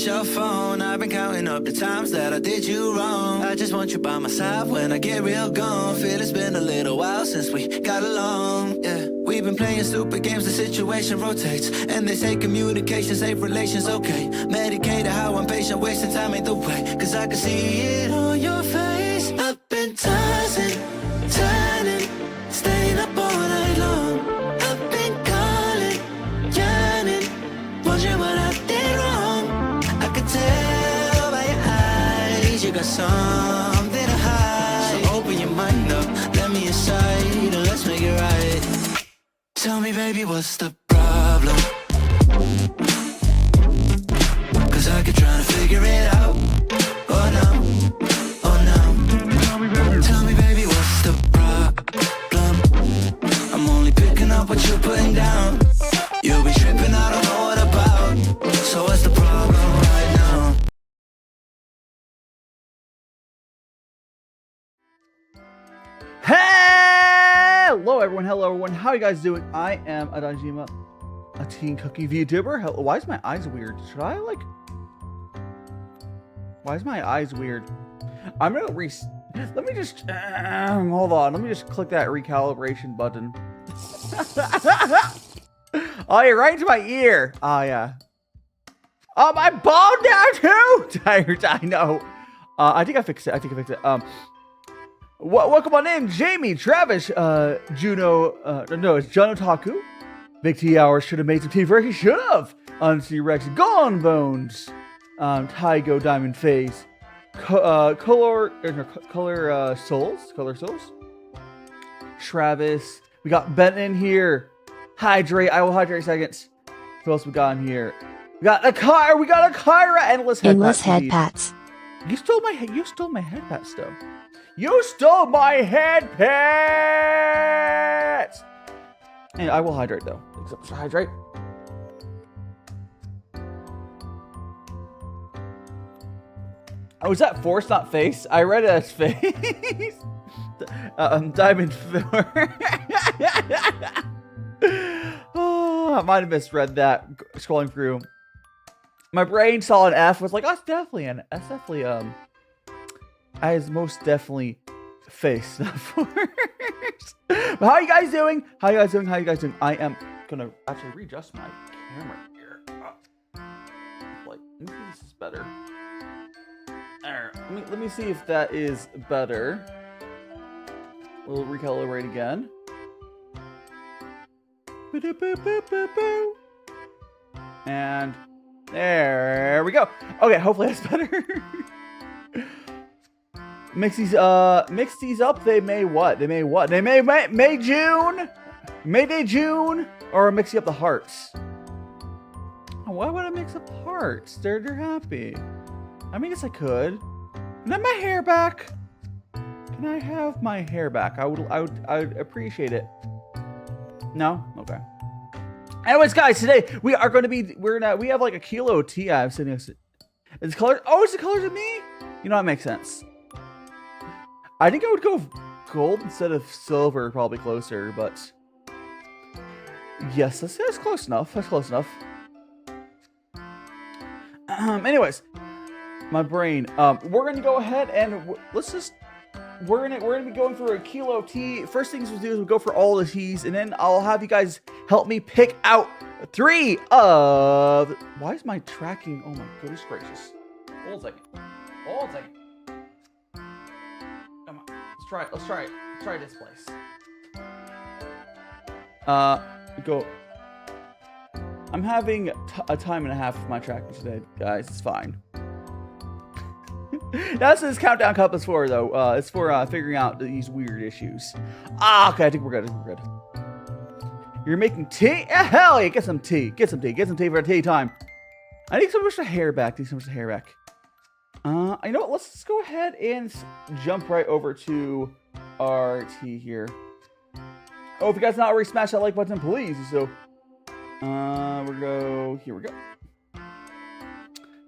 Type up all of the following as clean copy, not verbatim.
hit your phone. I've been counting up the times that I did you wrong. I just want you by my side when I get real gone. Feel it's been a little while since we got along, yeah. We've been playing stupid games, the situation rotates. And they say communication, safe relations, okay. Medicated how I'm patient, wasting time ain't the way. Cause I can see it on your face. I've been tossing, turning, staying up all night long. I've been calling, yearning, wondering what I did wrong. I could tell by your eyes you got something to hide. So open your mind up, let me inside, and let's make it right. Tell me, baby, what's the problem? Cause I keep trying to figure it out. Oh no, oh no. Tell me, baby, what's the problem? I'm only picking up what you're putting down. You'll be tripping, I don't know what about. So what's the problem right now? Hello everyone, how are you guys doing? I am DaiShima, a teen cookie VTuber. Hello, why is my eyes weird? Should I like... Why is my eyes weird? I'm gonna let me just... hold on, let me just click that recalibration button. Oh, you're right into my ear. Oh, yeah. Oh, my ball down too! Tired, I know. I think I fixed it, welcome on in, Jamie, Travis, Juno, no, it's John Otaku. Big T Hours should have made some tea first. He should have. Unsee Rex, Gone Bones, Tygo, Diamond Face, Color Souls, Travis. We got Ben in here. Hydrate. I will hydrate seconds. Who else we got in here? We got a Kyra. Endless head pats. You stole my head pats though. You stole my head pets! And I will hydrate though. Except for hydrate. Oh, is that force, not face? I read it as face. Diamond Filler. Oh, I might have misread that scrolling through. My brain saw an F, was like, that's definitely I is most definitely face, not force. But how are you guys doing? I am gonna actually readjust my camera here. Like, let me see if this is better. Let me see if that is better. We'll recalibrate again. And there we go. Okay, hopefully that's better. Mix these up. They may what? They may June, or mix up the hearts. Oh, why would I mix up the hearts? They're happy. I mean, I guess I could. Can I have my hair back? Can I have my hair back? I would appreciate it. No? Okay. Anyways, guys, today we are going to be we have like a kilo of tea I'm sitting next to. It's colors. Oh, it's the colors of me. You know, that makes sense. I think I would go gold instead of silver, probably closer, but yes, that's close enough. Anyways, my brain. We're gonna go ahead and we're gonna be going for a kilo of tea. First things we'll do is we'll go for all the teas, and then I'll have you guys help me pick out 3 of. Why is my tracking? Oh my goodness gracious! Hold on a second. Come on, let's try it. Let's try this place. Go. I'm having a time and a half of my tracking today, guys. It's fine. That's what this countdown cup is for, though. It's for figuring out these weird issues. Okay, I think we're good. You're making tea? Hell yeah, get some tea. Get some tea for tea time. I need so much of hair back. You know what? Let's just go ahead and jump right over to our tea here. Oh, if you guys not already smashed that like button, please. So, here we go.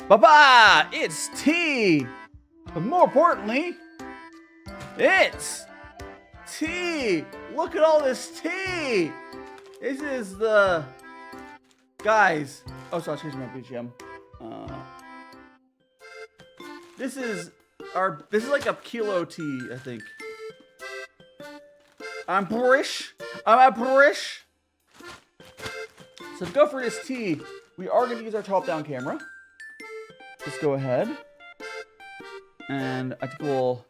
Bye-bye! It's tea! But more importantly, it's tea! Look at all this tea! This is the... Guys. Oh, sorry, excuse me, my BGM. This is like a kilo tea, I think. I'm British. I'm a British. So to go for this tea, we are going to use our top-down camera. Let's go ahead. And I think we'll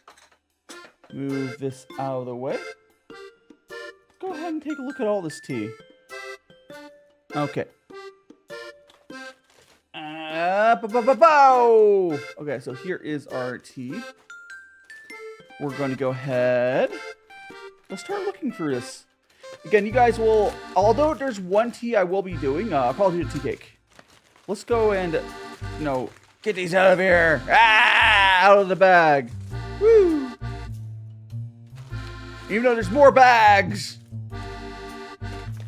move this out of the way. Go ahead and take a look at all this tea. Okay. Okay, so here is our tea. We're going to go ahead. Let's start looking through this. Again, you guys will, although there's one tea I will be doing, I'll probably do a tea cake. Let's go and, you know, get these out of here. Out of the bag. Woo! Even though there's more bags.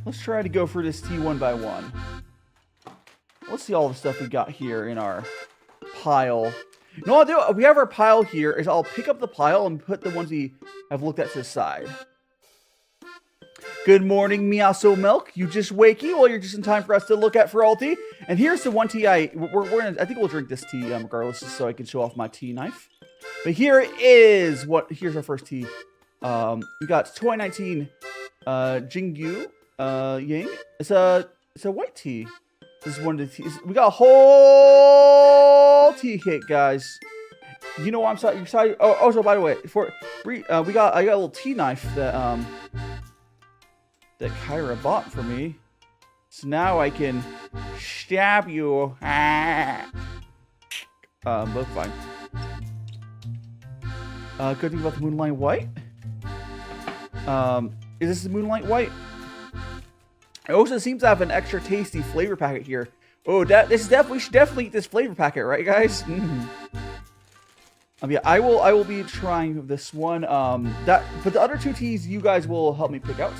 Let's try to go through this tea one by one. Let's see all the stuff we got here in our pile. You know what I'll do? We have our pile here. Is I'll pick up the pile and put the ones we have looked at to the side. Good morning, Meow Milk. You just wakey? Well, you're just in time for us to look at for all tea. And here's the one tea I think we'll drink this tea regardless, just so I can show off my tea knife. But here is here's our first tea. We got 2019 Jinggu Yang. It's a white tea. This is one of the teas. We got a whole tea cake, guys. You know what I'm so excited? Oh, also by the way, I got a little tea knife that Kyra bought for me. So now I can stab you. Both fine. Good thing about the Moonlight White. Is this the Moonlight White? It also seems to have an extra tasty flavor packet here. Oh, we should definitely eat this flavor packet, right, guys? Yeah, I will be trying this one. But the other two teas you guys will help me pick out.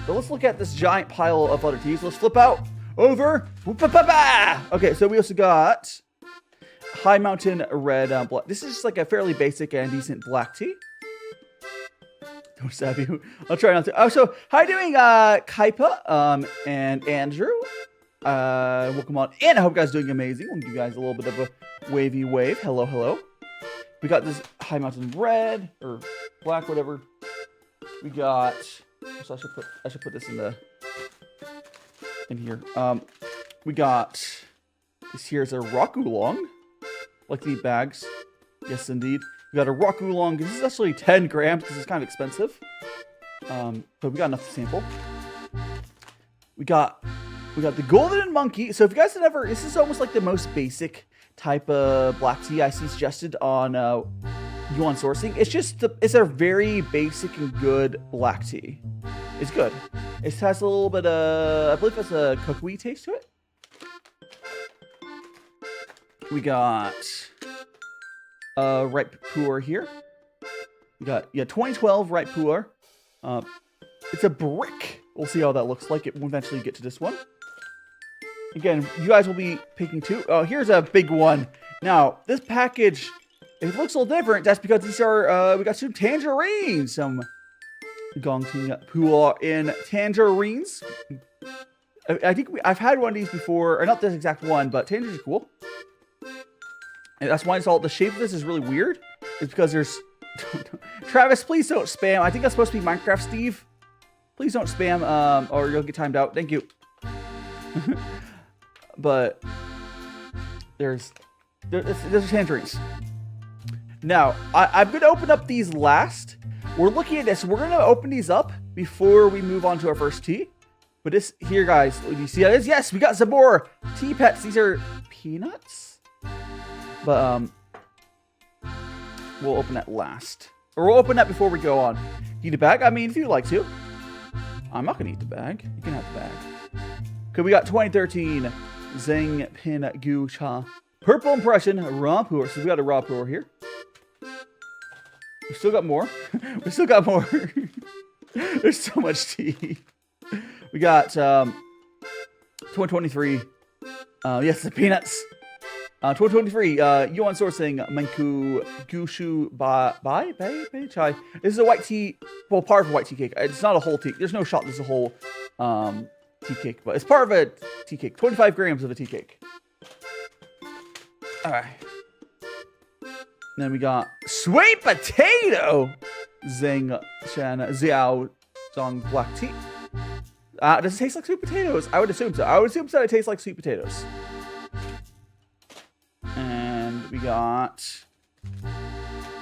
So let's look at this giant pile of other teas. Let's flip out over. Okay, so we also got High Mountain Red. This is just like a fairly basic and decent black tea. Don't stab you. I'll try not to. Oh, so how are you doing, Cuppa, and Andrew? Welcome on in. I hope you guys are doing amazing. We'll give you guys a little bit of a wavy wave. Hello, hello. We got this High Mountain Red or black, whatever. We got. So I should put this in here. We got this here's a rock oolong, like the bags. Yes, indeed. We got a rock oolong. This is actually 10 grams because it's kind of expensive. But we got enough to sample. We got the golden monkey. So if you guys have ever, this is almost like the most basic type of black tea I see suggested on Yunnan Sourcing. It's a very basic and good black tea. It's good. It has a little bit of, I believe it's a cocoa taste to it. We got ripe Pu'er here. We got 2012 ripe Pu'er. It's a brick. We'll see how that looks like. It will eventually get to this one. Again, you guys will be picking two. Oh, here's a big one. Now, this package, it looks a little different. That's because these are, we got some tangerines. Some gongfu Pu'er in tangerines. I think I've had one of these before, or not this exact one, but tangerines are cool. And that's why the shape of this is really weird. It's because there's... Travis, please don't spam. I think that's supposed to be Minecraft Steve. Please don't spam, or you'll get timed out. Thank you. But there's tangerines. Now, I'm going to open up these last. We're looking at this. We're going to open these up before we move on to our first tea. But this here, guys, you see how it is? Yes, we got some more tea pets. These are peanuts. But we'll open that last. Or we'll open that before we go on. Eat a bag? I mean, if you'd like to. I'm not going to eat the bag. You can have the bag. Okay, we got 2013 Zheng Pin Gu Cha. Purple Impression Raw Pu'er. So we got a raw Pu'er here. We still got more. We still got more. There's so much tea. We got 2023. Yes, the peanuts. 2023. Yunnan Sourcing Manku Gushu Bai Chai. This is a white tea. Well, part of a white tea cake. It's not a whole tea. There's no shot. There's a whole tea cake, but it's part of a tea cake. 25 grams of a tea cake. All right. Then we got sweet potato. Zheng, Shan, Xiao, Zhong, black tea. Does it taste like sweet potatoes? I would assume so. I would assume so. It tastes like sweet potatoes. And we got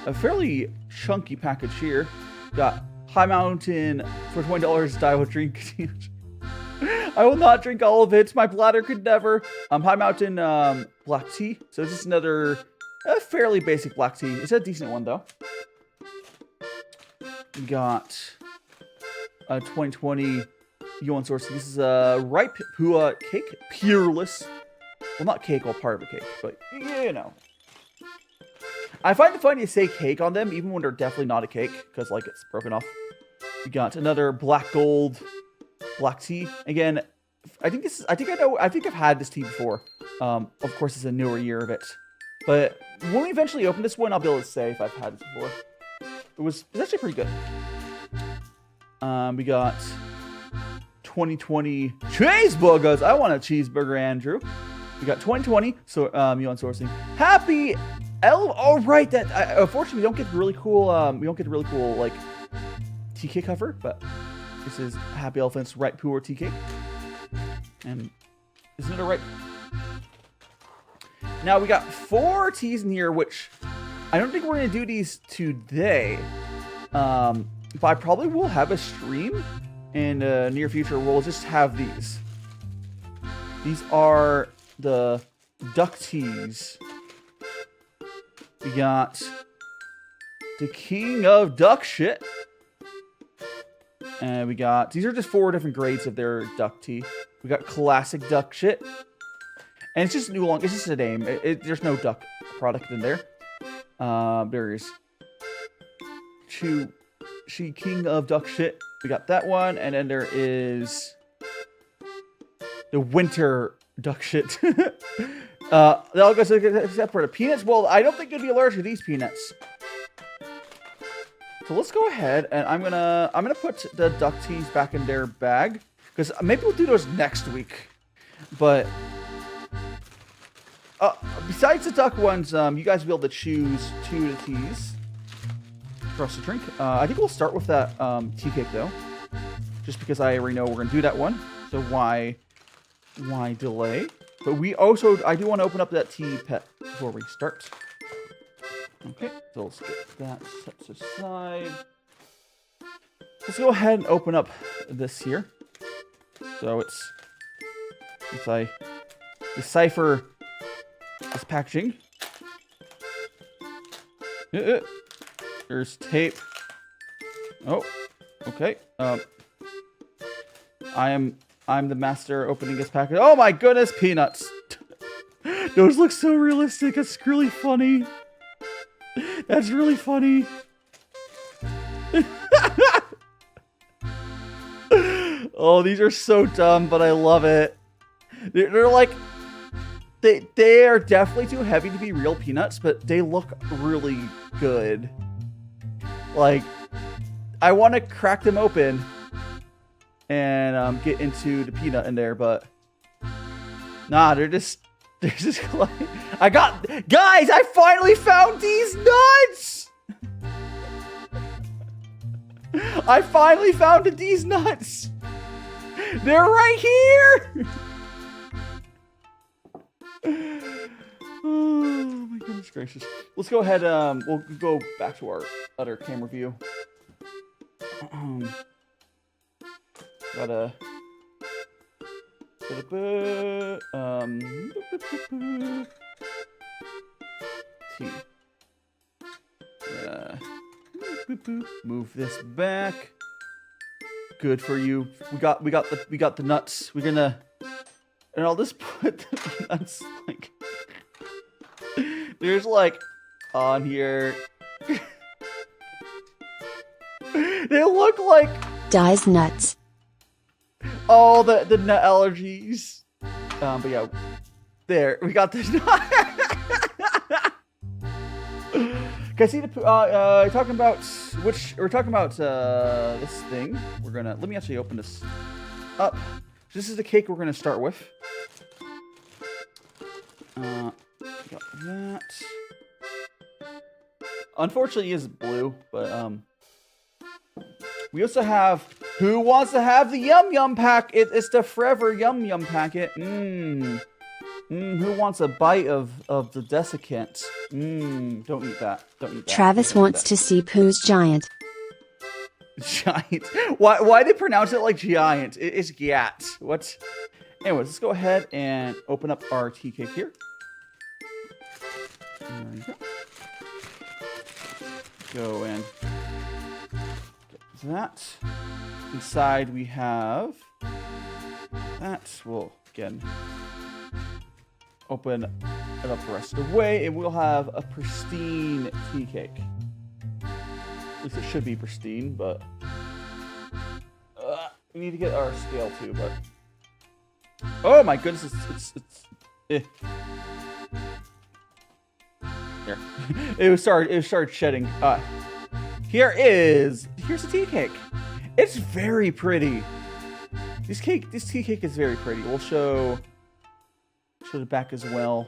a fairly chunky package here. Got High Mountain for $20 Daiwa drink. I will not drink all of it. My bladder could never. High Mountain black tea. So it's just another fairly basic black tea. It's a decent one though. We got a 2020 Yunnan Sourcing. This is a ripe Pu-erh cake. Peerless. Well, not cake, all part of a cake, but you know. I find it funny to say cake on them, even when they're definitely not a cake, because like it's broken off. We got another black gold black tea. Again, I think I've had this tea before. Of course, it's a newer year of it. But when we eventually open this one, I'll be able to say if I've had this before. It's actually pretty good. We got 2020 cheeseburgers. I want a cheeseburger, Andrew. We got 2020, so Yunnan Sourcing. Happy oh right, that unfortunately we don't get really cool like tea cake cover, but this is Happy Elephant's ripe Pu'er tea cake. And isn't it a ripe? Now we got 4 teas in here, which I don't think we're gonna do these today. But I probably will have a stream in the near future. We'll just have these. These are the duck teas. We got the king of duck shit. And we got, these are just 4 different grades of their duck tea. We got classic duck shit. And it's just it's just a name. There's no duck product in there. There's She king of duck shit. We got that one. And then there is the winter duck shit. They'll go except for the peanuts. Well, I don't think you'd be allergic to these peanuts. So let's go ahead and I'm gonna put the duck teas back in their bag, because maybe we'll do those next week. But besides the duck ones, you guys will be able to choose 2 of the teas for us to drink. I think we'll start with that tea cake though, just because I already know we're gonna do that one. So why delay? But I do want to open up that tea pet before we start. Okay, so let's get that set aside. Let's go ahead and open up this here. So if I decipher this packaging. There's tape. Oh, okay. I'm the master opening this package. Oh my goodness, peanuts! Those look so realistic. It's really funny. That's really funny. Oh, these are so dumb, but I love it. They're like, they are definitely too heavy to be real peanuts, but they look really good. Like, I want to crack them open and get into the peanut in there, but nah, they're just like, guys, I finally found these nuts. I finally found these nuts. They're right here. Oh my goodness gracious. Let's go ahead. We'll go back to our other camera view. Gotta T. Move this back. Good for you. We got the nuts. We're gonna, and I'll just put the nuts like there's like on here. They look like Dai's nuts. Oh, the nut allergies. But yeah, there we got this. Can I see the talking about which we're talking about this thing. We're gonna let me actually open this up. This is the cake we're gonna start with. Got that. Unfortunately, he is blue, but we also have who wants to have the Yum Yum pack? It's the Forever Yum Yum packet. Who wants a bite of the desiccant? Don't eat that. Don't eat that. Travis wants to see Pooh's giant. Giant. Why they pronounce it like giant? It's Gat. What? Anyways, let's go ahead and open up our tea cake here. There we go. Go and get that. Inside we have that. We'll again open it up the rest of the way, and we'll have a pristine tea cake. At least it should be pristine, but we need to get our scale too. But oh my goodness, it's Here. it started shedding. Here's the tea cake. It's very pretty. This tea cake is very pretty. We'll show the back as well.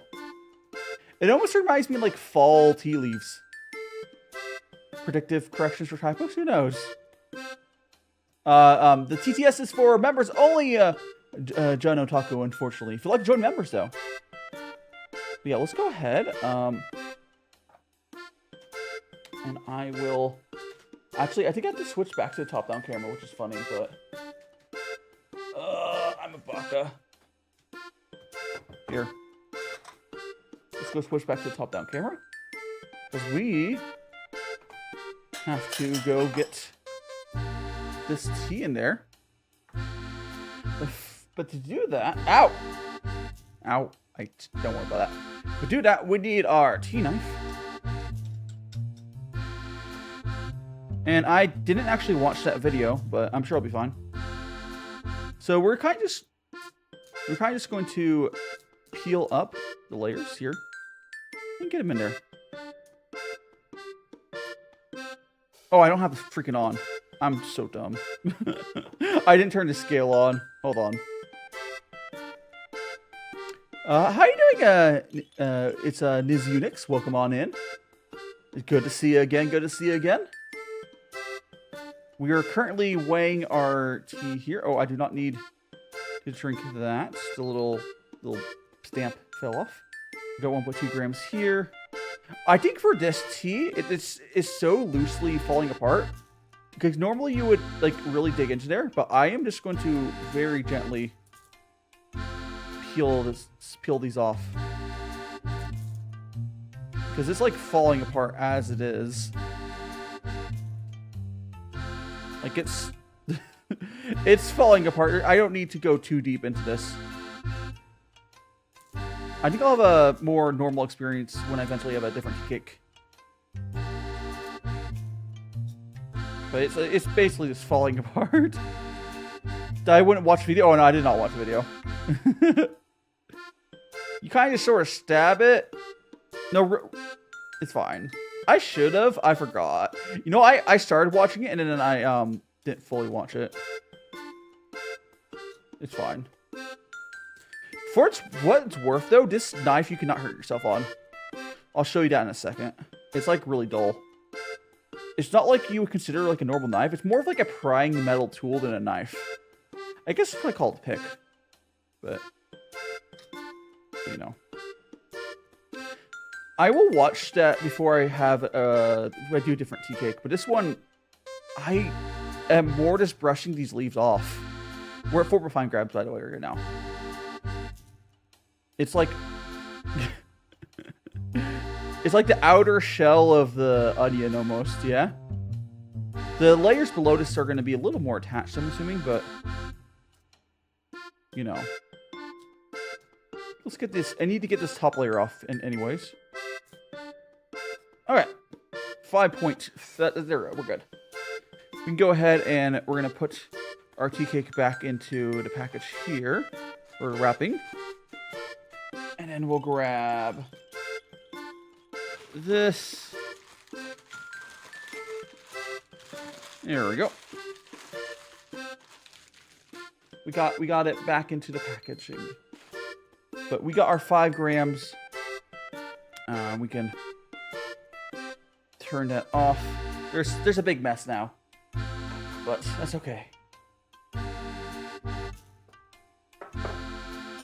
It almost reminds me of like fall tea leaves. Predictive corrections for typos? Who knows? The TTS is for members only. John Otaku, unfortunately. If you'd like to join members, though. But yeah, let's go ahead. And I will... Actually, I think I have to switch back to the top-down camera, which is funny, but... I'm a baka. Here. Let's go switch back to the top-down camera. Because we have to go get this tea in there. But to do that... Ow! Ow. Don't worry about that. To do that, we need our tea knife. And I didn't actually watch that video, but I'm sure I'll be fine. So we're kind of just going to peel up the layers here and get them in there. Oh, I don't have the freaking on. I'm so dumb. I didn't turn the scale on. Hold on. How you doing? It's Niz Unix. Welcome on in. Good to see you again. Good to see you again. We are currently weighing our tea here. Oh, I do not need to drink that. The little stamp fell off. We got 1.2 grams here. I think for this tea, it's so loosely falling apart. Because normally you would like really dig into there, but I am just going to very gently peel these off. Because it's like falling apart as it is. Like it's falling apart. I don't need to go too deep into this. I think I'll have a more normal experience when I eventually have a different cake. But it's basically just falling apart. I wouldn't watch the video. Oh no, I did not watch the video. You kind of sort of stab it. No, it's fine. I should have. I forgot. You know, I started watching it and then I didn't fully watch it. It's fine. For what it's worth, though, this knife you cannot hurt yourself on. I'll show you that in a second. It's like really dull. It's not like you would consider like a normal knife. It's more of like a prying metal tool than a knife. I guess it's probably called a pick. But, you know. I will watch that before I have, I do a different tea cake. But this one, I am more just brushing these leaves off. We're at 4.5 grams, by the way, right now. It's like... it's like the outer shell of the onion, almost, yeah? The layers below this are going to be a little more attached, I'm assuming, but... You know. Let's get this... I need to get this top layer off, anyways. Alright. 5 point... There, we're good. We can go ahead and we're going to put our tea cake back into the package here. We're wrapping. And then we'll grab this. There we go. We got it back into the packaging. But we got our 5 grams. We can turn that off. There's a big mess now, but that's okay.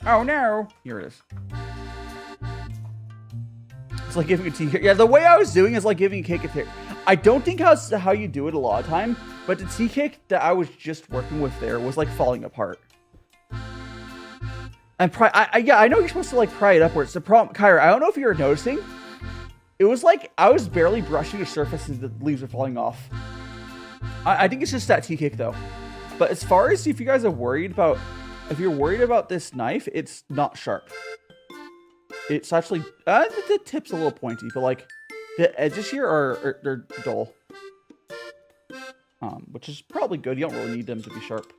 Oh no! Here it is. It's like giving a tea cake. Yeah, the way I was doing is like giving a cake a tea. I don't think that's how you do it a lot of time, but the tea cake that I was just working with there was like falling apart. And yeah, I know you're supposed to like pry it upwards. The problem, Kyra, I don't know if you were noticing. It was like I was barely brushing the surface and the leaves were falling off. I think it's just that tea cake though. But as far as if you guys are worried about, if you're worried about this knife, it's not sharp. It's actually, the tip's a little pointy, but like the edges here are they're dull. Which is probably good. You don't really need them to be sharp.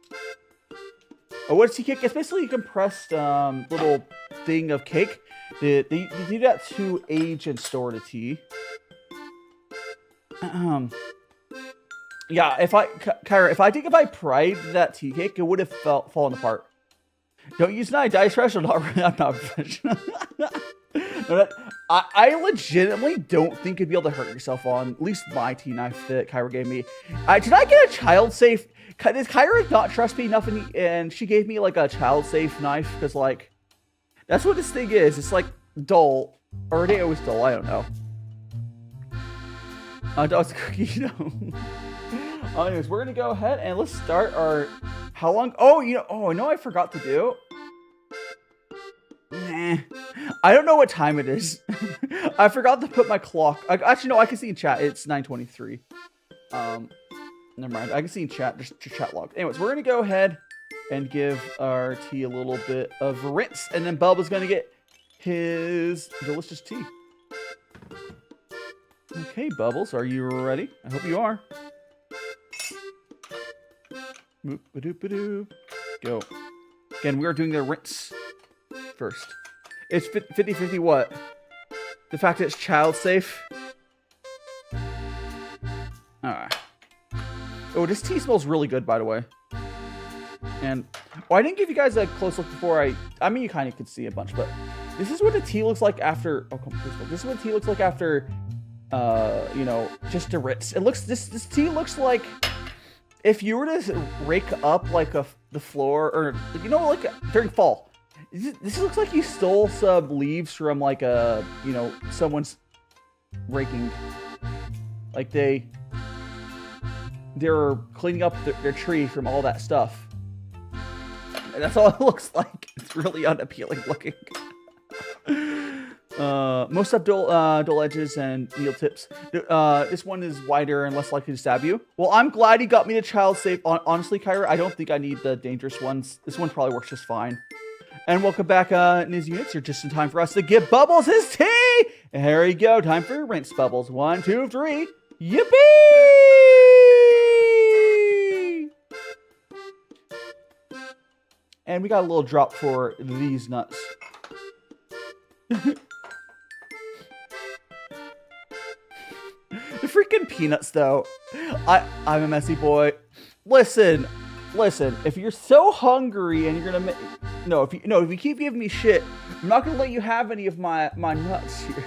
Oh, what is tea cake? It's basically a compressed little thing of cake. They do that to age and store the tea. Yeah, Kyra, if I pried that tea cake, it would have fallen apart. Don't use knife, die professional. I'm not professional. No, I legitimately don't think you'd be able to hurt yourself on at least my tea knife that Kyra gave me. Did I get a child safe? Did Kyra not trust me enough and she gave me like a child safe knife? Because like, that's what this thing is. It's like dull. Or are they always dull? I don't know. Dog's cookie, you know. Anyways, we're gonna go ahead and let's start our. How long? Oh, you know. Oh, I know. I forgot to do. Nah, I don't know what time it is. I forgot to put my clock. Actually, no. I can see in chat. It's 9:23. Never mind. I can see in chat. Just chat log. Anyways, we're gonna go ahead and give our tea a little bit of rinse, and then Bubba's gonna get his delicious tea. Okay, Bubbles, are you ready? I hope you are. Boop-a-doop-a-doop. Go. Again, we are doing the rinse first. It's 50-50 what? The fact that it's child safe? Alright. Oh, this tea smells really good, by the way. And, I didn't give you guys a close look before I mean, you kind of could see a bunch, but this is what the tea looks like after, oh, come on, this is what tea looks like after, you know, just a rinse. It looks, this tea looks like, if you were to rake up like the floor, or you know, like during fall, this looks like you stole some leaves from like a, you know, someone's raking. Like they're cleaning up their tree from all that stuff. And that's all it looks like. It's really unappealing looking. Most have dull edges and needle tips. This one is wider and less likely to stab you. Well, I'm glad he got me the child safe. Honestly, Kyra, I don't think I need the dangerous ones. This one probably works just fine. And welcome back, Niz Units. You're just in time for us to give Bubbles his tea. And here we go. Time for rinse, Bubbles. 1, 2, 3. Yippee! And we got a little drop for these nuts. The freaking peanuts, though. I'm a messy boy. Listen. If you're so hungry and you're gonna if you keep giving me shit, I'm not gonna let you have any of my nuts here.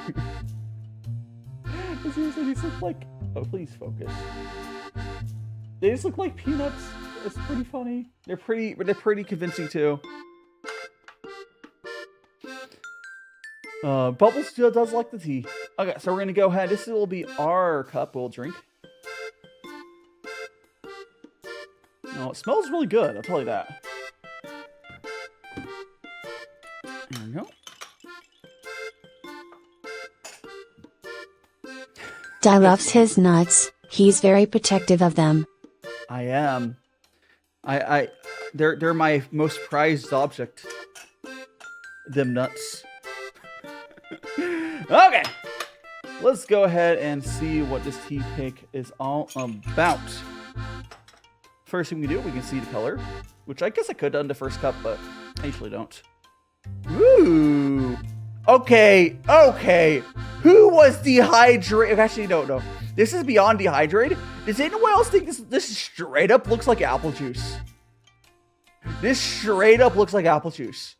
Seriously, these look like. Oh, please focus. They just look like peanuts. It's pretty funny. They're pretty convincing too. Bubbles still does like the tea. Okay, so we're gonna go ahead. This will be our cup we'll drink. Oh, it smells really good, I'll tell you that. There we go. Dai loves his nuts. He's very protective of them. I am. They're my most prized object. Them nuts. Okay, let's go ahead and see what this tea cake is all about. First thing we do, we can see the color, which I guess I could have done the first cup, but I usually don't. Ooh. Okay. Who was dehydrated? Actually, no. This is beyond dehydrated. Does anyone else think this straight up looks like apple juice? This straight up looks like apple juice.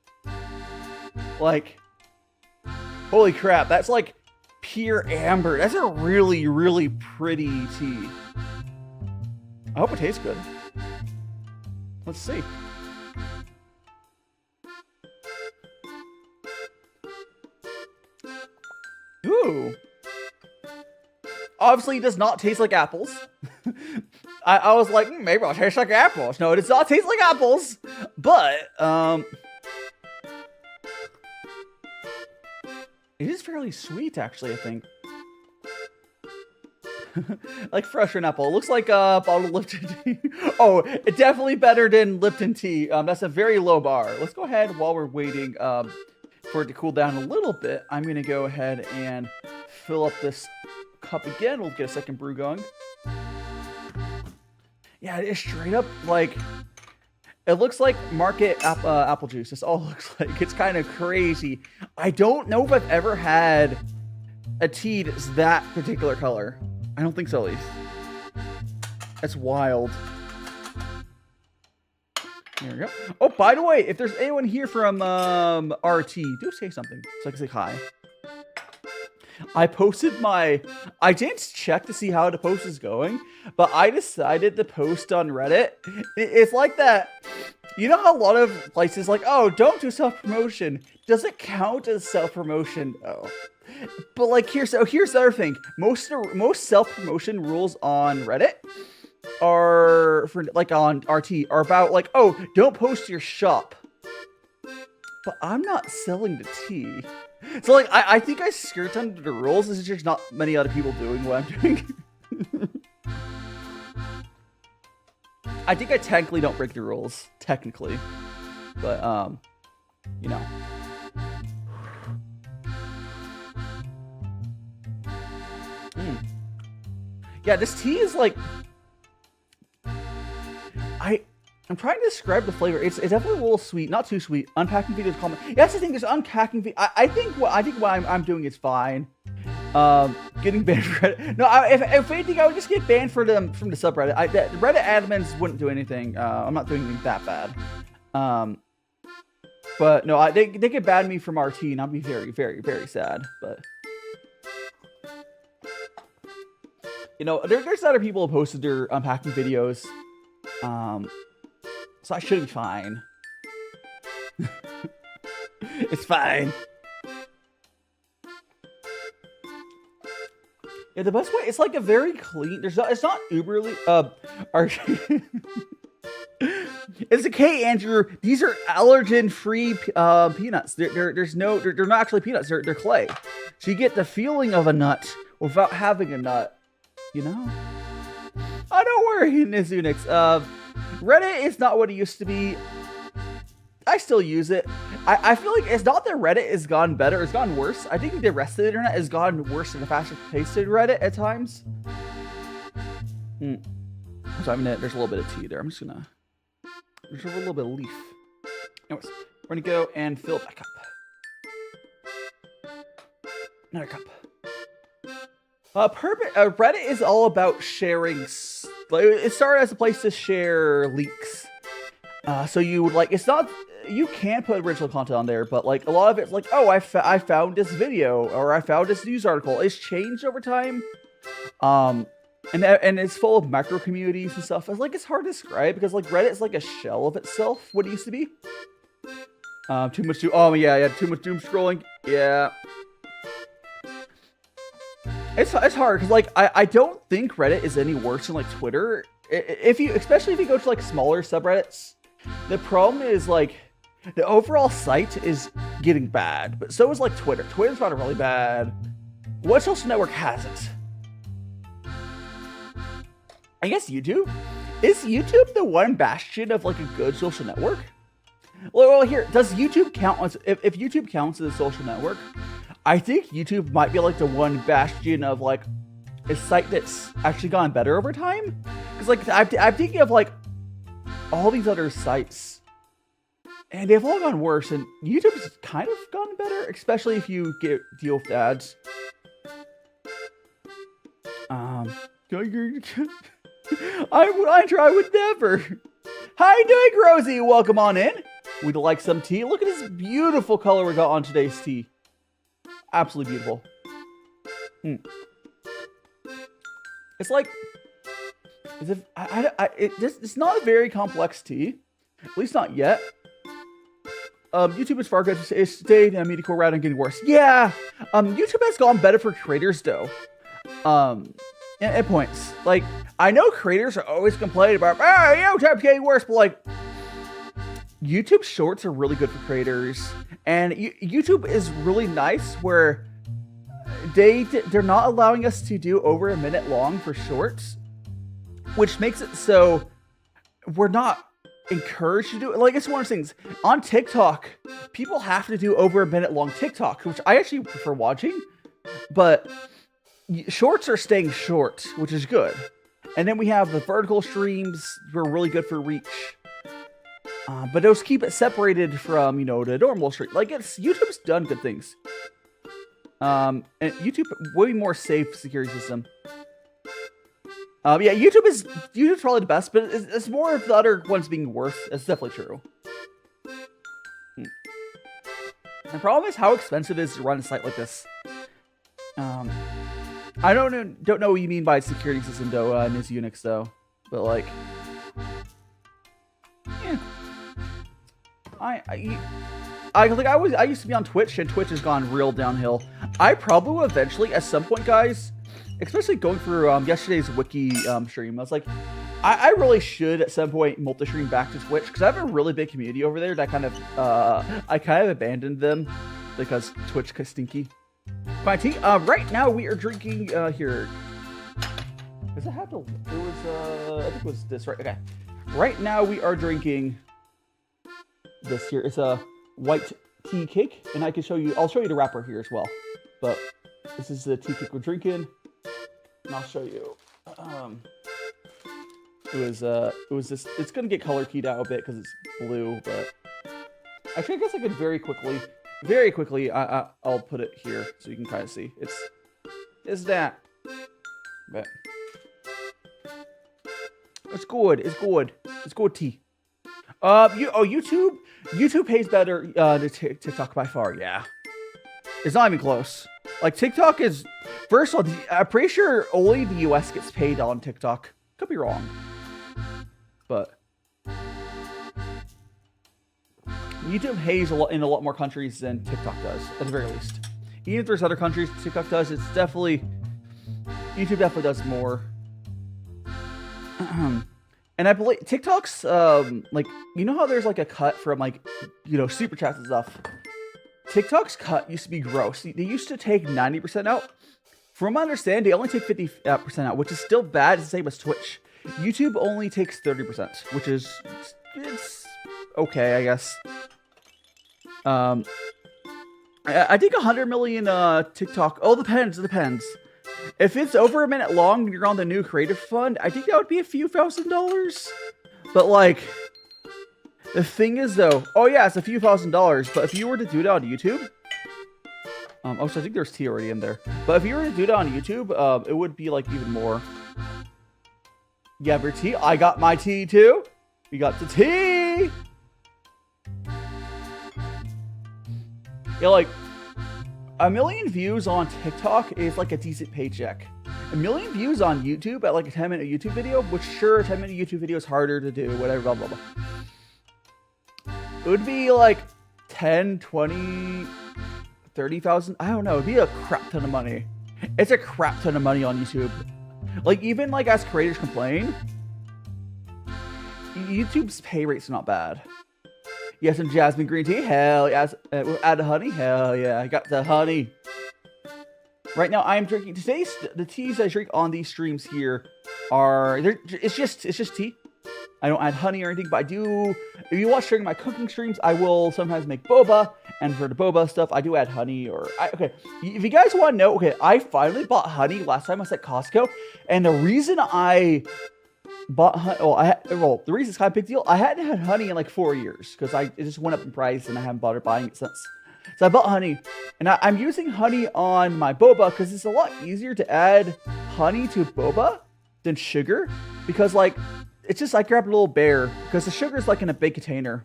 Like, holy crap, that's like Pure amber. That's a really, really pretty tea. I hope it tastes good. Let's see. Ooh. Obviously, it does not taste like apples. I was like, maybe it'll taste like apples. No, it does not taste like apples. But, it is fairly sweet, actually, I think. Like fresh an apple. It looks like a bottle of Lipton tea. Oh, it's definitely better than Lipton tea. That's a very low bar. Let's go ahead while we're waiting for it to cool down a little bit. I'm going to go ahead and fill up this cup again. We'll get a second brew going. Yeah, it is straight up like... It looks like market apple juice. That's all it looks like. It's kind of crazy. I don't know if I've ever had a tea that's that particular color. I don't think so, at least. That's wild. There we go. Oh, by the way, if there's anyone here from RT, do say something so I can say hi. I posted my... I didn't check to see how the post is going, but I decided to post on Reddit. It's like that... You know how a lot of places like, oh, don't do self-promotion. Does it count as self-promotion? Oh. But like, here's the other thing. Most self-promotion rules on Reddit are, for like on RT, are about like, oh, don't post your shop. But I'm not selling the tea. So like, I think I skirt under the rules. There's just not many other people doing what I'm doing. I think I technically don't break the rules, technically, but, you know. Yeah, this tea is like, I'm trying to describe the flavor. It's definitely a little sweet, not too sweet. Unpacking videos comment. Yeah, that's the thing. There's unpacking video. I think what I'm doing is fine. Getting banned for Reddit. No, if anything, I would just get banned from the subreddit. The Reddit admins wouldn't do anything. I'm not doing anything that bad. But no, they could ban me from RT, and I'd be very, very, very sad. But you know, there's other people who posted their unpacking videos. So I should be fine. It's fine. Yeah, the best way, it's like a very clean, it's not uberly, it's okay, Andrew. These are allergen-free peanuts. They're not actually peanuts, they're clay. So you get the feeling of a nut without having a nut, you know? Oh, don't worry, Nizunix. Reddit is not what it used to be. I still use it. I feel like it's not that Reddit has gone better, it's gone worse. I think the rest of the internet has gone worse than the faster paced Reddit at times. So there's a little bit of tea there. I'm just gonna, there's a little bit of leaf. Anyways, we're gonna go and fill that cup. Another cup. Reddit is all about sharing. It started as a place to share leaks. So you would like, it's not, you can put original content on there, but like a lot of it's like, oh, I found this video or I found this news article. It's changed over time. And it's full of micro communities and stuff. It's like, it's hard to describe because like Reddit is like a shell of itself, what it used to be. Too much doom scrolling. Yeah. It's hard because like I don't think Reddit is any worse than like Twitter. Especially if you go to like smaller subreddits, the problem is like the overall site is getting bad, but so is like Twitter. Twitter's not really bad. What social network hasn't? I guess YouTube. Is YouTube the one bastion of like a good social network? Well, here, does YouTube count as, if YouTube counts as a social network? I think YouTube might be like the one bastion of like a site that's actually gone better over time. Because like I'm thinking of like all these other sites, and they've all gone worse. And YouTube's kind of gone better, especially if you deal with ads. I would never. How you doing, Rosie? Welcome on in. We'd like some tea. Look at this beautiful color we got on today's tea. Absolutely beautiful. It's like, as if it's not a very complex tea, at least not yet. YouTube is far good. It's stayed in a mediocre route and getting worse. Yeah, YouTube has gone better for creators though. At points, like I know creators are always complaining about, YouTube's getting worse, but like YouTube Shorts are really good for creators, and YouTube is really nice where they're not allowing us to do over a minute long for shorts, which makes it so we're not encouraged to do it. Like, it's one of those things on TikTok, people have to do over a minute long TikTok, which I actually prefer watching, but shorts are staying short, which is good. And then we have the vertical streams, who are really good for reach. But those keep it separated from, the normal stream. Like, YouTube's done good things. And YouTube, way more safe security system. Yeah, YouTube's probably the best, but it's more of the other ones being worse. That's definitely true. The problem is how expensive it is to run a site like this. I don't know what you mean by security system though, in this Unix though, but like, yeah. I used to be on Twitch, and Twitch has gone real downhill. I probably will eventually, at some point, guys, especially going through yesterday's wiki stream, I was like, I really should at some point multi-stream back to Twitch, because I have a really big community over there that I kind of abandoned them because Twitch is stinky. Fine tea. Right now we are drinking here. Does it have to? It was I think it was this, right? Okay. Right now we are drinking this here. It's a white tea cake, and I can show you. I'll show you the wrapper here as well. But this is the tea cake we're drinking, and I'll show you. It was this. It's gonna get color keyed out a bit because it's blue, but actually I guess I could very quickly. I'll put it here so you can kind of see. It's that. But it's good. It's good. It's good tea. YouTube pays better than TikTok by far. Yeah, it's not even close. Like, TikTok is, first of all, I'm pretty sure only the US gets paid on TikTok. Could be wrong, but YouTube pays in a lot more countries than TikTok does, at the very least. Even if there's other countries TikTok does, YouTube definitely does more. And I believe TikTok's, like, how there's like a cut from like, super chats and stuff. TikTok's cut used to be gross. They used to take 90% out. From my understanding, they only take 50% out, which is still bad. It's the same as Twitch. YouTube only takes 30%, which is, it's okay, I guess. I think 100 million TikTok. Oh, depends. If it's over a minute long and you're on the new creative fund, I think that would be a few $1,000s. But like, the thing is though, oh yeah, it's a few $1,000s. But if you were to do that on YouTube, oh, so I think there's tea already in there. But if you were to do that on YouTube, it would be like even more. Yeah, your tea. I got my tea too. We got the tea. Yeah, like, 1 million views on TikTok is like a decent paycheck. 1 million views on YouTube at like a 10-minute YouTube video, which sure, a 10-minute YouTube video is harder to do, whatever, blah, blah, blah. It would be like 10, 20, 30,000. I don't know. It'd be a crap ton of money. It's a crap ton of money on YouTube. Like, even like as creators complain, YouTube's pay rate's not bad. Yes, some jasmine green tea. Hell yeah. Add the honey. Hell yeah. I got the honey. Right now, I am drinking. The teas I drink on these streams here are. It's just tea. I don't add honey or anything, but I do. If you watch during my cooking streams, I will sometimes make boba. And for the boba stuff, I do add honey. Okay. If you guys want to know, okay, I finally bought honey last time I was at Costco. And the reason I bought honey, the reason it's kind of a big deal, I hadn't had honey in like 4 years because it just went up in price and I haven't bothered buying it since. So I bought honey, and I'm using honey on my boba because it's a lot easier to add honey to boba than sugar, because like it's just, I grabbed a little bear because the sugar is like in a big container.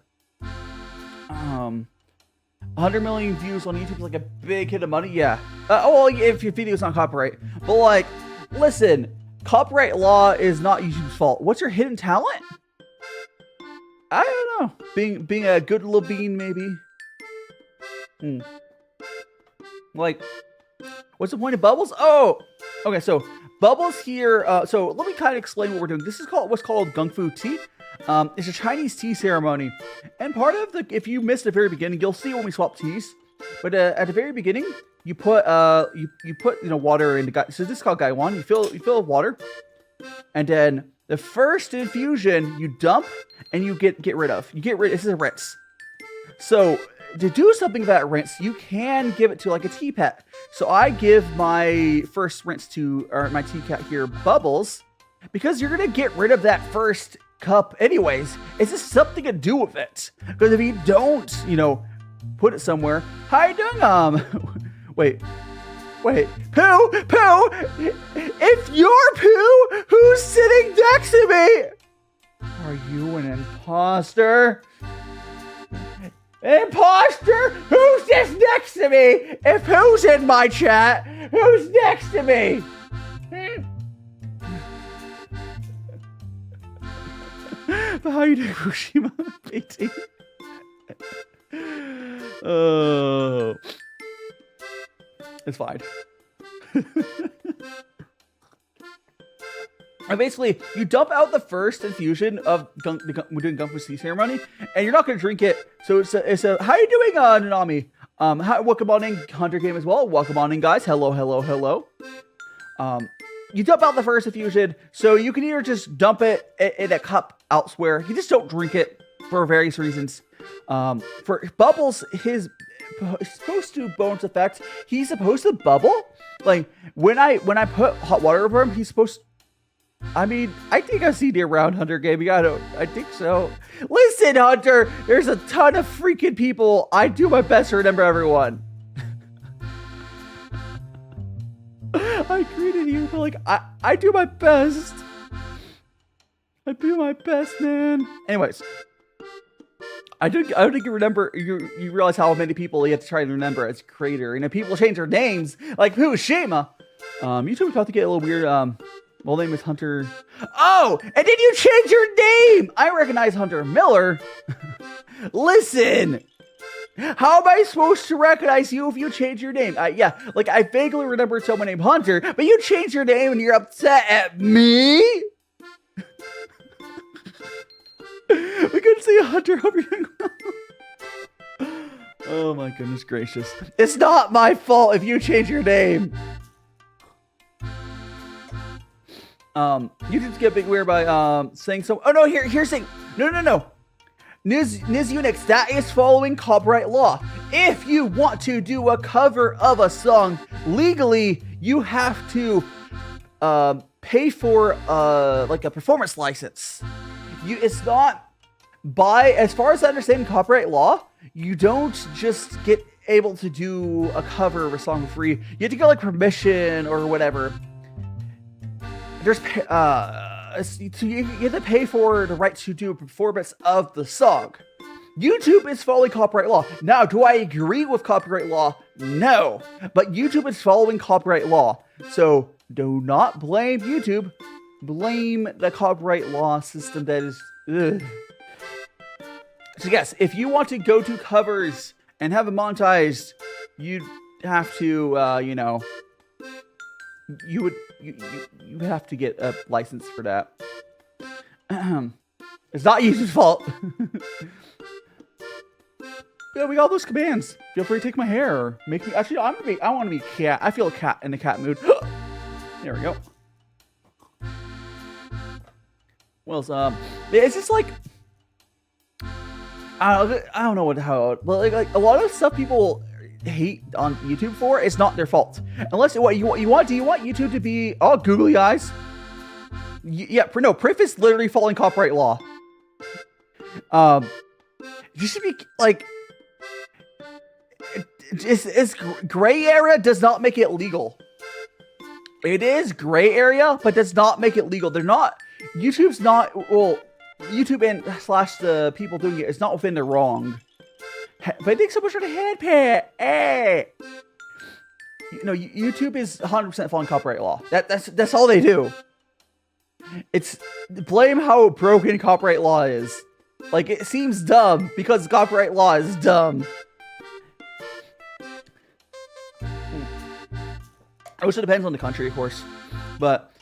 100 million views on YouTube is like a big hit of money. Yeah. Well, if your video's not copyright. But like, listen, copyright law is not YouTube's fault. What's your hidden talent? I don't know. Being a good little bean, maybe. Like, what's the point of bubbles? Oh, okay. So bubbles here. So let me kind of explain what we're doing. This is what's called gongfu tea. It's a Chinese tea ceremony, and part of if you missed the very beginning, you'll see when we swap teas. But at the very beginning, you put water in the so this is called gaiwan. You fill it with water, and then the first infusion you dump and you get rid of. This is a rinse. So to do something with that rinse, you can give it to like a tea pet. So I give my first rinse to my tea cat here, Bubbles, because you're gonna get rid of that first cup anyways. It's just something to do with it. Because if you don't, put it somewhere. How you doing? Wait. Pooh! If you're Pooh, who's sitting next to me? Are you an imposter? Imposter? Who's just next to me? If Pooh's in my chat, who's next to me? But how you doing, DaiShimaVT? Oh, it's fine. And basically, you dump out the first infusion of we're doing gongfu tea ceremony, and you're not going to drink it. So it's a how you doing, Nanami? Welcome on in, Hunter Game as well. Welcome on in, guys. Hello. You dump out the first infusion, so you can either just dump it in a cup elsewhere. You just don't drink it for various reasons. For Bubbles, he's supposed to bonus effect. He's supposed to bubble. Like when I put hot water over him, he's supposed. I mean, I think I've seen you around Hunter Gaming. I think so. Listen, Hunter, there's a ton of freaking people. I do my best to remember everyone. I greeted you, but like, I do my best. I do my best, man. Anyways, I don't think you remember. You realize how many people you have to try to remember as creator. People change their names, like Pu-erh. YouTube's about to get a little weird. Well, name is Hunter. Oh, and then you change your name. I recognize Hunter Miller. Listen. How am I supposed to recognize you if you change your name? Yeah, like I vaguely remember someone named Hunter, but you change your name and you're upset at me? We couldn't see Hunter over here. Oh my goodness gracious. It's not my fault if you change your name. You just get a bit weird by saying so. Oh no, here's saying no. Niz Unix, that is following copyright law. If you want to do a cover of a song legally, you have to pay for like a performance license. It's not as far as I understand copyright law, you don't just get able to do a cover of a song for free. You have to get like permission or whatever. There's so you have to pay for the right to do a performance of the song. YouTube is following copyright law. Now, do I agree with copyright law? No. But YouTube is following copyright law. So do not blame YouTube. Blame the copyright law system that is... Ugh. So yes, if you want to go to covers and have it monetized, you'd have to, you would have to get a license for that. It's not YouTube's fault. Yeah, we got those commands. Feel free to take my hair or make me. Actually, I want to be a cat. I feel a cat in the cat mood. There we go. Well, it's just like I don't know but like a lot of stuff people hate on YouTube for, it's not their fault. Unless do you want YouTube to be all googly eyes? Yeah, Prif is literally following copyright law. You should be like, it's gray area does not make it legal. It is gray area, but does not make it legal. YouTube's not, well, YouTube and / the people doing it is not within the wrong. But I think someone should have handpan. Hey. You know, YouTube is 100% following copyright law. That's all they do. It's blame how broken copyright law is. Like, it seems dumb because copyright law is dumb. It also depends on the country, of course, but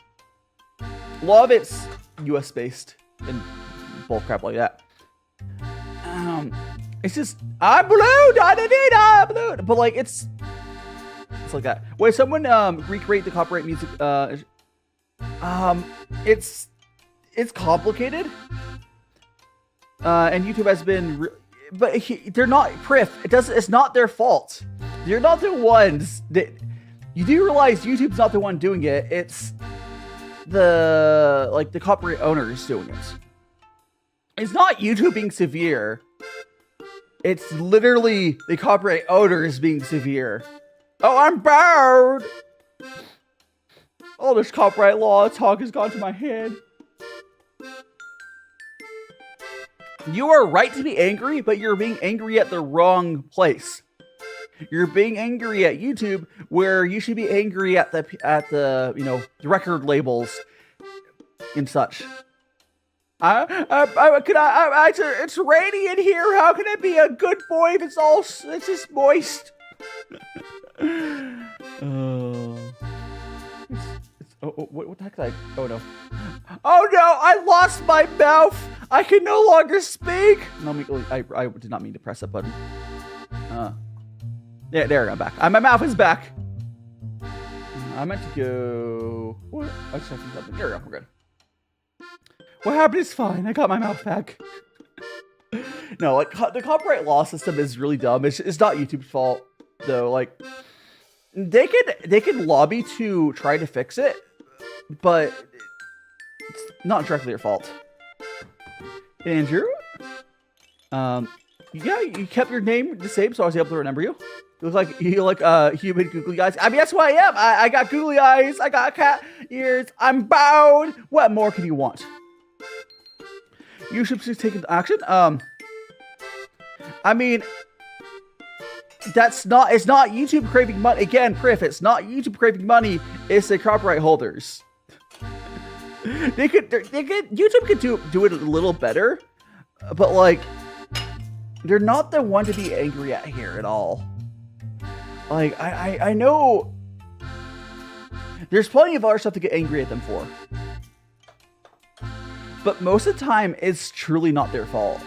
a lot of it's US based and bull crap like that. It's just I'm blue, da-da-da-da, blue, but like it's like that. When someone recreate the copyright music, it's complicated, and YouTube has been, but they're not it's not their fault. They're not the ones that. You do realize YouTube's not the one doing it. It's the copyright owners doing it. It's not YouTube being severe. It's literally the copyright owners being severe. Oh, I'm bored. All this copyright law talk has gone to my head. You are right to be angry, but you're being angry at the wrong place. You're being angry at YouTube, where you should be angry at the the record labels and such. It's rainy in here. How can I be a good boy if it's just moist? What the heck did I? Oh no! Oh no! I lost my mouth. I can no longer speak. No, I did not mean to press that button. Yeah, there, I'm back. My mouth is back. I meant to go. What? I just have to do something. There we go. We're good. What happened is fine. I got my mouth back. No, like the copyright law system is really dumb. It's not YouTube's fault though. Like they could lobby to try to fix it, but it's not directly their fault. Andrew, yeah, you kept your name the same, so I was able to remember you. You look like human googly eyes. I mean, that's who I am. I got googly eyes. I got cat ears. I'm bowed. What more can you want? You should just take action. I mean, it's not YouTube craving money. Again, Priff, it's not YouTube craving money. It's the copyright holders. YouTube could do it a little better, but like, they're not the one to be angry at here at all. Like, I know there's plenty of other stuff to get angry at them for. But most of the time, it's truly not their fault.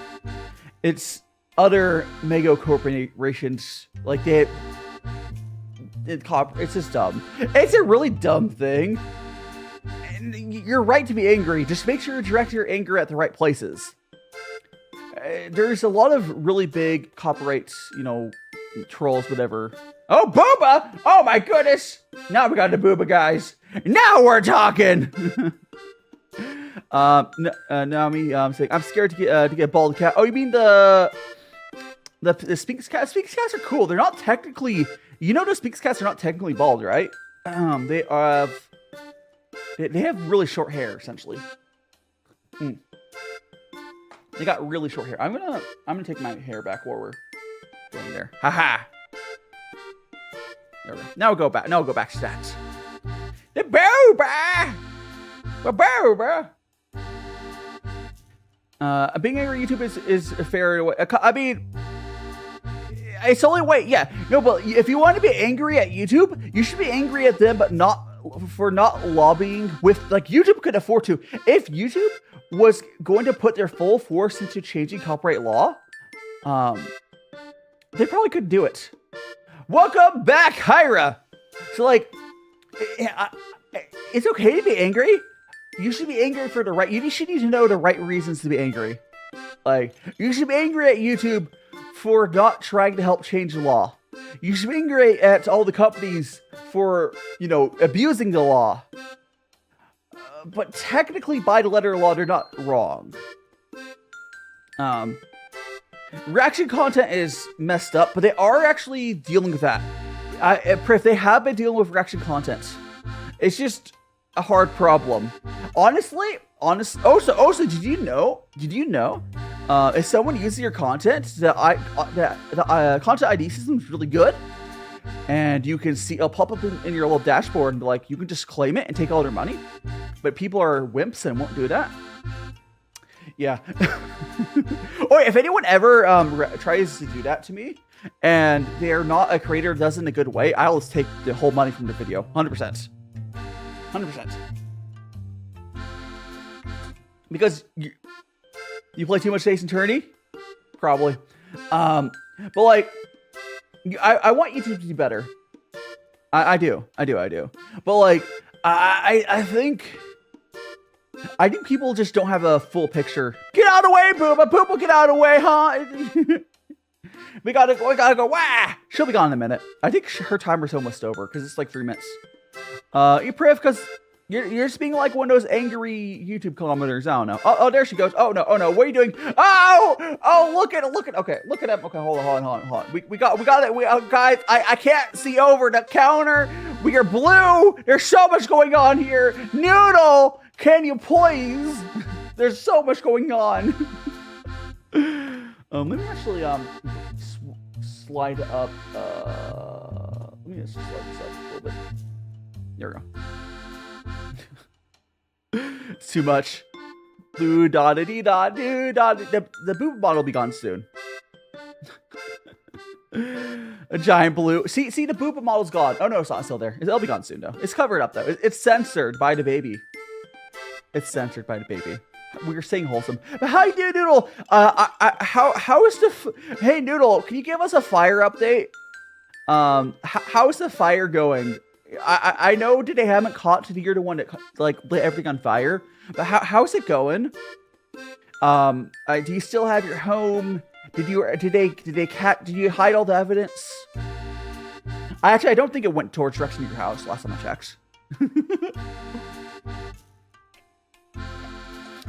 It's other mega corporations, like it's just dumb. It's a really dumb thing. And you're right to be angry. Just make sure you direct your anger at the right places. There's a lot of really big copyright, trolls, whatever. Oh, booba! Oh my goodness! Now we got the booba guys. Now we're talking. Naomi, saying I'm scared to get bald cat. Oh, you mean the Sphinx cat? Sphinx cats are cool. They're not technically, the Sphinx cats are not technically bald, right? They have really short hair, essentially. They got really short hair. I'm gonna take my hair back while we're going there. Haha. There we go. Now we'll go back. Go back to stats. The booba. The booba. Being angry at YouTube is a fair way. I mean, it's the only way. Yeah. No, but if you want to be angry at YouTube, you should be angry at them, but not lobbying with, like, YouTube could afford to. If YouTube was going to put their full force into changing copyright law, they probably could do it. Welcome back, Hyra. So, like, it's okay to be angry. You should be angry for the right. You should need to know the right reasons to be angry. Like, you should be angry at YouTube for not trying to help change the law. You should be angry at all the companies for, abusing the law. But technically, by the letter of law, they're not wrong. Reaction content is messed up, but they are actually dealing with that. They have been dealing with reaction content. It's just a hard problem. Honestly. Also, did you know If someone uses your content, the content ID system is really good, and you can see it'll pop up in your little dashboard, and like you can just claim it and take all their money. But people are wimps and won't do that. Yeah. Or if anyone ever tries to do that to me, and they're not a creator, does it in a good way, I'll just take the whole money from the video, 100%. 100%. Because you play too much Ace Attorney? Probably. But like, I want YouTube to do better. I do. But like, I think people just don't have a full picture. Get out of the way, Booba! Booba, get out of the way, huh? we gotta go, wah! She'll be gone in a minute. I think her timer's almost over, because it's like 3 minutes. You priv, because you're just being like one of those angry YouTube commenters. I don't know. Oh, there she goes. Oh no, what are you doing? Oh, look at, okay, look at him. Okay, hold on. We got it. Guys, I can't see over the counter. We are blue. There's so much going on here. Noodle, can you please? There's so much going on. Let me actually slide up. Let me just slide this up a little bit. There we go. It's too much. Blue da da dee da doo da. The boob bottle will be gone soon. A giant blue. See, the boob model's gone. Oh no, it's not still there. It'll be gone soon though. It's covered up though. It's censored by the baby. It's censored by the baby. We were saying wholesome. But how you doing, Noodle? How is the? Hey Noodle, can you give us a fire update? How is the fire going? I know they haven't caught to the year the one that like lit everything on fire, but how's it going? Do you still have your home? Did you hide all the evidence? I don't think it went towards direction of your house last time I checked.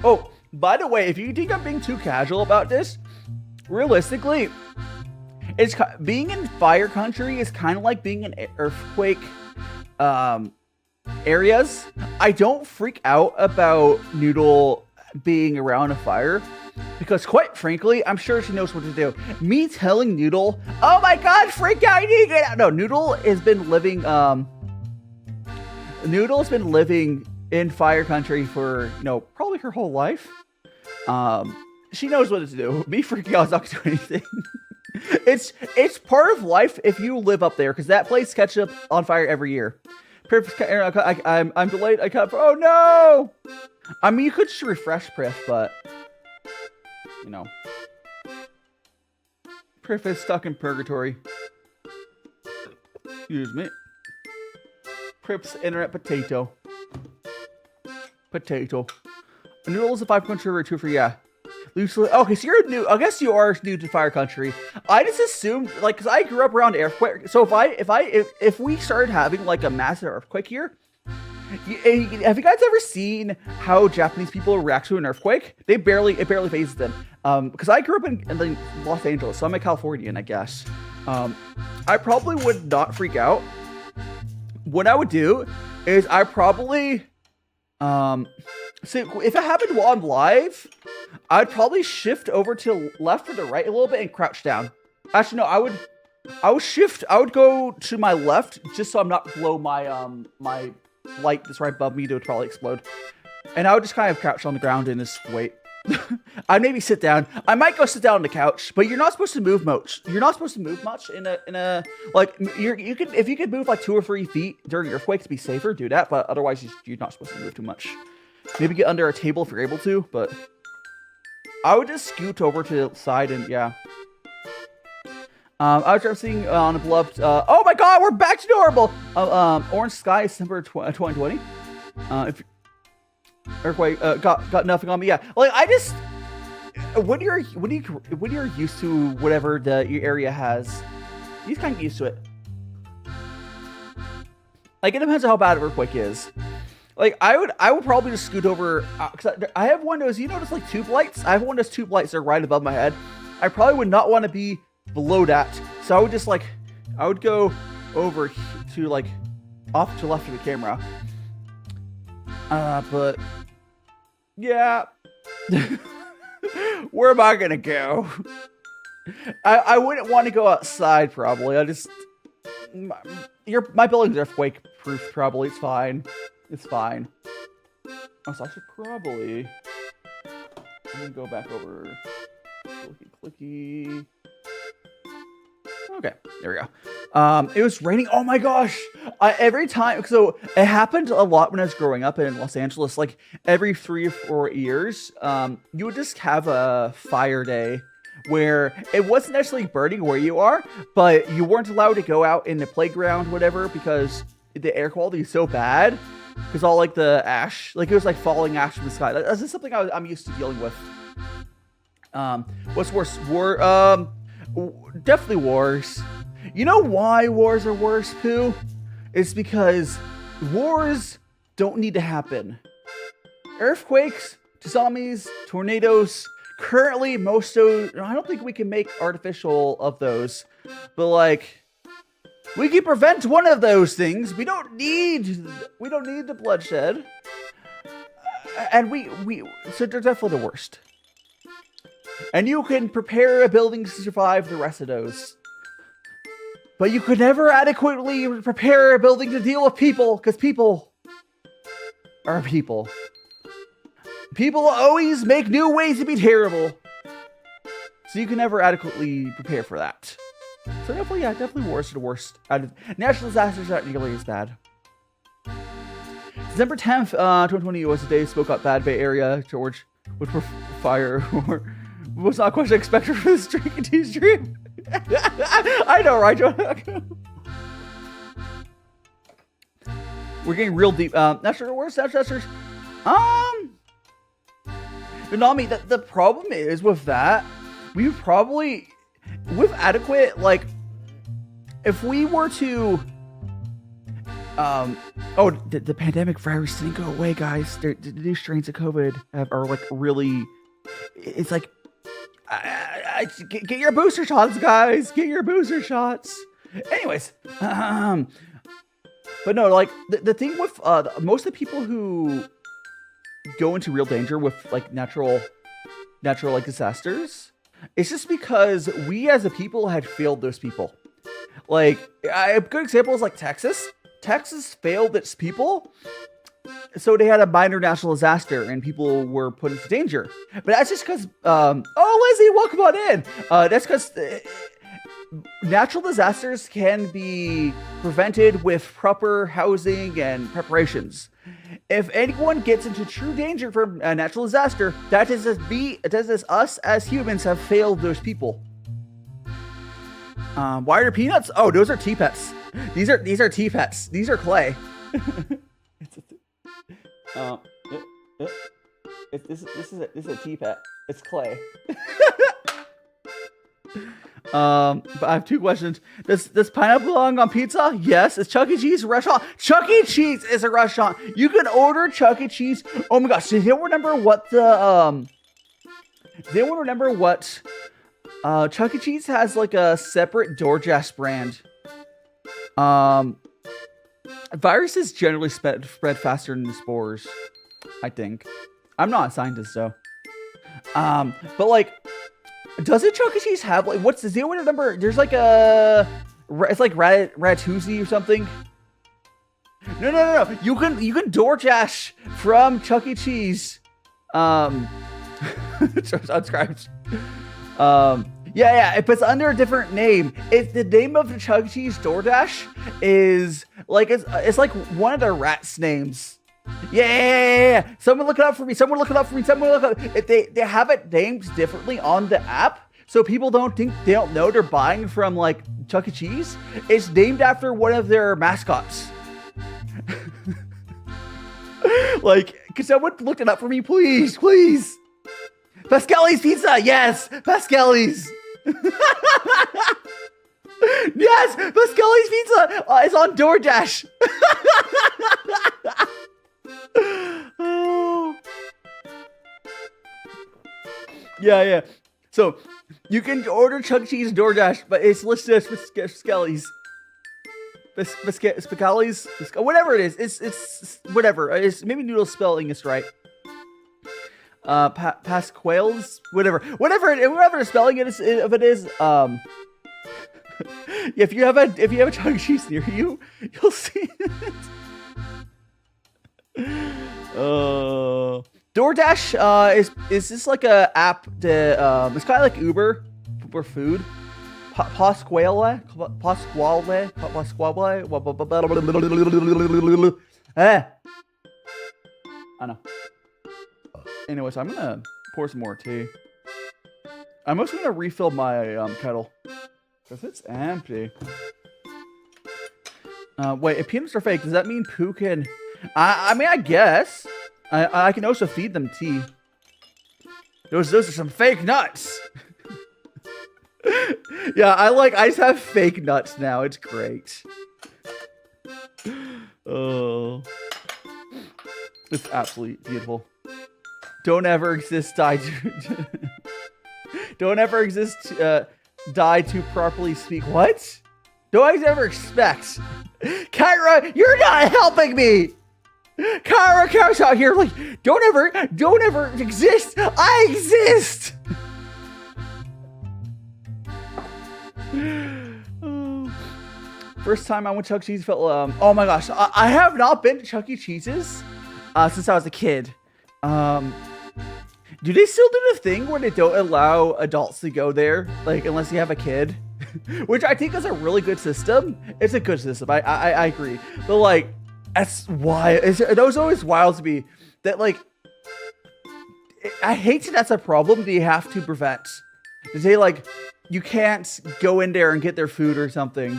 Oh, by the way, if you think I'm being too casual about this, realistically, it's being in fire country is kind of like being in earthquake areas. I don't freak out about Noodle being around a fire because, quite frankly, I'm sure she knows what to do. Me telling Noodle, "Oh my God, freak out! You need to get out!" No, Noodle has been living. Noodle's been living in fire country for probably her whole life. She knows what to do. Me freaking out is not gonna do anything. It's part of life if you live up there, because that place catches up on fire every year. I'm delayed. I cut. Oh no! I mean, you could just refresh Priff, but Priff is stuck in purgatory. Excuse me. Priff's internet potato. Noodle's a 5 country or 2 for yeah. Loosely, okay, so you're new. I guess you are new to fire country. I just assumed, like, because I grew up around earthquake. So if we started having like a massive earthquake here, have you guys ever seen how Japanese people react to an earthquake? It barely phases them. Because I grew up in Los Angeles, so I'm a Californian, I guess. I probably would not freak out. What I would do is I probably so if it happened while I'm live, I'd probably shift over to left or the right a little bit and crouch down. Actually, no, I would go to my left just so I'm not below my my light that's right above me to probably explode. And I would just kind of crouch on the ground and just wait. I'd maybe sit down. I might go sit down on the couch, but you're not supposed to move much. You're not supposed to move much in a like you could if you could move like 2 or 3 feet during an earthquake to be safer, do that. But otherwise, you're not supposed to move too much. Maybe get under a table if you're able to, but I would just scoot over to the side and yeah. I was seeing on a beloved. Oh my God, we're back to normal. Orange Sky, December 2020. If earthquake got nothing on me. Yeah, like I just when you're used to whatever your area has, you're kind of used to it. Like it depends on how bad an earthquake is. Like I would probably just scoot over because I have one of those. You notice like tube lights? I have one of those tube lights that are right above my head. I probably would not want to be below that, so I would just like I would go over to like off to the left of the camera. But yeah. Where am I gonna go? I wouldn't want to go outside, probably. My building's earthquake proof, probably. It's fine. It's fine. Oh, so I should probably... I'm gonna go back over. Clicky. Okay, there we go. It was raining. Oh my gosh! Every time, so it happened a lot when I was growing up in Los Angeles. Like every 3 or 4 years, you would just have a fire day where it wasn't necessarily burning where you are, but you weren't allowed to go out in the playground, whatever, because the air quality is so bad. Because all like the ash, like it was like falling ash from the sky. That's just something I'm used to dealing with. What's worse? Definitely wars. You know why wars are worse, Pooh? It's because wars don't need to happen. Earthquakes, tsunamis, tornadoes. Currently, most of I don't think we can make artificial of those, but like. We can prevent one of those things. We don't need the bloodshed. And so they're definitely the worst. And you can prepare a building to survive the rest of those. But you could never adequately prepare a building to deal with people, because people are people. People always make new ways to be terrible. So you can never adequately prepare for that. So definitely wars are the worst. Natural disasters aren't nearly as bad. December 10th, 2020 was the day spoke up Bad Bay Area, George, which were fire. Was not a question expected for this Drink and Tea stream. I know, right, John? We're getting real deep. Natural worst disasters. Nami, the problem is with that, we would probably. With adequate, like, if we were to, the pandemic virus didn't go away, guys. The new strains of COVID are like really, it's like, get your booster shots, guys. Get your booster shots. Anyways, but no, like the thing with most of the people who go into real danger with like natural like disasters. It's just because we as a people had failed those people. Like, a good example is like Texas. Texas failed its people. So they had a minor natural disaster and people were put into danger. But that's just because, Lizzie, welcome on in. That's because natural disasters can be prevented with proper housing and preparations. If anyone gets into true danger from a natural disaster, that is us as humans have failed those people. Why are peanuts? Oh, those are tea pets. These are tea pets. These are clay. This is a tea pet. It's clay. But I have 2 questions. Does pineapple belong on pizza? Yes. Is Chuck E. Cheese a restaurant? Chuck E. Cheese is a restaurant. You can order Chuck E. Cheese. Oh my gosh. Does anyone remember what Chuck E. Cheese has like a separate DoorDash brand. Viruses generally spread faster than the spores, I think. I'm not a scientist though. But like, doesn't Chuck E. Cheese have like does anyone remember? There's like it's like Ratatouille or something. No. You can DoorDash from Chuck E. Cheese. Unscribed. Yeah, but it's under a different name. It's the name of the Chuck E. Cheese DoorDash is like it's like one of the rats' names. Yeah. Someone look it up for me. They have it named differently on the app, so people don't know they're buying from like Chuck E. Cheese. It's named after one of their mascots. Like, could someone look it up for me, please? Pascali's Pizza, yes, Pascali's. Yes, Pascali's Pizza is on DoorDash. Oh. Yeah. So you can order Chuck E. Cheese DoorDash, but it's listed as Pascali's. Pascali's, whatever it is. It's whatever. It's maybe Noodle spelling is right. Pasquales, whatever the spelling it is, if it is, if you have a Chuck E. Cheese near you, you'll see it. DoorDash is this like a app that it's kind of like Uber for food. Pasquale. I know. Anyways, I'm gonna pour some more tea. I'm also gonna refill my kettle because it's empty. Wait, if peanuts are fake, does that mean Pu can? I mean, I guess I can also feed them tea. Those are some fake nuts. Yeah, I just have fake nuts now. It's great. Oh, it's absolutely beautiful. Don't ever exist, die to... Don't ever exist, die to properly speak. What? Don't I ever expect? Kyra, you're not helping me! Kyra's out here like, don't ever exist! I exist! First time I went to Chuck E. Cheese felt, oh my gosh, I have not been to Chuck E. Cheese's since I was a kid. Do they still do the thing where they don't allow adults to go there, like unless you have a kid? Which I think is a really good system. It's a good system. I agree. But like, that's why it was always wild to me that like, I hate that that's a problem that you have to prevent. To say like, you can't go in there and get their food or something.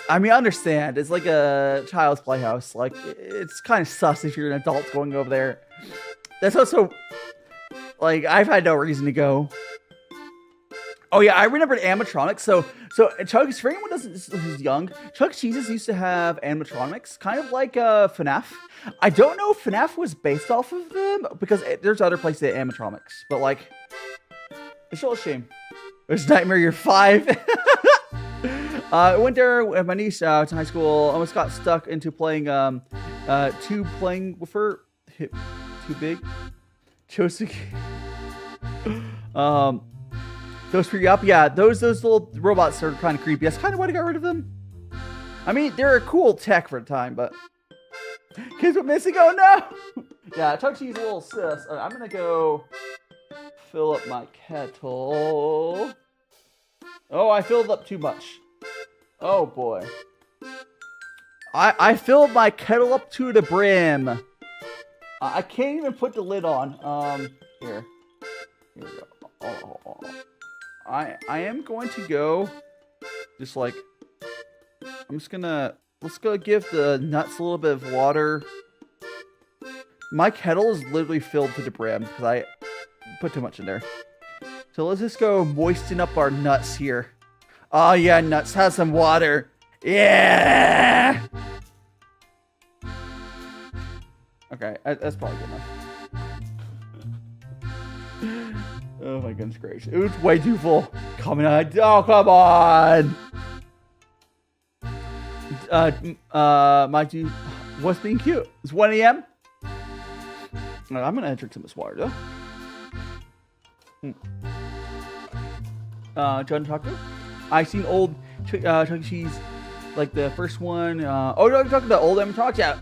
I mean, I understand. It's like a child's playhouse. Like, it's kind of sus if you're an adult going over there. That's also, like, I've had no reason to go. Oh yeah, I remembered animatronics. So Chuck, for anyone who's young, Chuck E. Cheese's used to have animatronics, kind of like FNAF. I don't know if FNAF was based off of them because there's other places that have animatronics, but like, it's all a shame. It's Nightmare Year 5. I went there with my niece to high school. Almost got stuck into playing playing with her. Too big. Chosuke. Those pretty up. Yeah, those little robots are kind of creepy. That's kind of why I got rid of them. I mean, they're a cool tech for the time, but kids were missing. Oh no! Yeah, Chuck E. Cheese a little sis. I'm gonna go fill up my kettle. Oh, I filled up too much. Oh boy. I filled my kettle up to the brim. I can't even put the lid on. Here we go. Oh. I am going to go just like, let's go give the nuts a little bit of water. My kettle is literally filled to the brim because I put too much in there. So let's just go moisten up our nuts here. Oh yeah, nuts, have some water. Yeah! Okay, that's probably good enough. Oh my goodness gracious. It was way too full. Coming out. Oh, come on! What's being cute? It's 1 a.m.? I'm gonna drink some of this water though. John Taco? I seen old Chuck E. Cheese, like the first one. Oh no, you're talking about old animatronics? Yeah.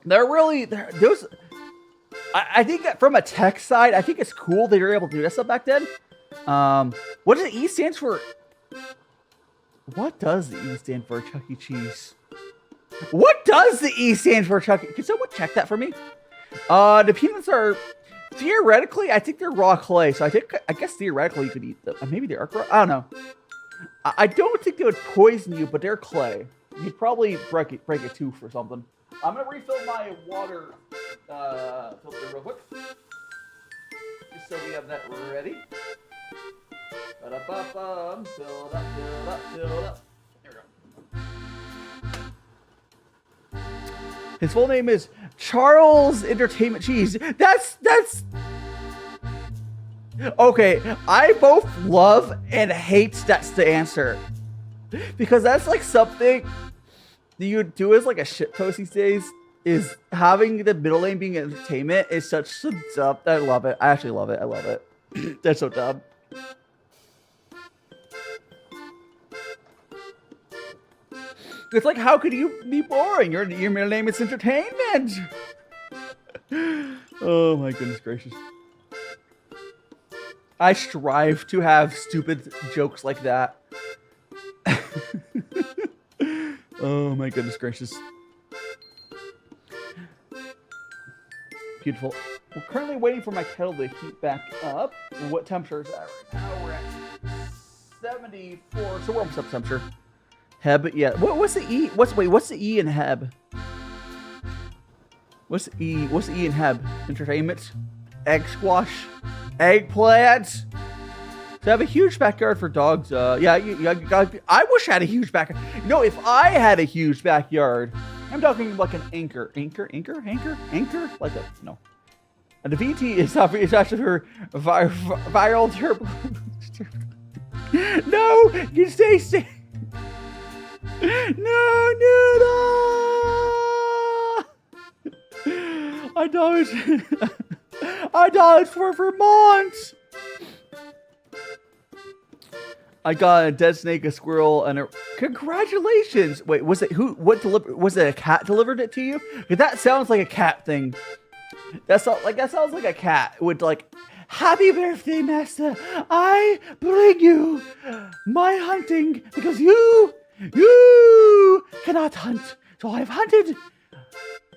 Those. I think that from a tech side, I think it's cool that you're able to do that stuff back then. What does the E stand for? What does the E stand for, Chuck E. Cheese? What does the E stand for, Chuck E. Can someone check that for me? The peanuts are, theoretically, I think they're raw clay. So I guess theoretically you could eat them. Maybe they are raw. I don't know. I don't think they would poison you, but they're clay. You'd probably break a tooth or something. I'm gonna refill my water filter real quick, just so we have that ready. Ba-da-ba-bum. Fill it up. There we go. His full name is Charles Entertainment Cheese. That's okay. I both love and hate that's the answer, because that's like something that you would do as like a shitpost these days. is having the middle name being entertainment is such dumb. I love it. I actually love it. I love it. That's so dumb. It's like, how could you be boring? Your middle name is entertainment. Oh my goodness gracious. I strive to have stupid jokes like that. Oh my goodness gracious. Beautiful. We're currently waiting for my kettle to heat back up. What temperature is that right now? We're at 74, so we're almost up to temperature. Heb, yeah. What's the E? What's the E in Heb? What's the E? What's the E in Heb? Entertainment? Egg squash? Eggplant? So I have a huge backyard for dogs. Yeah, I wish I had a huge backyard. You know, if I had a huge backyard, I'm talking like an anchor. Anchor? Like a, no. And the VT is actually for viral turbo. No, you stay. No, I dodged for Vermont. I got a dead snake, a squirrel, and a congratulations. Wait, was it who? What delivered? Was it a cat delivered it to you? That sounds like a cat thing. That sounds like a cat would like. Happy birthday, master! I bring you my hunting because you cannot hunt. So I've hunted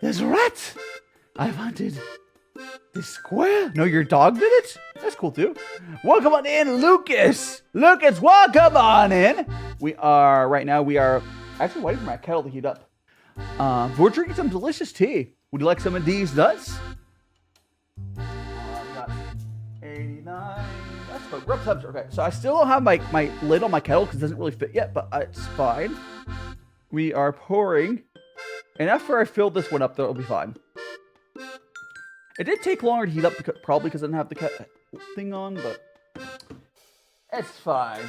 this rat. I've hunted this squirrel. No, your dog did it? That's cool too. Welcome on in, Lucas. Lucas, welcome on in. We are actually waiting for my kettle to heat up. We're drinking some delicious tea. Would you like some of these nuts? We got 89. That's fine. We're up to temperature. Okay, so I still don't have my lid on my kettle because it doesn't really fit yet, but it's fine. We are pouring. And after I fill this one up, though, it'll be fine. It did take longer to heat up, probably because I didn't have the thing on, but it's fine.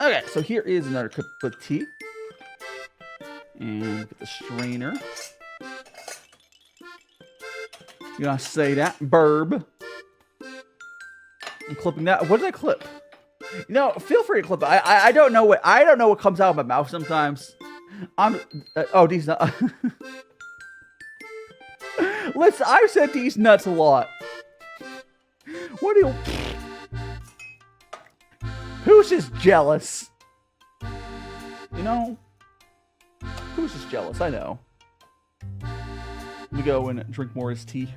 Okay, so here is another cup of tea. And get the strainer. You gonna say that? Burb. I'm clipping that. What did I clip? You know, feel free to clip it. I don't know what comes out of my mouth sometimes. These nuts. Listen, I've said these nuts a lot. What do you? Who's just jealous? You know? Who's just jealous? I know. Let me go and drink more of this tea.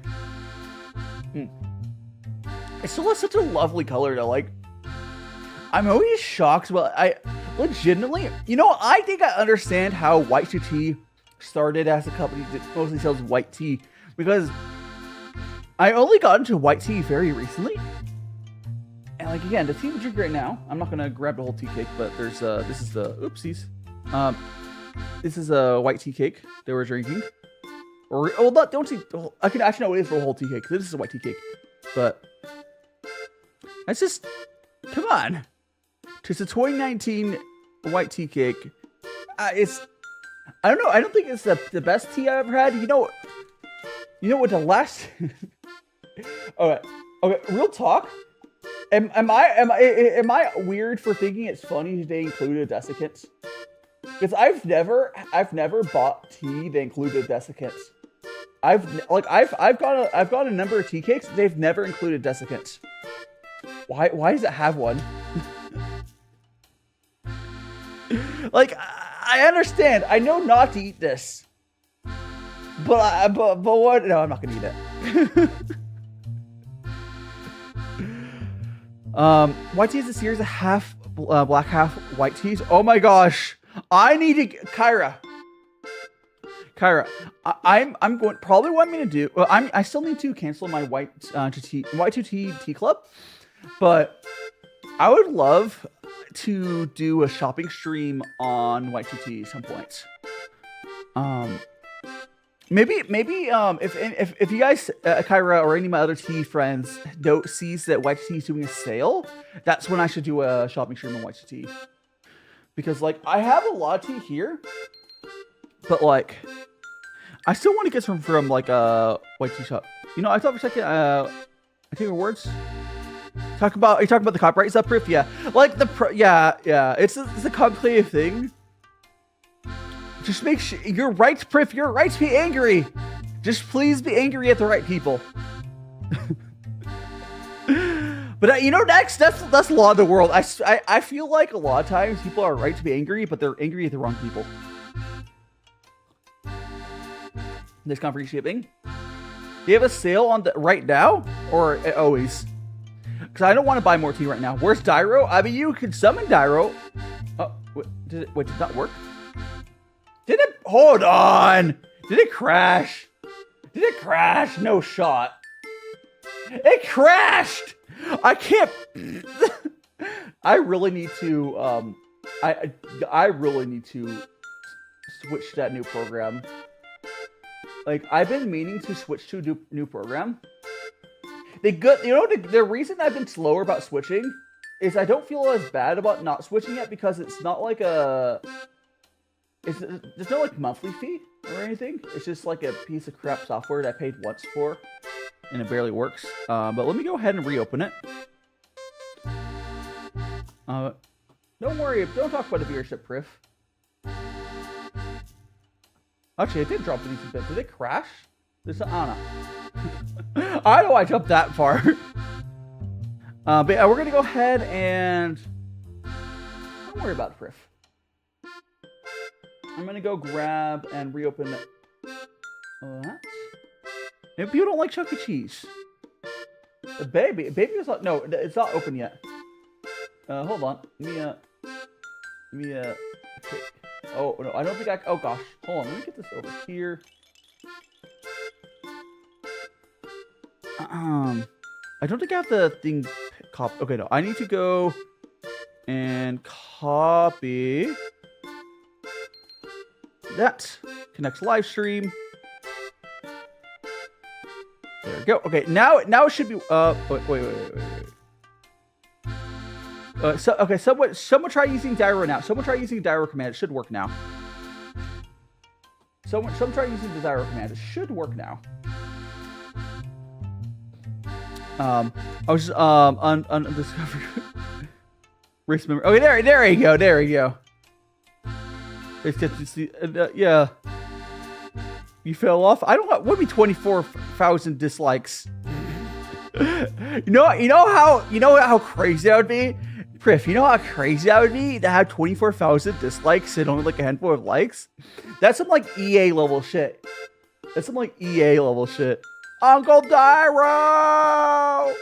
It still has such a lovely color though. Like, I'm always shocked. Well, I legitimately, you know, I think I understand how white tea started as a company that mostly sells white tea, because I only got into white tea very recently. And like, again, the tea we drink right now, I'm not gonna grab the whole tea cake, but there's this is the oopsies. This is a white tea cake that we're drinking. Or don't see. I can actually know it is for a whole tea cake. This is a white tea cake, but that's just, come on. It's a 2019 white tea cake. I don't know. I don't think it's the best tea I've ever had. You know what the last. Okay. Real talk. Am I weird for thinking it's funny that they included desiccants? Because I've never bought tea that included desiccants. I've got a number of tea cakes. They've never included desiccants. Why does it have one? Like, I understand. I know not to eat this. But what? No, I'm not gonna eat it. White tea is a series of half black, half white teas. Oh my gosh. I need to, Kyra, I'm going, probably what I'm going to do, well, I still need to cancel my white tea club, but I would love to do a shopping stream on white tea at some point. Maybe if you guys, Kyra or any of my other tea friends sees that white tea is doing a sale, that's when I should do a shopping stream on white tea. Because, like, I have a lot of tea here, but, like, I still want to get some from like white tea shop. You know, I thought for a second. I take your words. Are you talking about the copyright stuff, Priff? Yeah, like yeah. It's a complicated thing. Just make sure you're right, Priff. You're right to be angry. Just please be angry at the right people. But you know, next that's the law of the world. I feel like a lot of times people are right to be angry, but they're angry at the wrong people. This free shipping. Do you have a sale on the right now or always? Because I don't want to buy more tea right now. Where's Dairo? I mean, you could summon Dairo. Oh, did it not work? Did it? Hold on. Did it crash? Did it crash? No shot. It crashed. I can't. I really need to. I really need to switch to that new program. Like, I've been meaning to switch to a new program. The reason I've been slower about switching is I don't feel as bad about not switching it because it's not like there's no like monthly fee or anything. It's just like a piece of crap software that I paid once for, and it barely works. But let me go ahead and reopen it. Don't worry, don't talk about the viewership, Priff. Actually, it did drop a decent bit. Did it crash? I don't know. I don't know why I jumped that far. But yeah, we're gonna go ahead and don't worry about it, Priff. I'm gonna go grab and reopen that. Maybe people don't like Chuck E. Cheese. Baby is not. No, it's not open yet. Hold on. Let me okay. Oh no, I don't think oh gosh. Hold on, let me get this over here. I don't think I have the thing okay, no. I need to go and copy that. Connects live stream. There we go. Okay, now it should be wait. Okay, someone try using Dairo now. Someone try using the Dairo command. It should work now. Someone try using the Dairo command. It should work now. I was just on discovery race memory. Okay, there you go. It's good to see. Yeah, you fell off. I don't know. What would be 24,000 dislikes? You know how crazy that would be, Priff. You know how crazy that would be to have 24,000 dislikes and only like a handful of likes. That's some like EA level shit. Uncle Dairo.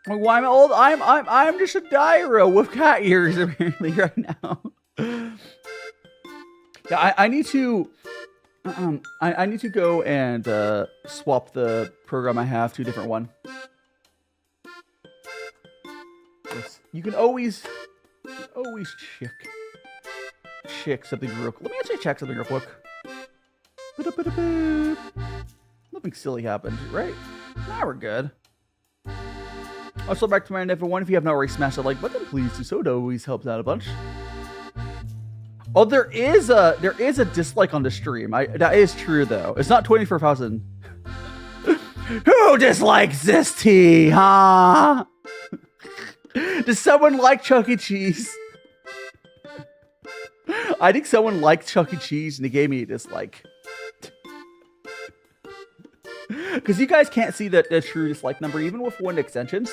Why am I old? I'm just a Dairo with cat ears apparently right now. Yeah, I need to. I need to go and swap the program I have to a different one. Yes, you can always check something real quick. Let me actually check something real quick. Nothing silly happened, right? Now we're good. Also, back to my everyone. If you have not already smashed that like button, please do so. It always helps out a bunch. Oh, there is a dislike on the stream. That is true though. It's not 24,000. Who dislikes this tea, huh? Does someone like Chuck E. Cheese? I think someone liked Chuck E. Cheese and they gave me a dislike. Because you guys can't see the true dislike number, even with one extensions.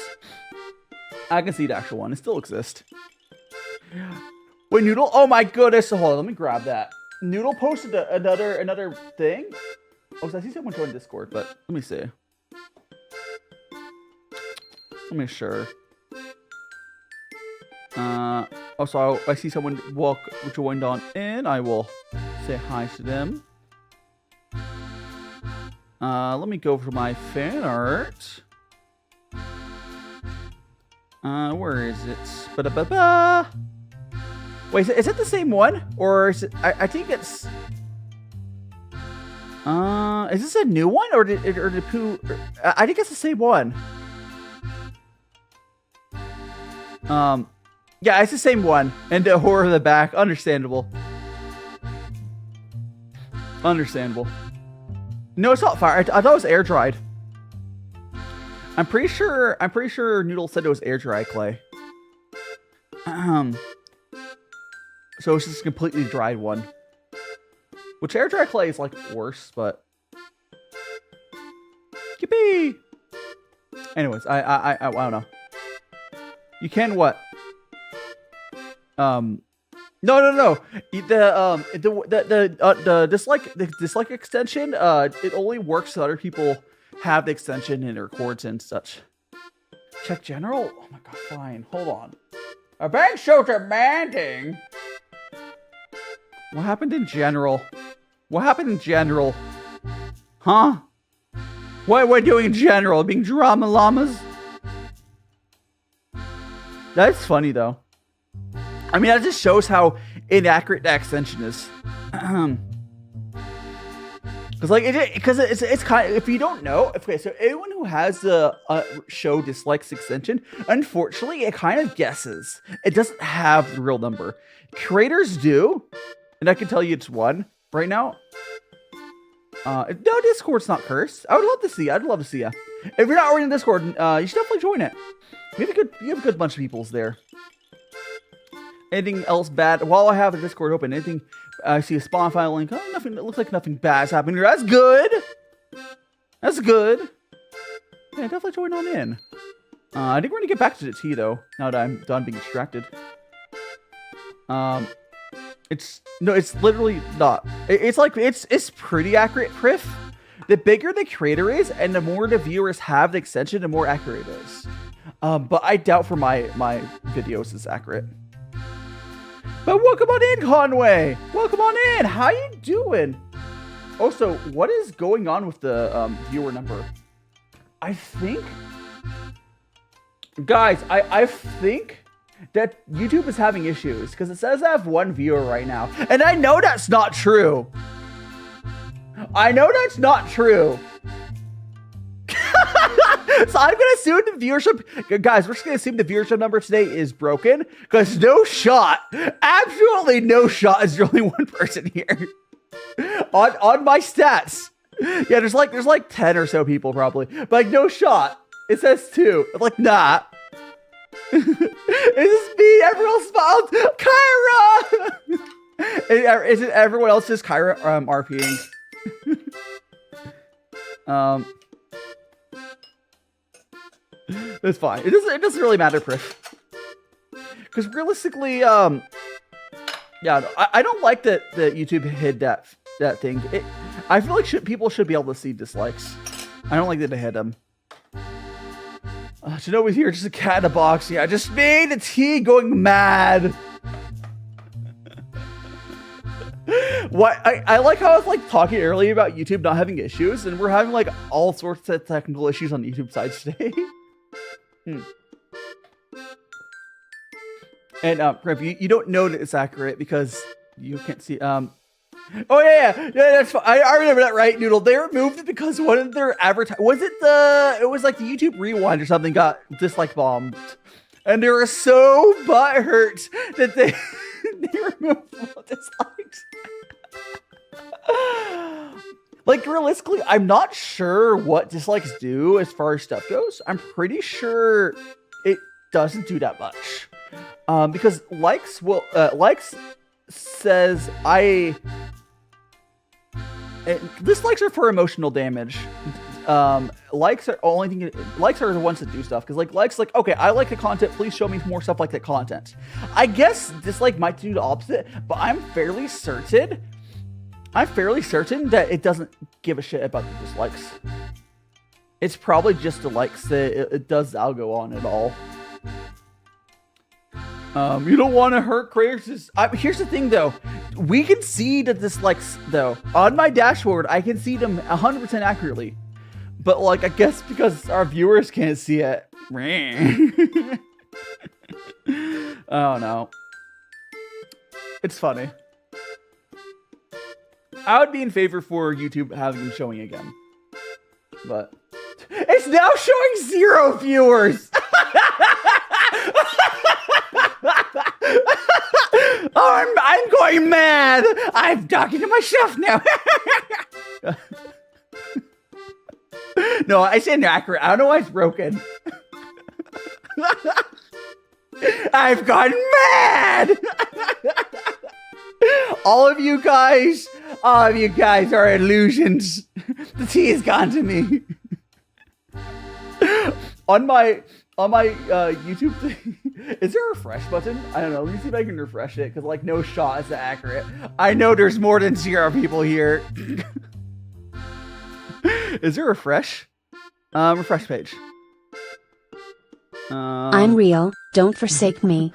I can see the actual one. It still exists. Wait, Noodle? Oh my goodness. Hold on, let me grab that. Noodle posted another thing. Oh, so I see someone joined Discord, but let me see. Let me sure. Also, I see someone joined on in. I will say hi to them. Let me go for my fan art. Where is it? Ba-da-ba-ba. Wait, is it the same one? Or is it, I think it's... is this a new one? Or did Pu... I think it's the same one. Yeah, it's the same one. And the horror of the back. Understandable. Understandable. No, it's not fire. I thought it was air dried. I'm pretty sure Noodle said it was air dry clay. So it's just a completely dried one. Which air dry clay is like worse, but yippee! Anyways, I don't know. You can what? No. The dislike extension, it only works so other people have the extension and it records and such. Check general? Oh my god, fine. Hold on. A bank so demanding. What happened in general? What happened in general? Huh? What am I doing in general? Being drama llamas? That's funny though. I mean, that just shows how inaccurate that extension is. Because it's kind of, if you don't know, okay, so anyone who has the show dislikes extension, unfortunately, it kind of guesses. It doesn't have the real number. Creators do, and I can tell you it's 1 right now. No, Discord's not cursed. I would love to see you. I'd love to see you. If you're not already in Discord, you should definitely join it. You have a good bunch of peoples there. Anything else bad? While I have the Discord open, anything? I see a spawn file link. Oh, nothing. It looks like nothing bad's happening here. That's good. That's good. Yeah, definitely join on in. I think we're gonna get back to the tea though. Now that I'm done being distracted. It's literally not. It's pretty accurate, Priff. The bigger the creator is, and the more the viewers have the extension, the more accurate it is. But I doubt for my videos it's accurate. But welcome on in, Conway. Welcome on in. How you doing? Also, what is going on with the viewer number? I think, guys, I think that YouTube is having issues because it says I have 1 viewer right now, and I know that's not true. I know that's not true. So I'm gonna assume the viewership, guys. We're just gonna assume the viewership number today is broken because no shot, absolutely no shot, is there only 1 person here on my stats. Yeah, there's like 10 or so people probably, but like no shot. It says 2. I'm like, nah. Is this me? Everyone else smiled. Kyra. Is it everyone else just Kyra RPing? It's fine. It doesn't really matter, Priff. Because realistically, yeah, I don't like that YouTube hid that thing. I feel like people should be able to see dislikes. I don't like that they hid them. Shinobi's here, just a cat in a box. Yeah, just me, the tea going mad. What I like how I was like talking earlier about YouTube not having issues, and we're having like all sorts of technical issues on YouTube sides today. And Rev, you don't know that it's accurate because you can't see. Oh yeah, that's fine. I remember that, right, Noodle? They removed it because one of their advertising it was like the YouTube Rewind or something got dislike bombed, and they were so butthurt that they removed all dislikes. Like, realistically, I'm not sure what dislikes do as far as stuff goes. I'm pretty sure it doesn't do that much. Because likes says dislikes are for emotional damage. Likes are the ones that do stuff. Because likes, okay, I like the content. Please show me more stuff like that content. I guess dislike might do the opposite, but I'm fairly certain that it doesn't give a shit about the dislikes. It's probably just the likes that it does algo on it all. You don't want to hurt creators. Here's the thing though. We can see the dislikes though. On my dashboard, I can see them 100% accurately. But like, I guess because our viewers can't see it. I don't know. It's funny. I would be in favor for YouTube having them showing again. But it's now showing 0 viewers. Oh, I'm going mad. I'm talking to myself now. No, I said inaccurate. I don't know why it's broken. I've gone mad. All of you guys are illusions. The tea has gone to me. On my YouTube thing, is there a refresh button? I don't know. Let me see if I can refresh it, because like no shot is accurate. I know there's more than 0 people here. Is there a refresh? Refresh page. I'm real. Don't forsake me.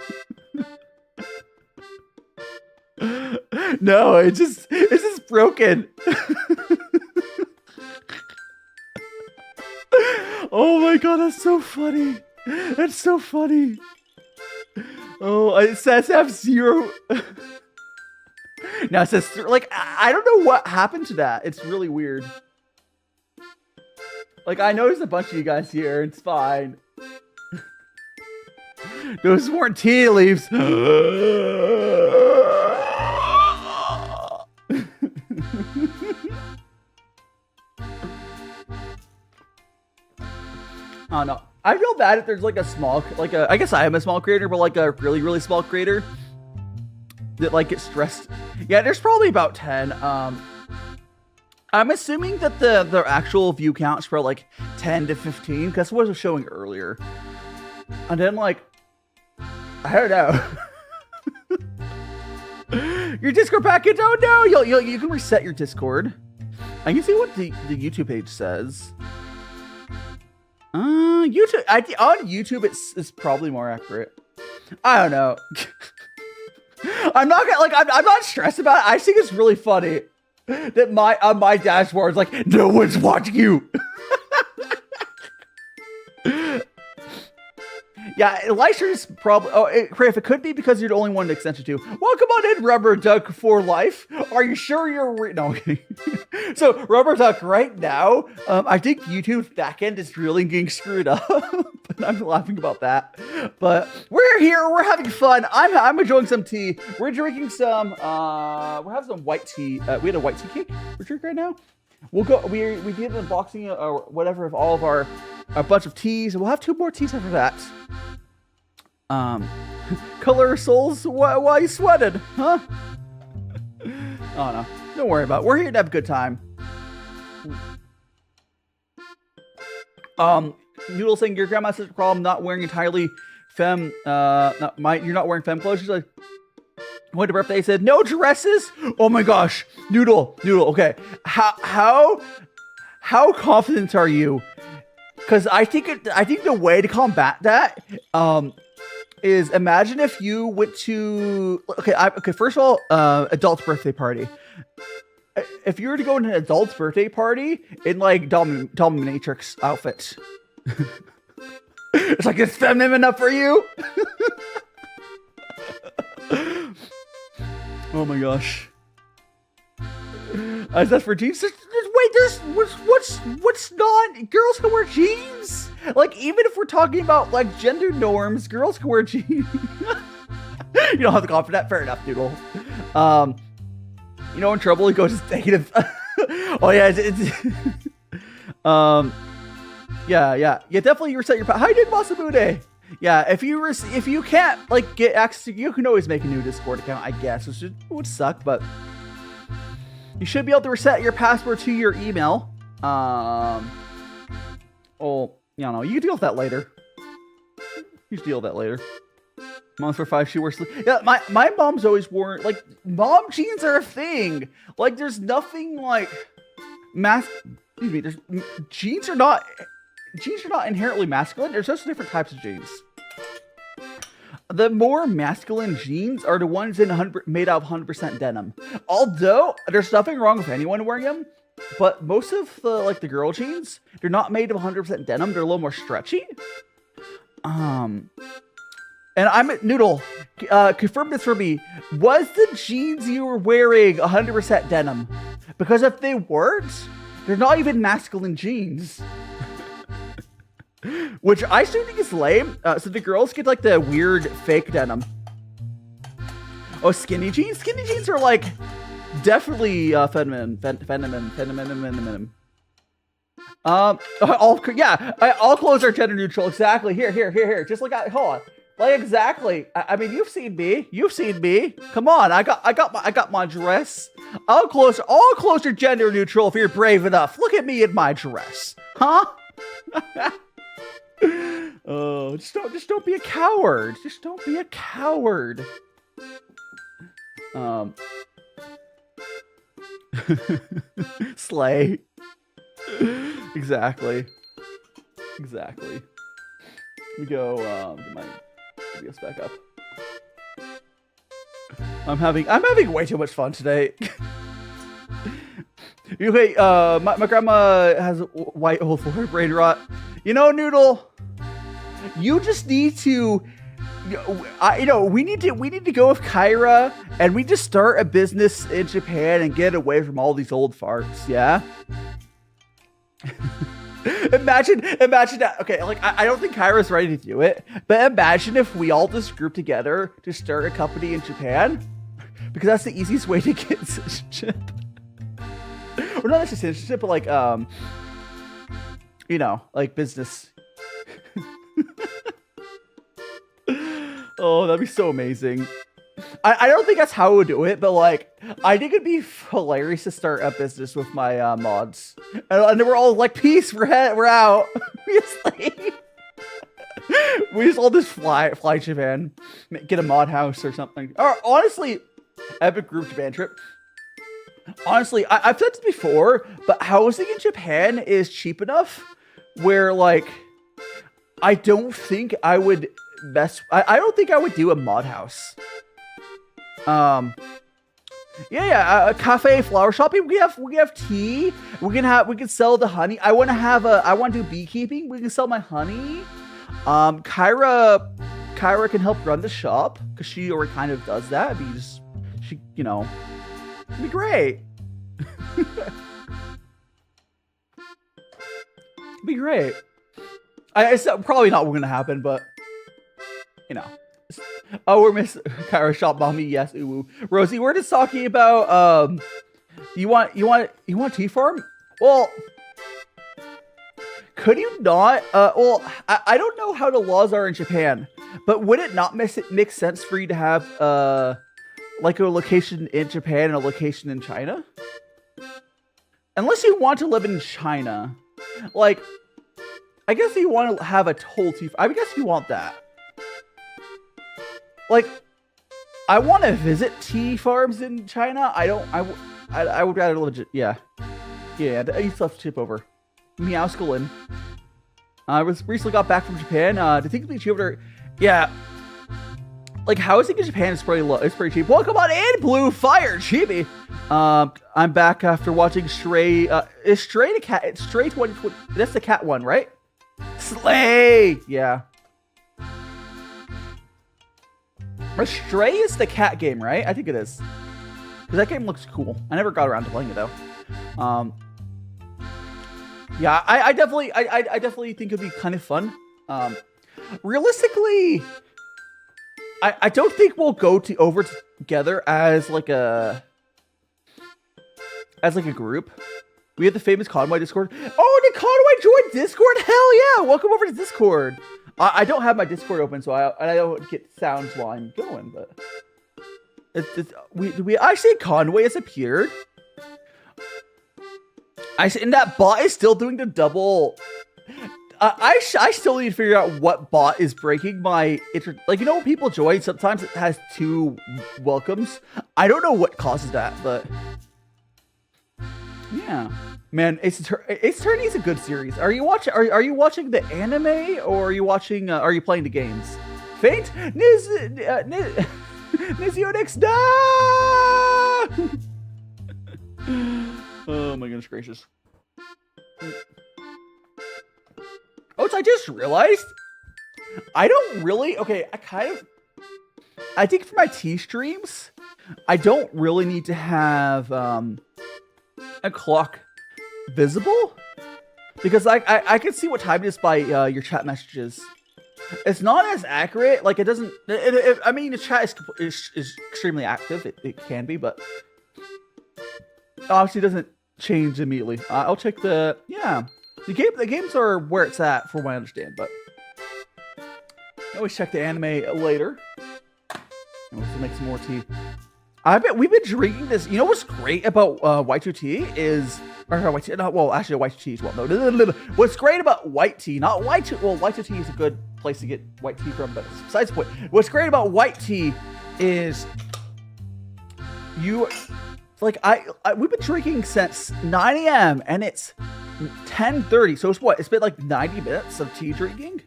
No, it's just broken. Oh my god, that's so funny. That's so funny. Oh, it says I have 0. Now it says, like, I don't know what happened to that. It's really weird. Like, I know there's a bunch of you guys here. It's fine. Those weren't tea leaves. Oh no, I feel bad if there's like a small, I guess I am a small creator, but like a really, really small creator that like gets stressed. Yeah, there's probably about 10. I'm assuming that the actual view counts for like 10 to 15, because that's what I was showing earlier. And then like, I don't know. Your Discord package, oh no, you can reset your Discord. I can see what the YouTube page says. YouTube, on YouTube it's probably more accurate. I don't know. I'm not gonna, like, I'm not stressed about it. I just think it's really funny that my dashboard is like, no one's watching you. Yeah, Elisha's probably. Oh, Crave, it could be because you're the only one to extension to. Welcome on in, Rubber Duck for life. Are you sure you're no? Okay. So Rubber Duck, right now, I think YouTube's backend is really getting screwed up, and I'm laughing about that. But we're here, we're having fun. I'm enjoying some tea. We're drinking some. We're having some white tea. We had a white tea cake we're drinking right now. We'll go. We did an unboxing or whatever of all of our bunch of teas. We'll have 2 more teas after that. Color souls. Why are you sweated, huh? Oh no, don't worry about it. We're here to have a good time. Noodle saying your grandma has such a problem not wearing entirely femme. You're not wearing femme clothes. She's like, went to birthday, said no dresses. Oh my gosh, Noodle. Okay, how confident are you? Because I think the way to combat that is, imagine if you went to first of all, adult's birthday party. If you were to go to an adult's birthday party in like dominatrix outfits, it's like, it's feminine enough for you. Oh my gosh. As that's for jeans. What's not? Girls can wear jeans. Like, even if we're talking about like gender norms, girls can wear jeans. You don't have the confidence. Fair enough, Doodle. You know, in trouble, he goes just negative. Oh yeah, yeah. Definitely reset your. How you doing, Masamude? Yeah, if you can't like get access, you can always make a new Discord account, I guess, which would suck, but you should be able to reset your password to your email. Oh, you know, you can deal with that later. You can deal with that later. Moms for 5, she wears. Yeah, my mom's always worn, like, mom jeans are a thing. Like, there's nothing like jeans are not inherently masculine. There's just different types of jeans. The more masculine jeans are the ones made out of 100% denim. Although there's nothing wrong with anyone wearing them, but most of the girl jeans, they're not made of 100% denim. They're a little more stretchy. And I'm Noodle. Confirm this for me. Was the jeans you were wearing 100% denim? Because if they weren't, they're not even masculine jeans. Which I still think is lame. So the girls get like the weird fake denim. Oh, skinny jeans. Skinny jeans are like definitely feminine. All clothes are gender neutral. Exactly. Here. Just look at. Hold on. Like exactly. I mean, you've seen me. Come on. I got my dress. All clothes are gender neutral if you're brave enough. Look at me in my dress, huh? Oh, just don't be a coward. Just don't be a coward. Slay. Exactly. Let me go get my videos back up. I'm having way too much fun today. Okay, my grandma has white old floor brain rot. You know, Noodle, you just need to we need to go with Kyra and we just start a business in Japan and get away from all these old farts, yeah? Imagine that. Okay, like I don't think Kyra's ready to do it, but imagine if we all just group together to start a company in Japan, because that's the easiest way to get citizenship. Or not just citizenship, but like like business. Oh, that'd be so amazing. I don't think that's how we would do it, but like, I think it'd be hilarious to start a business with my mods, and then we're all like, "Peace, we're out." We just all just fly Japan, get a mod house or something. Or honestly, epic group Japan trip. Honestly, I've said this before, but housing in Japan is cheap enough where like, I don't think I would I don't think I would do a mod house. A cafe, flower shopping. We have tea. We can sell the honey. I want to do beekeeping. We can sell my honey. Kyra can help run the shop because she already kind of does that. It'd be great. It'd be great. It's probably not going to happen, but Oh, we're Miss Kyra shop mommy. Yes, ooh. Rosie, we're just talking about you want tea farm? Well, could you not? Well, I don't know how the laws are in Japan, but would it not make sense for you to have like a location in Japan and a location in China? Unless you want to live in China, like I guess you want to have a whole tea. I guess you want that. Like, I want to visit tea farms in China. I would rather legit. Yeah. I used to have to tip over. Meowskulin. I recently got back from Japan. To think of cheap over. Yeah. Like housing in Japan is pretty low. It's pretty cheap. Welcome on in, Blue Fire Chibi. I'm back after watching Stray. Is Stray the cat? It's Stray 2020. That's the cat one, right? Slay. Yeah. Stray is the cat game, right? I think it is. Because that game looks cool. I never got around to playing it though. Yeah, I definitely think it'd be kind of fun. Realistically, I don't think we'll go over together as like a group. We have the famous Conway Discord. Oh, did Conway join Discord? Hell yeah! Welcome over to Discord. I don't have my Discord open, so I don't get sounds while I'm going. But I say Conway has appeared. And that bot is still doing the double. I still need to figure out what bot is breaking my like when people join, sometimes it has 2 welcomes. I don't know what causes that, but yeah, man, Ace Attorney is a good series. Are you watching the anime or are you watching? Are you playing the games? Faint Nizionix da. Oh my goodness gracious. Oh, I just realized I don't really, okay, I think for my T streams, I don't really need to have a clock visible because I can see what time it is by your chat messages. It's not as accurate. Like it doesn't. I mean, the chat is extremely active. It can be, but obviously doesn't change immediately. I'll check the The games are where it's at, from what I understand. But I always check the anime later. And we'll make some more tea. I bet we've been drinking this. You know what's great about white tea is. Or white tea, well, actually, white tea as well. No. What's great about white tea, not white tea. Well, white tea is a good place to get white tea from, but besides the point, what's great about white tea is we've been drinking since 9 a.m. and it's 10:30. So it's what? It's been like 90 minutes of tea drinking.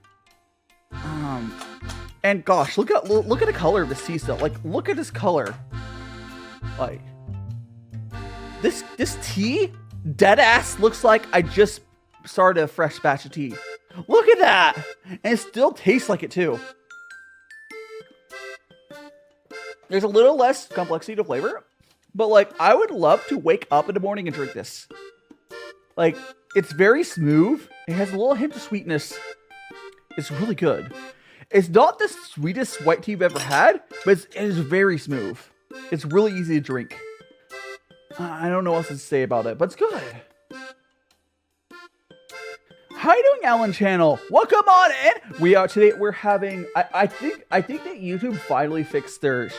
And gosh, look at the color of this tea still. Like, look at this color. Like, this tea. Dead ass looks like I just started a fresh batch of tea. Look at that! And it still tastes like it too. There's a little less complexity to flavor, but like I would love to wake up in the morning and drink this. Like, it's very smooth. It has a little hint of sweetness. It's really good. It's not the sweetest white tea I've ever had, but it is very smooth. It's really easy to drink. I don't know what else to say about it, but it's good. How you doing, Alan Channel? Welcome on in. We're having. I think that YouTube finally fixed their.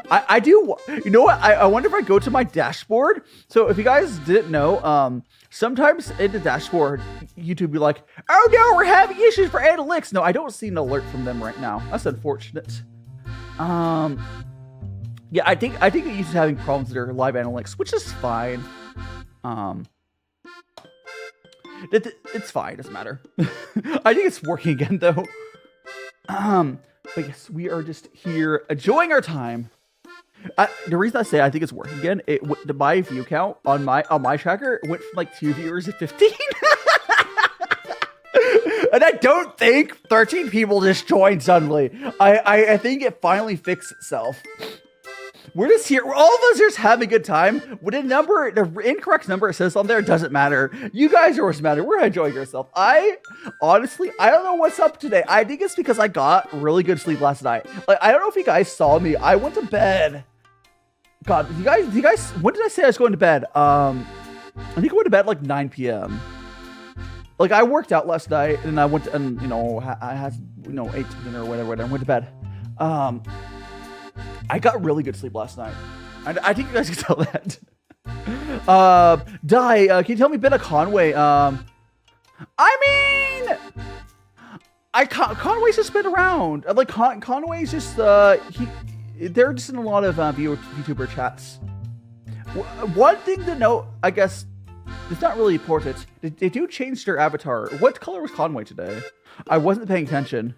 I do. You know what? I wonder if I go to my dashboard. So if you guys didn't know, sometimes in the dashboard, YouTube be like, "Oh no, we're having issues for analytics." No, I don't see an alert from them right now. That's unfortunate. Yeah, I think that YouTube's having problems with their live analytics, which is fine. It's fine, doesn't matter. I think it's working again though. But yes, we are just here enjoying our time. The reason I say I think it's working again, my view count on my tracker went from like 2 viewers to 15. And I don't think 13 people just joined suddenly. I think it finally fixed itself. We're just here. All of us are just having a good time. With the incorrect number it says on there, doesn't matter. You guys are what's matter. We're enjoying yourself. Honestly, I don't know what's up today. I think it's because I got really good sleep last night. Like, I don't know if you guys saw me. I went to bed. God, you guys, when did I say I was going to bed? I think I went to bed at like 9 p.m. Like, I worked out last night and I went to, and I had, ate dinner or whatever, and I went to bed. I got really good sleep last night. I think you guys can tell that. Can you tell me a bit of Conway? Conway's just been around. Like, Conway's just, they're just in a lot of VTuber chats. One thing to note, I guess, it's not really important. They do change their avatar. What color was Conway today? I wasn't paying attention.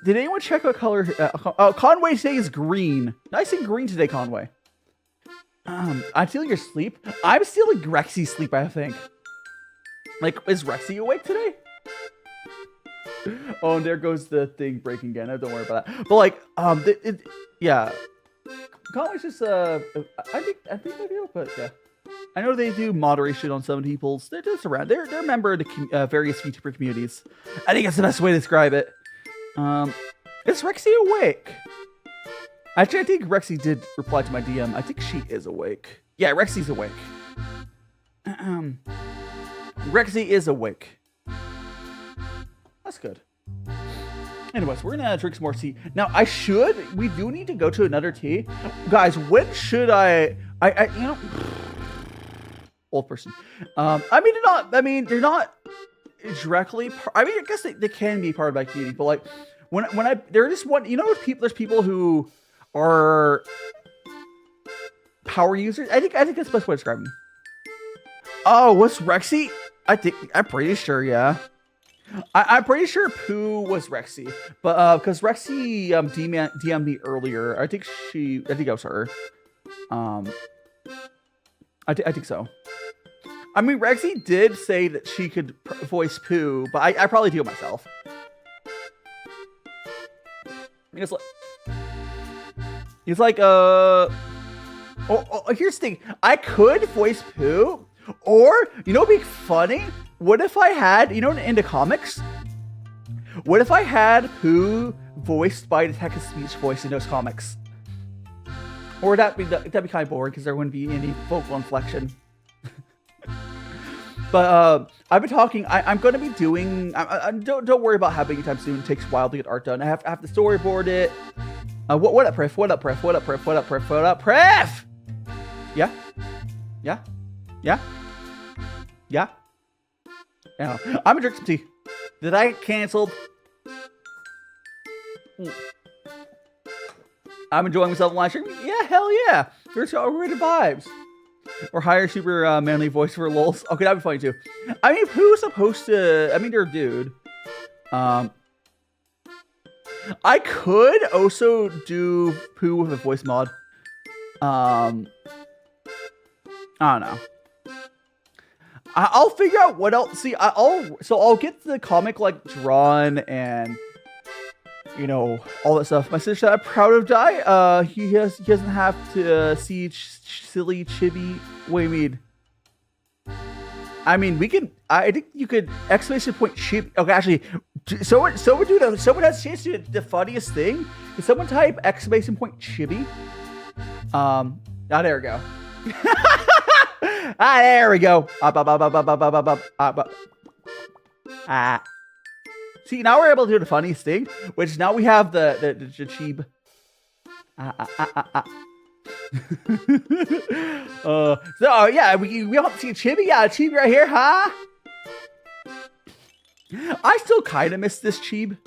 Did anyone check what color? Conway today is green. Nice and green today, Conway. I'm stealing your sleep. I'm stealing Rexy's sleep, I think. Like, is Rexy awake today? Oh, and there goes the thing breaking again. Don't worry about that. But like, yeah. Conway's just I think they do, but yeah. I know they do moderation on some people's. They're just around. They're a member of the various VTuber communities. I think that's the best way to describe it. Is Rexy awake? Actually, I think Rexy did reply to my DM. I think she is awake. Yeah, Rexy's awake. Rexy is awake. That's good. Anyways, we're gonna drink some more tea. Now, we do need to go to another tea. Guys, when should I old person. They're not directly, I guess they can be part of my community, but like, they're just one, there's people who are power users. I think that's the best way to describe them. Oh, what's Rexy? I'm pretty sure, yeah. I'm pretty sure Pu was Rexy, but because Rexy DM'd me earlier. I think that was her. I think so. I mean, Rexy did say that she could voice Pu, but I probably do it myself. Here's the thing. I could voice Pu, or, it'd be funny? What if I had, in the comics, What if I had Pu voiced by Detective Speech voice in those comics? Or that'd be kind of boring because there wouldn't be any vocal inflection. But I've been talking. I'm going to be doing. Don't worry about happening anytime soon. It takes a while to get art done. I have to storyboard it. What up, Pref? What up, Pref? What up, Pref? What up, Pref? What up, Pref? Yeah. I'm gonna drink some tea. Did I get canceled? I'm enjoying myself in live stream. Yeah, hell yeah. There's overrated vibes. Or hire super manly voice for lols. Okay, that'd be funny too. I mean, who's supposed to? I mean, they're a dude. I could also do Pu with a voice mod. I don't know. I'll figure out what else. See, I'll get the comic like drawn and all that stuff. My sister said I'm proud of Dai. He doesn't have to see silly chibi. What do you mean? I mean, we can. I think you could exclamation point chibi. Okay, actually, someone has a chance to do the funniest thing. Can someone type exclamation point chibi? There we go. There we go. See, now we're able to do the funniest thing, which now we have the cheeb. So yeah, we want to see a chibi. Yeah, a chibi right here, huh? I still kind of miss this cheeb.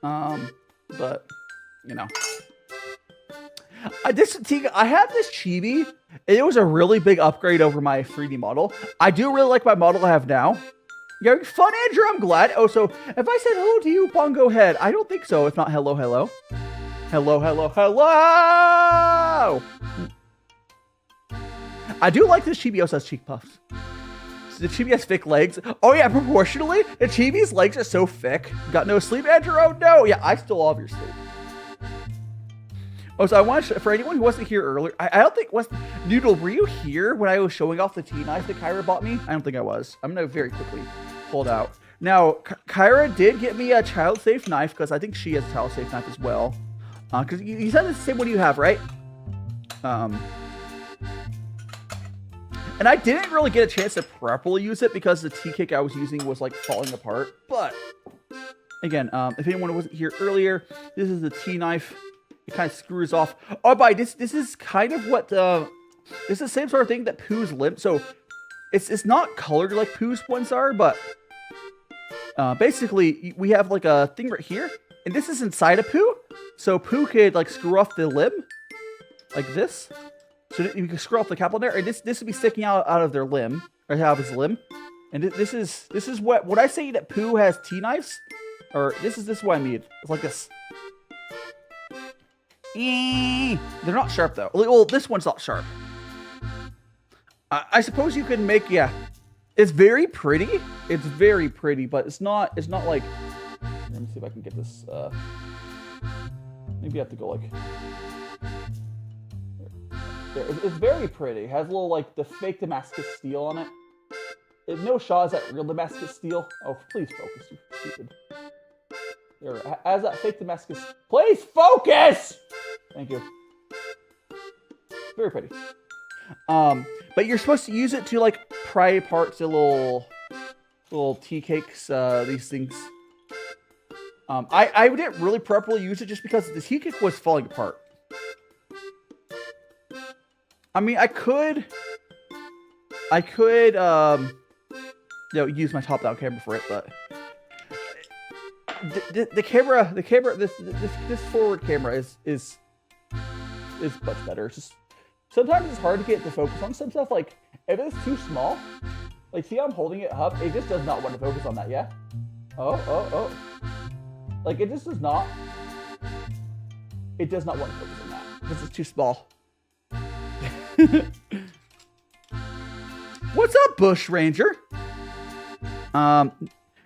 But I have this chibi. It was a really big upgrade over my 3D model. I do really like my model I have now. You're having fun, Andrew. I'm glad. Oh, so if I said hello to you, Bongo Head, I don't think so. If not, hello, hello. Hello, hello, hello! I do like this chibi also has cheek puffs. So the chibi has thick legs. Oh yeah, proportionally, the chibi's legs are so thick. Got no sleep, Andrew? Oh no! Yeah, I stole all of your sleep. Oh, so I want to, for anyone who wasn't here earlier, I don't think, Noodle, were you here when I was showing off the tea knife that Kyra bought me? I don't think I was. I'm going to very quickly pull it out. Now, Kyra did get me a child-safe knife, because I think she has a child-safe knife as well. Because you said it's the same one you have, right? And I didn't really get a chance to properly use it, because the tea cake I was using was, like, falling apart. But, again, if anyone wasn't here earlier, this is the tea knife. It kind of screws off. Oh, but this is kind of what this is the same sort of thing that Pu's limp. So it's not colored like Pu's ones are, but basically we have like a thing right here, and this is inside of Pu. So Pu could like screw off the limb like this. So you can screw off the cap on there, and this would be sticking out of their limb or out of his limb. And this is what when I say that Pu has tea knives, or this is what I mean. It's like this. They're not sharp though. Well, this one's not sharp. I suppose you can make, yeah. It's very pretty. It's very pretty, but it's not like. Let me see if I can get this. Maybe I have to go like. There. It's very pretty. It has a little like the fake Damascus steel on it. No Shaw is that real Damascus steel. Oh, please focus, you stupid. There, as that fake Damascus. Please focus. Thank you. Very pretty. But you're supposed to use it to like pry apart the little tea cakes. These things. I didn't really properly use it just because the tea cake was falling apart. I mean, I could use my top-down camera for it, but the camera, this forward camera is much better. It's just sometimes it's hard to get the focus on some stuff. Like if it's too small, like see how I'm holding it up, it just does not want to focus on that. Yeah. Oh. Like it just does not. It does not want to focus on that because it's too small. What's up, Bush Ranger?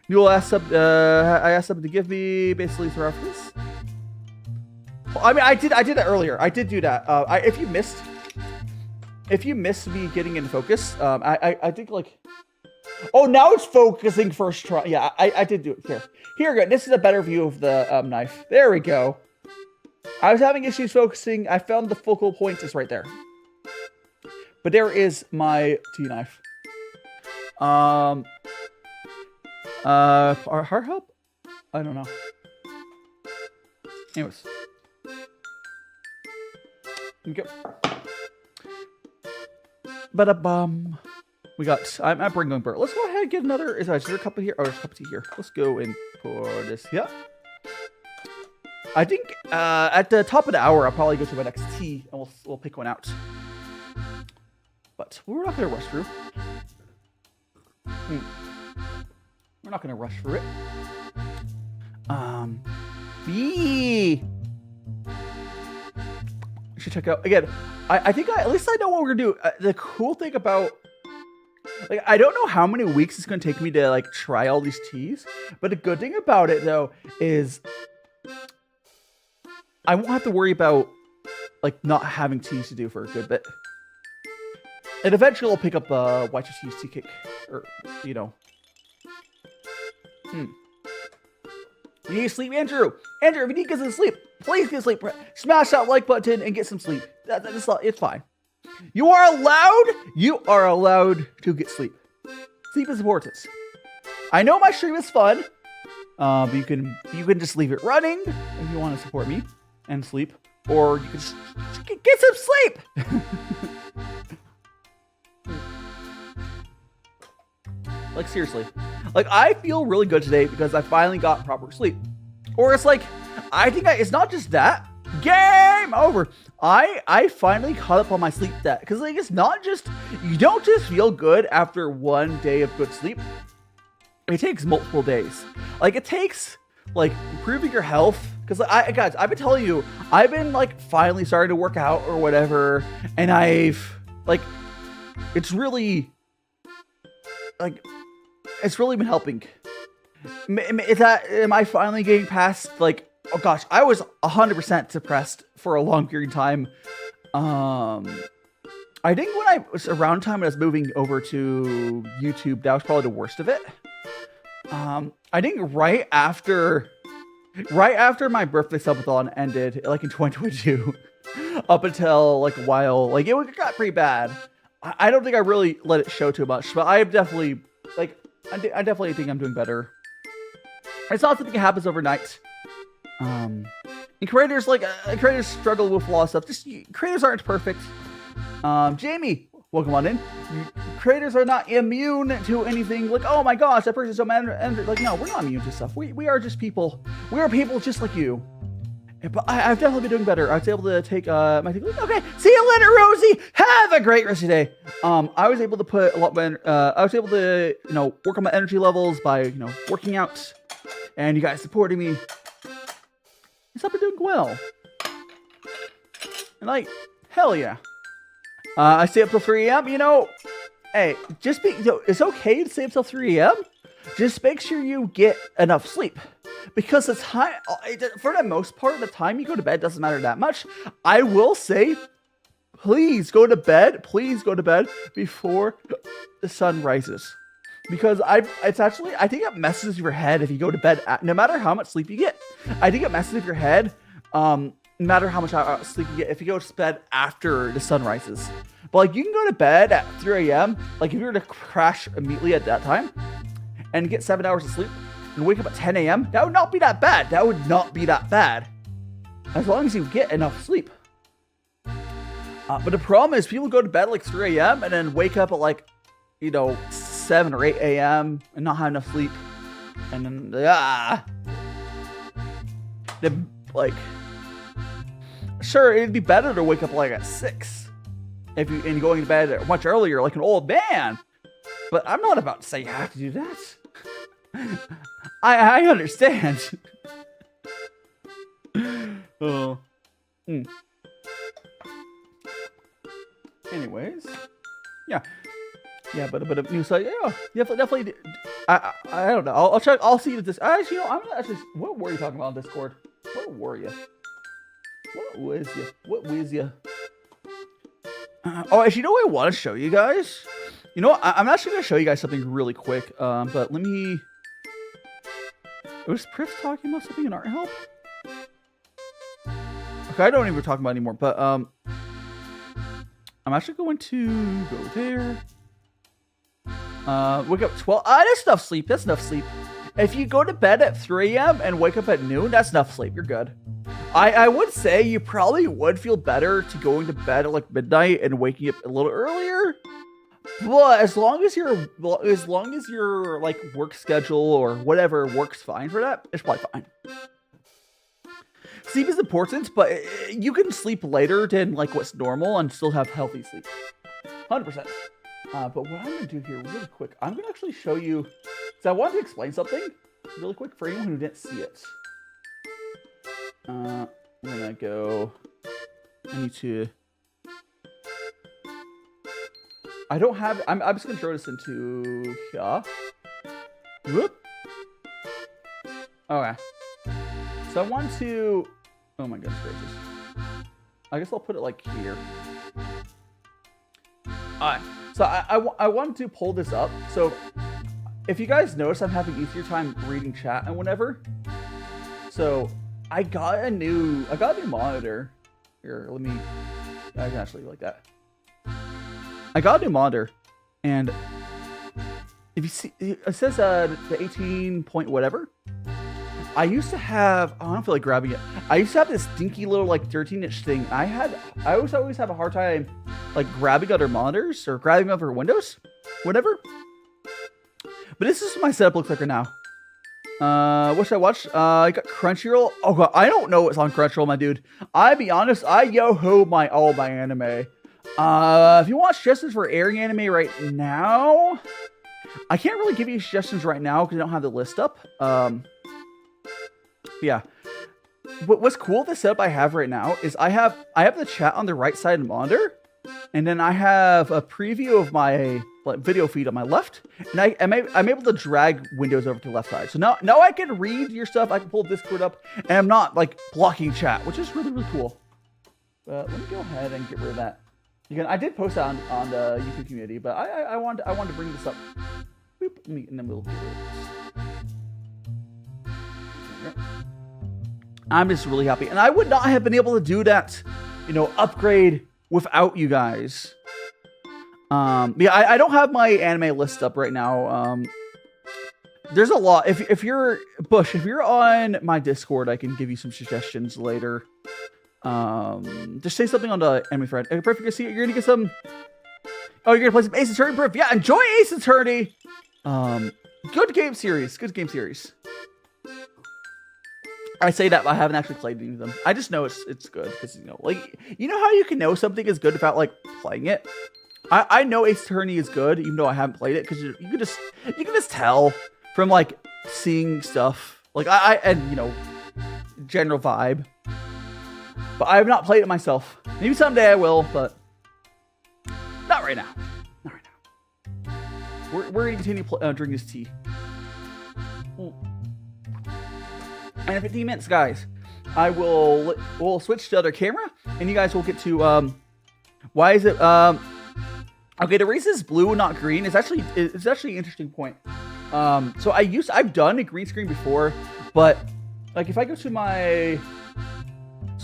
You'll ask up. I asked them to give me basically the reference. I mean, I did that earlier. I did do that. If you missed me getting into focus, I think like Oh, now it's focusing first try. Yeah, I did do it. Here we go. This is a better view of the knife. There we go. I was having issues focusing. I found the focal point is right there. But there is my tea knife. Our help? I don't know. Anyways. Okay. Ba-da-bum. We got, I'm bringing Bert. Let's go ahead and get another, is there a cup of here? Oh, there's a cup of tea here. Let's go and pour this here. I think at the top of the hour, I'll probably go to my next tea and we'll pick one out. But we're not going to rush through. We're not going to rush through it. Should check out again. I think at least I know what we're gonna do. The cool thing about, like, I don't know how many weeks it's gonna take me to like try all these teas, but the good thing about it though is I won't have to worry about like not having teas to do for a good bit. And eventually I'll pick up white cheese tea cake, or you know. You need to sleep, Andrew. Andrew, if you need to get some sleep, please get sleep. Smash that like button and get some sleep. It's fine. You are allowed to get sleep. Sleep is important. I know my stream is fun, but you can just leave it running if you want to support me and sleep, or you can just get some sleep. Like, seriously. Like, I feel really good today because I finally got proper sleep. Or it's like, it's not just that. Game over. I finally caught up on my sleep debt. Because, like, it's not just, you don't just feel good after one day of good sleep. It takes multiple days. Like, it takes, like, improving your health. Because, guys, I've been telling you, I've been, like, finally starting to work out or whatever. And it's really, like, it's really been helping. Am I finally getting past, like, oh gosh, I was 100% depressed for a long period of time. I think when I was around time when I was moving over to YouTube, that was probably the worst of it. I think right after my birthday subathon ended, like in 2022, up until like a while, like it got pretty bad. I don't think I really let it show too much, but I have definitely, like, I definitely think I'm doing better. It's not something that happens overnight. And creators struggle with a lot of stuff. Creators aren't perfect. Jamie, welcome on in. Creators are not immune to anything. Like, oh my gosh, that person's so mad. And like, no, we're not immune to stuff. We are just people. We are people just like you. But I've definitely been doing better. I was able to take my thing. Okay, see you later, Rosie. Have a great rest of your day. I was able to put a lot more. I was able to, work on my energy levels by, working out, and you guys supporting me. I've been doing well. And like, hell yeah. I stay up till 3 a.m. Hey, it's okay to stay up till 3 a.m. Just make sure you get enough sleep. Because the time, for the most part, the time you go to bed doesn't matter that much. I will say, please go to bed before the sun rises. Because I think it messes with your head if you go to bed no matter how much sleep you get. I think it messes with your head, no matter how much sleep you get if you go to bed after the sun rises. But like, you can go to bed at 3 a.m. Like, if you were to crash immediately at that time and get 7 hours of sleep and wake up at 10 a.m., that would not be that bad. As long as you get enough sleep. But the problem is people go to bed at like 3 a.m. and then wake up at like, 7 or 8 a.m. and not have enough sleep. And then, like, sure, it'd be better to wake up like at 6 and going to bed much earlier like an old man. But I'm not about to say you have to do that. I understand. Oh. Anyways, yeah, but a bit of news. Yeah, definitely. I don't know. I'll check. I'll see this. Actually, I'm not actually. What were you talking about on Discord? What were you? What was you? Oh, actually, what I want to show you guys? You know what? I'm actually going to show you guys something really quick. But let me... Was Priff talking about something in art help? Okay, I don't even talk about it anymore. But I'm actually going to go there. Wake up 12. That's enough sleep. That's enough sleep. If you go to bed at 3 a.m. and wake up at noon, that's enough sleep. You're good. I would say you probably would feel better to going to bed at like midnight and waking up a little earlier. But as long as your like work schedule or whatever works fine for that, it's probably fine. Sleep is important, but you can sleep later than like what's normal and still have healthy sleep. 100%. But what I'm going to do here really quick, I'm going to actually show you, because I wanted to explain something really quick for anyone who didn't see it. I'm going to go, I need to, I don't have, I'm just going to throw this into here. Whoop. Okay. So I want to, oh my goodness gracious. I guess I'll put it like here. Alright. So I wanted to pull this up. So if you guys notice, I'm having easier time reading chat and whatever. So I got a new monitor. Here, let me, I can actually like that. I got a new monitor, and if you see, it says the 18 point whatever. I used to have, oh, I don't feel like grabbing it. I used to have this dinky little like 13-inch thing. I always have a hard time like grabbing other monitors or grabbing other windows, whatever. But this is what my setup looks like right now. What should I watch? I got Crunchyroll. Oh god, I don't know what's on Crunchyroll, my dude. I be honest, I yo-ho all my anime. If you want suggestions for airing anime right now, I can't really give you suggestions right now because I don't have the list up. Yeah. What's cool with the setup I have right now is I have the chat on the right side of the monitor, and then I have a preview of my video feed on my left, and I'm able to drag windows over to the left side. So now I can read your stuff. I can pull Discord up, and I'm not like blocking chat, which is really cool. Let me go ahead and get rid of that. I did post that on the YouTube community, but I wanted to bring this up. Boop, and then we'll do it. I'm just really happy, and I would not have been able to do that, upgrade without you guys. Yeah, I don't have my anime list up right now. There's a lot. If you're Bush, if you're on my Discord, I can give you some suggestions later. Just say something on the anime thread. Hey, Perf, you're gonna get some. Oh, you're gonna play some Ace Attorney, Perf. Yeah, enjoy Ace Attorney. Good game series. Good game series. I say that, but I haven't actually played any of them. I just know it's good because how you can know something is good without like playing it. I know Ace Attorney is good even though I haven't played it because you can just tell from like seeing stuff like general vibe. But I have not played it myself. Maybe someday I will, but not right now. Not right now. We're gonna continue drinking this tea. And in 15 minutes, guys, we'll switch to the other camera, and you guys will get to why is it okay? The reason it's blue and not green is actually an interesting point. So I've done a green screen before, but like if I go to my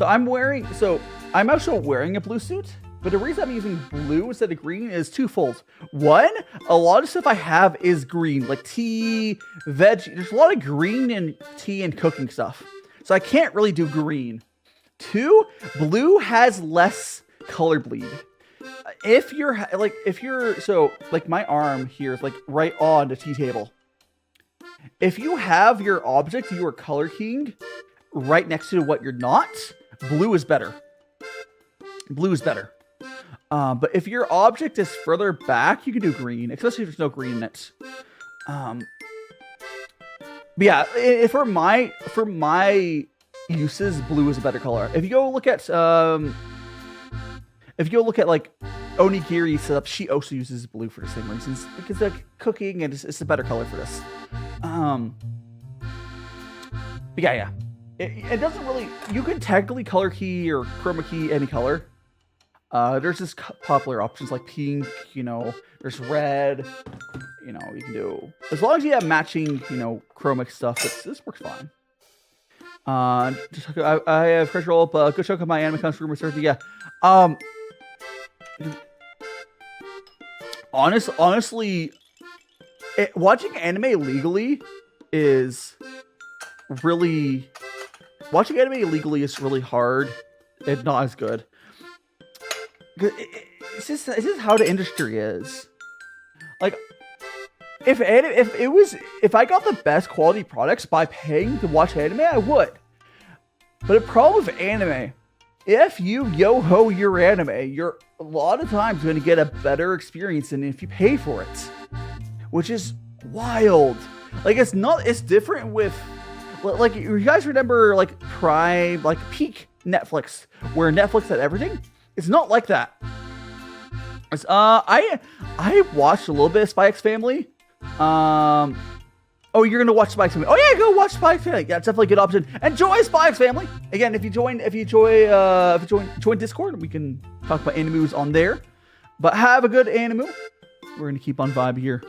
I'm also wearing a blue suit, but the reason I'm using blue instead of green is twofold. One, a lot of stuff I have is green, like tea, veg. There's a lot of green in tea and cooking stuff, so I can't really do green. Two, blue has less color bleed. My arm here is like right on the tea table. If you have your object you are color keying right next to what you're not, blue is better. Blue is better. But if your object is further back, you can do green, especially if there's no green in it. But yeah, for my uses, blue is a better color. If you go look at like Onigiri setup, she also uses blue for the same reasons because like cooking and it's a better color for this. But yeah. It doesn't really... You can technically color key or chroma key any color. There's just popular options like pink, there's red, you can do, as long as you have matching, chromic stuff, this works fine. I have crush roll up a good chunk of my anime comes from research. Yeah. Honestly, watching anime legally is really hard and not as good. It's just how the industry is. Like, if I got the best quality products by paying to watch anime, I would. But the problem with anime, if you yo-ho your anime, you're a lot of times going to get a better experience than if you pay for it, which is wild. Like, it's different with, like, you guys remember like Prime, like peak Netflix, where Netflix had everything? It's not like that. It's, I watched a little bit of Spy X Family. Oh, you're gonna watch Spy X Family? Oh yeah, go watch Spy X Family. Yeah, it's definitely a good option. Enjoy Spy X Family. Again, if you join Discord, we can talk about animus on there. But have a good animu. We're gonna keep on vibe here.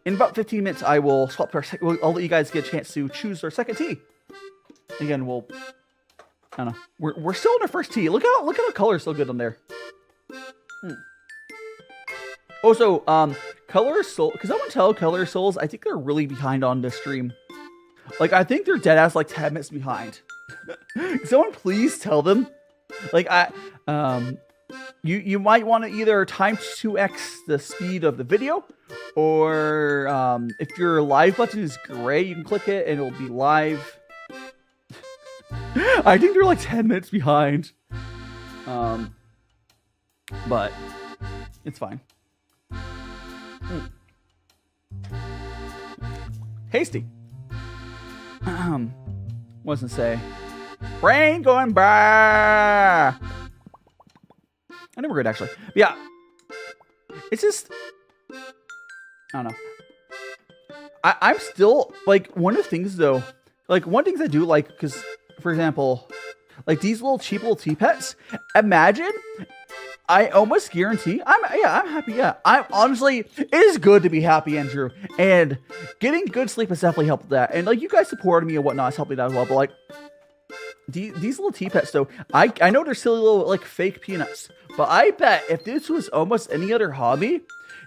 In about 15 minutes, I will swap to I'll let you guys get a chance to choose our second tea. Again, I don't know. We're still in our first tea. Look how the color's so good on there. Also, Color Soul, because I want to tell Color Souls, I think they're really behind on this stream. Like, I think they're dead ass like 10 minutes behind. Someone please tell them. Like, you might want to either time 2x the speed of the video, or if your live button is gray, you can click it and it'll be live. I think they're like 10 minutes behind. But it's fine. Hasty. Wasn't say. Brain going bah. I never good actually. But yeah. It's just, I don't know. I'm still like, one of the things though, like one of the things I do like, because for example, like these cheap little tea pets, imagine, I almost guarantee, I'm happy. Yeah, I'm honestly, it is good to be happy, Andrew, and getting good sleep has definitely helped with that. And like you guys supported me and whatnot, it's helped me that as well. But like these little tea pets, though, I know they're silly little like fake peanuts, but I bet if this was almost any other hobby,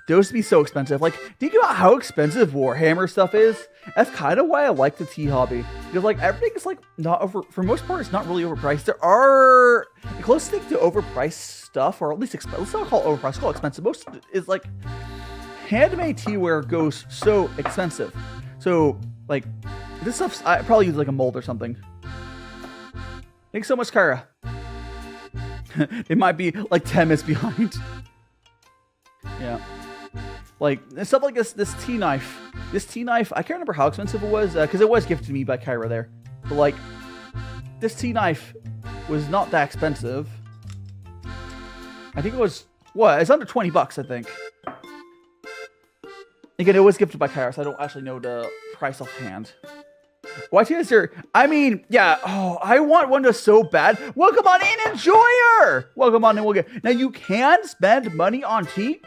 those would be so expensive. Like, think about how expensive Warhammer stuff is. That's kind of why I like the tea hobby. Because, like, everything is, like, not over... For most part, it's not really overpriced. There are... The closest thing to overpriced stuff, or at least... Let's not call it overpriced. Let's call it expensive. Most of it is, like... Handmade teaware goes so expensive. So, like... This stuff's... I probably use, like, a mold or something. Thanks so much, Kyra. It might be, like, 10 minutes behind. Yeah. Like, stuff like this tea knife. This tea knife, I can't remember how expensive it was, because it was gifted to me by Kyra there. But, like, this tea knife was not that expensive. I think it was, what? It's under 20 bucks, I think. Again, it was gifted by Kyra, so I don't actually know the price offhand. Why is there? I mean, yeah. Oh, I want one that's so bad. Welcome on in, enjoyer. Welcome on in. We'll get. Now you can spend money on tea,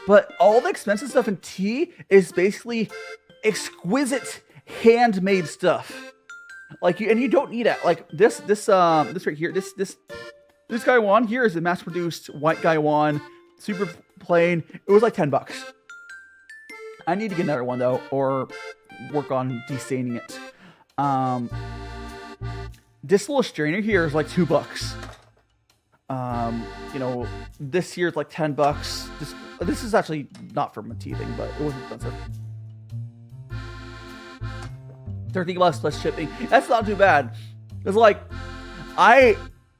but all the expensive stuff in tea is basically exquisite handmade stuff. Like and you don't need it. Like this right here. This Gaiwan here is a mass-produced white Gaiwan, super plain. It was like 10 bucks. I need to get another one though, or work on destaining it. This little strainer here is like 2 bucks. You know, this here is like 10 bucks. This is actually not from a tea thing, but it wasn't expensive. 13 bucks plus shipping. That's not too bad. It's like, I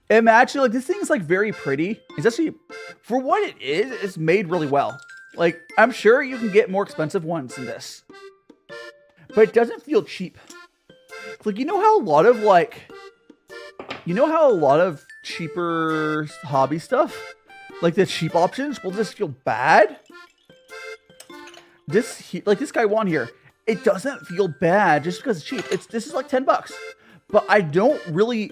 imagine like this thing's like very pretty. It's actually, for what it is, it's made really well. Like, I'm sure you can get more expensive ones than this, but it doesn't feel cheap. Like, you know how a lot of cheaper hobby stuff, like the cheap options, will just feel bad? Like this guy won here, it doesn't feel bad just because it's cheap. This is like 10 bucks, but I don't really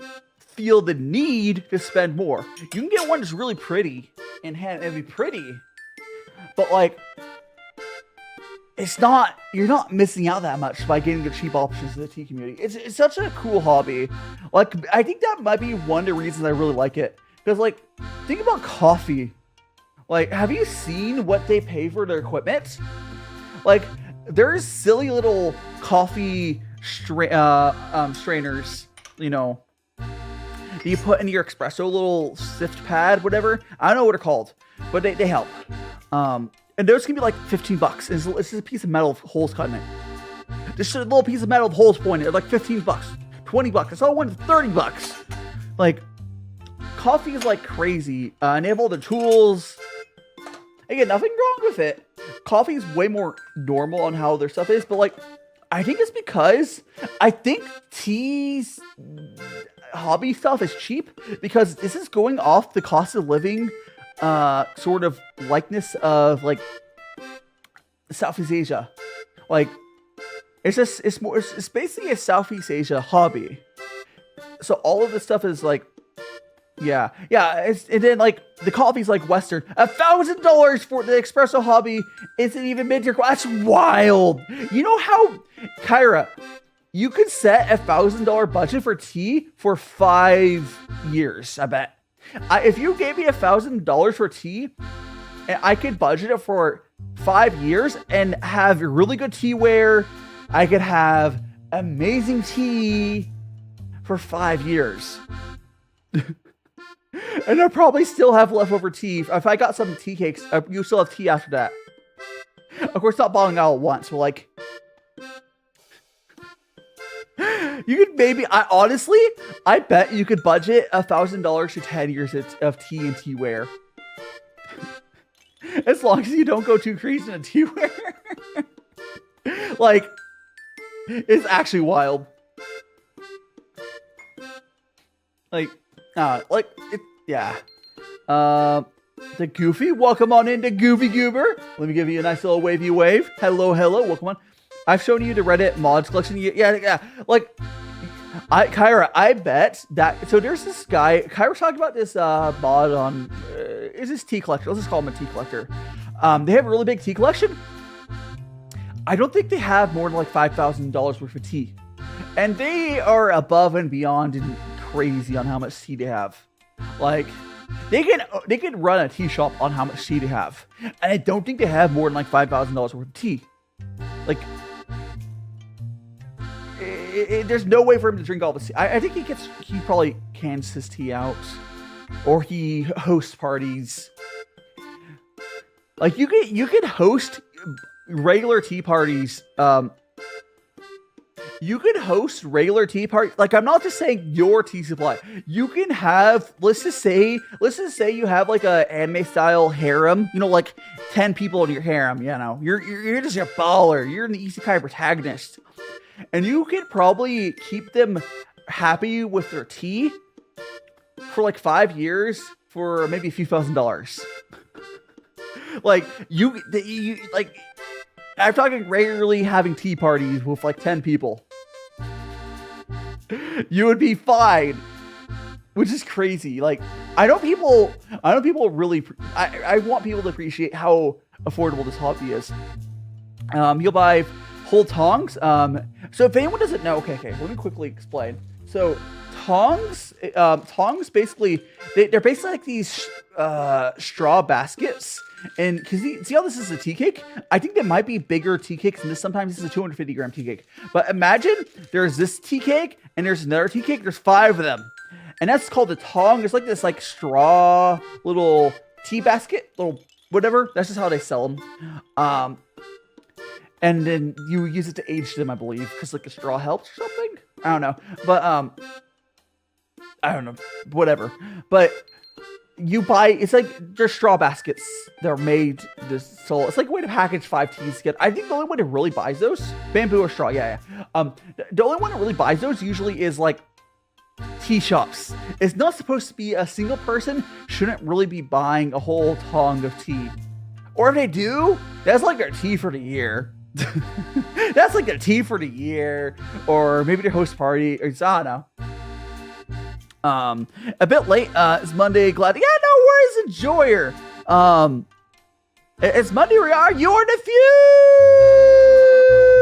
feel the need to spend more. You can get one that's really pretty and be pretty, but like, you're not missing out that much by getting the cheap options in the tea community. It's such a cool hobby. Like, I think that might be one of the reasons I really like it. Because, like, think about coffee. Like, have you seen what they pay for their equipment? Like, there's silly little coffee strainers, you know, that you put into your espresso little sift pad, whatever. I don't know what they're called, but they help. And those can be like $15. It's just a piece of metal with holes cut in it. Just a little piece of metal with holes pointed. Like $15, $20. I saw one for $30. Like, coffee is like crazy. And they have all the tools. Again, nothing wrong with it. Coffee is way more normal on how their stuff is, but like, I think it's because I think tea's hobby stuff is cheap because this is going off the cost of living sort of likeness of like Southeast Asia. Like, it's basically a Southeast Asia hobby. So all of this stuff is like, yeah. And then like the coffee's like Western. $1,000 for the espresso hobby isn't even mid-tier. That's wild. You know how, Kyra, you could set $1,000 budget for tea for 5 years, I bet. If you gave me $1,000 for tea, and I could budget it for 5 years and have really good teaware, I could have amazing tea for 5 years. And I'll probably still have leftover tea. If I got some tea cakes, you still have tea after that. Of course, not bottling out at once, but like, you could maybe, I bet you could budget $1,000 for 10 years of tea and teaware. As long as you don't go too crazy in teaware. Like, it's actually wild. Yeah. The Goofy, welcome on into Goofy Goober. Let me give you a nice little wavy wave. Hello, welcome on. I've shown you the Reddit mods collection. Yeah. Like, Kyra, I bet that. So there's this guy. Kyra's talking about this mod on. Is this tea collector? Let's just call him a tea collector. They have a really big tea collection. I don't think they have more than like $5,000 worth of tea, and they are above and beyond and crazy on how much tea they have. Like, they can run a tea shop on how much tea they have, and I don't think they have more than like $5,000 worth of tea. Like, there's no way for him to drink all this tea. I think he probably cans his tea out, or he hosts parties. Like, you could host regular tea parties. You could host regular tea parties. Like, I'm not just saying your tea supply. You can have, let's just say you have like a anime style harem. You know, like 10 people in your harem. You know, you're just a baller. You're an isekai protagonist, and you could probably keep them happy with their tea for like 5 years for maybe a few $1,000s. Like, you like, I'm talking regularly having tea parties with like 10 people. You would be fine, which is crazy. Like, I want people to appreciate how affordable this hobby is. You'll buy whole tongs. So if anyone doesn't know, okay, let me quickly explain. So tongs basically, they're basically like these straw baskets. And because see how this is a tea cake? I think there might be bigger tea cakes, and sometimes this is a 250 gram tea cake. But imagine there's this tea cake and there's another tea cake. There's 5 of them, and that's called a tong. It's like this like straw little tea basket, little whatever. That's just how they sell them. And then you use it to age them, I believe, because like the straw helps or something. I don't know, but I don't know, whatever. But you buy, it's like they're straw baskets. They're made to sell. It's like a way to package 5 teas together. I think the only one that really buys those, bamboo or straw, yeah. The only one that really buys those usually is like tea shops. It's not supposed to be a single person. Shouldn't really be buying a whole tong of tea. Or if they do, that's like their tea for the year. That's like their tea for the year, or maybe their host party, or I don't know. A bit late. It's Monday. Glad. Yeah, no worries. Enjoyer. It's Monday. We are. You're in the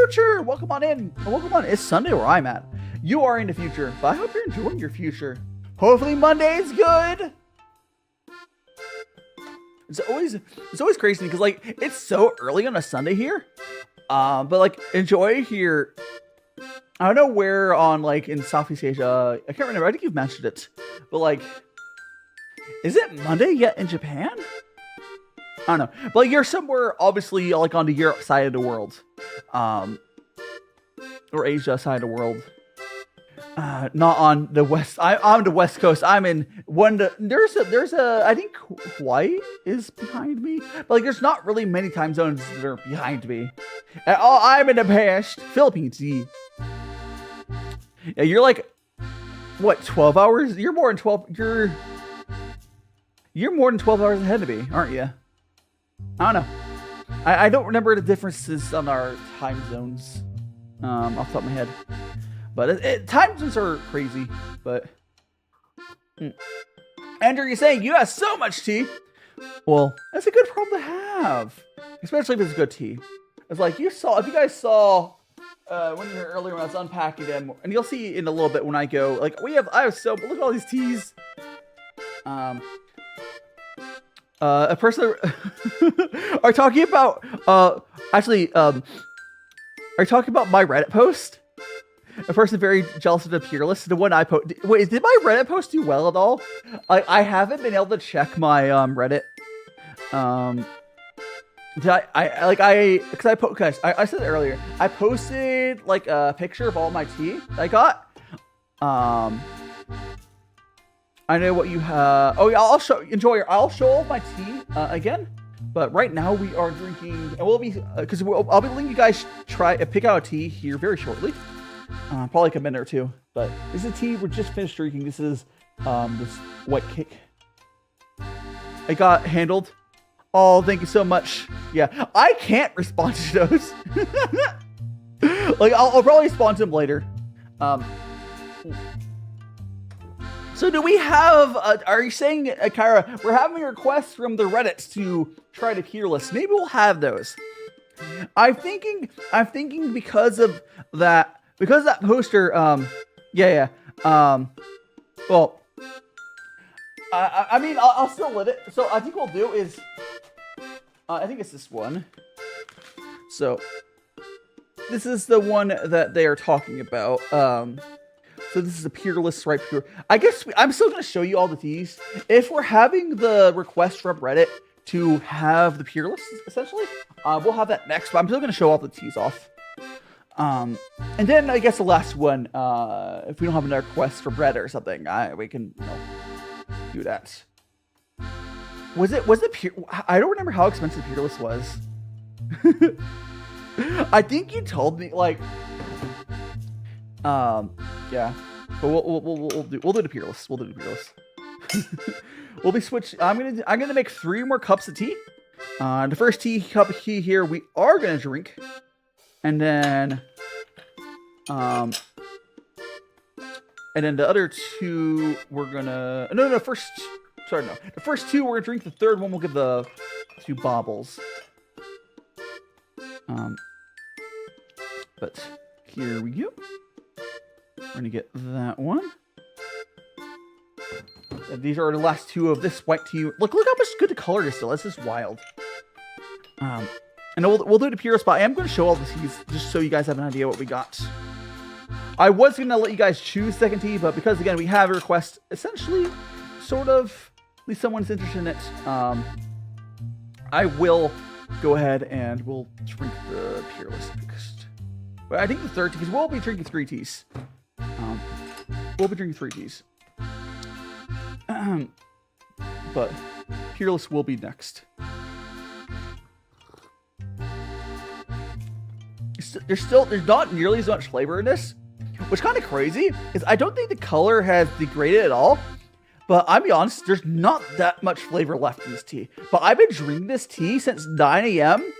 future. Welcome on in. Welcome on. It's Sunday where I'm at. You are in the future, but I hope you're enjoying your future. Hopefully Monday is good. It's always crazy because like it's so early on a Sunday here. But like enjoy here. I don't know where on like in Southeast Asia. I can't remember. I think you've mentioned it. But like, is it Monday yet in Japan? I don't know. But like, you're somewhere obviously like on the Europe side of the world, or Asia side of the world. Not on the west. I'm on the west coast. I'm in one. There's a. I think Hawaii is behind me, but like there's not really many time zones that are behind me. I'm in the past. Philippines. Yeah, you're like what? 12 hours? You're more than 12. You're more than 12 hours ahead of me, aren't you? I don't know. I don't remember the differences on our time zones off the top of my head. But time zones are crazy. But Andrew, you're saying you have so much tea. Well, that's a good problem to have, especially if it's good tea. It's like if you guys saw when you were earlier when I was unpacking them, and you'll see in a little bit when I go. Like I have so look at all these teas. A person are talking about are you talking about my Reddit post? A person very jealous of the Peerless, the one I post. Wait, did my Reddit post do well at all? I haven't been able to check my Reddit. Did I said it earlier. I posted like a picture of all my tea I got. I know what you have. Oh yeah, I'll show all my tea again. But right now we are drinking, and we'll be because I'll be letting you guys pick out a tea here very shortly. Probably like a minute or two. But this is a tea we're just finished drinking. This is this white cake. I got handled. Oh, thank you so much. Yeah, I can't respond to those. Like I'll probably respond to them later. So do we have, are you saying, Kyra, we're having requests from the Reddits to try to Peerless. Maybe we'll have those. I'm thinking because of that poster, well, I mean, I'll still let it. So I think what we'll do is, I think it's this one. So this is the one that they are talking about. So this is a Peerless, right? Pure. I guess I'm still going to show you all the teas. If we're having the request from Reddit to have the Peerless, essentially, we'll have that next. But I'm still going to show all the teas off. And then I guess the last one, if we don't have another request from Reddit or something, we can do that. Was it Pure? I don't remember how expensive Peerless was. I think you told me like. Yeah, but we'll do the Peerless. We'll do the Peerless. We'll be switch. I'm gonna make 3 more cups of tea. The first cup of tea here we are gonna drink, and then the other 2 we're gonna the first 2 we're gonna drink. The third one we'll give the 2 baubles. But here we go. We're gonna get that one. And these are the last 2 of this white tea. Look how much good the color is still. This is wild. And we'll do the Peerless, but I am going to show all the teas just so you guys have an idea what we got. I was going to let you guys choose second tea, but because again we have a request, essentially, sort of, at least someone's interested in it. I will go ahead and we'll drink the Peerless next. But I think the third tea, because we'll be drinking 3 teas. We'll be drinking 3 teas. But Peerless will be next. There's not nearly as much flavor in this, which kind of crazy, is I don't think the color has degraded at all. But I'll be honest, there's not that much flavor left in this tea. But I've been drinking this tea since 9 a.m.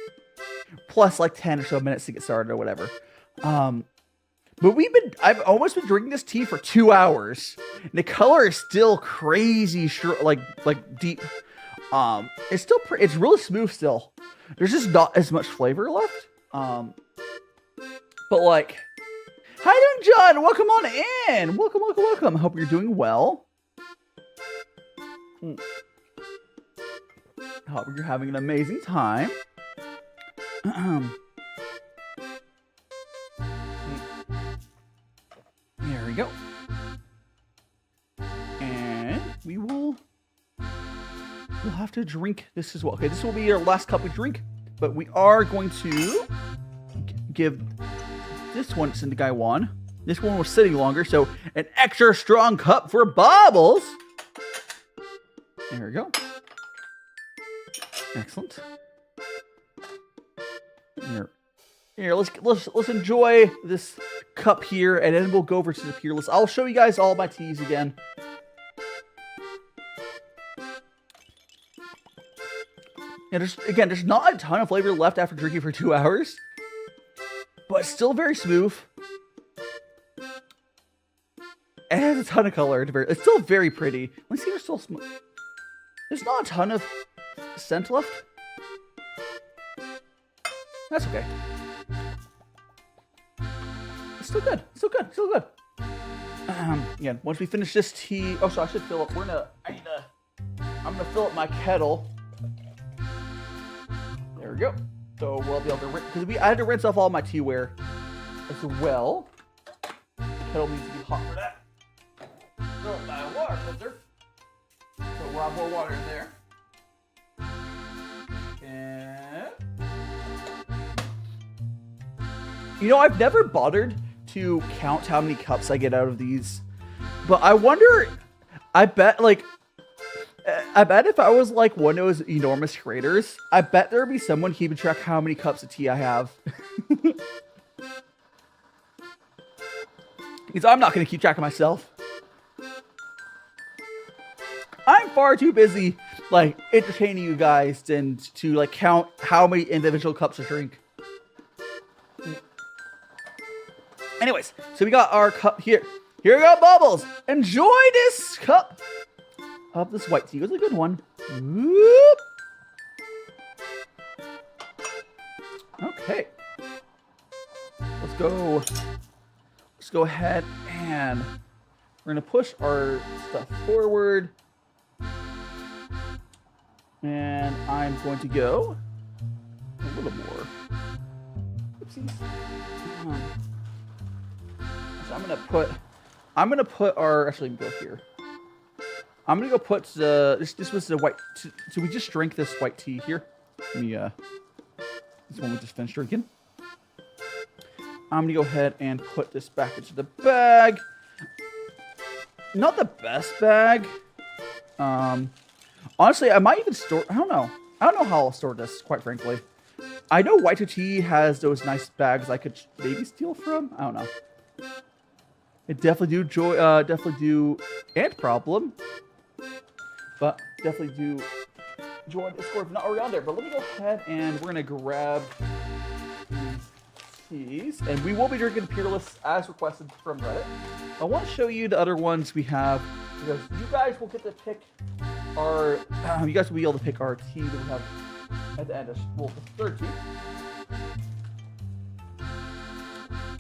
plus like 10 or so minutes to get started or whatever. But I've almost been drinking this tea for 2 hours. And the color is still crazy, like deep. It's still it's really smooth still. There's just not as much flavor left. But like, hi doing, John. Welcome on in. Welcome, welcome, welcome. Hope you're doing well. Hope you're having an amazing time. There we go. And we'll have to drink this as well. Okay, this will be our last cup we drink, but we are going to give this one since the guy won. This one was sitting longer, so an extra strong cup for Bobbles. There we go. Excellent. Here, let's enjoy this cup here, and then we'll go over to the Peerless. I'll show you guys all my teas again. And there's not a ton of flavor left after drinking for 2 hours, but it's still very smooth. It has a ton of color. It's still very pretty. Let's see, there's still there's not a ton of scent left. That's okay. It's still good. Still good. Still good. Again, once we finish this tea, oh, so I should fill up. I'm gonna fill up my kettle. There we go. So we'll be able to rinse, because I had to rinse off all my teaware as well. The kettle needs to be hot for that. Fill up my water filter. So we'll have more water in there. And you know, I've never bothered to count how many cups I get out of these, but I wonder. I bet if I was like one of those enormous creators, I bet there would be someone keeping track how many cups of tea I have. Because I'm not going to keep track of myself. I'm far too busy, like, entertaining you guys and to, like, count how many individual cups to drink. Anyways, so we got our cup here. Here we go, Bubbles. Enjoy this cup of this white tea. It was a good one. Whoop. Okay. Let's go ahead and we're going to push our stuff forward. And I'm going to go a little more. Oopsies. So I'm gonna put our, actually go here. I'm gonna go put this was the white, so we just drank this white tea here. Let me, this one we just finished drinking. I'm gonna go ahead and put this back into the bag. Not the best bag. Honestly, I might even store, I don't know how I'll store this, quite frankly. I know White Tea has those nice bags I could maybe steal from. I don't know. It definitely do Ant Problem, but definitely do join Discord if not already on there. But let me go ahead and we're gonna grab these teas, and we will be drinking Peerless as requested from Reddit. I want to show you the other ones we have because you guys will get to pick our. You guys will be able to pick our tea that we have at the end of the third tea.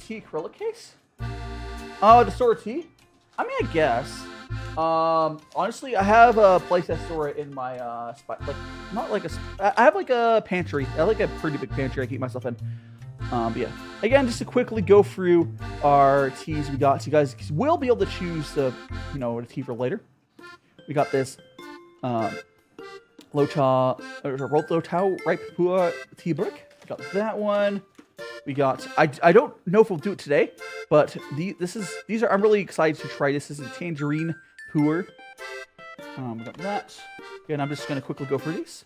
Tea acrylic case. Oh, the store tea? I mean, I guess. Honestly, I have a place I store it in my, spot. Like, not like I have like a pantry. I have like a pretty big pantry I keep myself in. But yeah. Again, just to quickly go through our teas we got. So you guys will be able to choose the, the tea for later. We got this, low tau ripe Pu'er tea brick. We got that one. We got, I don't know if we'll do it today, but I'm really excited to try this. This is a tangerine Pu'er. We got that. Again, I'm just going to quickly go through these.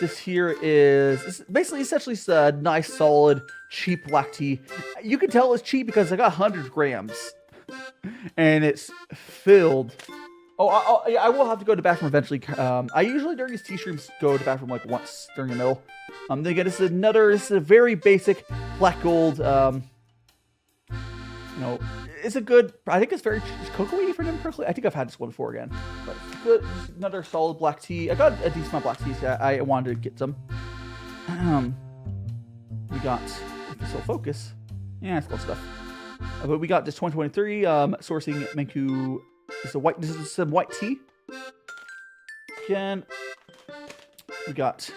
This here is basically essentially a nice, solid, cheap black tea. You can tell it's cheap because I got 100 grams. And it's filled. Oh, yeah, I will have to go to the bathroom eventually. I usually during these tea streams go to the bathroom like once during the middle. Then again, this is a very basic black gold You know, it's a good. I think it's very cocoa-y if I remember correctly. I think I've had this one before again, but it's good. Just another solid black tea. I got a decent amount of black teas. I wanted to get some. We got, if this will focus, yeah, it's cool stuff. But we got this 2023 sourcing Menku. This is some white tea. Again, we got.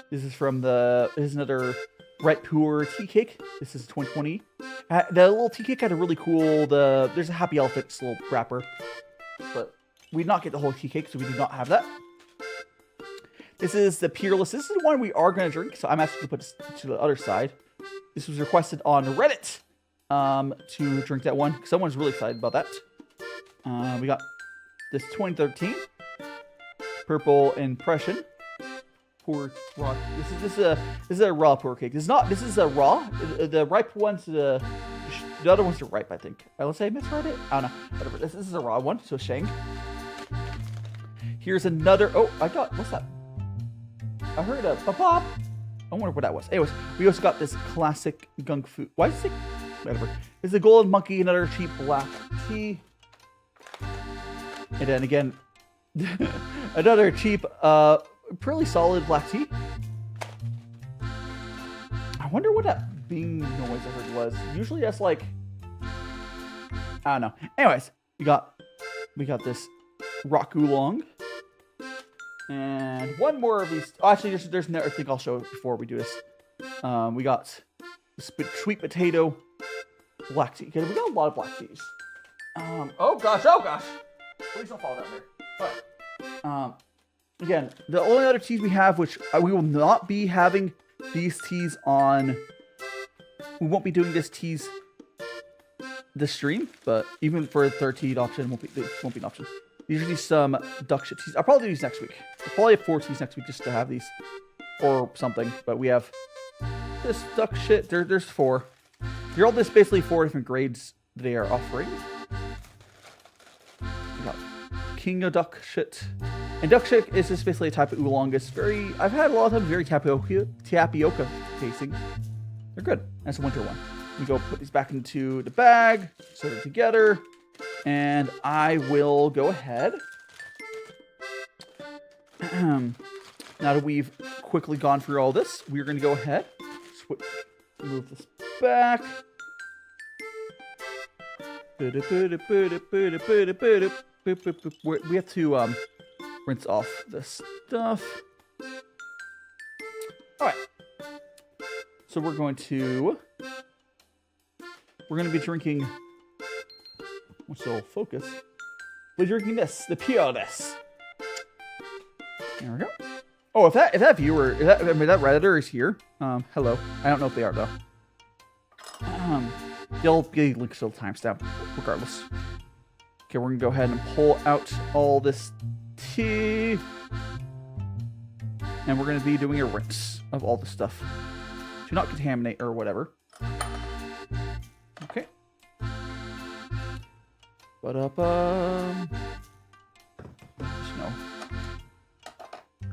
This is from this is another Right Pu'er tea cake. This is 2020. The little tea cake had a really cool. There's a happy elephant little wrapper, but we did not get the whole tea cake, so we do not have that. This is the Peerless. This is the one we are going to drink, so I'm actually going to put this to the other side. This was requested on Reddit to drink that one. Someone's really excited about that. We got this 2013 Purple Impression. Pu'er raw. This is a raw pu'er cake. This is a raw. The ripe one's the other one's the ripe, I think. Let's say I misread it. I don't know. Whatever. This is a raw one. So Zheng. Here's another. Oh, I got. What's that? I heard a pop. I wonder what that was. Anyways, we also got this classic gongfu. Why is it? Whatever. This is a golden monkey. Another cheap black tea. And then again, another cheap. Pretty solid black tea. I wonder what that bing noise I heard was. Usually that's like, I don't know. Anyways, we got this rock oolong, and one more of these. Oh, actually, there's another thing I'll show before we do this. We got sweet potato black tea. Okay, we got a lot of black teas. Oh gosh. Please don't fall down there. All right. Again, the only other teas we have, which we will not be having these teas on. We won't be doing this stream, but even for a third tea option, won't be an option. These are some duck shit teas. I'll probably do these next week. I'll probably have 4 teas next week just to have these or something. But we have this duck shit. There's 4. They're all just basically 4 different grades they are offering. We got King of Duck shit. And duck shit is just basically a type of oolong. It's I've had a lot of them very tapioca tasting. They're good. That's a winter one. We go put these back into the bag, set it together, and I will go ahead. Now that we've quickly gone through all this, we're going to go ahead, move this back. We have to rinse off this stuff. All right. So we're going to be drinking. Which will focus. We're drinking this, the Peerless. There we go. Oh, if that viewer, that Redditor is here. Hello. I don't know if they are though. They'll be links to the timestamp, regardless. Okay, we're gonna go ahead and pull out all this tea, and we're gonna be doing a rinse of all the stuff to not contaminate or whatever. Okay. Just no.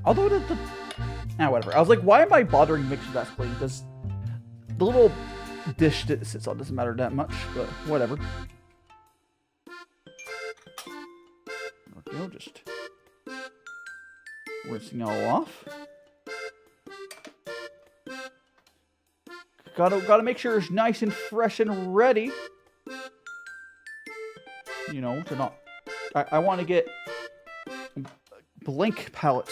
Although whatever. I was like, why am I bothering making sure that's clean? Because the little dish that it sits on doesn't matter that much, but whatever. There we go, just rinsing it all off. Gotta make sure it's nice and fresh and ready. You know, to not. I want to get a blank palette.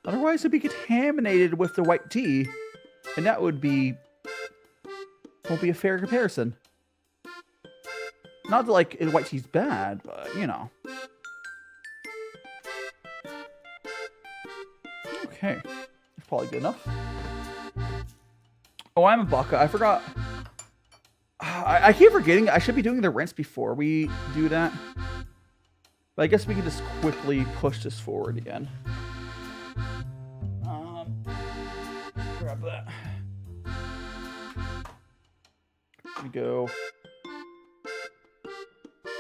Otherwise, it'd be contaminated with the white tea, and that won't be a fair comparison. Not that, like, white tea's bad, but, you know. Okay. That's probably good enough. Oh, I'm a baka. I forgot. I keep forgetting. I should be doing the rinse before we do that. But I guess we can just quickly push this forward again. Grab that. Here we go.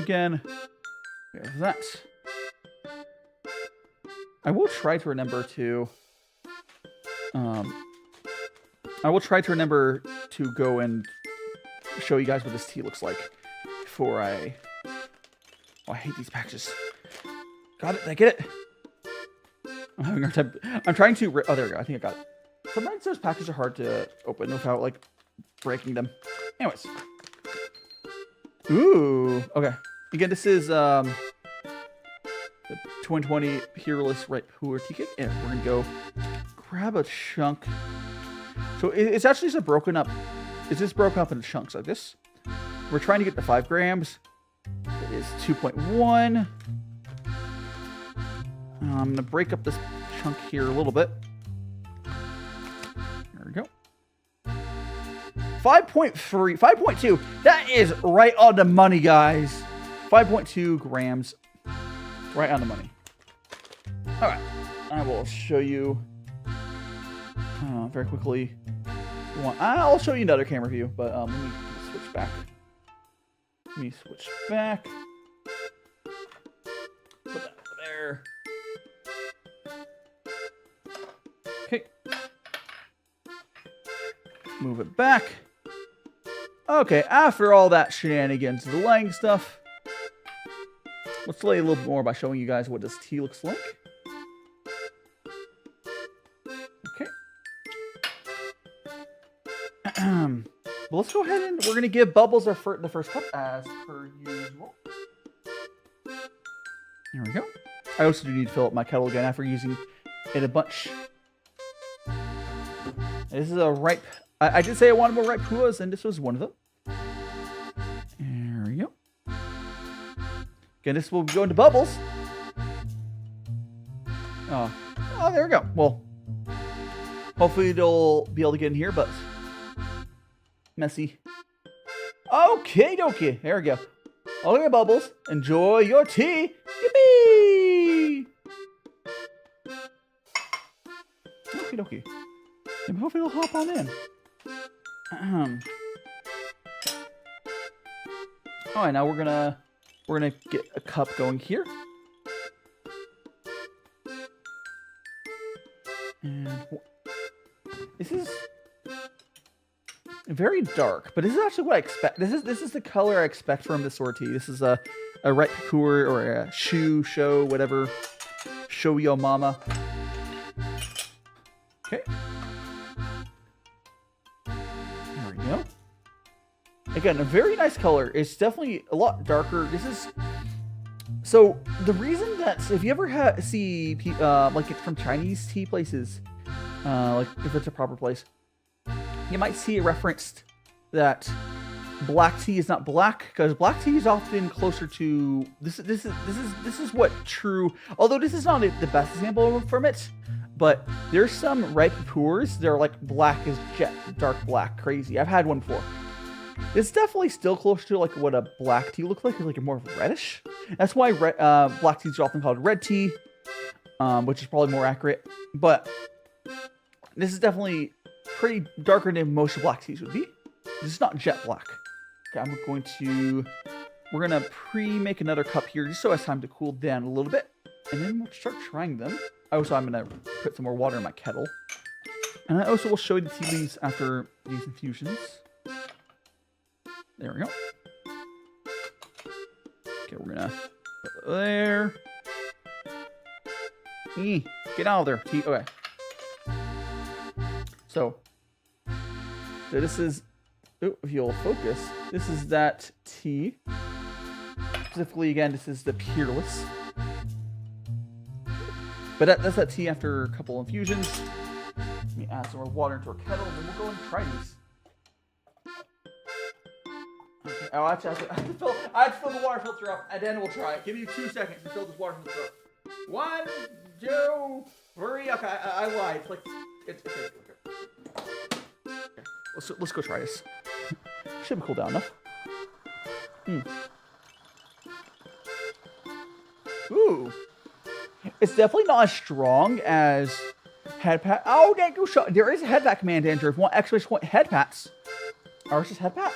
Again. There's that. I will try to remember to go and show you guys what this tea looks like before I... Oh, I hate these packages. Got it. Did I get it? I'm having a hard time. I'm trying to... Oh, there we go. I think I got it. Sometimes those packages are hard to open without, like, breaking them. Anyways. Ooh. Okay. Again, this is the 2020 Peerless Pu'er ticket. And we're going to go grab a chunk. So it's actually just broken up. It's just broken up into chunks like this. We're trying to get to 5 grams. It is 2.1. I'm going to break up this chunk here a little bit. There we go. 5.3, 5.2. That is right on the money, guys. 5.2 grams. Right on the money. All right. I will show you very quickly. I'll show you another camera view, but let me switch back. Let me switch back. Put that there. Okay. Move it back. Okay, after all that shenanigans, delaying stuff, let's delay a little bit more by showing you guys what this tea looks like. Okay. Well, let's go ahead and we're going to give Bubbles the first cup as per usual. Here we go. I also do need to fill up my kettle again after using it a bunch. This is a ripe... I did say I wanted more ripe Pu-erhs, and this was one of them. There we go. Again, this will go into Bubbles. Oh, there we go. Well, hopefully they'll be able to get in here, but messy. Okay, dokie. There we go. Okay, Bubbles. Enjoy your tea. Yippee! Okie dokie. And hopefully they'll hop on in. Alright, now we're gonna get a cup going here. And this is very dark, but this is actually what I expect. This is the color I expect from this sort of tea. This is a ripe Pu'er or a show, whatever. Show yo mama. Okay. There we go. Again, a very nice color. It's definitely a lot darker. This is... So, the reason that... If you ever see, like, it from Chinese tea places, like, if it's a proper place, you might see it referenced that black tea is not black, because black tea is often closer to... This is what true... Although this is not the best example from it, but there's some ripe Pu'ers that are, like, black as jet, dark black, crazy. I've had one before. It's definitely still close to like what a black tea looks like. It's like more reddish. That's why black teas are often called red tea, which is probably more accurate. But this is definitely pretty darker than most black teas would be. This is not jet black. Okay, we're gonna pre-make another cup here just so it has time to cool down a little bit, and then we'll start trying them. Also, I'm gonna put some more water in my kettle, and I also will show you the tea leaves after these infusions. There we go. Okay, we're gonna put it there. Get out of there, tea. Okay. So this is, if you'll focus, this is that tea. Specifically, again, this is the Peerless. But that's that tea after a couple infusions. Let me add some more water into our kettle, and then we'll go and try these. Okay. Oh, I have to fill the water filter up, and then we'll try it. Give me 2 seconds to fill this water filter up. 1, 2, 3. Okay, I lied. It's like it's okay. Okay. Let's go try this. Should be cool down enough. Ooh, it's definitely not as strong as head pat. Oh, there is a head pat command, Andrew. If you want exclamation point head pats, or it's just head pat.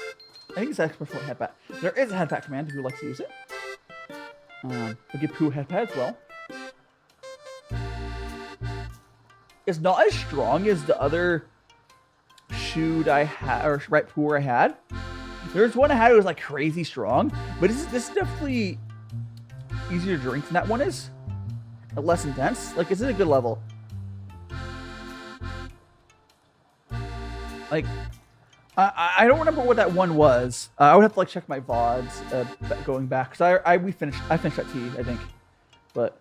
I think it's exclamation point head pat. There is a head pat command if you would like to use it. We'll give Pu head pat as well. It's not as strong as the other shoot I had, or right Pu'er I had. There's one I had that was like crazy strong, but this is definitely easier to drink than that one is. Less intense. Like, it's at a good level. Like, I don't remember what that one was. I would have to like check my VODs going back because I finished that tea, I think, but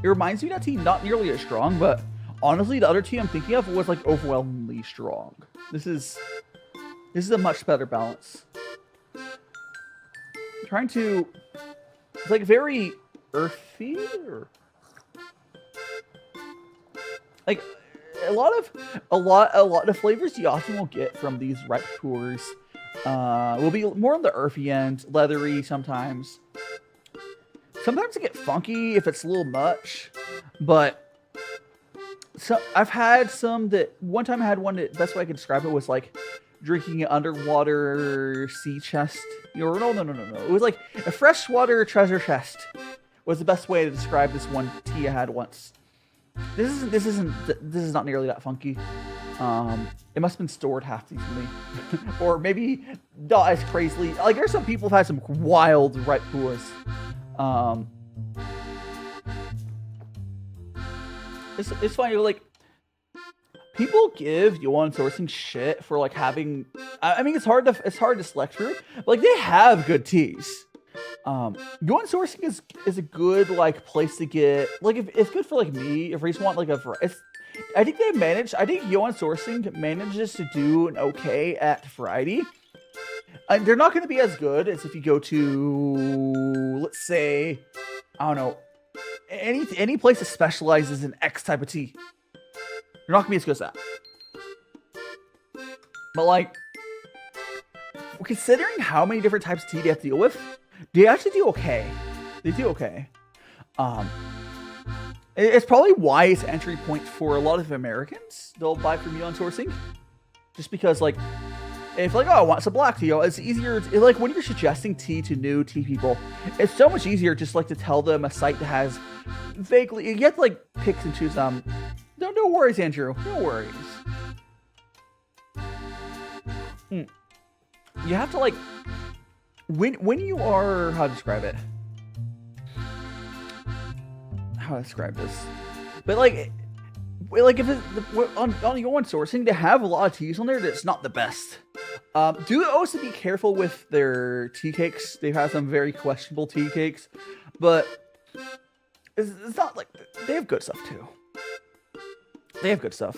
it reminds me of that tea not nearly as strong, but honestly, the other tea I'm thinking of was like overwhelmingly strong. This is a much better balance. I'm trying to, it's like very earthy, or like a lot of the flavors you often will get from these ripe Pu'ers will be more on the earthy end, leathery sometimes. Sometimes it get funky if it's a little much, but so I've had some that one time I had one that best way I could describe it was like drinking an underwater sea chest. No. It was like a freshwater treasure chest was the best way to describe this one tea I had once. This is not nearly that funky. It must have been stored half decently, or maybe not as crazily. Like there's some people who've had some wild ripe Pu'ers. It's funny, like people give Yunnan Sourcing shit for like having. I mean, it's hard to select through, but like they have good teas. Yunnan Sourcing is a good like place to get, like, if it's good for like me if we just want like I think Yunnan Sourcing manages to do an okay at variety. They're not going to be as good as if you go to, let's say, I don't know, any place that specializes in X type of tea. They're not going to be as good as that. But like, considering how many different types of tea they have to deal with, they actually do okay. They do okay. It's probably why it's an entry point for a lot of Americans. They'll buy from Yunnan Sourcing, just because like, if like, oh, I want some black tea, it's easier. Like when you're suggesting tea to new tea people, it's so much easier just like to tell them a site that has vaguely. You have to like pick and choose. No worries, Andrew. No worries. You have to like. When you are, how to describe it? How to describe this? But like if on Yunnan Sourcing, they have a lot of teas on there that's not the best. Do also be careful with their tea cakes. They have some very questionable tea cakes, but it's not like they have good stuff too. They have good stuff.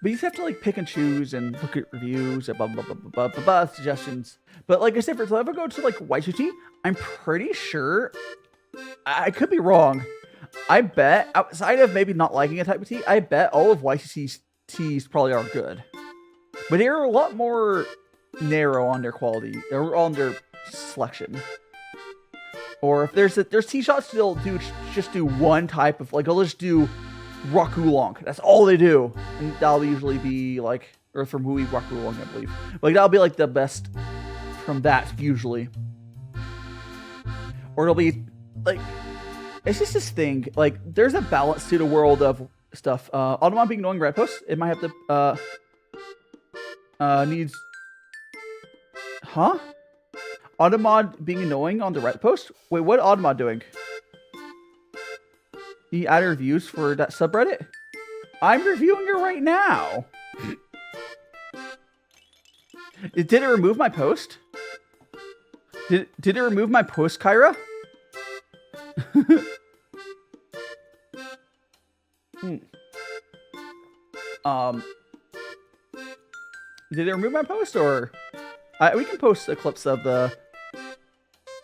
But you just have to like pick and choose and look at reviews and blah, suggestions. But like I said, if I ever go to like YCT, I'm pretty sure, I could be wrong. I bet, outside of maybe not liking a type of tea, I bet all of YCT's teas probably are good. But they're a lot more narrow on their quality, or on their selection. Or if there's tea shops that'll just do one type of, like, they'll just do rock oolong. That's all they do. And that'll usually be like, or from Hui rock oolong, I believe. Like that'll be like the best from that usually. Or it'll be like, it's just this thing. Like there's a balance to the world of stuff. Automon being annoying red post. It might have to needs. Huh? Automon being annoying on the red post. Wait, what Automon doing? You add reviews for that subreddit? I'm reviewing it right now. Did it remove my post? Did it remove my post, Kyra? Did it remove my post, or we can post the clips of the.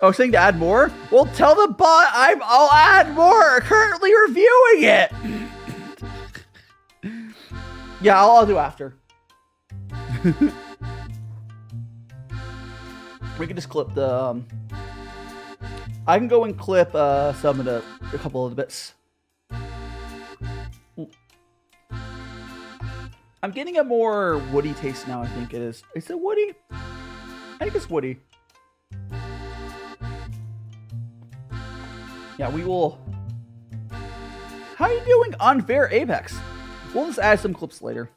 Oh, saying to add more? Well, tell the bot I'll add more. Currently reviewing it. Yeah, I'll do after. We can just clip the. I can go and clip some of a couple of the bits. I'm getting a more woody taste now. I think it is. Is it woody? I think it's woody. Yeah, we will. How are you doing, Unfair Apex? We'll just add some clips later.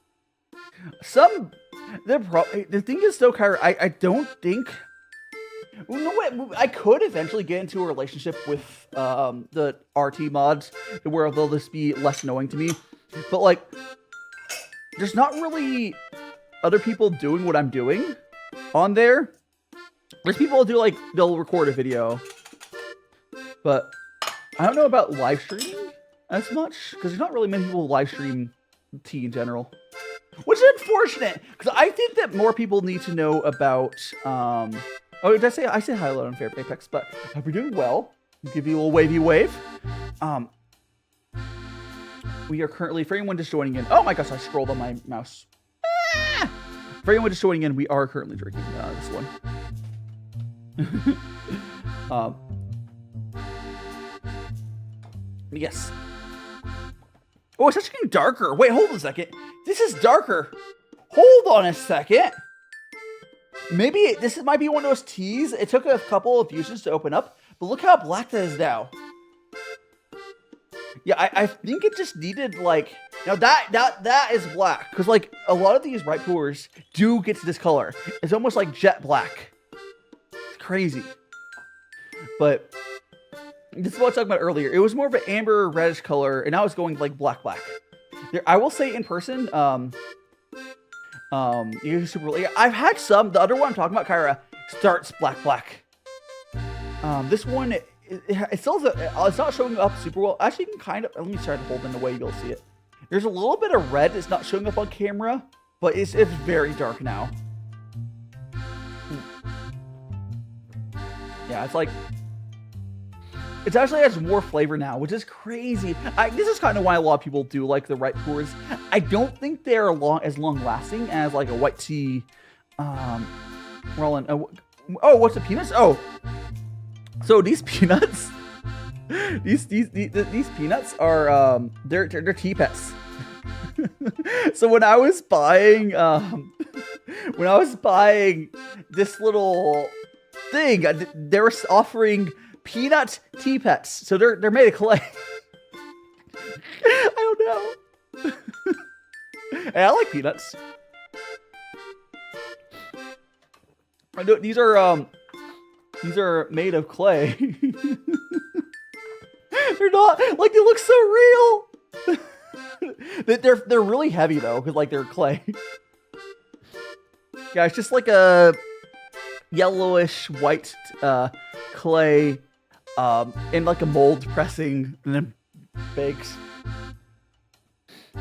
The thing is though, Kyra, I don't think. Well, no, wait, I could eventually get into a relationship with the RT mods where they'll just be less annoying to me. But like, there's not really other people doing what I'm doing on there. There's people who do like, they'll record a video. But I don't know about live streaming as much, because there's not really many people who live stream T in general. Which is unfortunate, because I think that more people need to know about, oh, did I say hello on Fair Apex, but I hope you're doing well. I'll give you a little wavy wave. We are currently, for anyone just joining in, oh my gosh, I scrolled on my mouse. Ah! For anyone just joining in, we are currently drinking this one. Yes. Oh, it's actually getting darker. Wait, hold on a second. This is darker. Hold on a second. Maybe this might be one of those teas. It took a couple of uses to open up, but look how black that is now. Yeah, I think it just needed like, now that is black, because like a lot of these right Pu'ers do get to this color. It's almost like jet black. It's crazy. But this is what I was talking about earlier. It was more of an amber reddish color, and now it's going like black. There, I will say in person, you super. I've had some. The other one I'm talking about, Kyra, starts black. This one, it still it's not showing up super well. Actually, you can kind of, let me try to hold in the way you'll see it. There's a little bit of red. It's not showing up on camera, but it's very dark now. Yeah, it's like, it actually has more flavor now, which is crazy. This is kind of why a lot of people do like the right Pu'ers. I don't think they're as long lasting as like a white tea. Oh, what's the peanuts? Oh, so these peanuts, these peanuts are they're tea pets. So when I was buying this little thing, they were offering peanut tea pets, so they're made of clay. I don't know. Hey, I like peanuts. I know these are made of clay. They're not like, they look so real. They're really heavy though, because like they're clay. Yeah, it's just like a yellowish white clay in like a mold pressing and then bakes.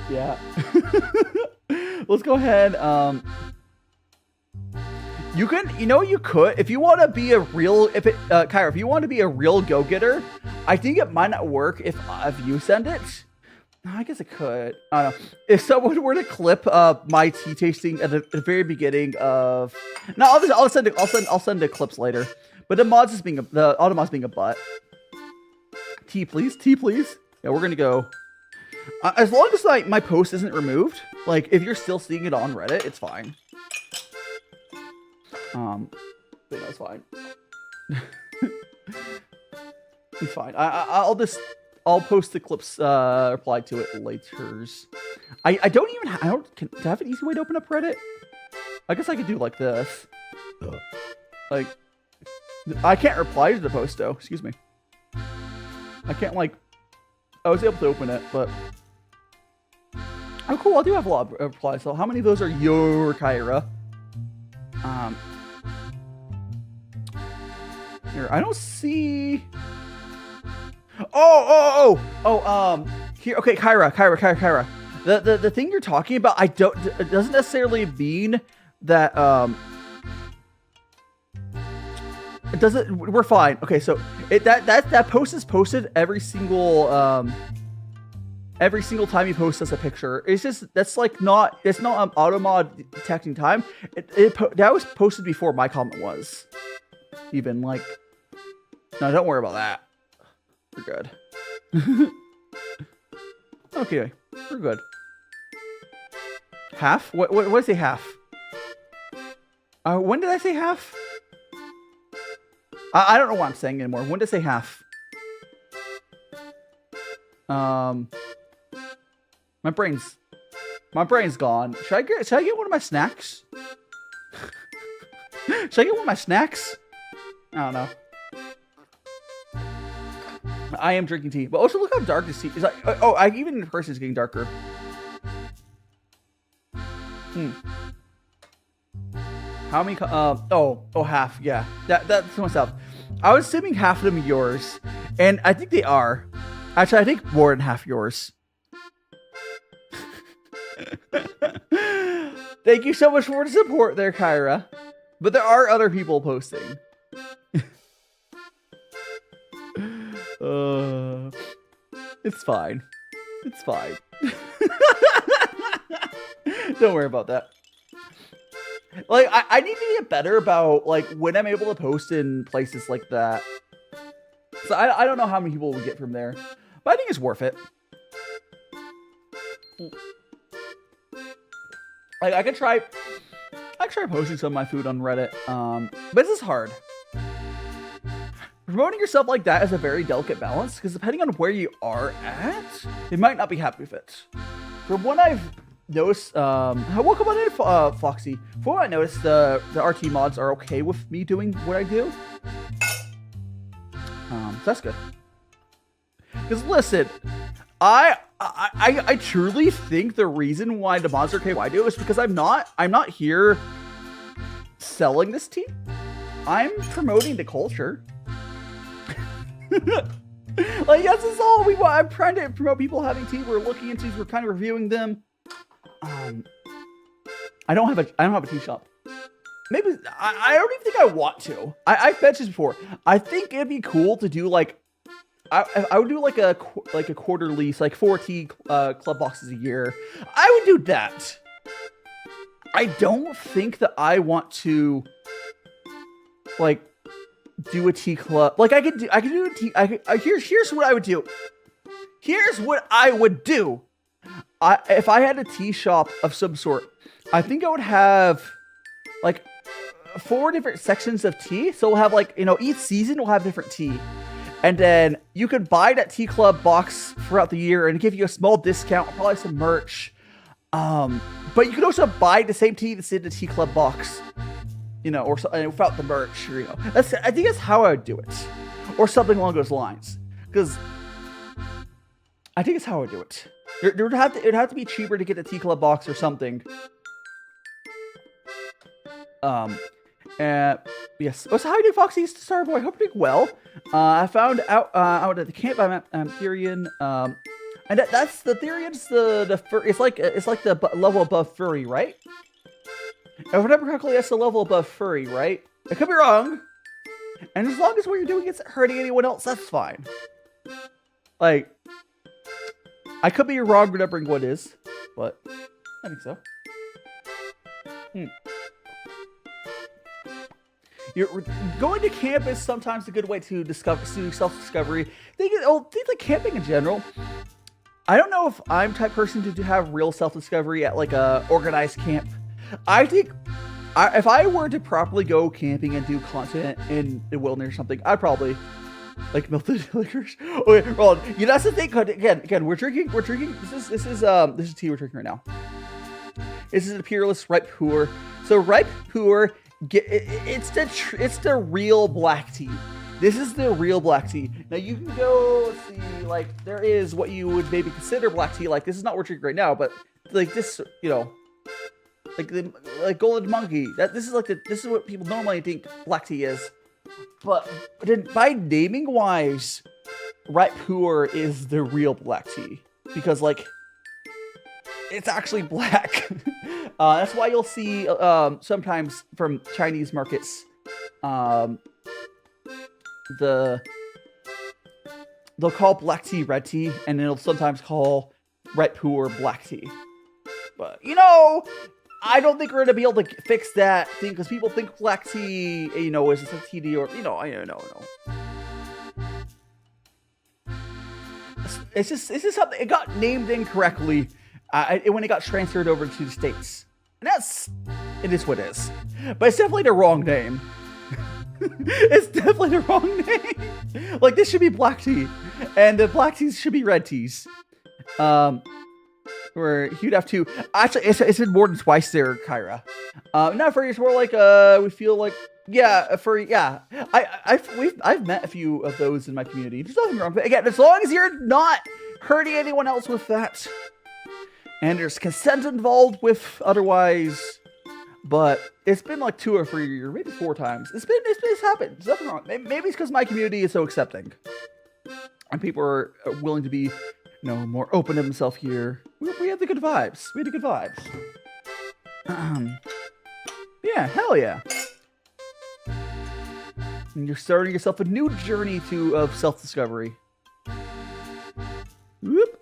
Yeah. Let's go ahead. You could, if you want to be a real, Kyra, if you want to be a real go-getter, I think it might not work if you send it. I guess it could. I don't know. If someone were to clip my tea tasting at the very beginning of, no, I'll send the clips later. But the mods is being the auto mods being a butt. Tea please. Yeah, we're gonna go. As long as like my post isn't removed, like if you're still seeing it on Reddit, it's fine. But no, it's fine. It's fine. I'll post the clips reply to it later. I don't do I have an easy way to open up Reddit? I guess I could do like this. Like, I can't reply to the post though. Excuse me. I can't like. I was able to open it, but oh cool. I do have a lot of replies. So how many of those are your Kyra? Here I don't see. Here. Okay, Kyra. The thing you're talking about, it doesn't necessarily mean that it doesn't. We're fine. Okay, so that post is posted every single time you post us a picture. It's just it's not auto mod detecting time. That was posted before my comment was even like. No, don't worry about that. We're good. Okay, we're good. Half? What did I say half? When did I say half? I don't know what I'm saying anymore. When did I say half? My brain's My brain's gone. Should I get one of my snacks? Should I get one of my snacks? I don't know. I am drinking tea, but also look how dark this tea is. Like, oh, even in person it's getting darker. How many? Half. Yeah, that's myself. I was assuming half of them are yours, and I think they are. Actually, I think more than half yours. Thank you so much for the support there, Kyra. But there are other people posting. It's fine. It's fine. Don't worry about that. Like, I need to get better about, like, when I'm able to post in places like that. So I don't know how many people we get from there. But I think it's worth it. Like, I could try posting some of my food on Reddit. But this is hard. Promoting yourself like that is a very delicate balance, because depending on where you are at, you might not be happy with it. From what I've noticed, welcome on in, Foxy. From what I noticed, the RT mods are okay with me doing what I do. So that's good. Because listen, I truly think the reason why the mods are okay why I do is because I'm not here selling this tea. I'm promoting the culture. Like, that's just all we want. I'm trying to promote people having tea. We're looking into, we're kind of reviewing them. I don't have a tea shop. Maybe I don't even think I want to. I've mentioned this before. I think it'd be cool to do like I would do like a quarterly, like 4 tea club boxes a year. I would do that. I don't think that I want to like do a tea club. Like I could do a tea. Here's what I would do. Here's what I would do. If I had a tea shop of some sort, I think I would have like 4 different sections of tea. So we'll have like, you know, each season will have different tea. And then you could buy that tea club box throughout the year and give you a small discount, probably some merch. But you could also buy the same tea that's in the tea club box, you know, or without the merch, or, you know. I think that's how I would do it, or something along those lines. Because I think it's how I would do it. It would have to be cheaper to get the tea club box or something. Yes. So how are you doing, Foxy Starboy? I hope you're doing well. I found out at the camp I'm at Therian. And that's the Therian's the it's like the level above furry, right? If I remember correctly, that's the level above furry, right? I could be wrong. And as long as what you're doing isn't hurting anyone else, that's fine. Like, I could be wrong remembering what it is, but I think so. Going to camp is sometimes a good way to do self-discovery. Think like camping in general. I don't know if I'm the type of person to have real self-discovery at like a organized camp. I think if I were to properly go camping and do content in the wilderness or something, I'd probably like melted liquors. Okay, well, you know, that's the thing. Again, we're drinking. This is tea we're drinking right now. This is a Peerless ripe Pu'er. So ripe Pu'er. It's the real black tea. This is the real black tea. Now you can go see, like, there is what you would maybe consider black tea. Like, this is not what we're drinking right now, but like this, you know, like golden monkey. This is what people normally think black tea is. But by naming wise, ripe Pu'er is the real black tea, because like it's actually black. That's why you'll see sometimes from Chinese markets, they'll call black tea red tea, and they'll sometimes call ripe Pu'er black tea. But you know, I don't think we're gonna be able to fix that thing, because people think black tea, you know, is a TD, or you know, I don't know. It's just something. It got named incorrectly when it got transferred over to the States. And it is what it is. But it's definitely the wrong name. It's definitely the wrong name. Like, this should be black tea. And the black teas should be red teas. We're where you'd have to actually it's been more than twice there, Kyra. Not furry, it's more like we feel like furry. Yeah, I've met a few of those in my community. There's nothing wrong, but again, as long as you're not hurting anyone else with that, and there's consent involved with otherwise. But it's been like 2 or 3 or maybe 4 times. It's happened. There's nothing wrong. Maybe it's because my community is so accepting, and people are willing to be, more open to themselves here. We had the good vibes. We had the good vibes. Yeah, hell yeah. And you're starting yourself a new journey of self-discovery. Whoop.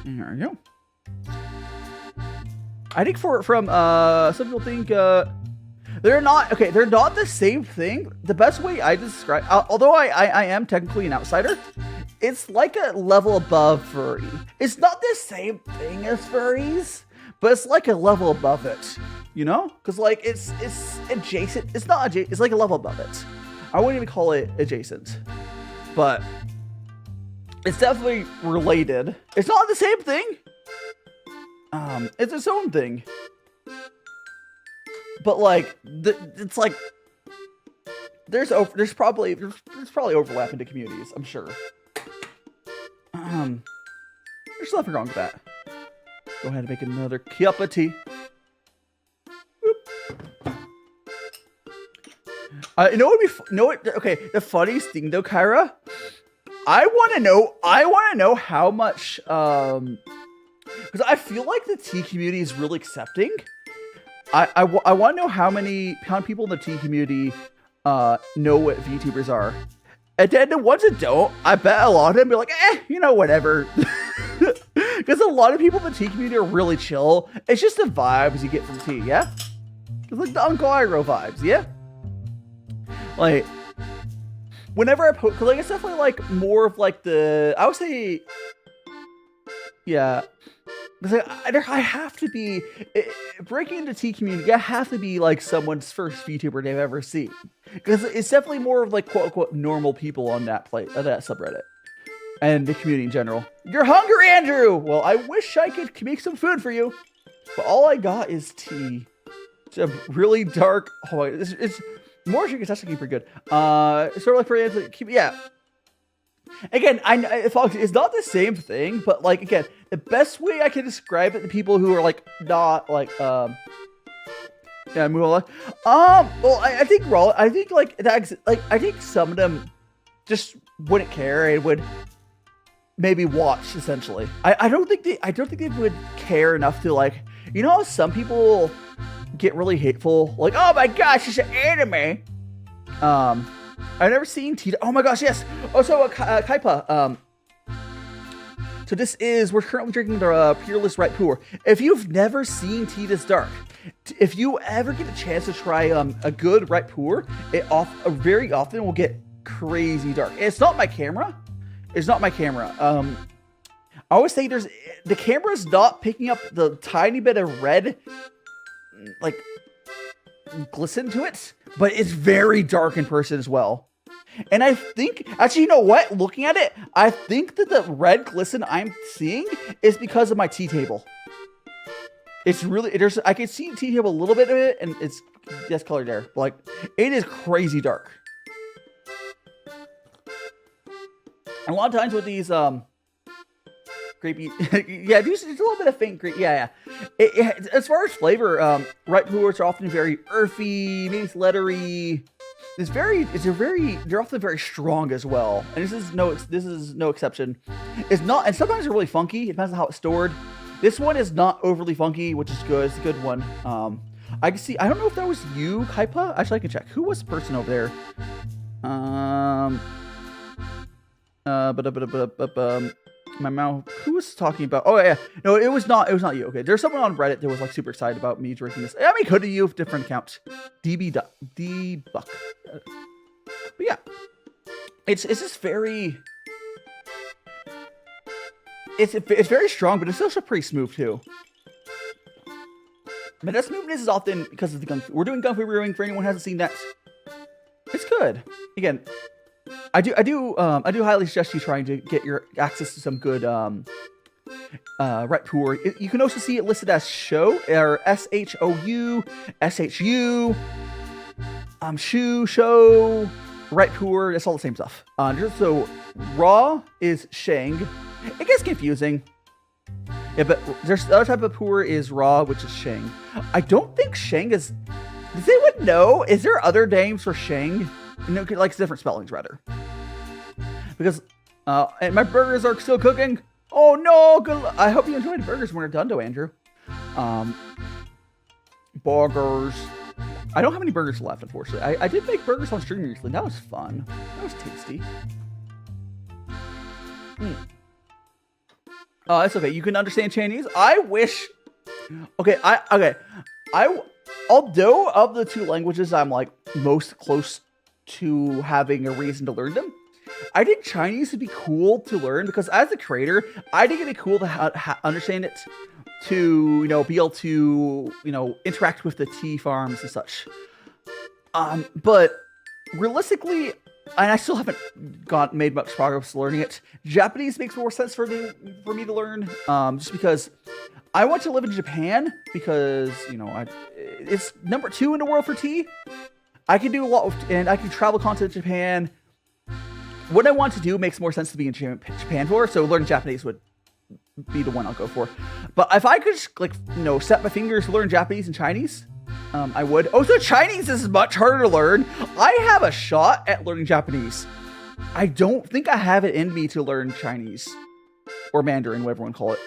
There we go. I think from some people think they're not the same thing. The best way I describe, although I am technically an outsider, it's like a level above furry. It's not the same thing as furries, but it's like a level above it, because like it's adjacent. It's not adjacent. It's like a level above it. I wouldn't even call it adjacent, but it's definitely related. It's not the same thing. It's its own thing. But like, it's like there's probably overlap into communities. I'm sure. There's nothing wrong with that. Go ahead and make another Cuppa tea. Okay, the funniest thing though, Kyra, I want to know how much because I feel like the tea community is really accepting. I want to know how many people in the tea community know what VTubers are. And then the ones that don't, I bet a lot of them be like, whatever. Because a lot of people in the tea community are really chill. It's just the vibes you get from tea, yeah? It's like the Uncle Iroh vibes, yeah? Like, whenever I post, because like, it's definitely like more of like I would say, yeah. Like, I have to be breaking into tea community. I have to be like someone's first VTuber they've ever seen, because it's definitely more of like quote unquote normal people on that that subreddit and the community in general. You're hungry, Andrew. Well, I wish I could make some food for you, but all I got is tea. It's a really dark. Oh, it's more sugar. It's actually pretty good. Sort of like for yeah. Again, it's not the same thing, but like again, the best way I can describe it to people who are like not like move on. Well, I think like that. Like I think some of them just wouldn't care and would maybe watch. Essentially, I don't think they would care enough to like. How some people get really hateful, like, oh my gosh, it's an anime. I've never seen Tea. Oh my gosh, yes. Oh, so Cuppa. So we're currently drinking the Peerless right Pu'er. If you've never seen Tea This Dark, if you ever get a chance to try a good right Pu'er, it very often will get crazy dark. And it's not my camera. I always say the camera's not picking up the tiny bit of red, like, glisten to it, but it's very dark in person as well. And I think, actually, you know what? Looking at it, I think that the red glisten I'm seeing is because of my tea table. It's really, I can see tea table a little bit of it, and it's just colored there. But like, it is crazy dark. And a lot of times with these, grapey, yeah, there's a little bit of faint grape, yeah. As far as flavor, right Pu'ers are often very earthy, maybe it's leathery. They're often very strong as well, and this is no exception. It's not, and sometimes they're really funky. It depends on how it's stored. This one is not overly funky, which is good. It's a good one. I can see. I don't know if that was you, Cuppa. Actually, I can check. Who was the person over there? My mouth. Who was talking about? Oh yeah, no, it was not you. Okay, there's someone on Reddit that was like super excited about me drinking this. I mean, could have you with different accounts. D-Buck. But yeah, it's just very. It's very strong, but it's also pretty smooth too. But that smoothness is often because of the gongfu. We're doing gongfu brewing for anyone who hasn't seen that. It's good. Again, I do highly suggest you trying to get your access to some good write Pu'er. You can also see it listed as Shou, or S-H-O-U, S-H-U, Shu, Shou, write Pu'er. It's all the same stuff. So Ra is Zheng. It gets confusing. Yeah, but there's the other type of Pu'er is Ra, which is Zheng. I don't think Zheng is... Does anyone know? Is there other names for Zheng? No, like different spellings, rather. Because, and my burgers are still cooking. Oh no! Good. I hope you enjoyed the burgers when they're done, though, Andrew. Burgers. I don't have any burgers left, unfortunately. I did make burgers on stream recently. That was fun. That was tasty. Oh, it's okay. You can understand Chinese. I wish. Okay. Although of the two languages, I'm like most close to having a reason to learn them. I think Chinese would be cool to learn because as a creator, I think it'd be cool to understand it, to be able to interact with the tea farms and such. But realistically, and I still haven't made much progress learning it. Japanese makes more sense for me to learn, just because I want to live in Japan because it's number 2 in the world for tea. I can do a lot and I can travel content to Japan. What I want to do makes more sense to be in Japan for, so learning Japanese would be the one I'll go for. But if I could just, set my fingers to learn Japanese and Chinese, I would. Oh, so Chinese is much harder to learn. I have a shot at learning Japanese. I don't think I have it in me to learn Chinese or Mandarin, whatever you want to call it.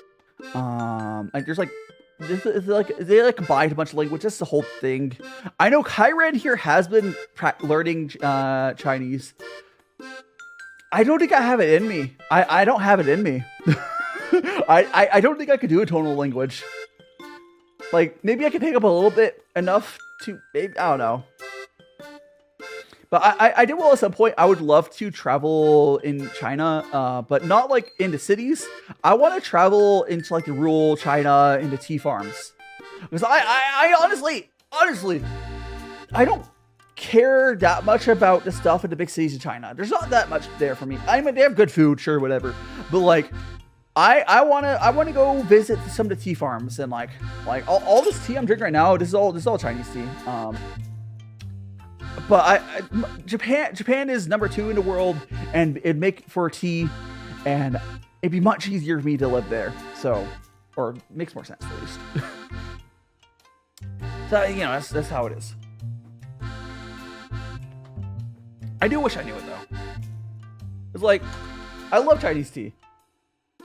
They combined a bunch of languages. That's the whole thing. I know Kyren here has been learning Chinese. I don't think I have it in me. I don't have it in me. I don't think I could do a tonal language. Like, maybe I could pick up a little bit enough to, maybe, I don't know. But I did well at some point. I would love to travel in China, but not like into cities. I want to travel into like the rural China, into tea farms. Because I honestly, I don't care that much about the stuff in the big cities of China. There's not that much there for me. I mean, they have good food, sure, whatever. But like, I wanna go visit some of the tea farms and like all this tea I'm drinking right now. This is all Chinese tea. But Japan is number 2 in the world, and it'd make for tea, and it'd be much easier for me to live there. So, or makes more sense at least. So that's how it is. I do wish I knew it though. It's like, I love Chinese tea.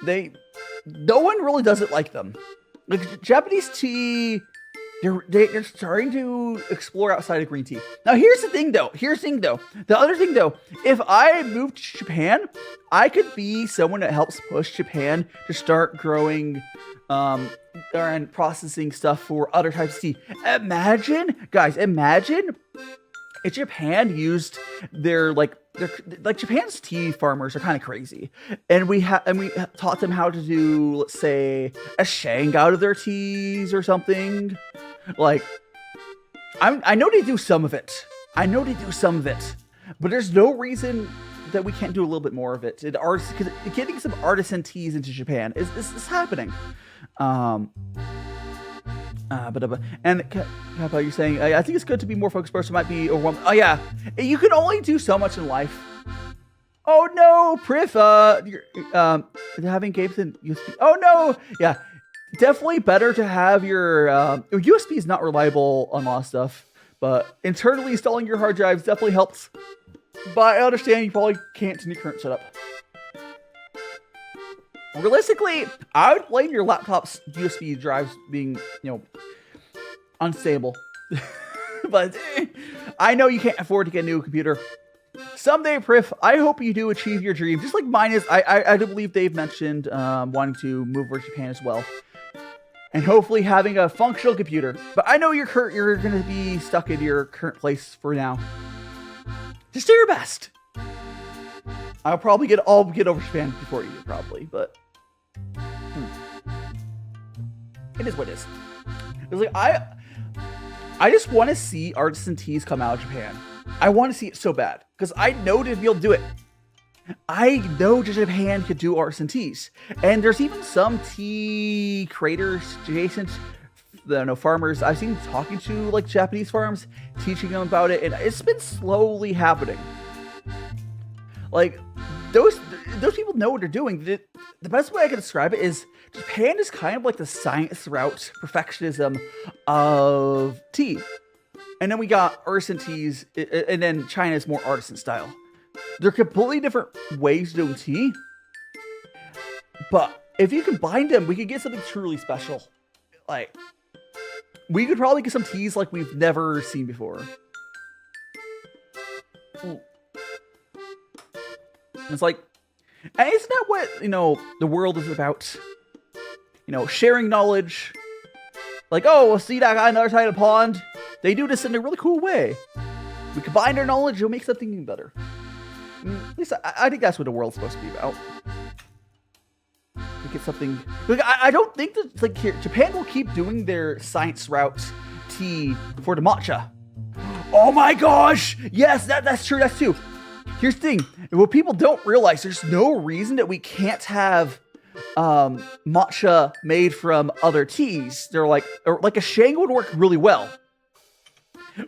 No one really doesn't like them. Like Japanese tea, they're starting to explore outside of green tea. Now here's the thing though. The other thing though, if I moved to Japan, I could be someone that helps push Japan to start growing and processing stuff for other types of tea. Imagine if Japan used their Japan's tea farmers are kind of crazy, and we taught them how to do, let's say, a Shang out of their teas or something. Like, I know they do some of it. But there's no reason that we can't do a little bit more of it. Because getting some artisan teas into Japan is happening. And Cuppa, you're saying, I think it's good to be more focused person, might be overwhelmed. Oh yeah, you can only do so much in life. Oh no, Prif, you're having games in USB. Oh no, yeah, definitely better to have your USB is not reliable on a lot of stuff, but internally installing your hard drives definitely helps. But I understand you probably can't in your current setup. Realistically, I would blame your laptop's USB drives being, unstable. But I know you can't afford to get a new computer. Someday, Prif, I hope you do achieve your dream. Just like mine is, I do believe they've mentioned wanting to move over to Japan as well. And hopefully having a functional computer. But I know you're going to be stuck in your current place for now. Just do your best. I'll get over Japan before you do, probably, but it is what it is. It's like I just want to see artisan teas come out of Japan. I want to see it so bad because I know to be able to do it. I know Japan could do artisan teas, and there's even some tea creators adjacent, farmers I've seen talking to like Japanese farms, teaching them about it, and it's been slowly happening. Like those people know what they're doing. The best way I can describe it is Japan is kind of like the science route perfectionism of tea, and then we got artisan teas, and then China is more artisan style. They're completely different ways of doing tea, but if you combine them, we could get something truly special. Like, we could probably get some teas like we've never seen before. It's like, and isn't that what, the world is about? Sharing knowledge. Like, oh, see that guy on the other side of the pond? They do this in a really cool way. We combine their knowledge, it'll make something even better. At least I think that's what the world's supposed to be about. We get something. Like, I don't think that like here Japan will keep doing their science route tea for the matcha. Oh my gosh! Yes, that's true. That's true. Here's the thing: what people don't realize, there's no reason that we can't have matcha made from other teas. They're like a Shang would work really well.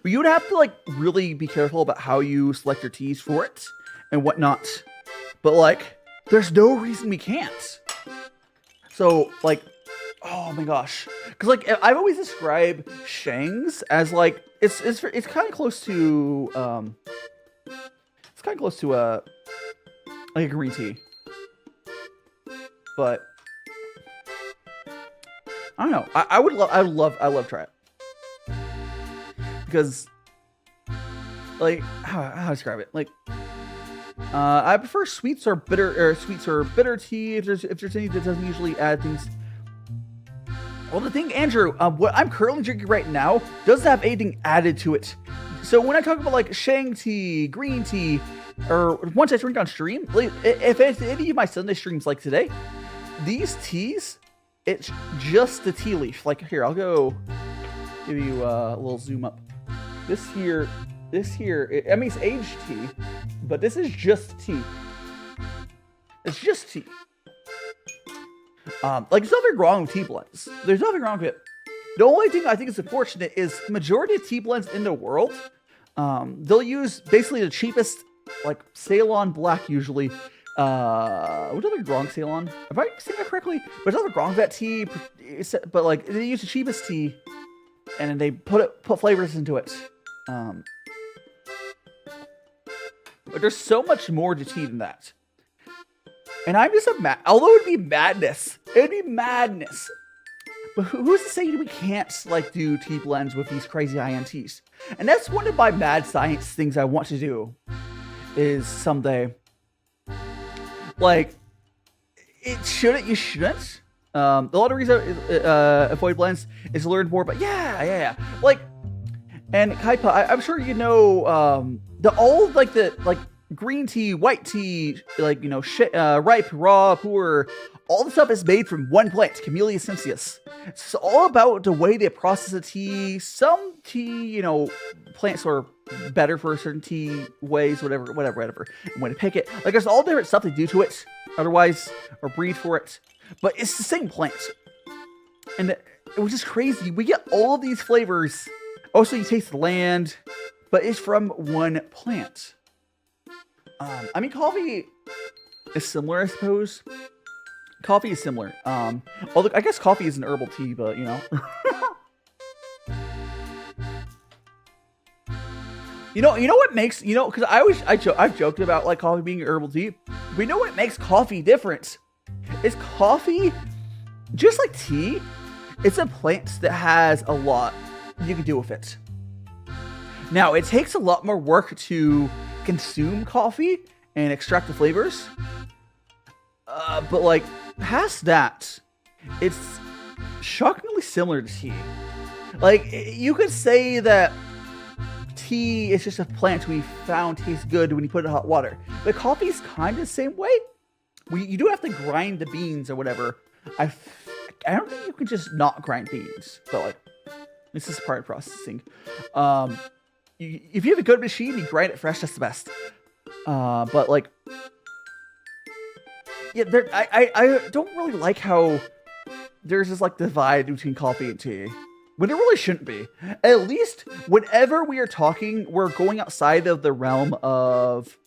You would have to like really be careful about how you select your teas for it and whatnot. But like, there's no reason we can't. So like, oh my gosh, because like I've always described Shangs as like it's kind of close to like a green tea, but I don't know. I would love to try it because like how to describe it, like. I prefer sweets or bitter tea if there's any that doesn't usually add things. Well, the thing, Andrew, what I'm currently drinking right now doesn't have anything added to it. So when I talk about like Shang tea, green tea, or once I drink on stream, like, if any of my Sunday streams like today, these teas, it's just the tea leaf. Like here, I'll go give you a little zoom up. This here, I mean, it's aged tea, but this is just tea. It's just tea. Like, there's nothing wrong with tea blends. There's nothing wrong with it. The only thing I think is unfortunate is the majority of tea blends in the world, they'll use basically the cheapest, like, Ceylon black usually. What's other wrong Ceylon? Have I seen that correctly? But there's other wrong vet tea, but like, they use the cheapest tea, and then they put flavors into it. But there's so much more to tea than that. And I'm just although it'd be madness. It'd be madness. But who's to say we can't, like, do tea blends with these crazy high-end teas? And that's one of my mad science things I want to do. Is someday. Like, you shouldn't. A lot of reasons avoid blends is to learn more, but yeah. Like, and Cuppa, I'm sure you know, green tea, white tea, like, ripe, raw, Pu'er, all the stuff is made from one plant, Camellia sinensis. It's all about the way they process the tea. Some tea, plants are better for certain tea ways, whatever, and when to pick it. Like, there's all different stuff they do to it, otherwise, or breed for it. But it's the same plant. And which is crazy. We get all of these flavors. Also, you taste the land, but it's from one plant. I mean, coffee is similar, I suppose. Coffee is similar. Although I guess coffee is an herbal tea, but you know what makes because I've joked about like coffee being herbal tea. But you know what makes coffee different? Is coffee, just like tea, it's a plant that has a lot you can do with it. Now, it takes a lot more work to consume coffee and extract the flavors. But like, past that, it's shockingly similar to tea. Like, you could say that tea is just a plant we found tastes good when you put it in hot water. But coffee is kind of the same way. You do have to grind the beans or whatever. I don't think you can just not grind beans. But like, this is part of processing. If you have a good machine, you grind it fresh, that's the best. But like, Yeah, I don't really like how there's this like divide between coffee and tea. When there really shouldn't be. At least whenever we are talking, we're going outside of the realm of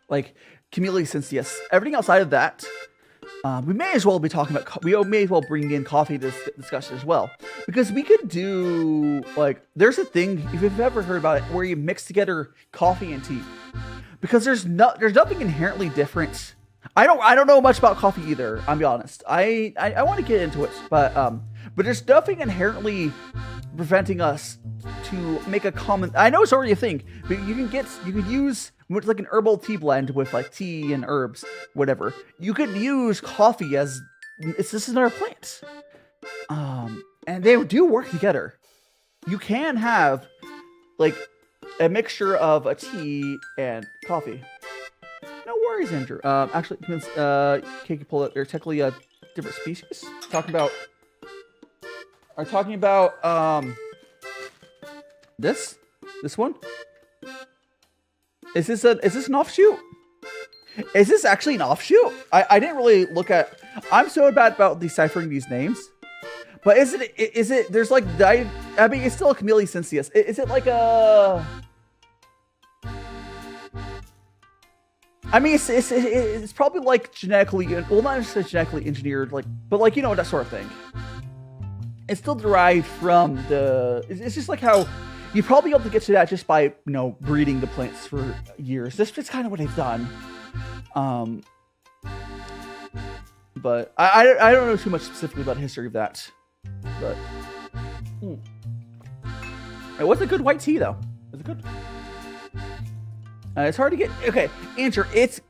like Camellia, since yes, everything outside of that, we may as well be talking about. We may as well bring in coffee to discuss as well, because we could do like there's a thing if you've ever heard about it where you mix together coffee and tea, because there's nothing inherently different. I don't know much about coffee either. I'll be honest. I want to get into it, but there's nothing inherently preventing us to make a common. I know it's already a thing, but you can use like an herbal tea blend with like tea and herbs, whatever. You could use coffee as this is another plant, and they do work together. You can have like a mixture of a tea and coffee. No worries, Andrew. Actually, can you pull it? They're technically a different species. Talking about this one. Is this an offshoot? Is this actually an offshoot? I didn't really look at. I'm so bad about deciphering these names. But is it? There's like I mean, it's still a Camellia sinsius. Is it like a? I mean, it's probably like genetically, well, not necessarily genetically engineered, like, but like, you know, that sort of thing. It's still derived from it's just like how you probably able to get to that just by, you know, breeding the plants for years. That's just kind of what they've done. But I don't know too much specifically about the history of that. But it was a good white tea though. It was good. It's hard to get. Okay, Andrew, it's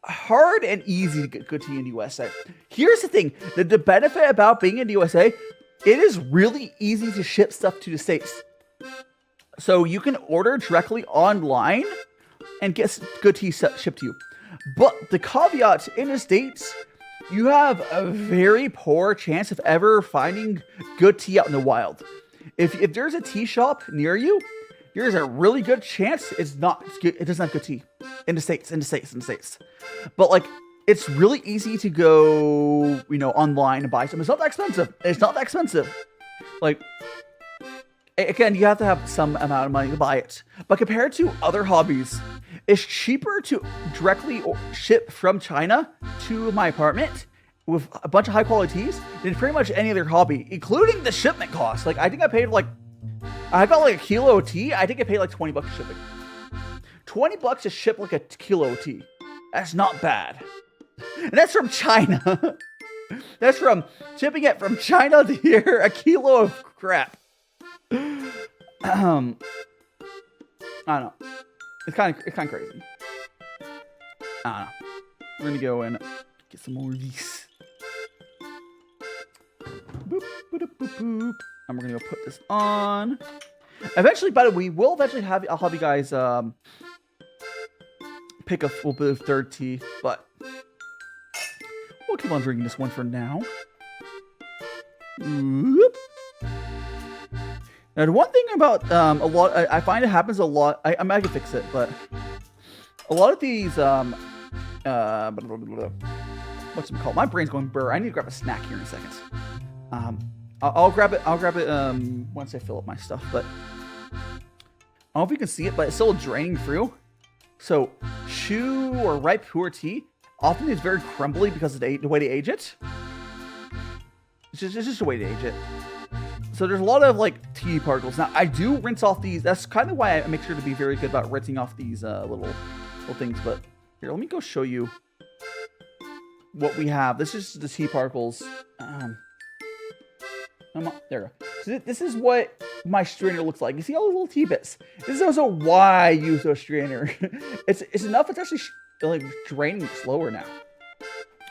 hard and easy to get good tea in the USA. Here's the thing: the benefit about being in the USA, it is really easy to ship stuff to the States. So you can order directly online and get good tea shipped to you. But the caveat in the States, you have a very poor chance of ever finding good tea out in the wild. If there's a tea shop near you, there's a really good chance it's good. It doesn't have good tea in the States. But like, it's really easy to go, you know, online and buy some. It's not that expensive. Like, again, you have to have some amount of money to buy it. But compared to other hobbies, it's cheaper to directly ship from China to my apartment with a bunch of high quality teas than pretty much any other hobby, including the shipment cost. Like, I think I paid like. I got like a kilo of tea. I think I paid like $20 shipping. $20 to ship like a kilo of tea. That's not bad. And that's from China. That's from shipping it from China to here. A kilo of crap. I don't know. It's kind of crazy. I don't know. We're gonna go and get some more of these. Boop, boop, boop, boop. And we're gonna go put this on. Eventually, by the way, I'll have you guys pick a full bit of third tea, but we'll keep on drinking this one for now. Oop. Now, the one thing about a lot, I find it happens a lot. I can fix it, but a lot of these what's it called? My brain's going burr. I need to grab a snack here in a second. I'll grab it once I fill up my stuff, but I don't know if you can see it, but it's still draining through. So Shu or ripe Pu'er tea often is very crumbly because of the way they age it. It's just a way to age it. So there's a lot of like tea particles. Now I do rinse off these. That's kind of why I make sure to be very good about rinsing off these little things. But here, let me go show you what we have. This is the tea particles. There we go. So this is what my strainer looks like. You see all the little tea bits. This is also why I use a strainer. it's enough. It's actually like draining slower now.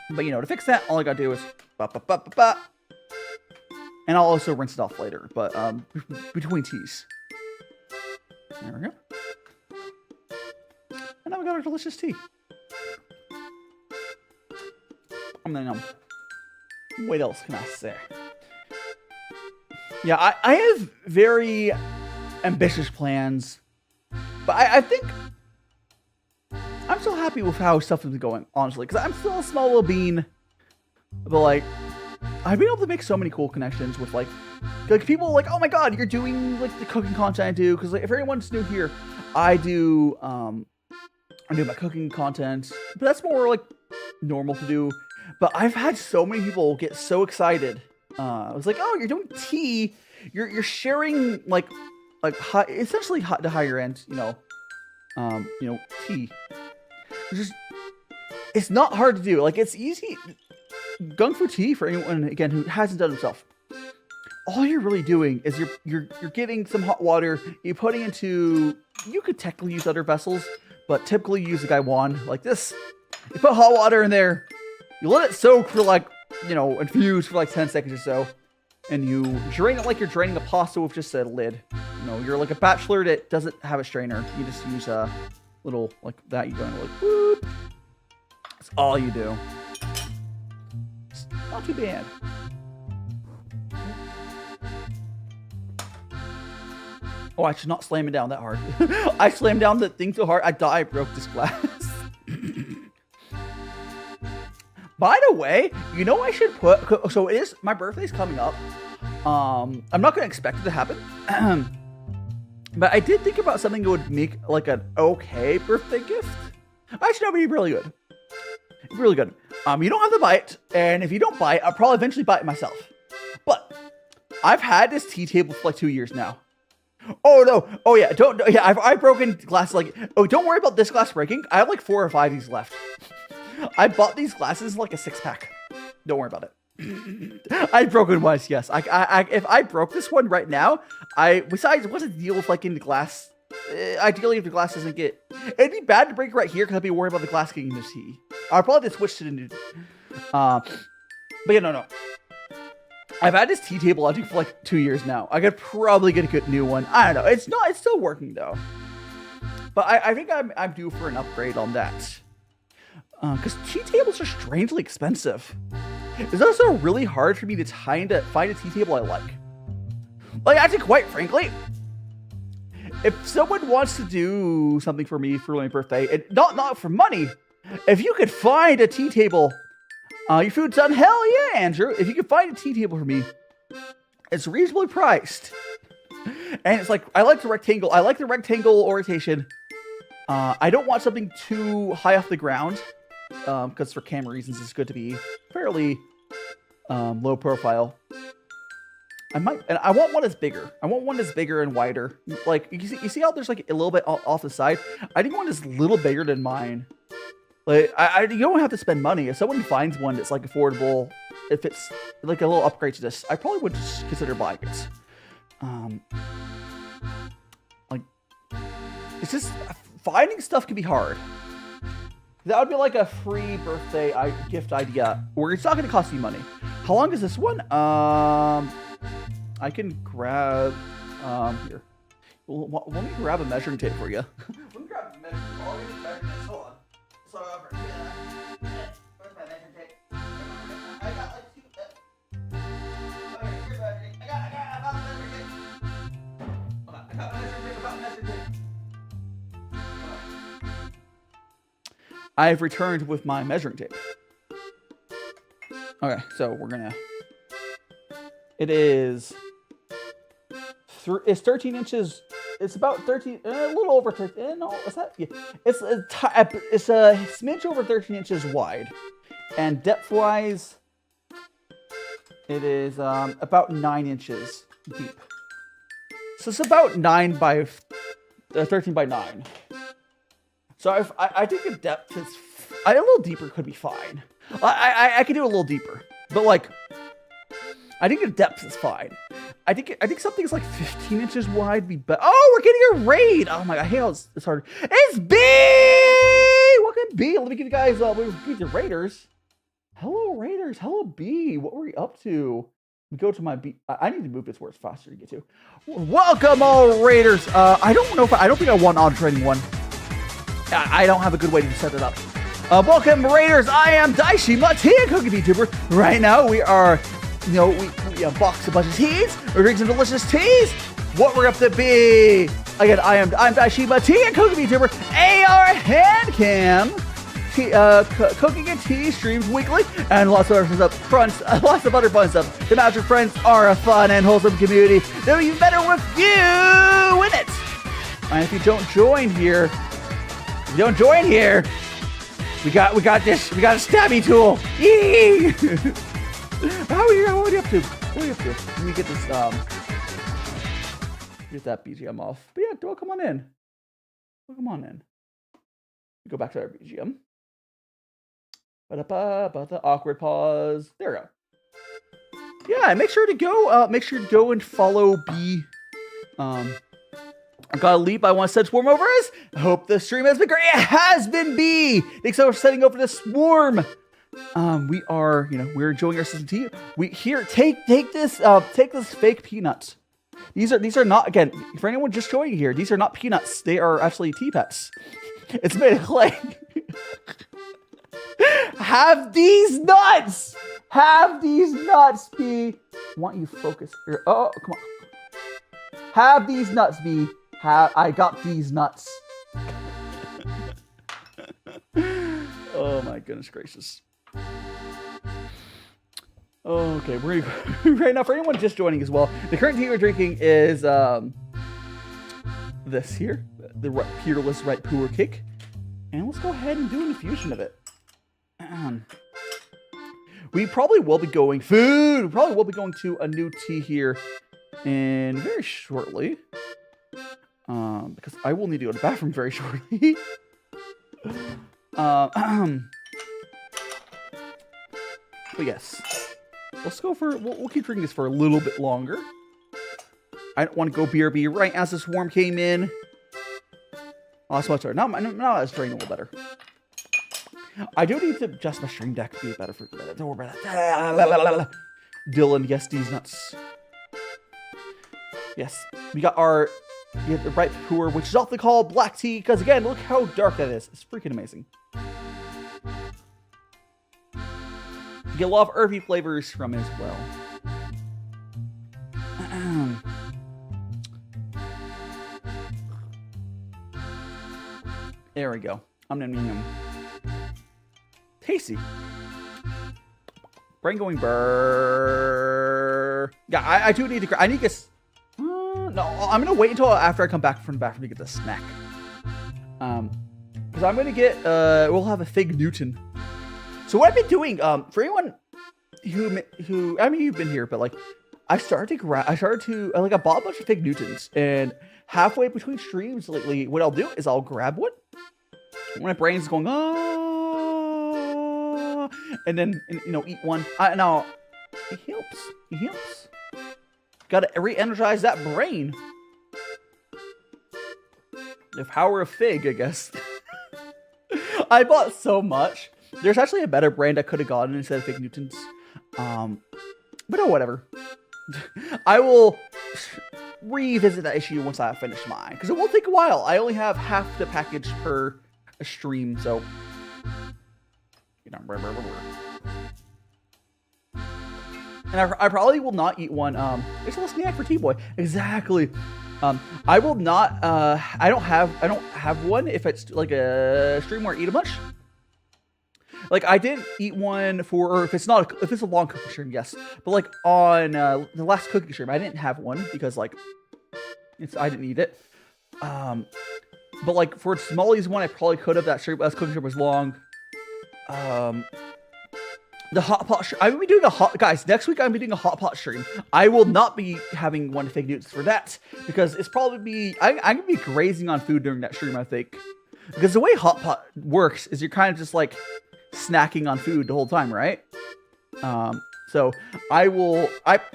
But you know, to fix that, all I gotta do is and I'll also rinse it off later. But between teas. There we go. And now we got our delicious tea. What else can I say? Yeah, I have very ambitious plans, but I think I'm so happy with how stuff is going, honestly, because I'm still a small little bean, but like, I've been able to make so many cool connections with like people are like, oh my god, you're doing like the cooking content I do, because like if everyone's new here, I do my cooking content, but that's more like normal to do. But I've had so many people get so excited. I was like, oh, you're doing tea, you're sharing like high, essentially the higher end, tea. It's not hard to do. Like, it's easy. Gongfu tea, for anyone again who hasn't done it himself, all you're really doing is you're getting some hot water, you're putting into, you could technically use other vessels, but typically use a gaiwan like this. You put hot water in there, you let it soak for like, infuse for like 10 seconds or so, and you drain it like you're draining a pasta with just a lid. You're like a bachelor that doesn't have a strainer. You just use a little like that. You go in like, whoop. That's all you do. It's not too bad. Oh, I should not slam it down that hard. I slammed down the thing so hard, I broke this glass. By the way, I should put, so my birthday's coming up. I'm not going to expect it to happen. But I did think about something that would make like an okay birthday gift. Actually, no, it'd be really good. Really good. You don't have to buy it. And if you don't buy it, I'll probably eventually buy it myself. But I've had this tea table for like 2 years now. Oh no! Oh yeah! I've broken glasses. Like, oh, don't worry about this glass breaking. I have like 4 or 5 of these left. I bought these glasses like a 6-pack. Don't worry about it. I've broken once. Yes. If I broke this one right now, besides, what's the deal with like in the glass? Ideally, if the glass doesn't get, it'd be bad to break it right here because I'd be worried about the glass getting into tea. I'll probably just switch to the new. But yeah, no. I've had this tea table I think for like 2 years now. I could probably get a good new one. I don't know. It's still working though. But I think I'm due for an upgrade on that. Because tea tables are strangely expensive. It's also really hard for me to find a tea table I like. Like, actually, quite frankly, if someone wants to do something for me for my birthday, and not for money, if you could find a tea table, your food's done. Hell yeah, Andrew! If you could find a tea table for me, it's reasonably priced, and it's like I like the rectangle. I like the rectangle orientation. I don't want something too high off the ground, because for camera reasons, it's good to be fairly low profile. And I want one that's bigger. I want one that's bigger and wider. Like, you see how there's like a little bit off the side? I think one that's a little bigger than mine. Like, you don't have to spend money. If someone finds one that's like affordable, if it's like a little upgrade to this, I probably would just consider buying it. Like, it's just, finding stuff can be hard. That would be like a free birthday gift idea, where it's not going to cost you money. How long is this one? I can grab, here. Well, let me grab a measuring tape for you. Let me grab a measuring tape. Oh, we need measurements. Hold on. So, where's my measuring tape? I got like 2, okay, here's measuring tape. I got a measuring tape. Hold on, I got a measuring tape. I've returned with my measuring tape. Okay, so we're gonna, it's 13 inches. It's about 13, a little over 13. No, is that? Yeah. It's a smidge over 13 inches wide, and depth-wise, it is about 9 inches deep. So it's about 9 by 13 by 9. So I think the depth is a little deeper could be fine. I could do a little deeper, but like, I think the depth is fine. I think something's like 15 inches wide be better. Oh, we're getting a raid! Oh my god, hey, it's hard. It's B! Welcome B. Let me give you guys the Raiders. Hello Raiders. Hello B. What were we up to? We go to my B. I need to move this where it's faster to get to. Welcome all Raiders. I don't think I want auto training one. I don't have a good way to set it up. Welcome Raiders. I am DaiShimaVT, cookie VTuber. Right now we are, we unbox a bunch of teas. We're drinking some delicious teas. What we're up to be. Again, I'm DaiShimaVT and Cooking VTuber, AR hand cam, cooking and tea streams weekly, and lots of other fun stuff. The Magic Friends are a fun and wholesome community. They'll be better with you in it. And if you don't join here, we got this. We got a stabby tool. Yee! What are you up to? Let me get this. Get that BGM off. But yeah, Doyle, come on in. Come on in. Go back to our BGM. About the awkward pause. There we go. Yeah, make sure to go and follow B. I gotta leap. I want to send Swarm over us. I hope the stream has been great. It has been B. Thanks so much for sending over the Swarm. We're enjoying our season tea. Take this fake peanuts. These are not, again, for anyone just showing you here, these are not peanuts. They are actually tea pets. It's made of clay. Have these nuts. P. Want you focus here. Oh, come on. Have these nuts, B. I got these nuts. Oh my goodness gracious. Okay, we're right now for anyone just joining as well. The current tea we're drinking is this here, the Peerless Pu'er cake, and let's go ahead and do an infusion of it. We probably will be going to a new tea here in very shortly, because I will need to go to the bathroom very shortly. But yes. Let's go for, we'll keep drinking this for a little bit longer. I don't want to go BRB right as the Swarm came in. Oh, that's much better. Now that's draining a little better. I do need to adjust my stream deck to be better for that. Don't worry about that. Dylan, yes, these nuts. Yes, we got the right Pu'er, which is often called black tea, because again, look how dark that is. It's freaking amazing. You get a lot of earthy flavors from it as well. There we go. Tasty. Brain going burr. Yeah, I do need to. I need to get. No, I'm gonna wait until after I come back from the bathroom to get the snack. Because I'm gonna get. We'll have a Fig Newton. So what I've been doing, for anyone who, I mean, you've been here, but like, I bought a bunch of Fig Newtons, and halfway between streams lately, what I'll do is I'll grab one, when my brain's going, and then, eat one. Now, it helps. Gotta re-energize that brain. The power of Fig, I guess. I bought so much. There's actually a better brand I could have gotten instead of Fig Newtons. But no, whatever. I will revisit that issue once I finish mine, because it will take a while. I only have half the package per stream, so... And I probably will not eat one. It's a little snack for T-Boy. Exactly. I will not. I don't have one if it's like a stream where I eat a bunch. Like I did eat one or if it's a long cooking stream, yes. But like on the last cooking stream, I didn't have one because like I didn't eat it. But like for Smalley's one, I probably could have. That last cooking stream was long. The hot pot stream. I'm gonna be doing guys. Next week I'm gonna be doing a hot pot stream. I will not be having one Fig Newtons for that because it's probably I'm gonna be grazing on food during that stream. I think because the way hot pot works is you're kind of just like snacking on food the whole time, right? So I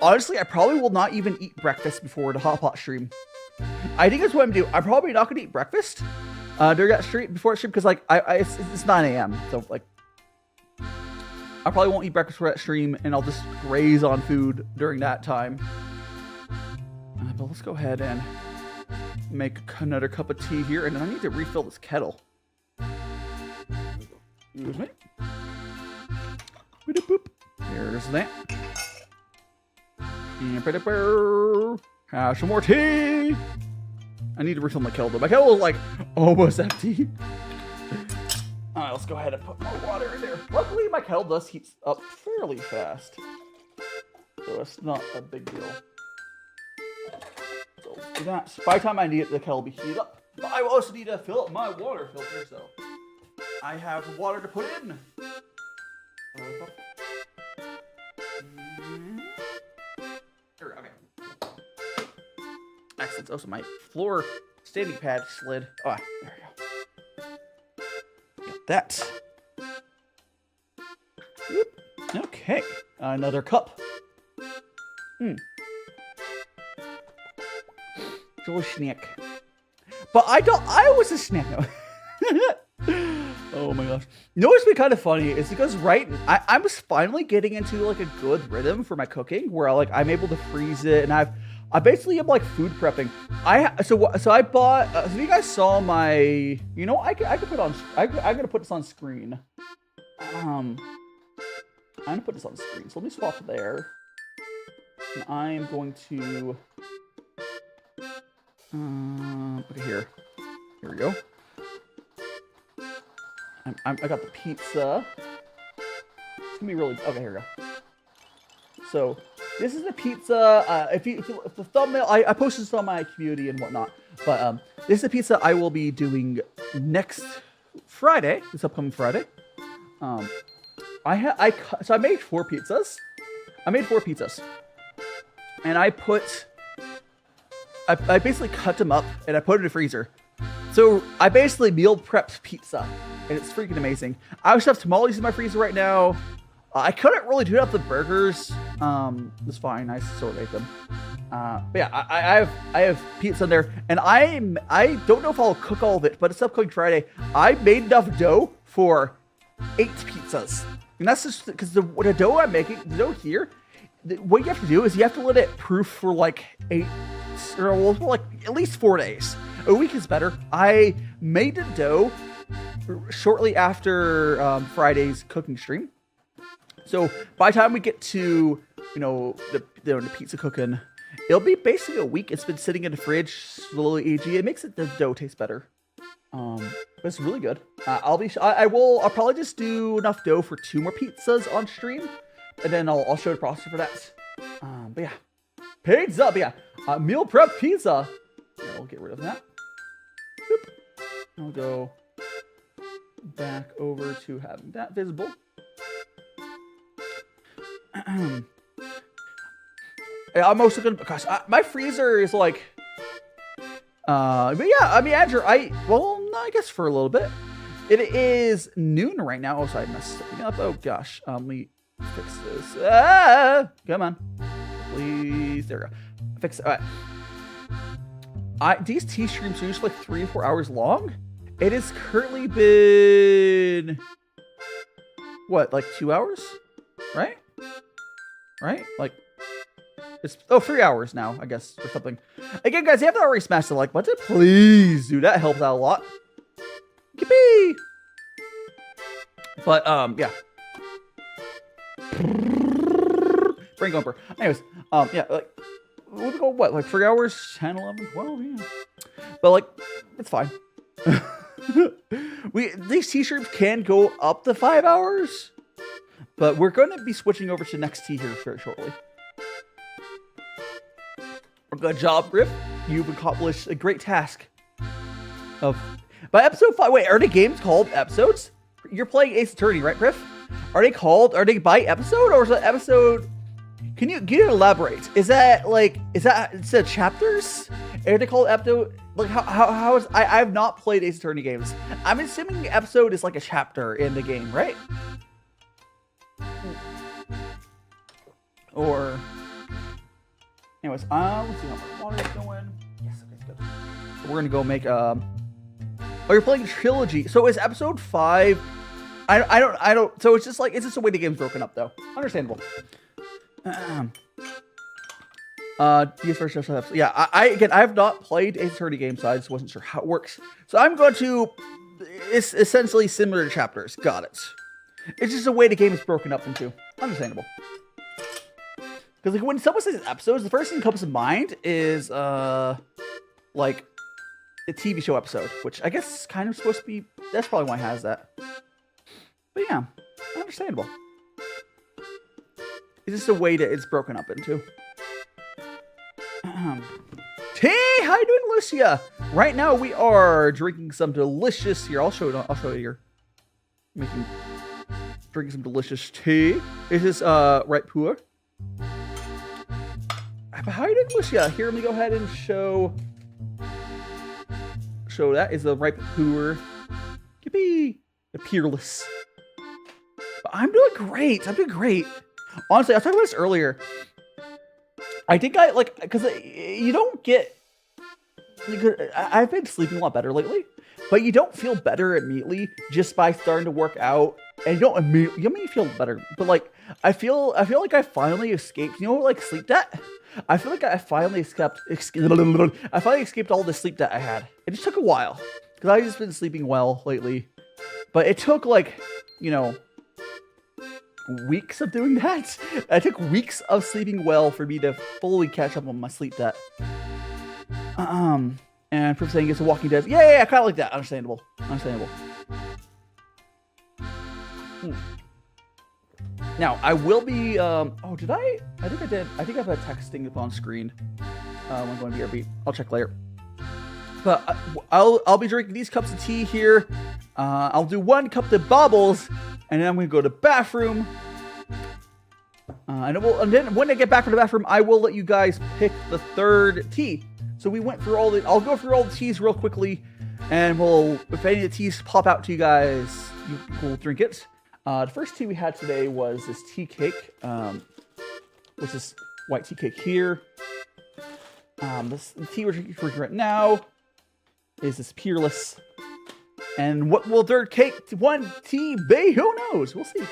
honestly probably will not even eat breakfast before the hot pot stream. I think that's what I'm gonna do. I'm probably not gonna eat breakfast during that stream before the stream because like it's 9 a.m. so like. I probably won't eat breakfast for that stream, and I'll just graze on food during that time. But let's go ahead and make another cup of tea here, and then I need to refill this kettle. Excuse me. Here's that. Have some more tea. I need to refill my kettle. My kettle is like almost empty. Alright, let's go ahead and put more water in there. Luckily, my kettle does heat up fairly fast. So it's not a big deal. So let's do that. So by the time I need it, the kettle will be heated up. But I also need to fill up my water filter, so I have water to put in. Here, okay. Excellent. Also, my floor standing pad slid. Oh, there we go. Got that. Whoop. Okay. Another cup. Joel snack. But I was a snack. Oh my gosh. You know what's been kind of funny is because I was finally getting into like a good rhythm for my cooking where I'm able to freeze it, and I basically am like food prepping. So I bought so you guys saw my, I could put on, I'm gonna put this on screen. I'm gonna put this on screen. So let me swap there. And I'm going to okay, here we go. I got the pizza. It's gonna be really, okay, here we go. So this is the pizza. If the thumbnail, I posted this on my community and whatnot, but this is the pizza I will be doing next Friday, this upcoming Friday. So I made 4 pizzas. And I basically cut them up and I put it in the freezer. So I basically meal prepped pizza, and it's freaking amazing. I also have tamales in my freezer right now. I couldn't really do it up the burgers. It's fine. I sort of ate them. But yeah, I have pizza in there, and I don't know if I'll cook all of it, but it's upcoming Friday. I made enough dough for 8 pizzas, and that's just because the dough I'm making, the dough here, what you have to do is you have to let it proof for like 8 or like at least 4 days. A week is better. I made the dough shortly after Friday's cooking stream. So by the time we get to, the pizza cooking, it'll be basically a week. It's been sitting in the fridge, slowly aging. It makes the dough taste better. But it's really good. I'll probably just do enough dough for 2 more pizzas on stream, and then I'll show the process for that. But yeah, pizza. But yeah, meal prep pizza. Yeah, I'll get rid of that. Boop. I'll go back over to having that visible. I'm also gonna, gosh, my freezer is like, but yeah, I mean, Andrew, I guess for a little bit. It is noon right now. Oh, sorry, I messed something up. Oh gosh, let me fix this. Come on, please. There we go. Fix it. All right. These tea streams are usually like 3 or 4 hours long. It has currently been what, like 2 hours, right? Like it's 3 hours now, I guess, or something. Again, guys, if you haven't already smashed the like button, please do that. Helps out a lot. Yippee! But yeah. Brain gumper. Anyways, yeah, like we'll go what, like 3 hours, 10, 11, 12, yeah. But like, it's fine. These t-shirts can go up to 5 hours, but we're going to be switching over to next tea here very shortly. Good job, Griff. You've accomplished a great task. By episode 5, wait, are the games called episodes? You're playing Ace Attorney, right, Griff? Are they by episode, or is it episode? Can you elaborate? Is that chapters? Are they called episode? Like how is, I have not played Ace Attorney games. I'm assuming the episode is like a chapter in the game, right? Or anyways, let's see how my water's going. Yes, okay, good. So we're gonna go make oh, you're playing a trilogy. So is episode 5? I don't. So it's just the way the game's broken up, though. Understandable. Yeah, I have not played Ace Attorney games, so I just wasn't sure how it works. So I'm going to. It's essentially similar to chapters. Got it. It's just the way the game is broken up into. Understandable. Because like when someone says episodes, the first thing that comes to mind is like a TV show episode, which I guess is kind of supposed to be. That's probably why it has that. But yeah, understandable. It's just a way that it's broken up into. Tea, how you doing, Lucia? Right now we are drinking some delicious. Here, I'll show you here. Drinking some delicious tea. This is right Pu'er. How are you doing, Lucia? Here, let me go ahead and show that is the ripe Pu'er. Yippee! The Peerless. But I'm doing great. I'm doing great. Honestly, I was talking about this earlier. I think I like because you don't get. I've been sleeping a lot better lately, but you don't feel better immediately just by starting to work out, and you don't immediately. You may feel better, but like I feel like I finally escaped. You know, like sleep debt. I feel like I finally escaped all the sleep debt I had. It just took a while because I've just been sleeping well lately, but it took like weeks of doing that. It took weeks of sleeping well for me to fully catch up on my sleep debt. And from saying it's a Walking Dead. Yeah, I kind of like that. Understandable. Now, I will be, oh, did I? I think I did. I think I have a texting up on screen when I'm going to BRB. I'll check later. But I'll be drinking these cups of tea here. I'll do 1 cup to Bobbles, and then I'm going to go to the bathroom. And then when I get back from the bathroom, I will let you guys pick the 3rd tea. So we went through I'll go through all the teas real quickly, and if any of the teas pop out to you guys, you will drink it. The first tea we had today was this tea cake, which is white tea cake here. The tea we're drinking right now is this Peerless. And what will their cake 1 tea be? Who knows? We'll see.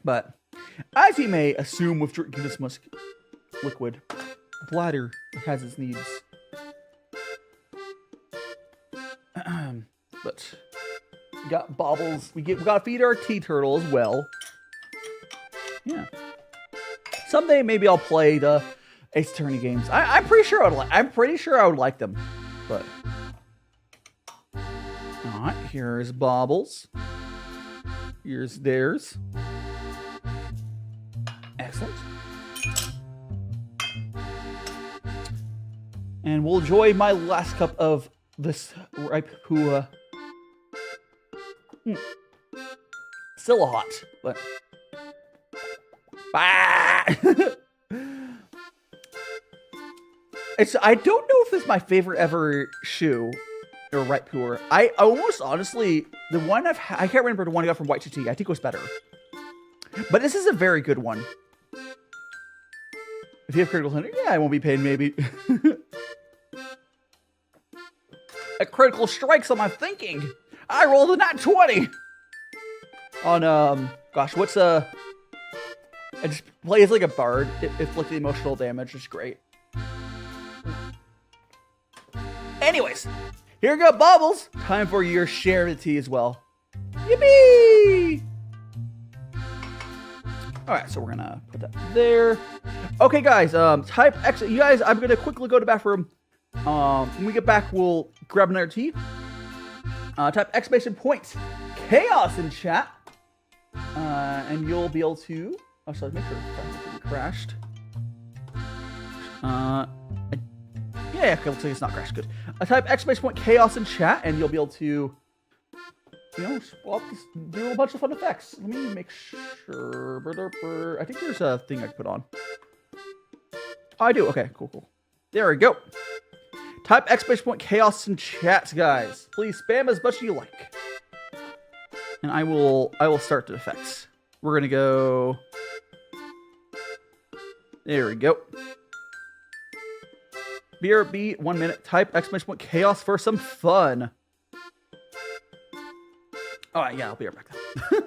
But as you may assume with drinking this much liquid, the bladder has its needs. But we got Bobbles. We gotta feed our tea turtle as well. Yeah. Someday maybe I'll play the Ace Attorney games. I'm pretty sure I would like them. But alright, here's Bobbles. Here's theirs. Excellent. And we'll enjoy my last cup of this ripe Pu'er. Still hot, but I don't know if it's my favorite ever shoe or ripe Pu'er. I almost honestly the one I can't remember the one I got from White Tea. I think it was better, but this is a very good one. If you have critical hit, yeah, I won't be paid maybe. A critical strikes on my thinking. I rolled a nat 20 on gosh, what's I just play as like a bard. It inflicts emotional damage. It's great. Anyways, here we go, Bubbles. Time for your share of the tea as well. Yippee! All right, so we're gonna put that there. Okay, guys. Type X. You guys, I'm gonna quickly go to the bathroom. When we get back, we'll grab another tea. Type !! chaos in chat, and you'll be able to. Oh, so make sure it crashed. Yeah, okay, looks like it's not crashed. Good. Type ! chaos in chat, and you'll be able to, you know, do a bunch of fun effects. Let me make sure. I think there's a thing I can put on. Oh, I do. Okay, cool. There we go. Type ! chaos in chat, guys. Please spam as much as you like. And I will start the effects. We're gonna go. There we go. BRB, 1 minute. Type ! chaos for some fun. Alright, yeah, I'll be right back then.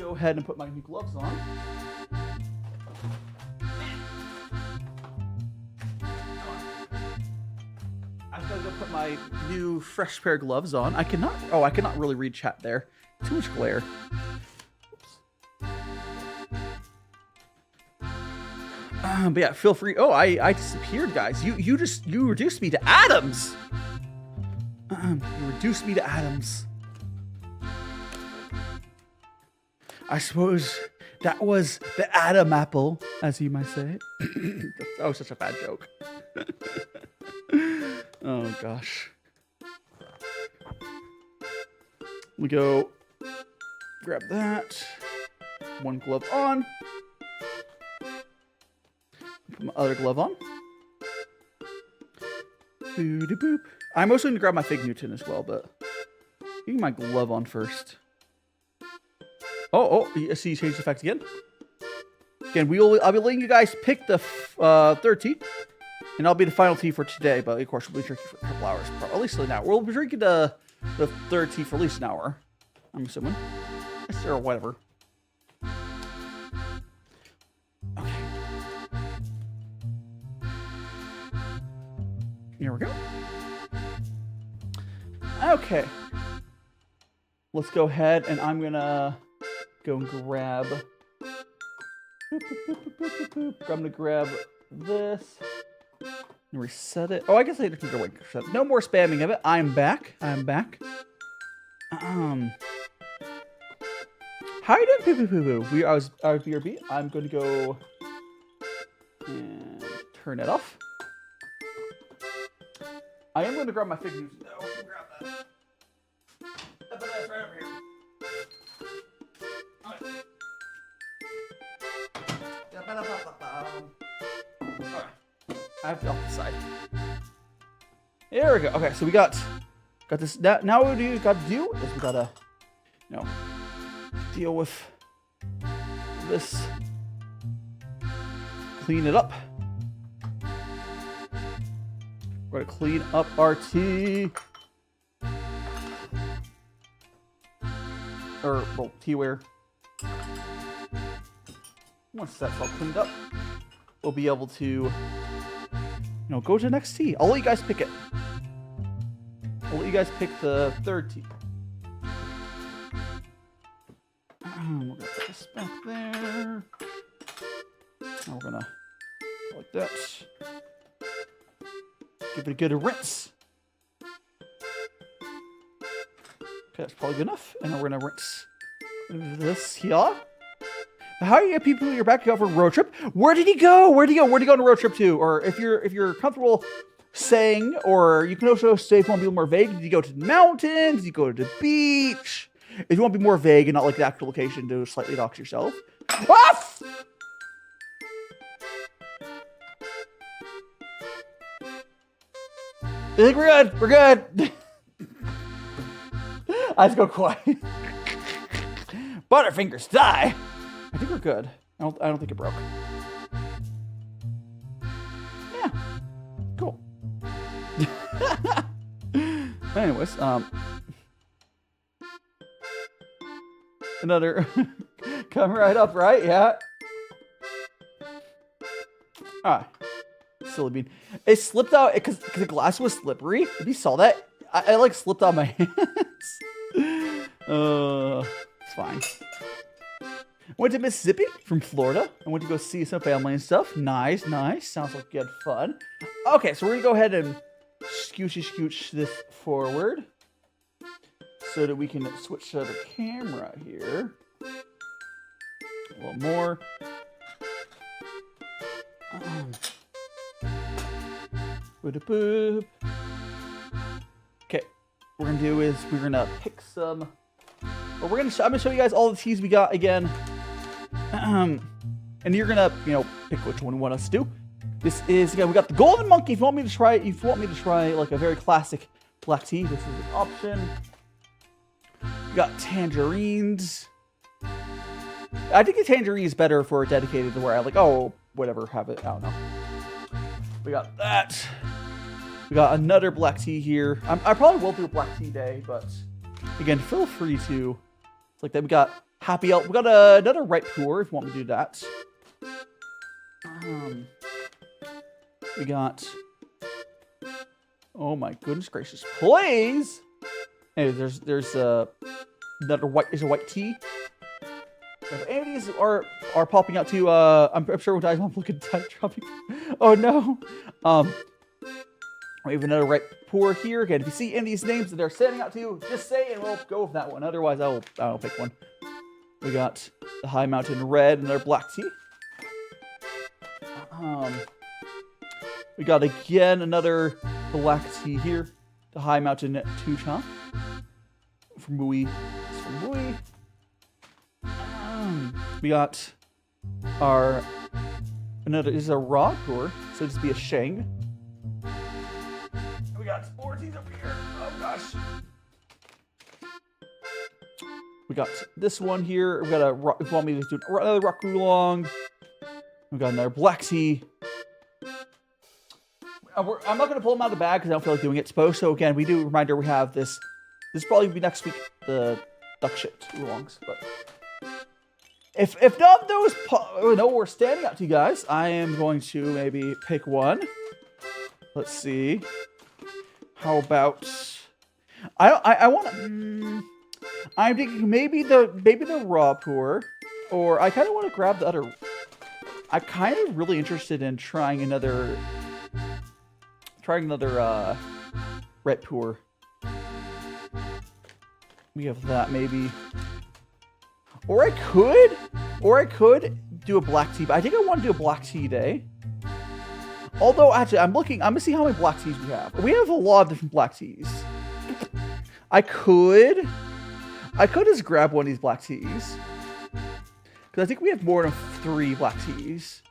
go ahead and put my new gloves on. I've got to go put my new fresh pair of gloves on. I cannot really read chat there. Too much glare. But yeah, feel free. Oh, I disappeared, guys. You reduced me to atoms. You reduced me to atoms. I suppose that was the Adam apple, as you might say. That was such a bad joke. Oh gosh. We go grab that. One glove on. Put my other glove on. Boop. I'm also going to grab my Fig Newton as well, but getting my glove on first. Oh, you see, you changed the effects again. Again, I'll be letting you guys pick the third tea, and I'll be the final tea for today. But of course, we'll be drinking for a couple hours, at least an hour. We'll be drinking the third tea for at least an hour. I'm assuming, or whatever. Okay. Here we go. Okay. Let's go ahead, and I'm gonna go and grab. I'm gonna grab this and reset it. Oh, I guess I didn't go away. No more spamming of it. I'm back. How you doing, Poo? I was BRB. I'm going to go and turn it off. I am going to grab my Fig Newton though. Grab that. That's right over here. I have to off the side. There we go. Okay, so we got this. Now what we got to do is we gotta, deal with this. Clean it up. We're gonna clean up our tea. Or, well, teaware. Once that's all cleaned up, we'll be able to, go to the next tea. I'll let you guys pick it. I'll let you guys pick the third tea. We're gonna put this back there. Now we're gonna go like that. Give it a good rinse. Okay, that's probably good enough. And then we're gonna rinse this here. How are you people? You're back to go for a road trip. Where did he go? Where'd he go on a road trip to? Or if you're comfortable saying, or you can also say if you want to be more vague, did you go to the mountains? Did you go to the beach? If you want to be more vague and not like the actual location, to slightly dox yourself. Ah! I think we're good. We're good. Let's go quiet. Butterfingers die. I think we're good. I don't think it broke. Yeah. Cool. Anyways, another come right up, right? Yeah. Alright. Silly bean. It slipped out because the glass was slippery. If you saw that, I like slipped out my hands. It's fine. Went to Mississippi from Florida. I went to go see some family and stuff. Nice. Sounds like you had fun. Okay, so we're gonna go ahead and scooch this forward so that we can switch to the camera here. A little more. Boop. Okay, what we're gonna do is we're gonna pick some. Or I'm gonna show you guys all the teas we got again. And you're gonna, pick which one you want us to do. This is, we got the Golden Monkey. If you want me to try like a very classic black tea, this is an option. We got tangerines. I think the tangerine is better for dedicated to where I like, whatever, have it. I don't know. We got that. We got another black tea here. I probably will do a black tea day, but again, feel free to. It's like that. We got happy out. We got another right Pu'er if you want me to do that. We got. Oh my goodness gracious! Please. Hey, there's another white. Is a white tea. If any of these are popping out too, I'm sure we'll I'm looking at dropping. Oh no. We have another right Pu'er here. Again, if you see any of these names that they're standing out to you, just say and we'll go with that one. Otherwise, I'll pick one. We got the High Mountain Red and their black tea. We got again another black tea here. The High Mountain Tuchan. From Mui. It's from Mui. We got our another is a raw Pu'er, so just be a Zheng. We got more teas over here. Oh gosh. We got this one here. We got a if you want me to do another rock oolong. We got another black tea. I'm not going to pull them out of the bag because I don't feel like doing it. So again, we do reminder we have this. This will probably be next week. The duck shit oolongs, but if none of those we're standing out to you guys, I am going to maybe pick one. Let's see. How about I want to. I'm thinking maybe the raw Pu'er, or I kind of want to grab the other. I'm kind of really interested in trying another red Pu'er. We have that maybe, or I could do a black tea, but I think I want to do a black tea today. Although actually, I'm gonna see how many black teas we have. We have a lot of different black teas. I could just grab one of these black teas. Because I think we have more than 3 black teas.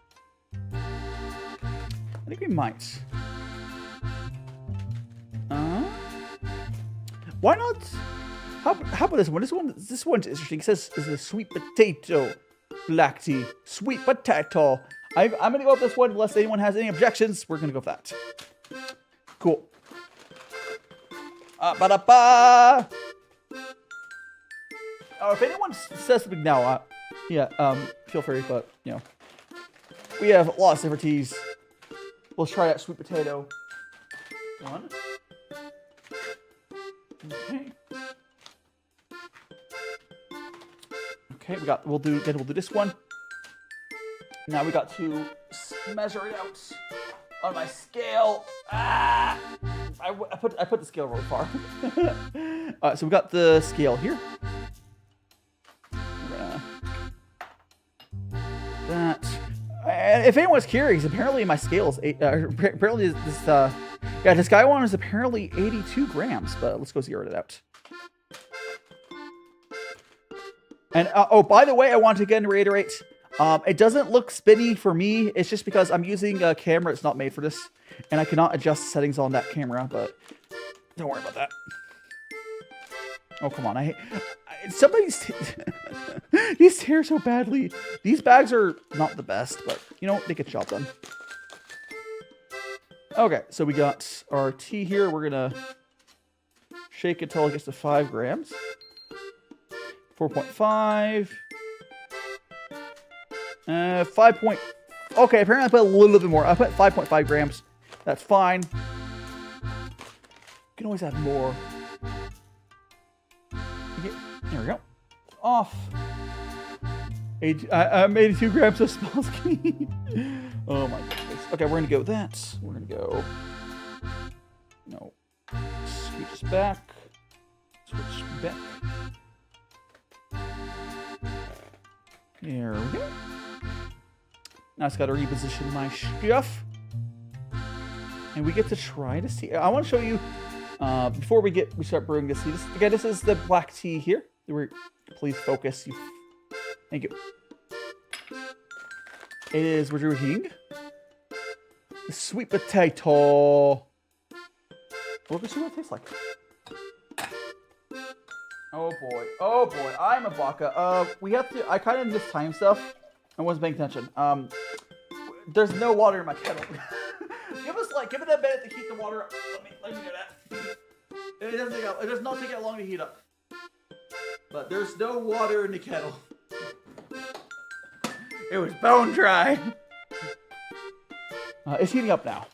I think we might. Why not? How about this one? This one's interesting. It says it's a sweet potato black tea. Sweet potato. I'm gonna go with this one unless anyone has any objections. We're gonna go with that. Cool. Ba-da-ba! Oh, if anyone says something now, feel free, but, you know. We have lots of different teas. Let's try that sweet potato. One. Okay. Okay, we'll do this one. Now we got to measure it out on my scale. I put the scale really far. So we got the scale here. That. And if anyone's curious, apparently my scale is apparently this guy one is apparently 82 grams. But let's go zero it out. And oh, by the way, I want to again reiterate. It doesn't look spinny for me. It's just because I'm using a camera that's not made for this. And I cannot adjust settings on that camera, but don't worry about that. Oh, come on. Somebody's... These tear so badly. These bags are not the best, but, you know, they get the job done. Okay, so we got our tea here. We're going to shake it till it gets to 5 grams. 4.5... 5 point... Okay, apparently I put a little bit more. I put 5.5 grams. That's fine. You can always add more. There we go. Off. I'm 82 grams of small skinny. Oh my goodness. Okay, we're gonna go with that. We're gonna go... No. Scoot this back. Switch back. There we go. Now it's got to reposition my stuff. And we get to try to see. I want to show you, before we start brewing this tea. Again, this is the black tea here. Please focus. Thank you. It is, we're drinking the sweet potato. We're gonna see what it tastes like. Oh boy, I'm a baka. We have to, I kind of missed time stuff. I wasn't paying attention. There's no water in my kettle. Give it a minute to heat the water up. Let me do that. It does not take that long to heat up. but there's no water in the kettle. It was bone dry. It's heating up now.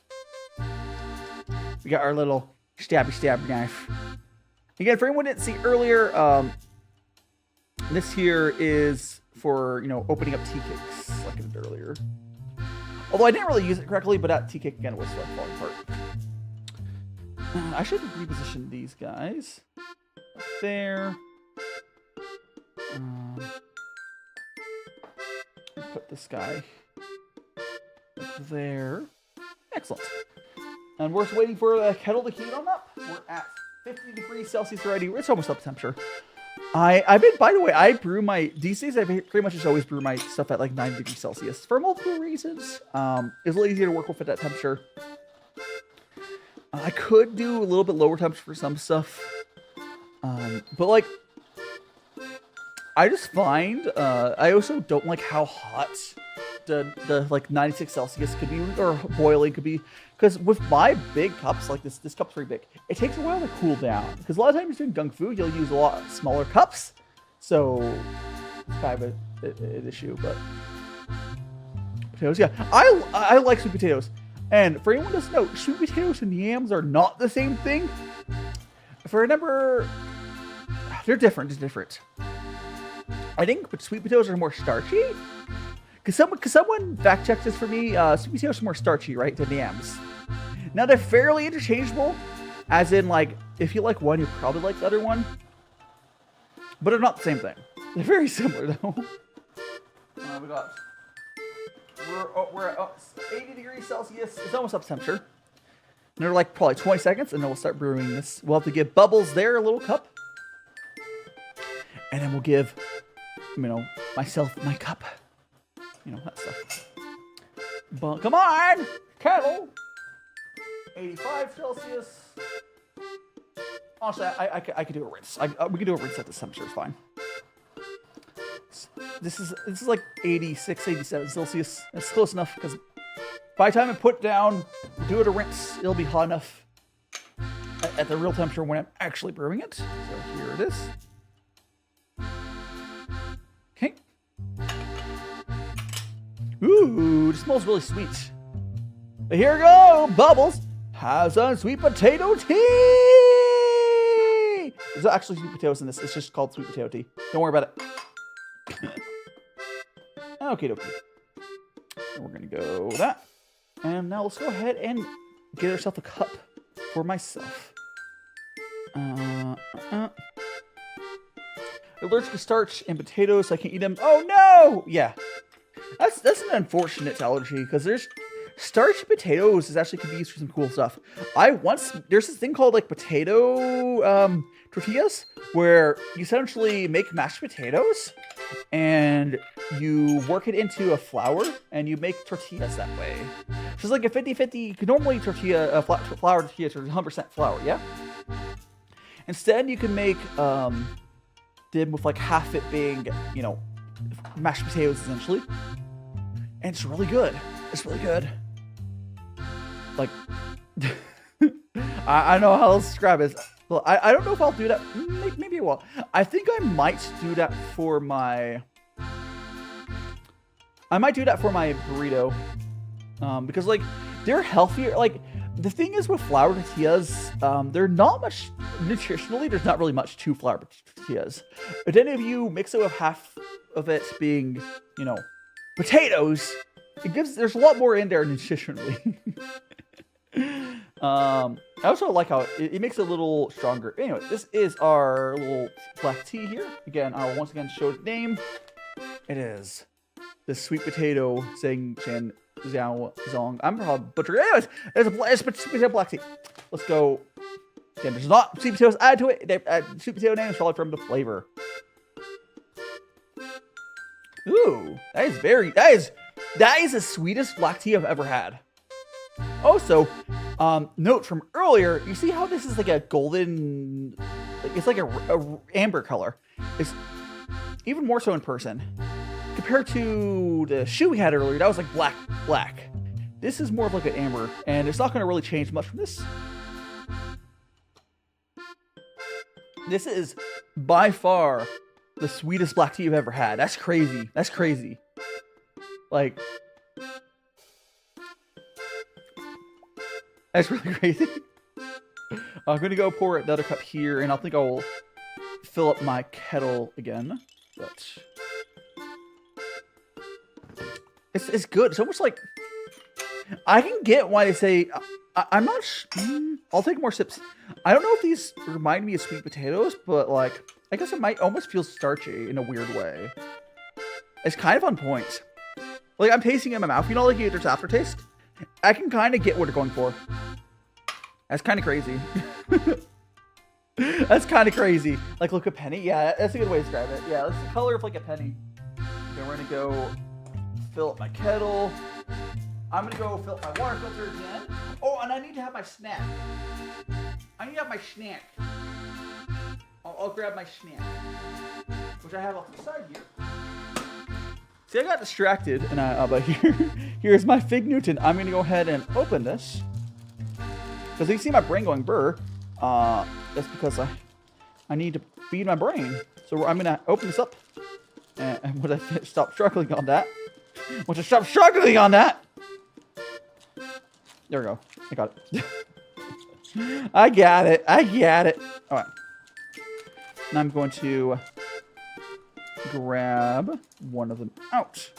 We got our little stabby knife. Again, for anyone who didn't see earlier, this here is for, you know, opening up tea cakes, like I did earlier. Although I didn't really use it correctly, but that tea cake again was like falling apart. I should reposition these guys. Up there. Put this guy up there. Excellent. And we're just waiting for the kettle to heat on up. We're at 50 degrees Celsius already. It's almost up temperature. I've been, by the way, I brew my, these days I pretty much just always brew my stuff at like 90 degrees Celsius for multiple reasons. It's a little easier to work with at that temperature. I could do a little bit lower temperature for some stuff. But like, I just find, I also don't like how hot the like 96 Celsius could be, or boiling could be, because with my big cups, like this cup's pretty big, it takes a while to cool down, because a lot of times doing gongfu, you'll use a lot smaller cups, so it's kind of an issue, but potatoes, yeah, I like sweet potatoes, and for anyone who doesn't know, sweet potatoes and yams are not the same thing. If I remember, they're different, I think sweet potatoes are more starchy. Cause someone fact checked this for me. Sweet potatoes are more starchy, right, than yams. Now they're fairly interchangeable, as in like if you like one, you probably like the other one. But they're not the same thing. They're very similar though. We're at 80 degrees Celsius. It's almost up temperature. And they're like probably 20 seconds, and then we'll start brewing this. We'll have to give Bubbles there a little cup, and then we'll give, you know, myself my cup. You know, that stuff. But come on! Kettle! 85 Celsius. Honestly, I could do a rinse. We could do a rinse at this temperature, it's fine. This is like 86, 87 Celsius. It's close enough, because by the time I put down, do it a rinse, it'll be hot enough at the real temperature when I'm actually brewing it. So here it is. Okay. Ooh, it smells really sweet. But here we go, Bubbles has some sweet potato tea. There's actually sweet potatoes in this. It's just called sweet potato tea. Don't worry about it. Okay, okay. We're gonna go with that. And now let's go ahead and get ourselves a cup for myself. Allergic to starch and potatoes, so I can't eat them. Oh no! Yeah. That's an unfortunate allergy, because there's starchy potatoes is actually could be used for some cool stuff. There's this thing called like potato tortillas, where you essentially make mashed potatoes and you work it into a flour and you make tortillas that way. So it's like a 50-50. Normally flour tortillas are 100% flour, yeah? Instead, you can make them with like half it being, you know, mashed potatoes essentially. And it's really good. It's really good. Like, I don't know how else to describe it. Well, I don't know if I'll do that. Maybe I will. I think I might do that for my... burrito. Because, like, they're healthier. Like, the thing is with flour tortillas, they're not much... Nutritionally, there's not really much to flour tortillas. But then if you mix it with half of it being, you know, potatoes, there's a lot more in there nutritionally. I also like how it makes it a little stronger. Anyway, this is our little black tea here. Again, I'll once again show the name. It is the sweet potato Zheng, Shan, Xiao, Zhong. I'm probably butchering. Anyways, it's sweet potato black tea. Let's go. Again, there's not sweet potatoes added to it. Sweet potato name is probably from the flavor. Ooh, that is the sweetest black tea I've ever had. Also, note from earlier, you see how this is like a golden, it's like a amber color. It's even more so in person. Compared to the shoe we had earlier, that was like black. This is more of like an amber, and it's not going to really change much from this. This is by far the sweetest black tea you've ever had. That's crazy. That's crazy. Like, that's really crazy. I'm gonna go pour another cup here, and I think I'll fill up my kettle again. But it's good. It's almost like I can get why they say I'm not. I'll take more sips. I don't know if these remind me of sweet potatoes, but like I guess it might almost feel starchy in a weird way. It's kind of on point. Like I'm tasting it in my mouth. You know, like there's aftertaste. I can kind of get what they're going for. That's kind of crazy. That's kind of crazy. Like, look, a penny. Yeah, that's a good way to describe it. Yeah, it's the color of like a penny. Then we're gonna go fill up my kettle. I'm gonna go fill up my water filter again. Oh, and I need to have my snack. I need to have my snack. I'll grab my snack, which I have off the side here. See, I got distracted, and but here's my Fig Newton. I'm gonna go ahead and open this because you see my brain going burr. That's because I need to feed my brain. So I'm gonna open this up, and once I stop struggling on that, there we go. I got it. I got it. All right. Now I'm going to grab one of them out.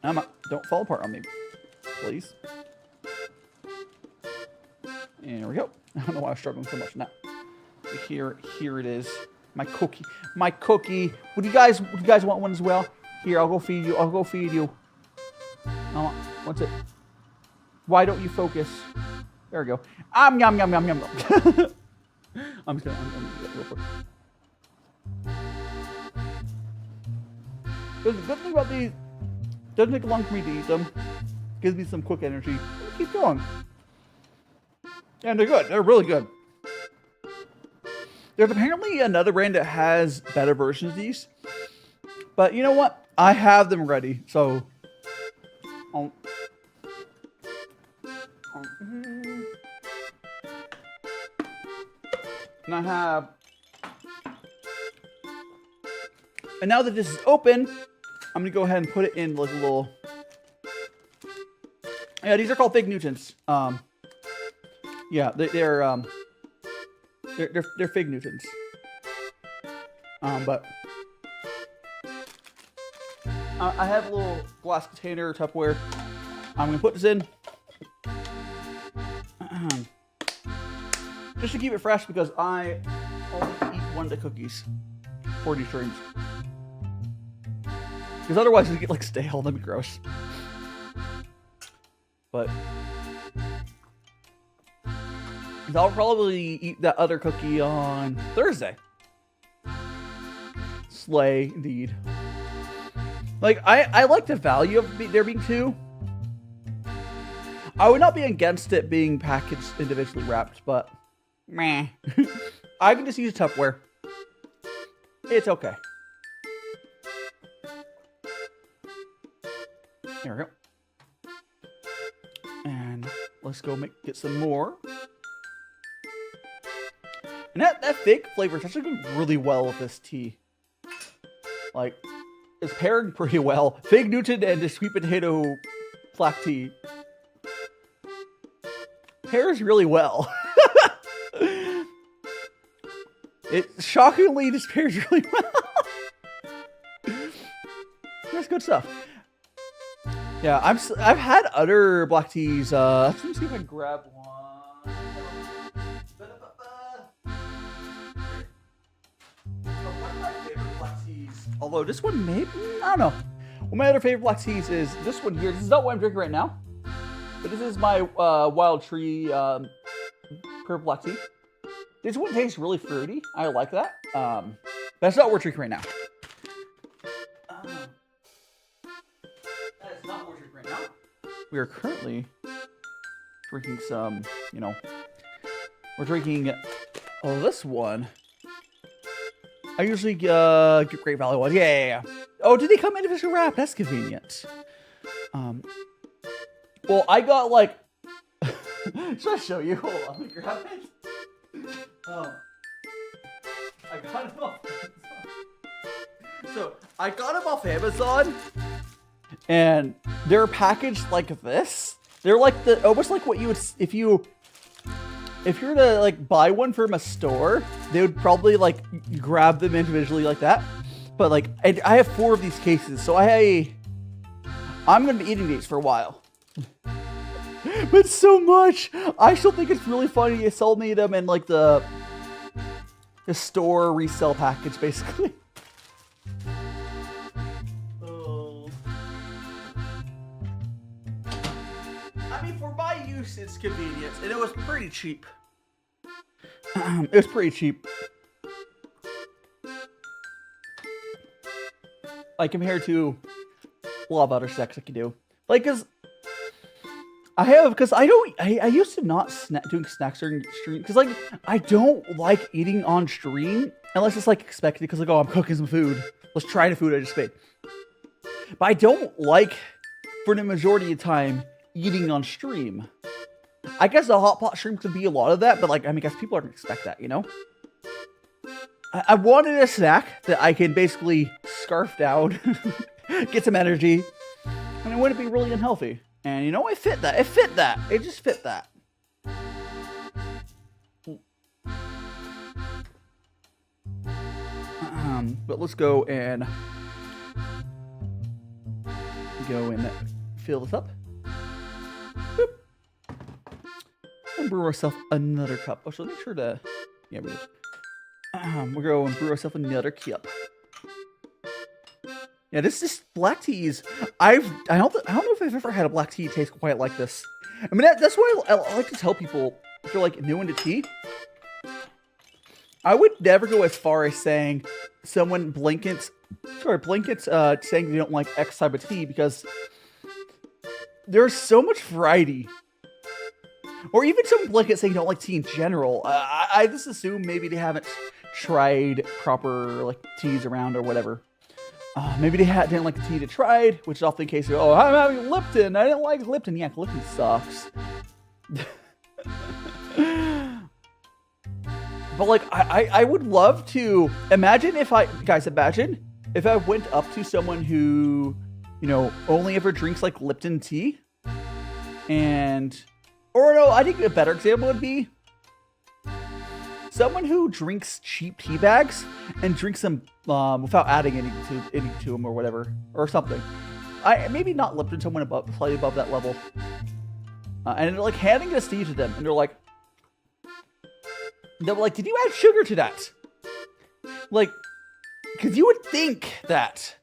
Don't fall apart on me, please. There we go. I don't know why I was struggling so much now. Here it is. My cookie. Would you guys want one as well? Here, I'll go feed you. Oh, what's it? Why don't you focus? There we go. Yum. I'm just gonna go for it. The good thing about these, doesn't take long for me to eat them. Gives me some quick energy. Keep going. And they're good. They're really good. There's apparently another brand that has better versions of these. But you know what? I have them ready. So. And I have. And now that this is open, I'm going to go ahead and put it in like a little. Yeah, these are called Fig Newtons. Yeah, they're Fig Newtons. But I have a little glass container, Tupperware. I'm gonna put this in just to keep it fresh because I only eat one of the cookies for these streams. Because otherwise it'll get like stale. That'd be gross. But I'll probably eat that other cookie on Thursday. Slay, indeed. Like, I like the value of there being two. I would not be against it being packaged individually wrapped, but meh. I can just use Tupperware. It's okay. There we go. And let's go get some more. And that fig flavor is actually going really well with this tea. Like, it's pairing pretty well. Fig Newton and the sweet potato black tea pairs really well. It shockingly just pairs really well. That's good stuff. Yeah, I've had other black teas. Let me see if I can grab one. Although this one maybe, I don't know. One of my other favorite black teas is this one here. This is not what I'm drinking right now. But this is my Wild Tree purple black tea. This one tastes really fruity. I like that. That's not what we're drinking right now. That is not what we're drinking right now. We are currently drinking some, we're drinking, this one. I usually get Great Valley ones. Yeah. Oh, did they come in individual wrap? That's convenient. Well, I got like. Should I show you? Hold on. Grab it. I got them off Amazon. So I got them off Amazon, and they're packaged like this. They're like almost like what you would if you were to like buy one from a store. They would probably like grab them individually like that. But like I have 4 of these cases, so I'm gonna be eating these for a while. But so much. I still think it's really funny. You sold me them in like the store resale package, basically. Oh. I mean, for my use, it's convenient, and it was pretty cheap. It was pretty cheap. Like compared to a lot of other snacks I can do. Like, cause I used to not doing snacks during stream, cause like, I don't like eating on stream, unless it's like expected, cause like, oh, I'm cooking some food. Let's try the food I just made. But I don't like, for the majority of the time, eating on stream. I guess the hot pot stream could be a lot of that, but like, I mean, I guess people aren't expect that, you know? I wanted a snack that I can basically scarf down, get some energy, and it wouldn't be really unhealthy. And you know, it fit that. It fit that. It just fit that. But let's go and fill this up. Boop. And brew ourselves another cup. Oh, so make sure to, yeah, we'll go and brew ourselves another cup. Yeah, this black teas. I don't know if I've ever had a black tea taste quite like this. I mean, that's why I like to tell people if you're like new into tea. I would never go as far as saying someone blankets saying they don't like X type of tea, because there's so much variety. Or even some blankets saying you don't like tea in general. I just assume maybe they haven't tried proper like teas around or whatever. Maybe they didn't like the tea they tried, which is often the case of, oh, I'm having Lipton. I didn't like Lipton. Yeah, Lipton sucks. But like, I would love to imagine if imagine if I went up to someone who, you know, only ever drinks like Lipton tea, or no, I think a better example would be someone who drinks cheap tea bags and drinks them without adding any to them or whatever, or something. Maybe not Lipton, someone slightly above that level. And they're like handing this tea to them, and they're like, did you add sugar to that? Like, because you would think that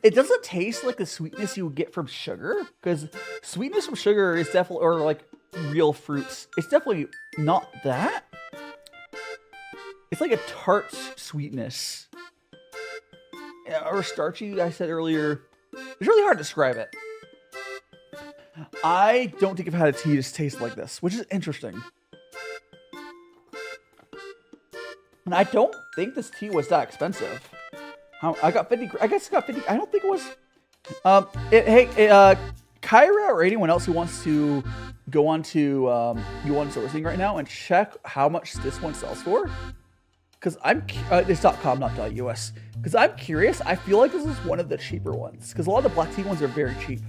it doesn't taste like the sweetness you would get from sugar, because sweetness from sugar is definitely, or like real fruits, it's definitely not that. It's like a tart sweetness. Or starchy, I said earlier. It's really hard to describe it. I don't think I've had a tea that tastes like this, which is interesting. And I don't think this tea was that expensive. I got 50, I guess I got 50, I don't think it was. Kyra or anyone else who wants to go on to Yunnan Sourcing right now and check how much this one sells for. Because it's .com, not .us. Because I'm curious. I feel like this is one of the cheaper ones. Because a lot of the black tea ones are very cheap.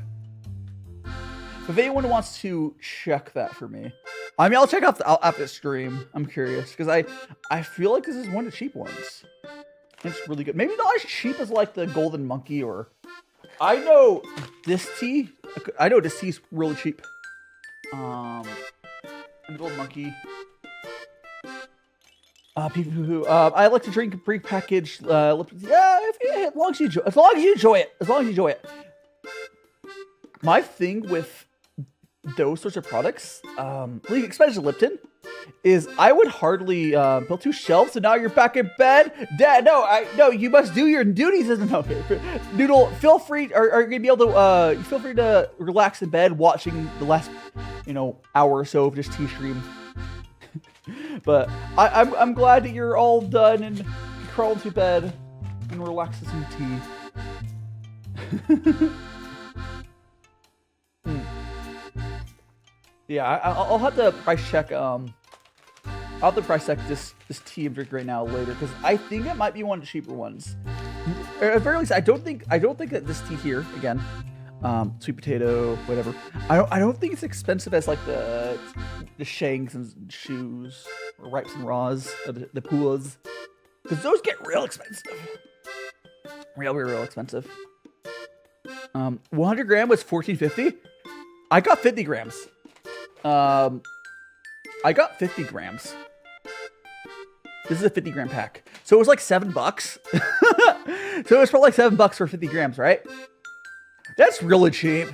If anyone wants to check that for me, I mean, I'll check out the stream. I'm curious because I feel like this is one of the cheap ones. It's really good. Maybe not as cheap as like the Golden Monkey, or I know this tea. I know this tea's really cheap. And the Golden Monkey. People who I like to drink pre-packaged. Yeah, as long as you enjoy it. My thing with those sorts of products, especially Lipton, is I would hardly build 2 shelves. So now you're back in bed, Dad. No, you must do your duties. No, Noodle, feel free. Are you gonna be able to? Feel free to relax in bed, watching the last, hour or so of this tea stream. But I'm glad that you're all done and crawl into bed and relax with some tea. Yeah, I'll have to price check I'll have to price check this tea I'm drinking right now later because I think it might be one of the cheaper ones. At the very least, I don't think that this tea here again, sweet potato, whatever. I don't think it's expensive as like the shangs and shoes or ripes and raws, or the Pu-erhs, because those get real expensive. Real expensive. 100 gram was $14.50. I got 50 grams. I got 50 grams. This is a 50 gram pack. So it was like $7. So it was probably like $7 for 50 grams, right? That's really cheap.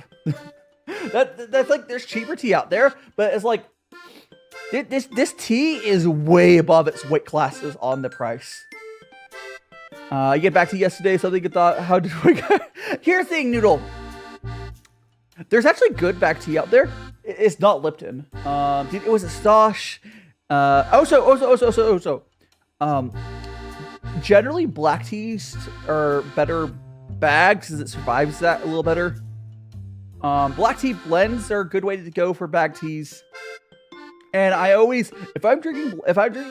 That's like, there's cheaper tea out there, but it's like, this tea is way above its weight classes on the price. I get back to yesterday, something you thought, how did we go? Here's the thing, Noodle. There's actually good back tea out there. It's not Lipton. It was a Stosh. Generally black teas are better bags because it survives that a little better. Black tea blends are a good way to go for bag teas. And I always, if I'm drinking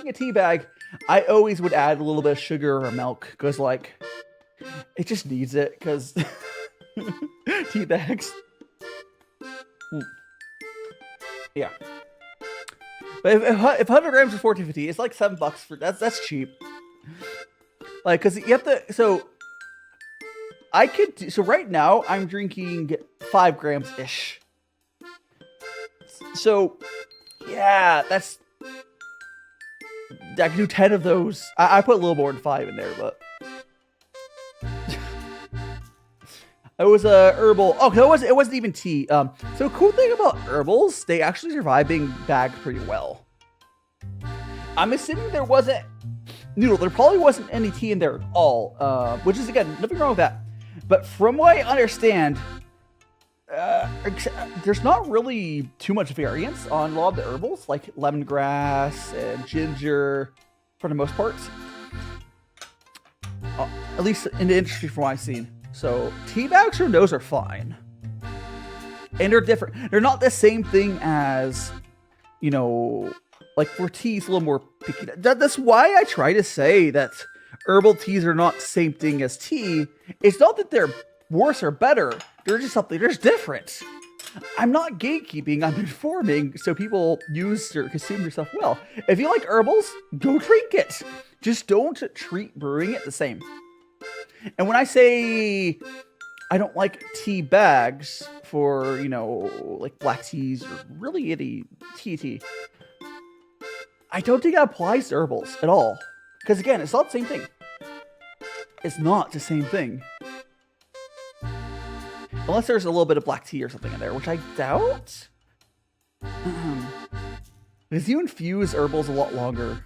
a tea bag, I always would add a little bit of sugar or milk because like it just needs it because tea bags. Yeah. But if 100 grams is $14.50, it's like $7 for that's cheap. Like, cause you have to. So right now I'm drinking 5 grams ish. So yeah, I can do 10 of those. I put a little more than 5 in there, but it was a herbal. Oh, it wasn't even tea. So the cool thing about herbals, they actually survive being bagged pretty well. I'm assuming there wasn't Noodle. There probably wasn't any tea in there at all, which is again nothing wrong with that. But from what I understand, there's not really too much variance on a lot of the herbals, like lemongrass and ginger, for the most part. At least in the industry from what I've seen. So tea bags or those are fine. And they're different. They're not the same thing as, you know, like for teas a little more picky. That's why I try to say that herbal teas are not the same thing as tea. It's not that they're worse or better. They're just something, there's different. I'm not gatekeeping, I'm informing so people use or consume their stuff well. If you like herbals, go drink it. Just don't treat brewing it the same. And when I say I don't like tea bags for, you know, like black teas or really any tea, I don't think that applies to herbals at all. Because again, it's not the same thing. It's not the same thing. Unless there's a little bit of black tea or something in there, which I doubt. Because you infuse herbals a lot longer.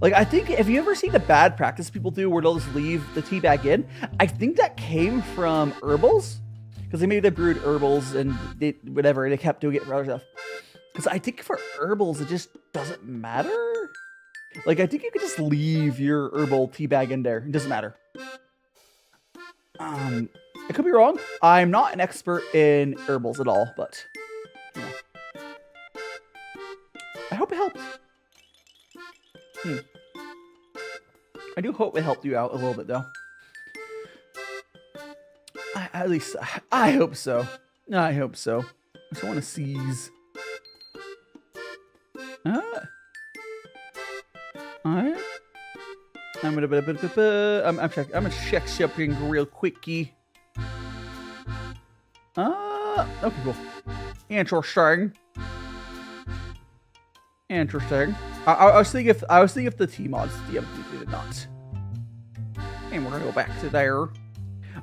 Like, I think, if you ever see the bad practice people do where they'll just leave the tea bag in, I think that came from herbals. Because they brewed herbals and they kept doing it for other stuff. Because I think for herbals, it just doesn't matter. Like, I think you could just leave your herbal tea bag in there. It doesn't matter. I could be wrong. I'm not an expert in herbals at all, but you know. I hope it helped. I do hope it helped you out a little bit, though. At least, I hope so. I hope so. I just want to seize. Alright. I'm gonna check something real quickie. Okay, cool. Interesting. I was thinking if the T mods did not. And we're gonna go back to there.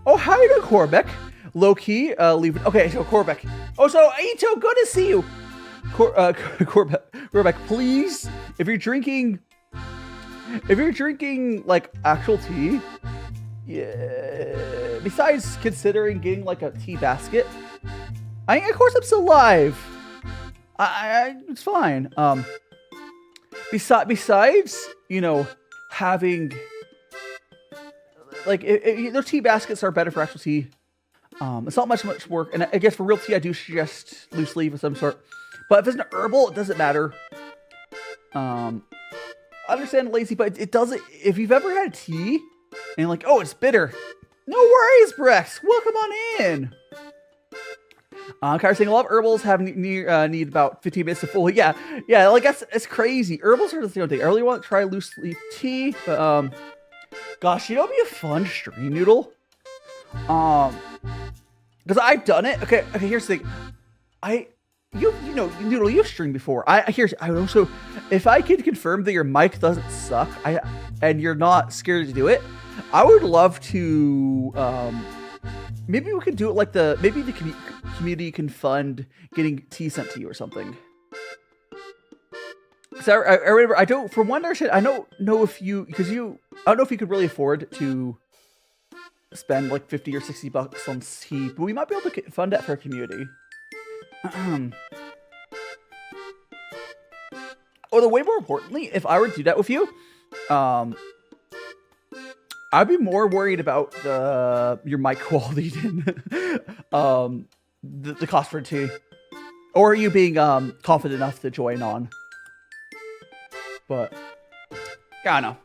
Oh, how you doing, Corbeck? Low key, leave it. Okay, so Corbeck. Oh, so Ito, good to see you. Corbeck, please, if you're drinking like actual tea, yeah. Besides considering getting like a tea basket, of course I'm still alive. It's fine. Besides, you know, having like those tea baskets are better for actual tea. It's not much work, and I guess for real tea, I do suggest loose leaf of some sort. But if it's an herbal, it doesn't matter. I understand lazy, but it doesn't. If you've ever had tea and you're like, oh, it's bitter. No worries, Brex. Welcome on in. Kyra saying a lot of herbals have need about 15 minutes to fully. Yeah, like it's crazy. Herbals are the same thing. I really want to try loose leaf tea, but gosh, you know, it'd be a fun stream, Noodle. Because I've done it. Okay. Here's the thing. You know, Noodle, you've streamed before. I also, if I could confirm that your mic doesn't suck, and you're not scared to do it, I would love to. Maybe we could do it like maybe the community can fund getting tea sent to you or something. So I remember, I don't know if you could really afford to spend like 50 or 60 bucks on tea, but we might be able to fund that for a community. Or the way more importantly, if I were to do that with you, I'd be more worried about your mic quality than the cost for tea, or you being confident enough to join on. But yeah, I know.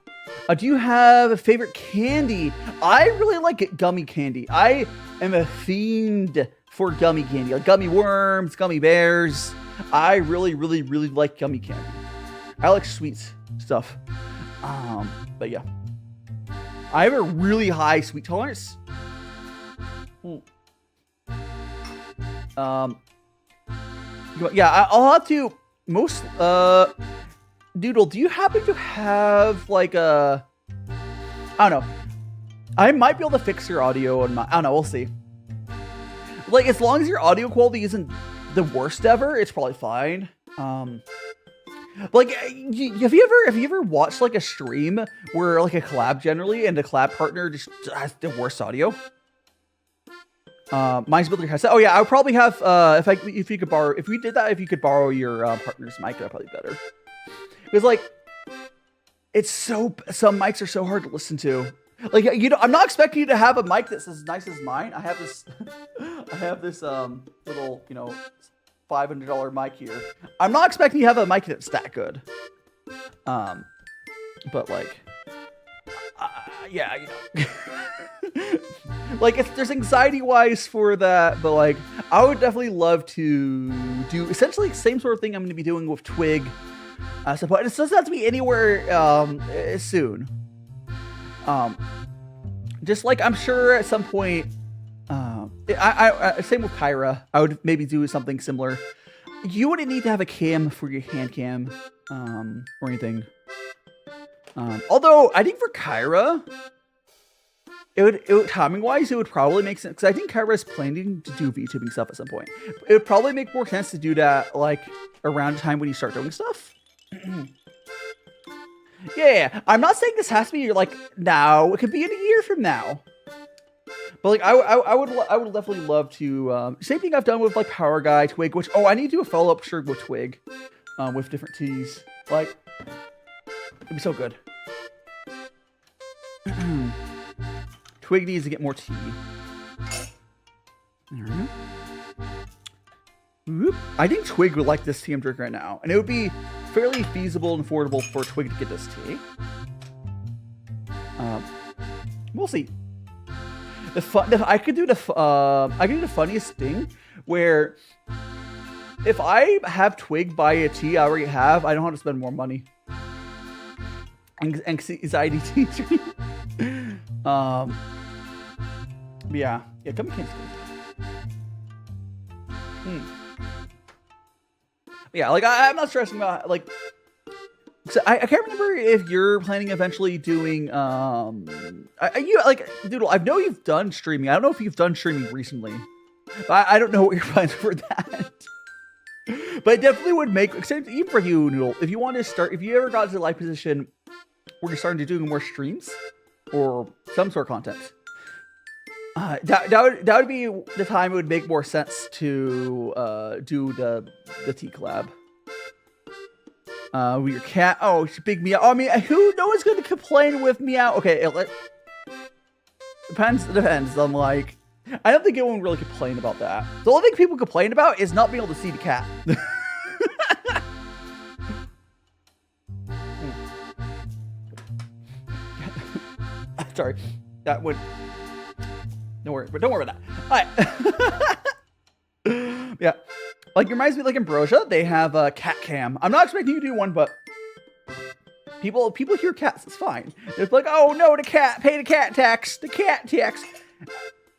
Do you have a favorite candy? I really like gummy candy. I am a fiend for gummy candy, like gummy worms, gummy bears. I really like gummy candy. I like sweet stuff. But yeah, I have a really high sweet tolerance. Yeah, I'll have to most. Doodle, do you happen to have like a? I don't know. I might be able to fix your audio on my. I don't know. We'll see. Like, as long as your audio quality isn't the worst ever, it's probably fine. Like, have you ever watched like a stream where like a collab generally and the collab partner just has the worst audio? Mine's built your headset. Oh yeah, I would probably have if you could borrow your partner's mic, that'd probably be better. Because like, some mics are so hard to listen to. Like, you know, I'm not expecting you to have a mic that's as nice as mine. I have this little, you know, $500 mic here. I'm not expecting you to have a mic that's that good. But like, yeah, you know, like there's anxiety wise for that, but like, I would definitely love to do essentially the same sort of thing I'm going to be doing with Twig. So it doesn't have to be anywhere soon. Just like I'm sure at some point, same with Kyra, I would maybe do something similar. You wouldn't need to have a cam for your hand cam, or anything. Although I think for Kyra, it would timing wise, it would probably make sense because I think Kyra is planning to do VTubing stuff at some point. It would probably make more sense to do that like around the time when you start doing stuff. Yeah, I'm not saying this has to be like now. It could be in a year from now. But like, I would definitely love to. Same thing I've done with like Power Guy, Twig. Which I need to do a follow up stream with Twig, with different teas. Like, it'd be so good. Twig needs to get more tea. There we go. Whoop. I think Twig would like this tea I'm drinking right now, and it would be fairly feasible and affordable for Twig to get this tea. We'll see. I could do the funniest thing where if I have Twig buy a tea I already have, I don't have to spend more money. Anxiety tea. Yeah, come can't Yeah, like I'm not stressing about like. So I can't remember if you're planning eventually doing you like Doodle. I know you've done streaming. I don't know if you've done streaming recently. I don't know what your plans for that. But it definitely would make sense even for you, Noodle. If you want to start, if you ever got to the live position where you're starting to do more streams or some sort of content, that would be the time it would make more sense to do the tea collab. With your cat. Oh, it's a big meow. I mean, no one's going to complain with meow. Okay, it depends. I'm like, I don't think anyone really complain about that. The only thing people complain about is not being able to see the cat. Sorry, that would. Don't worry about that. All right. Yeah, like it reminds me, like Ambrosia, they have a cat cam. I'm not expecting you to do one, but people hear cats. It's fine. It's like, oh no, the cat, pay the cat tax. The cat tax.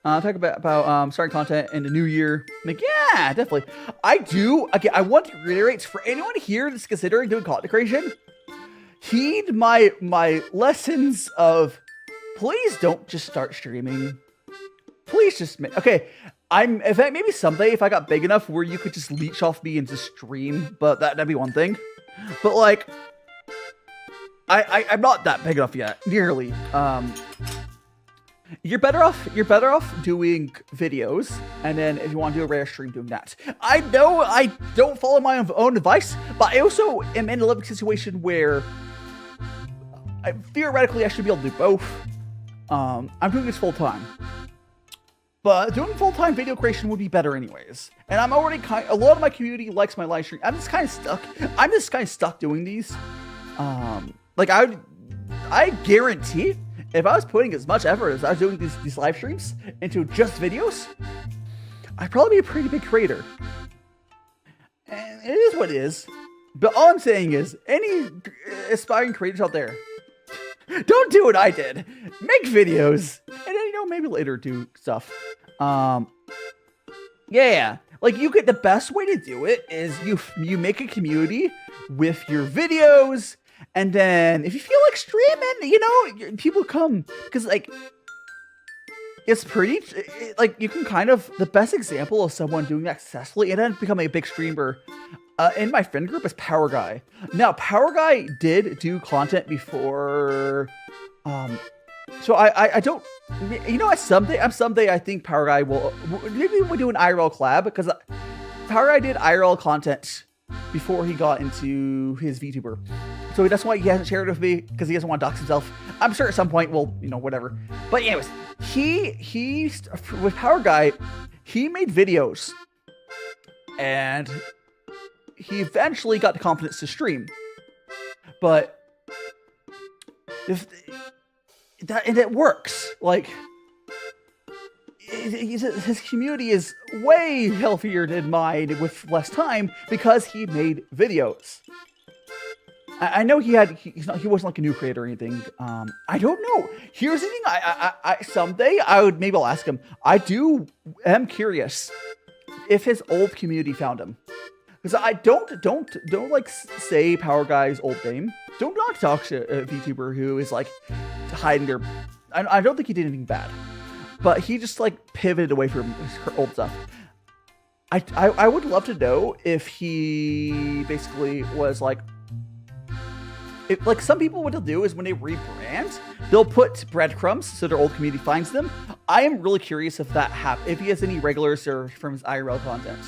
Talk about starting content in the new year. Like, yeah, definitely. I do. Again, I want to reiterate for anyone here that's considering doing content creation, heed my lessons of please don't just start streaming. Please just make, okay. In fact, maybe someday if I got big enough where you could just leech off me and just stream, but that'd be one thing. But like, I'm not that big enough yet, nearly. You're better off doing videos, and then if you want to do a rare stream, doing that. I know I don't follow my own advice, but I also am in a living situation where theoretically I should be able to do both. I'm doing this full time, but doing full time video creation would be better anyways. And I'm already a lot of my community likes my live stream. I'm just kind of stuck doing these. Like I guarantee, if I was putting as much effort as I was doing these live streams into just videos, I'd probably be a pretty big creator. And it is what it is. But all I'm saying is, any aspiring creators out there, don't do what I did. Make videos, and then maybe later do stuff. Yeah. Like the best way to do it is you make a community with your videos. And then if you feel like streaming, people come, because like it's pretty like you can kind of, the best example of someone doing that successfully and then becoming a big streamer in my friend group is Power Guy. Now Power Guy did do content before, so I don't, someday I think Power Guy will, maybe we'll do an IRL collab, because Power Guy did IRL content before he got into his VTuber. So that's why he hasn't shared it with me, because he doesn't want to dox himself. I'm sure at some point we'll, whatever. But anyways, he with Power Guy, he made videos, and he eventually got the confidence to stream. But and it works. Like his community is way healthier than mine with less time because he made videos. I know he wasn't like a new creator or anything. I don't know. Here's the thing. I someday I'll ask him. I am curious if his old community found him, because I don't like say Power Guy's old name. Don't not talk to a VTuber who is like hiding their. I don't think he did anything bad, but he just like pivoted away from his old stuff. I would love to know if he basically was like. Like some people, what they'll do is when they rebrand, they'll put breadcrumbs so their old community finds them. I am really curious if that happens, if he has any regulars or from his IRL content.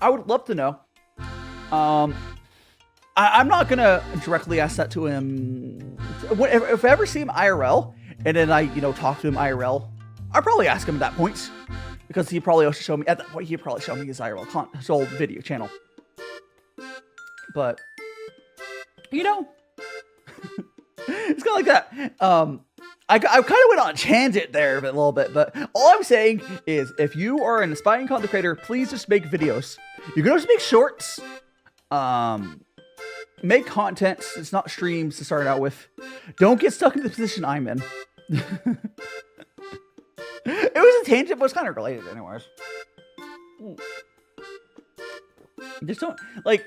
I would love to know. I'm not gonna directly ask that to him. If I ever see him IRL and then I talk to him IRL, I'll probably ask him at that point, because he probably also show me at that point. He'd probably show me his IRL his old video channel. But it's kind of like that. I kind of went on a tangent there a little bit, but all I'm saying is, if you are an aspiring content creator, please just make videos. You can also make shorts. Make content. It's not streams to start out with. Don't get stuck in the position I'm in. It was a tangent, but it's kind of related anyways. Just don't like.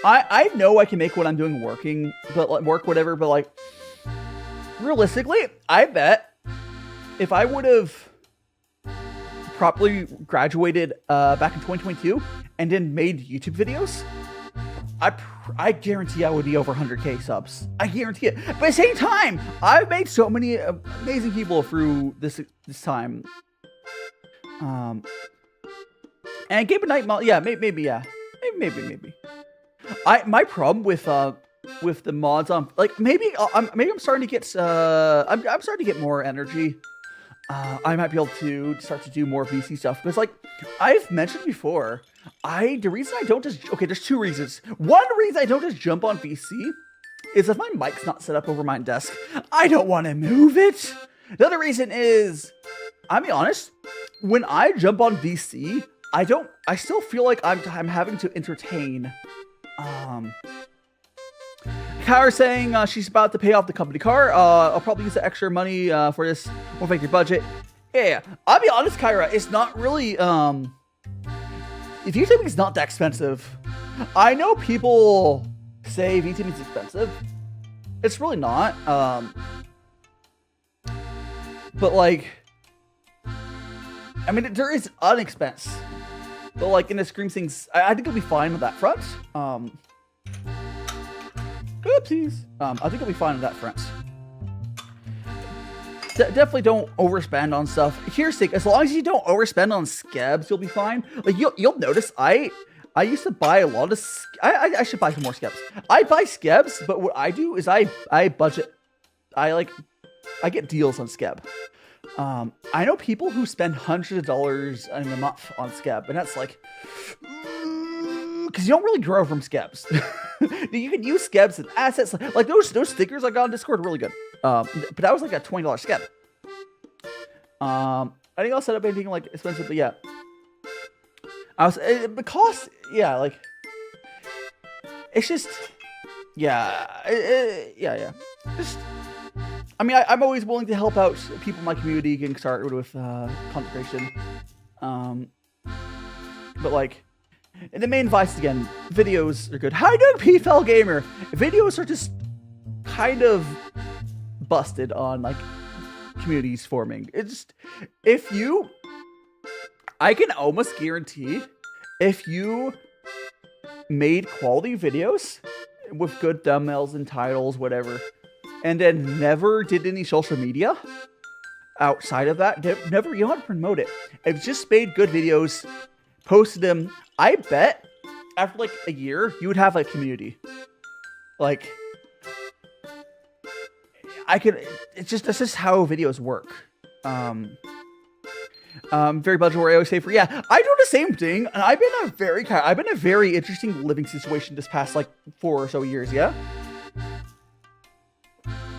I know I can make what I'm doing working, but like whatever. But like, realistically, I bet if I would have properly graduated back in 2022 and then made YouTube videos, I guarantee I would be over 100k subs. I guarantee it. But at the same time, I've made so many amazing people through this time. And Game of Night mod, yeah, maybe. My problem with the mods on, like, maybe I'm starting to get I'm starting to get more energy. I might be able to start to do more VC stuff, because like I've mentioned before, the reason I don't just, okay, there's two reasons. One reason I don't just jump on VC is if my mic's not set up over my desk, I don't want to move it. The other reason is, I'll be honest, when I jump on VC, I still feel like I'm having to entertain. Kyra saying she's about to pay off the company car. I'll probably use the extra money for this. Won't make your budget. Yeah, I'll be honest, Kyra, it's not really, if VTubing is not that expensive. I know people say VTubing is expensive. It's really not. But like, I mean, there is an expense. But like in the scheme of things, I think it'll be fine with that front. Oopsies. I think it'll be fine on that front. Definitely don't overspend on stuff. Here's the thing: as long as you don't overspend on scabs, you'll be fine. Like you'll notice, I used to buy a lot of. I should buy some more scabs. I buy scabs, but what I do is I budget. I get deals on scab. I know people who spend hundreds of dollars in a month on scab, and that's like, because you don't really grow from scabs. You can use scabs as assets, like those stickers I got on Discord are really good. But that was like a $20 scab. I think I'll set up anything like expensive, but yeah. The cost, yeah, like it's just, yeah. Just, I mean, I'm always willing to help out people in my community getting started with content creation. But like, and the main advice again, videos are good. How you doing, PFL Gamer? Videos are just kind of busted on like communities forming. It's I can almost guarantee if you made quality videos with good thumbnails and titles, whatever, and then never did any social media outside of that, never, you don't have to promote it. If just made good videos, posted them, I bet after like a year, you would have a community. Like, that's just how videos work. Very budget where I always say for, yeah, I do the same thing. And I've been a very interesting living situation this past like 4 or so years. Yeah.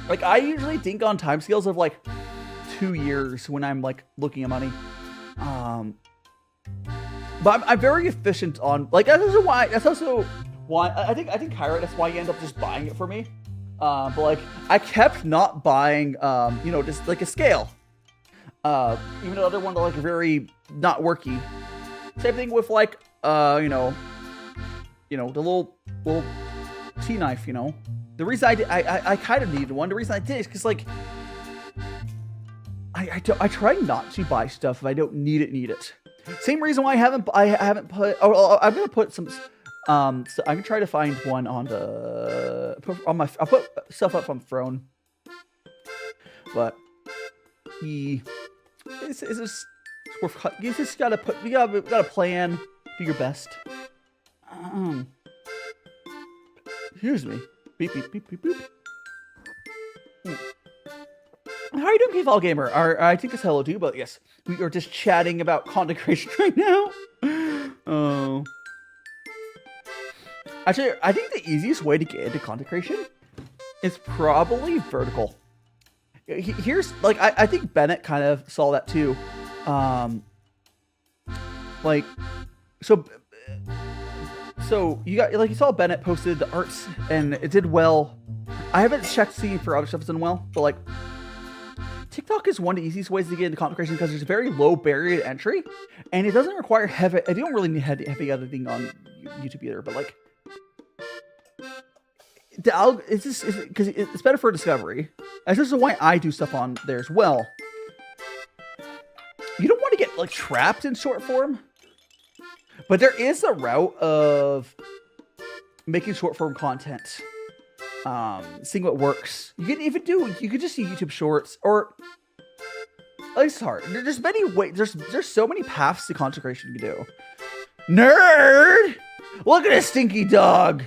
Like I usually think on timescales of like 2 years when I'm like looking at money. But I'm very efficient on like, that's also why I think Kyra, that's why you end up just buying it for me. But like I kept not buying, just like a scale. Even another one that like very not worky. Same thing with like, the little tea knife, The reason I kind of needed one. The reason I did is because like, I try not to buy stuff if I don't need it. Same reason why I haven't put. Oh, I'm gonna put some. So I'm gonna try to find one on I'll put stuff up on Throne. But you just gotta you gotta plan, do your best. Excuse me. Beep beep beep beep beep. How are you doing, PFL Gamer? I think it's hello to you, but yes, we are just chatting about content creation right now. Oh. Actually, I think the easiest way to get into content creation is probably vertical. Here's, like, I think Bennett kind of saw that too. So you got, like, you saw Bennett posted the arts and it did well. I haven't checked to see for other stuff that's done well, but like, TikTok is one of the easiest ways to get into content creation because there's a very low barrier to entry, and it doesn't require heavy. You don't really need heavy editing on YouTube either. But like, it's just because it's better for discovery. That's just why I do stuff on there as well. You don't want to get like trapped in short form, but there is a route of making short form content. Seeing what works. You could just see YouTube Shorts, or at least it's hard. There's many ways. There's so many paths to content creation you can do. Nerd, look at this stinky dog.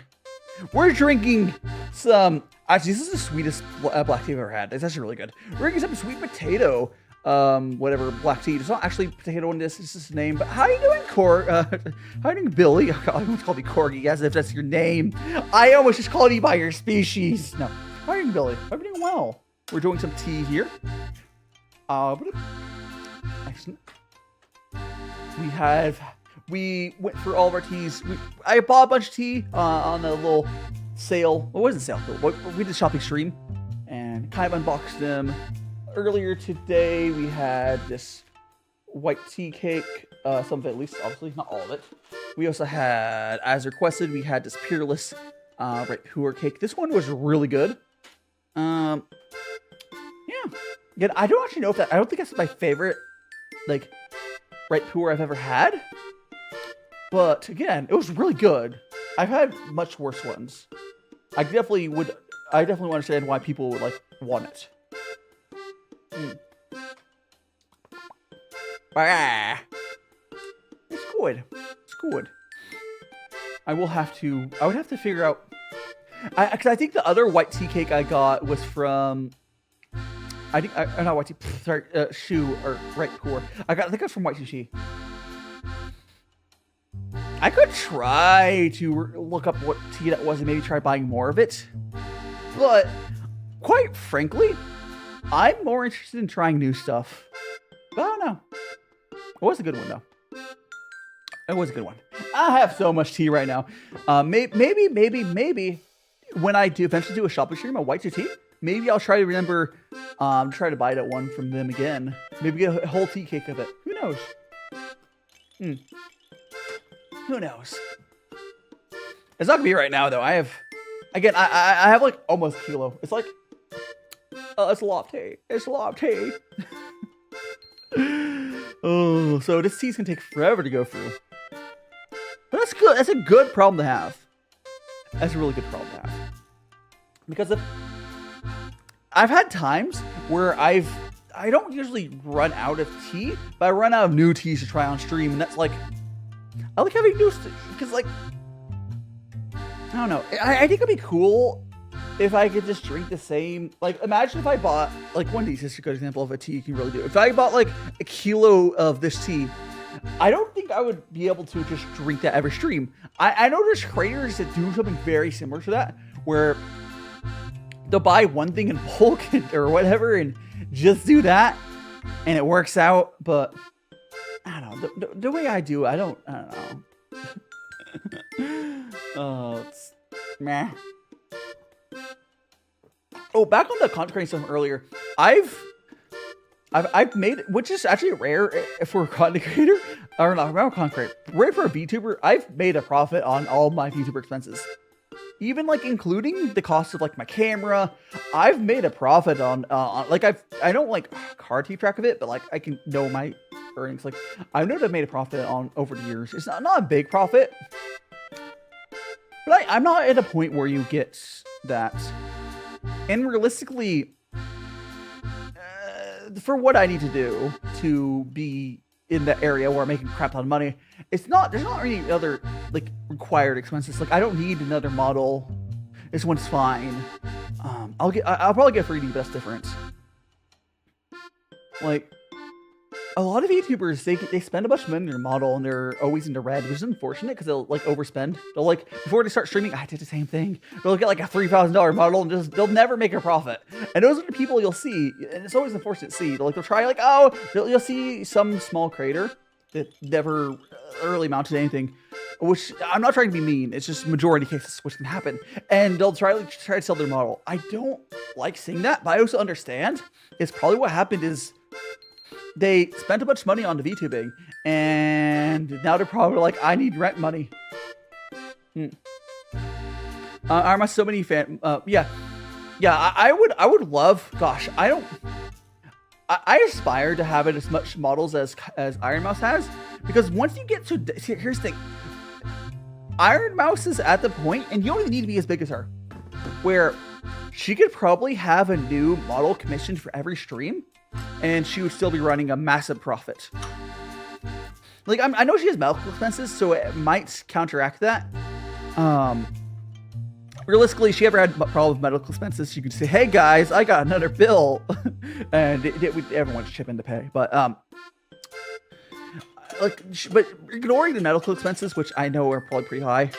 We're drinking some. Actually, this is the sweetest black tea I've ever had. It's actually really good. We're drinking some sweet potato, whatever black tea. It's not actually potato in this. It's just a name. But how are you doing, Hiding Billy. I almost called you Corgi as if that's your name. I almost just called you by your species. No, Hiding Billy. I'm doing well. We're doing some tea here. Excellent. We went through all of our teas. I bought a bunch of tea on a little sale. Well, it wasn't sale. We did a shopping stream and kind of unboxed them. Earlier today, we had this white tea cake. Some of it, at least, obviously, not all of it. We also had, as requested, we had this Peerless Pu'er cake. This one was really good. Yeah. Again, I don't actually know if I don't think that's my favorite, like, Pu'er I've ever had. But again, it was really good. I've had much worse ones. I definitely understand why people would want it. It's good. It's good. I would have to figure out. Because I think the other white tea cake I got was from. Not white tea. Sorry, Shu or Pu'er. I think it was from White Sushi. I could try to look up what tea that was and maybe try buying more of it. But, quite frankly, I'm more interested in trying new stuff. But I don't know. It was a good one, though. It was a good one. I have so much tea right now. Maybe, when I eventually do a shopping stream on White Tea, maybe I'll try to remember, try to buy that one from them again. Maybe get a whole tea cake of it. Who knows? Who knows? It's not gonna be right now though. I have like almost a kilo. It's like, it's a lot of tea. It's a lot of tea. Oh, so this tea's gonna take forever to go through. But that's good. That's a good problem to have. That's a really good problem to have. Because I've had times where I don't usually run out of tea, but I run out of new teas to try on stream, and that's like. I like having new stuff, because, like, I don't know. I think it'd be cool if I could just drink the same. Like, imagine if I bought, like, one of these is a good example of a tea you can really do. If I bought, like, a kilo of this tea, I don't think I would be able to just drink that every stream. I know there's creators that do something very similar to that, where they'll buy one thing in bulk or whatever and just do that, and it works out, but. I don't know. The way I do, I don't know. Oh, it's meh. Oh, back on the content creating stuff earlier, I've made, which is actually rare for a content creator, or not a content creator, rare for a VTuber. I've made a profit on all my VTuber expenses, even like including the cost of like my camera. I've made a profit on like I don't like hard keep track of it, but like I can know my earnings. Like I know that I've made a profit on over the years. It's not a big profit, but I'm not at a point where you get that. And realistically, for what I need to do to be in the area where I'm making crap ton of money, there's not any other like required expenses. Like I don't need another model. This one's fine. I'll probably get 3D, but that's different. Like a lot of YouTubers, they spend a bunch of money on their model and they're always into red, which is unfortunate because they'll like overspend. They'll like, before they start streaming, I did the same thing. They'll get like a $3,000 model and they'll never make a profit. And those are the people you'll see, and it's always unfortunate to see. They'll try like, you'll see some small creator that never really amounted to anything, which I'm not trying to be mean. It's just majority cases which can happen. And they'll try to sell their model. I don't like seeing that, but I also understand it's probably what happened is they spent a bunch of money on the VTubing, and now they're probably like, I need rent money. Are my so many fan? Yeah. I would love. Gosh, I aspire to have it as much models as Iron Mouse has, because once you get to here's the thing, Iron Mouse is at the point, and you don't even need to be as big as her, where she could probably have a new model commissioned for every stream, and she would still be running a massive profit. Like, I know she has medical expenses, so it might counteract that. Realistically, if she ever had a problem with medical expenses, she could say, hey guys, I got another bill. And everyone should chip in to pay. But, but ignoring the medical expenses, which I know are probably pretty high,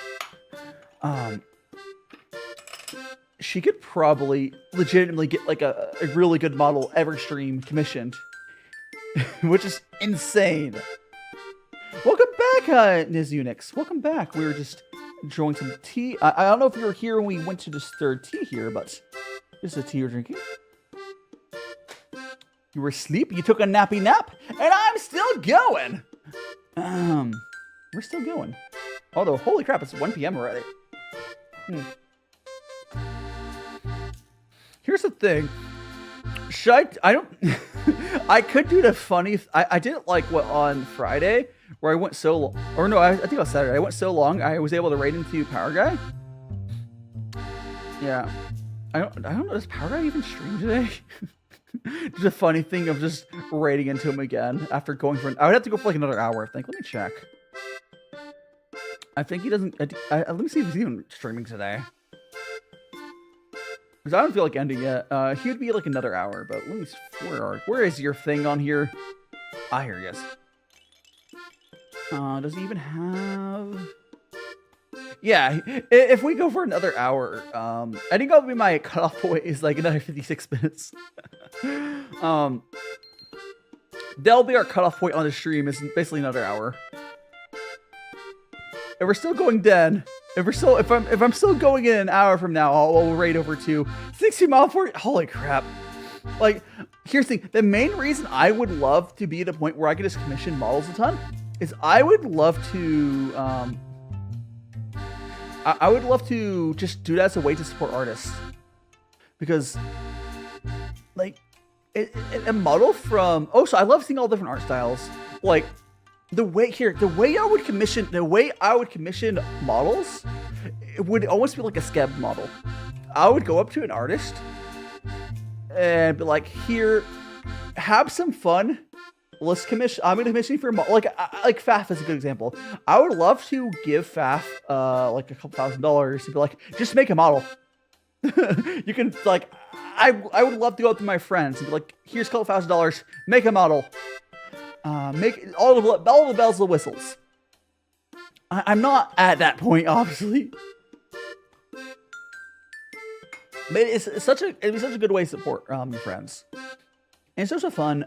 she could probably legitimately get like a really good model every stream commissioned, which is insane. Welcome back, Niz Unix. Welcome back. We were just enjoying some tea. I don't know if you were here when we went to this third tea here, but this is a tea you're drinking. You were asleep, you took a nappy nap, and I'm still going. We're still going. Although, holy crap, it's 1 p.m. already. Here's the thing. I don't... I could do the funny... I did it like, what, on Friday, where I went so long... Or no, I think it was Saturday. I went so long, I was able to raid into Power Guy. Yeah. I don't know, does Power Guy even stream today? Just a funny thing of just raiding into him again after going for I would have to go for like another hour, I think. Let me check. I think he doesn't... let me see if he's even streaming today. Because I don't feel like ending yet. He would be like another hour, but let me see. Where is your thing on here? Ah, here he is. Does he even have... Yeah, if we go for another hour, I think that'll be my cutoff point is like another 56 minutes. That'll be our cutoff point on the stream is basically another hour. If we're still going then, if I'm still going in an hour from now, I'll raid over to 60 mile per... Holy crap. Like, here's the thing. The main reason I would love to be at a point where I could just commission models a ton is I would love to... I would love to just do that as a way to support artists. Because, like, a model from... Oh, so I love seeing all different art styles. Like, the way I would commission models, it would almost be like a scab model. I would go up to an artist and be like, here, have some fun. Let's commission. I'm gonna commission for like Faf is a good example. I would love to give Faf like a couple $1,000 to be like, just make a model. You can like, I would love to go up to my friends and be like, here's a couple $1,000, make a model. Make all the bells and whistles. I'm not at that point, obviously. But it'd be such a good way to support your friends. And it's also fun.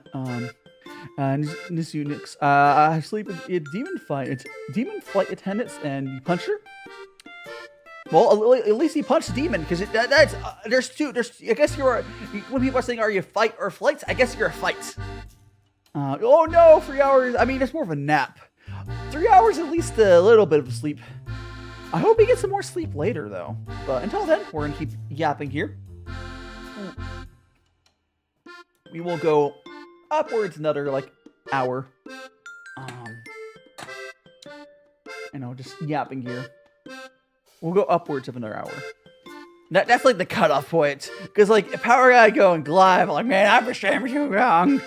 This Unix. I sleep in Demon Fight. It's Demon Flight Attendants and Puncher. Well, at least he punched Demon because that's there's two. I guess you're when people are saying are you fight or flights? I guess you're a fight. Oh no, 3 hours. I mean, it's more of a nap. 3 hours at least a little bit of sleep. I hope he gets some more sleep later though. But until then, we're gonna keep yapping here. We will go upwards another like hour. You know, just yapping here. We'll go upwards of another hour. That's like the cutoff point. Because like if Power Guy going live, I'm like, man, I've been streaming too long.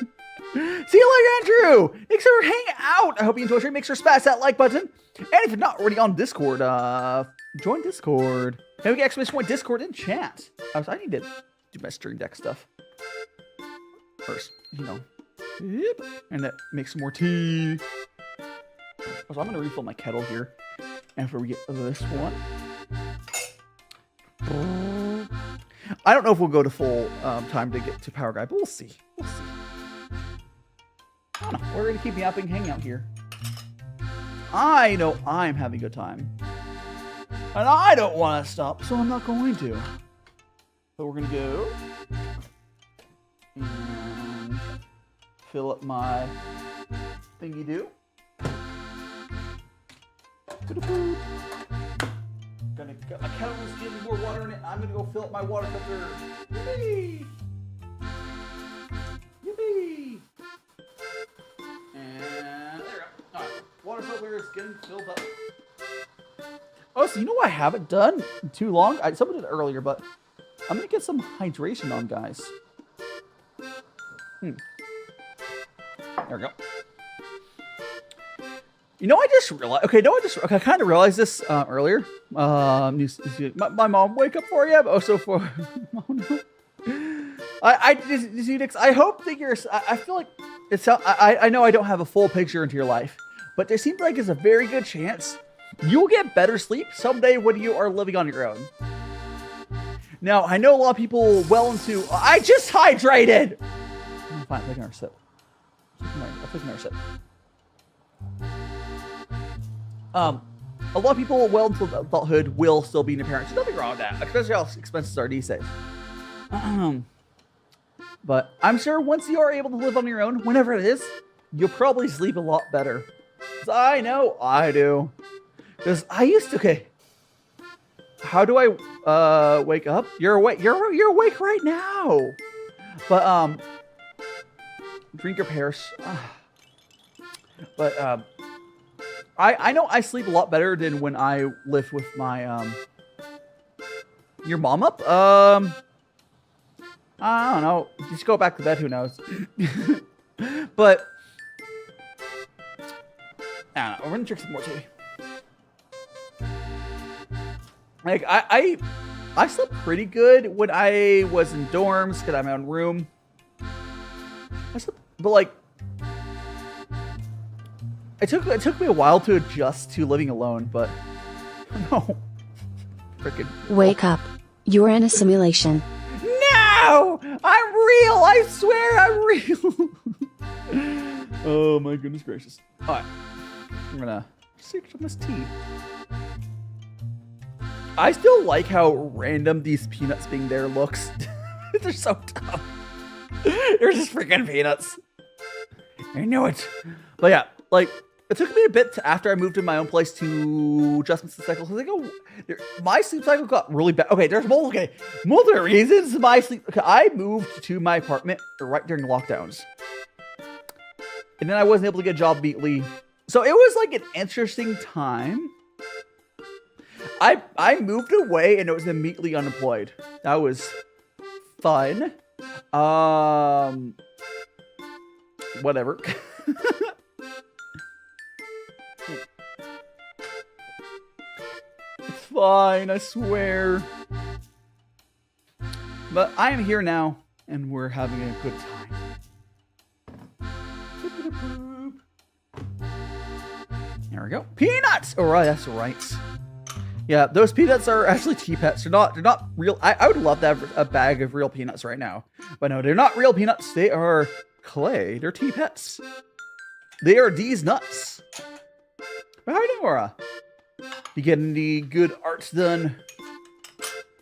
See you later, Andrew. Thanks for hanging out. I hope you enjoyed the stream. Make sure to smash that like button. And if you're not already on Discord, join Discord. Can we get exclamation point Discord in chat? I need to do my stream deck stuff first, you know. Yep. And that makes some more tea. So I'm gonna refill my kettle here after we get this one. I don't know if we'll go to full time to get to Power Guy, but we'll see. We'll see. I don't know. We're gonna keep yapping, hang out here. I know I'm having a good time, and I don't want to stop, so I'm not going to. So we're gonna go and fill up my thingy do. My kettle's getting more water in it. I'm gonna go fill up my water filter. Yippee! Yippee! And there we go. Alright, water filter is getting filled up. Oh, so you know what I haven't done in too long? Someone did it earlier, but I'm gonna get some hydration on, guys. There we go. You know, I just realized. Okay, I kind of realized this earlier. My mom wake up for you. Oh, so for. Oh no. I hope that you're. I feel like it's. I know I don't have a full picture into your life, but there seems like there's a very good chance you will get better sleep someday when you are living on your own. Now, I know a lot of people well into... I just hydrated! Fine, take another sip. I'll take another sip. A lot of people well into adulthood will still be near parents. There's nothing wrong with that, especially how expenses are these days. But I'm sure once you are able to live on your own, whenever it is, you'll probably sleep a lot better. 'Cause I know I do. Because I used to... Okay. How do I wake up? You're awake. You're awake right now. But drink your pears. But I know I sleep a lot better than when I lived with my your mom up. I don't know. Just go back to bed. Who knows? But I don't know. We're gonna drink some more tea. Like I slept pretty good when I was in dorms because I had my own room. But like, it took me a while to adjust to living alone. But no, freaking Wake up. You're in a simulation. No, I'm real. I swear I'm real. Oh my goodness gracious! All right, I'm gonna sip some of this tea. I still like how random these peanuts being there looks. They're so dumb. They're just freaking peanuts. I know it. But yeah, like, it took me a bit after I moved to my own place to adjust my sleep cycle. So my sleep cycle got really bad. Okay, there's multiple reasons my sleep... Okay, I moved to my apartment right during lockdowns. And then I wasn't able to get a job immediately. So it was like an interesting time. I moved away and it was immediately unemployed. That was fun. Whatever. It's fine, I swear. But I am here now and we're having a good time. There we go. Peanuts! Alright, that's right. Yeah, those peanuts are actually tea pets. They're not real. I would love to have a bag of real peanuts right now. But no, they're not real peanuts. They are clay. They're tea pets. They are these nuts. But how are you doing, Aura? You getting the good arts done?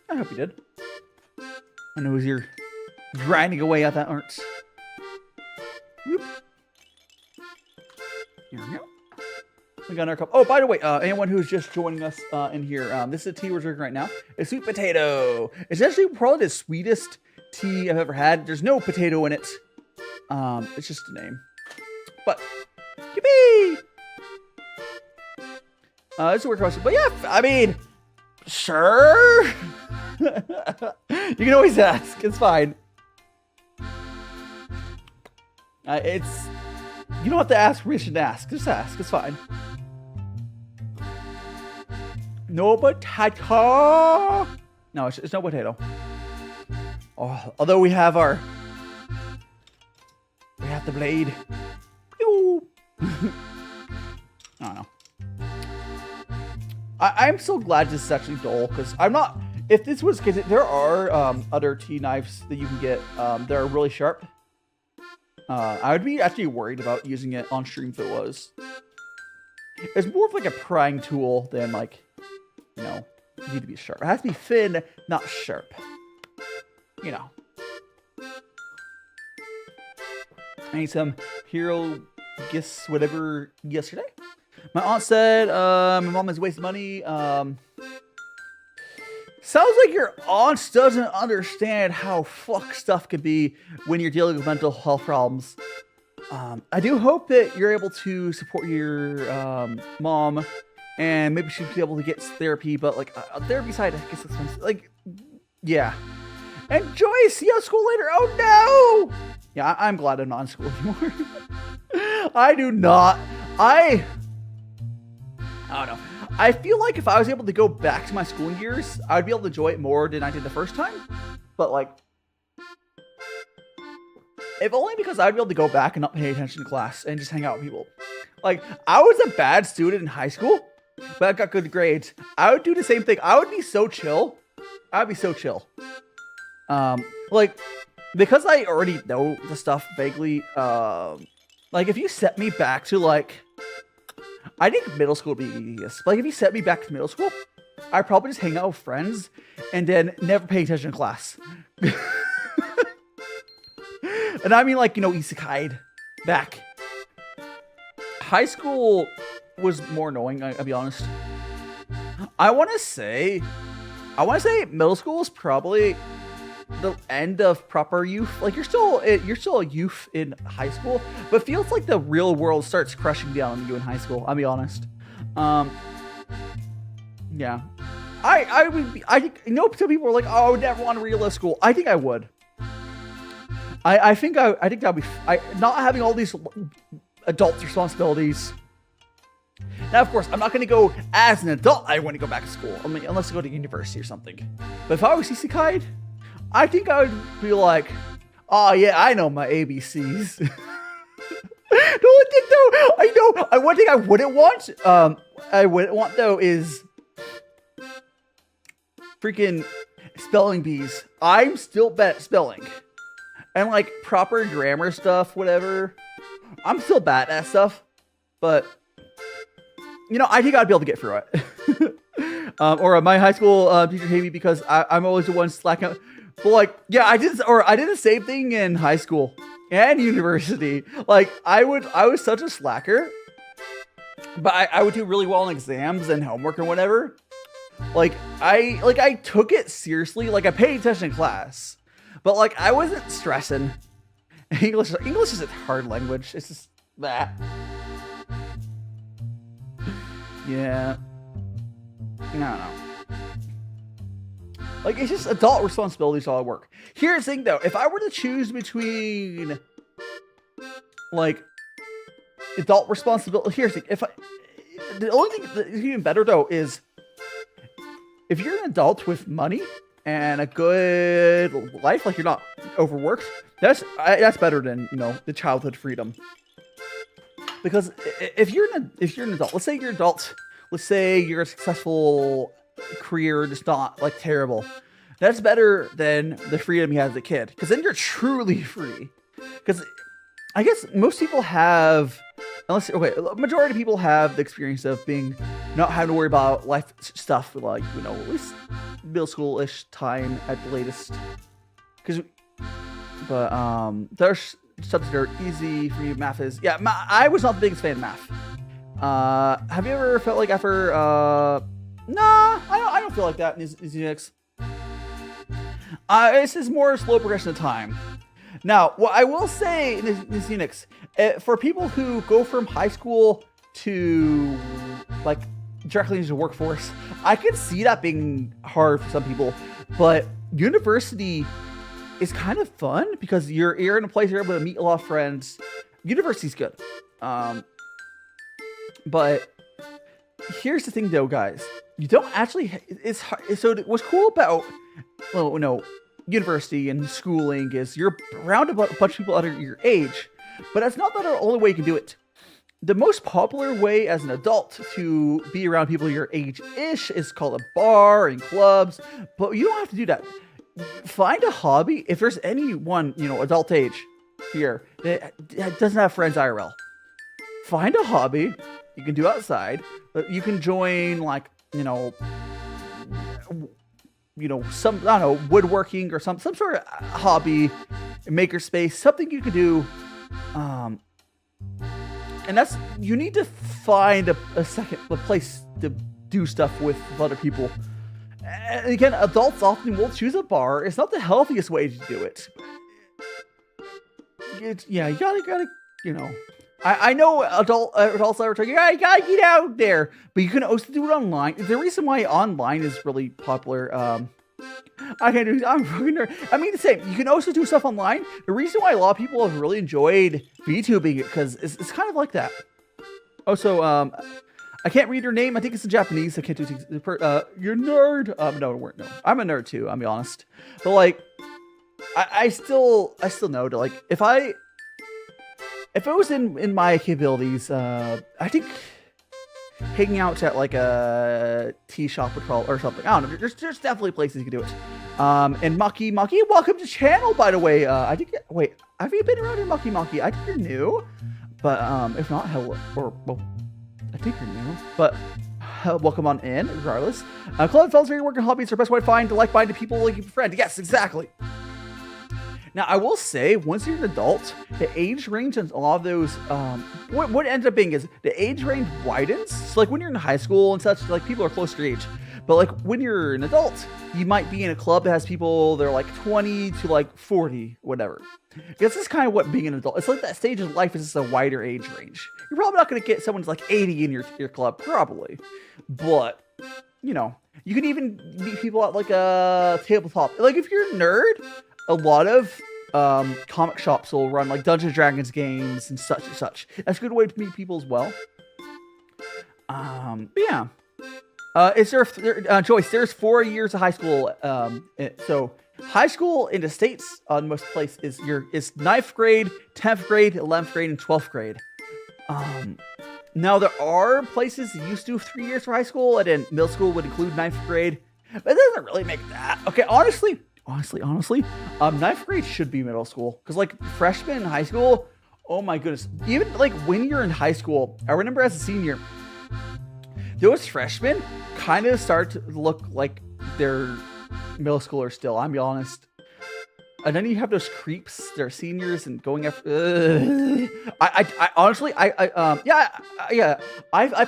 I hope you did. I know as you're grinding away at that art. Whoop. Here we go. We got our cup. Oh, by the way, anyone who's just joining us in here, this is a tea we're drinking right now. It's sweet potato. It's actually probably the sweetest tea I've ever had. There's no potato in it. It's just a name. But, yippee! It's a weird question. But yeah, I mean, sure. You can always ask. It's fine. You don't have to ask permission to ask. Just ask. It's fine. No potato. No, it's no potato. Oh, although we have the blade. Pew. I don't know. I'm so glad this is actually dull because I'm not. If this was, because there are other tea knives that you can get that are really sharp. I would be actually worried about using it on stream if it was. It's more of like a prying tool than like, you know, you need to be sharp. It has to be thin, not sharp. You know. I need some hero gifts, whatever, yesterday. My aunt said my mom is wasting money. Sounds like your aunt doesn't understand how fucked stuff can be when you're dealing with mental health problems. I do hope that you're able to support your mom, and maybe she'll be able to get therapy. But like a therapy side, I guess expensive. Like, yeah. Enjoy. See you at school later. Oh no. Yeah, I'm glad I'm not in school anymore. I do not. I don't know. I feel like if I was able to go back to my schooling years, I would be able to enjoy it more than I did the first time. But like, if only because I'd be able to go back and not pay attention to class and just hang out with people. Like, I was a bad student in high school, but I got good grades. I would do the same thing. I would be so chill. I'd be so chill. Like, because I already know the stuff vaguely, like, if you set me back to, like, I think middle school would be easiest. Like, if you set me back to middle school, I'd probably just hang out with friends and then never pay attention in class. And I mean, like, you know, isekai'd back. High school was more annoying, I'll be honest. I want to say middle school is probably the end of proper youth. Like, you're still a youth in high school, but it feels like the real world starts crushing down on you in high school. I'll be honest. Yeah, I think, you know, some people are like, oh, I would never want to relive school. I think I would. I think that'd be not having all these adult responsibilities. Now, of course, I'm not going to go as an adult. I want to go back to school. I mean, unless I go to university or something. But if I was isekai'd, I think I would be like, oh yeah, I know my ABCs. One thing I wouldn't want, though, is freaking spelling bees. I'm still bad at spelling. And like proper grammar stuff, whatever. I'm still bad at stuff. But, you know, I think I'd be able to get through it. Or my high school teacher hated me because I'm always the one slacking out. But like, yeah, I did the same thing in high school and university. Like, I was such a slacker, but I would do really well in exams and homework and whatever. Like, I took it seriously. Like, I paid attention in class, but like, I wasn't stressing. English is a hard language. It's just that. Yeah. I don't know. Like, it's just adult responsibilities all at work. Here's the thing, though. If I were to choose between, like, adult responsibility... Here's the thing. The only thing that's even better, though, is if you're an adult with money and a good life, like you're not overworked, that's better than, you know, the childhood freedom. Because if you're an adult, let's say you're an adult, let's say you're a successful career, just not like terrible, that's better than the freedom you had as a kid, because then you're truly free. Because I guess most people have, majority of people have the experience of being not having to worry about life stuff, like, you know, at least middle school-ish time at the latest. But there's subjects that are easy for you. Math is, yeah, I was not the biggest fan of math. Have you ever felt like after nah, I don't feel like that in these Unix. This is more slow progression of time. Now, what I will say in this Unix, for people who go from high school to like directly into the workforce, I could see that being hard for some people. But university is kind of fun because you're in a place you're able to meet a lot of friends. University's good. But here's the thing, though, guys. You don't actually... It's hard. So what's cool about, well, you know, university and schooling is you're around a bunch of people under your age, but that's not the only way you can do it. The most popular way as an adult to be around people your age-ish is called a bar and clubs, but you don't have to do that. Find a hobby. If there's anyone, you know, adult age here that doesn't have friends IRL, find a hobby you can do outside. You can join, like, you know, some, I don't know, woodworking or some sort of hobby, makerspace, something you can do. And that's, you need to find a place to do stuff with other people. And again, adults often will choose a bar. It's not the healthiest way to do it. Yeah, you gotta, you know. I know adults are talking, yeah, you gotta get out there, but you can also do it online. The reason why online is really popular, I'm fucking nerd. I mean, the same. You can also do stuff online. The reason why a lot of people have really enjoyed VTubing it, because it's kind of like that. Also, I can't read her name. I think it's in Japanese. I can't do things. You're a nerd. No. I'm a nerd too. I'll be honest. But like, I still know to, like, if I if it was in my capabilities, I think hanging out at like a tea shop would probably, or something. I don't know. There's definitely places you can do it. And Maki, welcome to channel, by the way. I think, wait, have you been around here, Maki? I think you're new, but if not, hello, or well, I think you're new, but welcome on in, regardless. Club fellas, your working hobbies are the best way to find like-minded people like your friend. Yes, exactly. Now, I will say, once you're an adult, the age range on a lot of those, what ends up being is the age range widens. So, like, when you're in high school and such, like, people are close to your age. But, like, when you're an adult, you might be in a club that has people that are, like, 20 to, like, 40, whatever. This is kind of what being an adult, it's like that stage of life is just a wider age range. You're probably not going to get someone who's, like, 80 in your club, probably. But, you know, you can even meet people at, like, a tabletop. Like, if you're a nerd, a lot of comic shops will run like Dungeons & Dragons games and such and such. That's a good way to meet people as well. But yeah. Joyce, there's 4 years of high school. So high school in the States on most places is 9th grade, 10th grade, 11th grade, and 12th grade. Now there are places that used to do 3 years for high school, and then middle school would include 9th grade. But it doesn't really make that. Okay, honestly, 9th grade should be middle school. Because, like, freshmen in high school, oh my goodness. Even, like, when you're in high school, I remember as a senior, those freshmen kind of start to look like they're middle schoolers still, I'm be honest. And then you have those creeps, they're seniors and going after. I honestly, I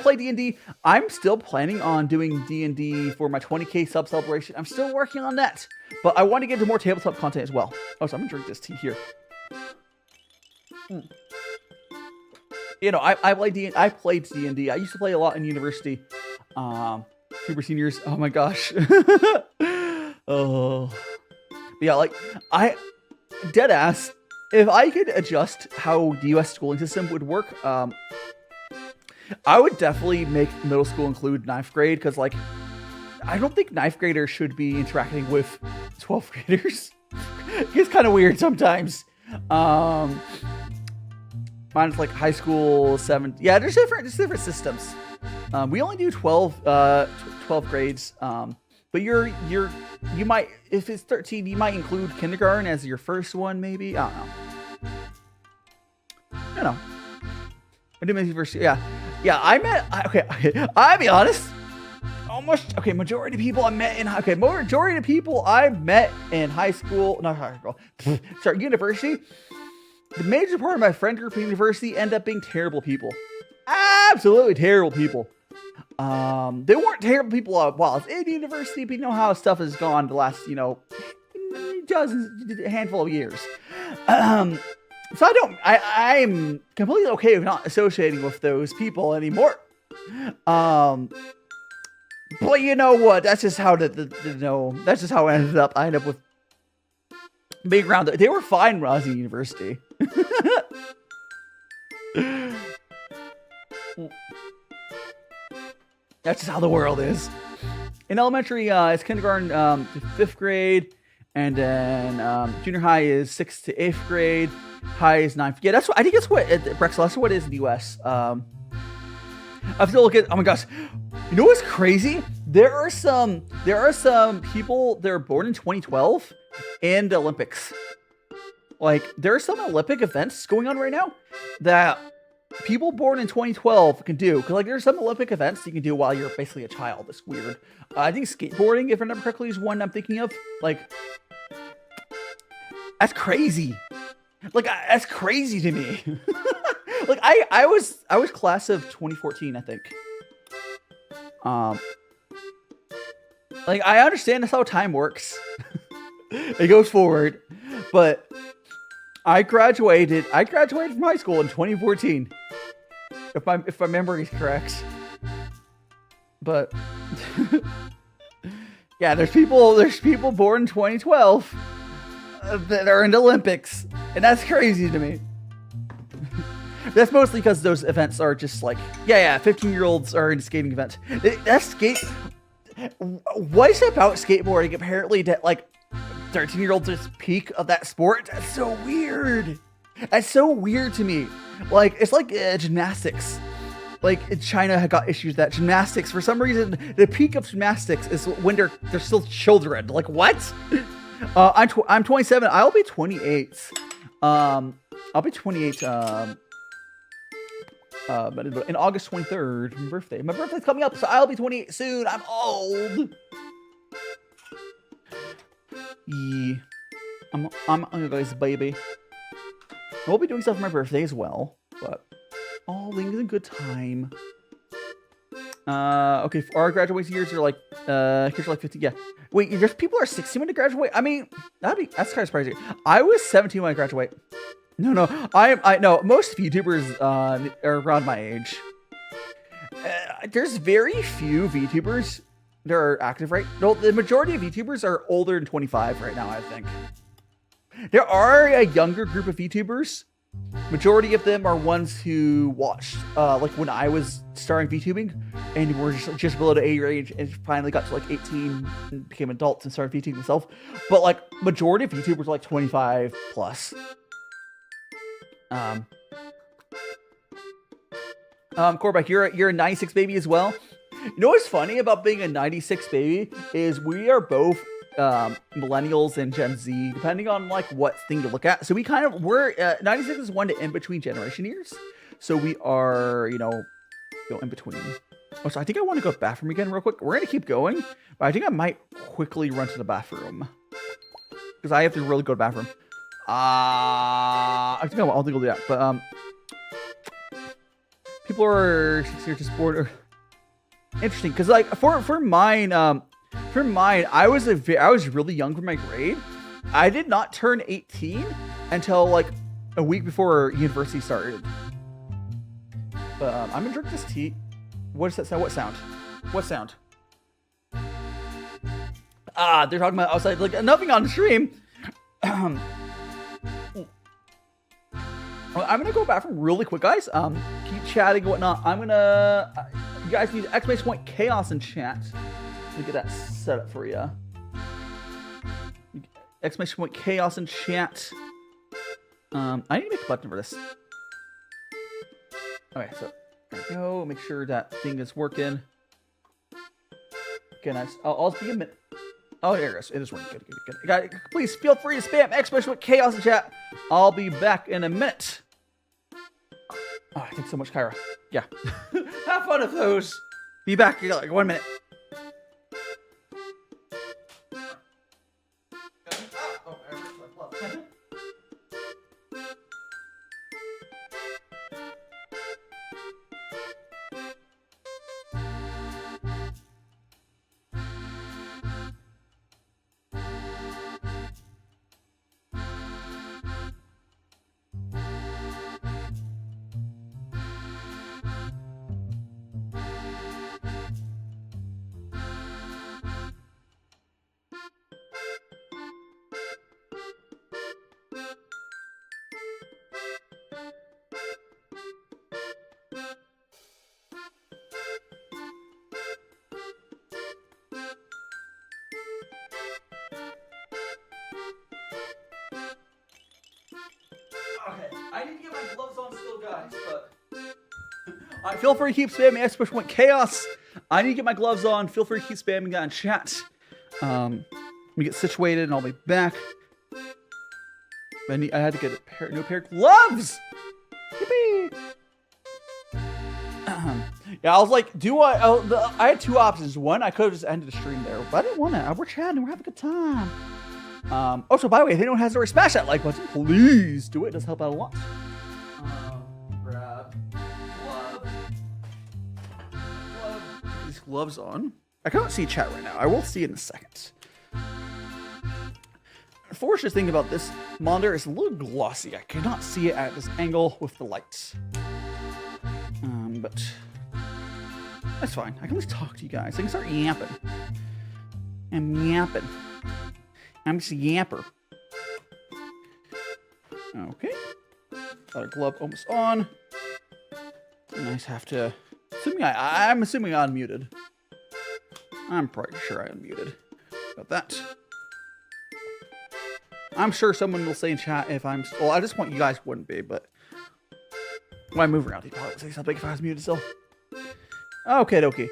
play D&D. I'm still planning on doing D&D for my 20K sub celebration. I'm still working on that, but I want to get into more tabletop content as well. Oh, so I'm gonna drink this tea here. You know, I played D&D. I used to play a lot in university. Super seniors. Oh my gosh. Oh. Yeah, like, dead ass, if I could adjust how the US schooling system would work, I would definitely make middle school include 9th grade, because, like, I don't think 9th graders should be interacting with 12th graders. It's kind of weird sometimes. Mine's like high school, 7th. Yeah, there's different systems. We only do 12 grades. But you might, if it's 13, you might include kindergarten as your first one, maybe. I don't know. I did my first, yeah. I'll be honest. Majority of people I met in high school, not high school, sorry, university. The major part of my friend group in university end up being terrible people. Absolutely terrible people. They weren't terrible people while I was in university, but you know how stuff has gone the last, handful of years. So I'm completely okay with not associating with those people anymore. But you know what? That's just how that's just how I ended up. I ended up with being around. They were fine when I was in university. That's just how the world is. In elementary, it's kindergarten to 5th grade, and then junior high is 6th to 8th grade. High is 9th. Yeah, that's what I think. That's what Brexel. That's what it is in the U.S. I have to look at. Oh my gosh, you know what's crazy? There are some people that are born in 2012 in the Olympics. Like, there are some Olympic events going on right now that people born in 2012 can do. Because, like, there's some Olympic events you can do while you're basically a child. It's weird. I think skateboarding, if I remember correctly, is one I'm thinking of. Like, that's crazy. Like, that's crazy to me. Like, I was class of 2014, I think. Like, I understand that's how time works. It goes forward. But I graduated from high school in 2014. If my memory is correct. But yeah, there's people born in 2012 that are in the Olympics, and that's crazy to me. That's mostly because those events are just like, 15-year-olds are in skating events. What is it about skateboarding apparently that, like, 13-year-olds is peak of that sport? That's so weird. That's so weird to me. Like, it's like gymnastics. Like, China had got issues that gymnastics, for some reason, the peak of gymnastics is when they're still children. Like, what? I'm 27. I'll be 28. I'll be 28 in August 23rd, my birthday. My birthday's coming up, so I'll be 28 soon. I'm old. Yeah. I'm a guy's baby. We'll be doing stuff for my birthday as well, but all things in good time. Okay, for our graduation years are like, kids are like 50. Yeah. Wait, there's people are 16 when they graduate? I mean, that's kind of surprising. I was 17 when I graduate. No, I know most VTubers are around my age. There's very few VTubers that are active, right? No, the majority of VTubers are older than 25 right now, I think. There are a younger group of VTubers. Majority of them are ones who watched, like when I was starting VTubing, and were just below the age range, and finally got to like 18 and became adults and started VTubing themselves. But like majority of VTubers are like 25 plus. Corback, you're a 96 baby as well. You know what's funny about being a 96 baby is we are both millennials and Gen Z, depending on like what thing to look at. So we're 96 is one to in between generation years. So we are, you know, in between. Oh, so I think I want to go to the bathroom again real quick. We're gonna keep going, but I think I might quickly run to the bathroom because I have to really go to the bathroom. I think I'll do that, but people are just bored. Or interesting, because like for mine, I was really young for my grade. I did not turn 18 until like a week before university started. But I'm gonna drink this tea. What is that sound? What sound? What sound? They're talking about outside, like nothing on the stream. I'm gonna go bathroom really quick, guys. Keep chatting and whatnot. I'm gonna. You guys need exclamation point chaos in chat. Let me get that set up for you. Exclamation point chaos in chat. I need to make a button for this. Okay, so there we go. Make sure that thing is working. Okay, nice. I'll be a minute. Oh, there it goes. It is working. Good. Guys, please feel free to spam exclamation point chaos in chat. I'll be back in a minute. Oh, thanks so much, Kyra. Yeah. Have fun with those. Be back in like 1 minute. Okay, I need to get my gloves on still, guys, but... Alright, feel free to keep spamming exclamation point chaos. I need to get my gloves on. Feel free to keep spamming that in chat. Let me get situated and I'll be back. I had to get a new pair of gloves! Yippee! Yeah, I was like, I had two options. One, I could have just ended the stream there, but I didn't want to. We're chatting, we're having a good time. Also, by the way, if anyone hasn't already smashed that like button, please do it. It does help out a lot. Grab glove. Get these gloves on. I can't see chat right now. I will see it in a second. Unfortunate thing about this monitor is a little glossy. I cannot see it at this angle with the lights. But that's fine. I can at least talk to you guys. I can start yapping. I'm yapping. I'm just a yapper. Okay. Other glove almost on. And I just have to... I'm assuming I unmuted. I'm pretty sure I unmuted. Got that. I'm sure someone will say in chat if I'm... Well, at this point, you guys wouldn't be, but... When I move around, you probably say something if I was muted still. Okay, dokie.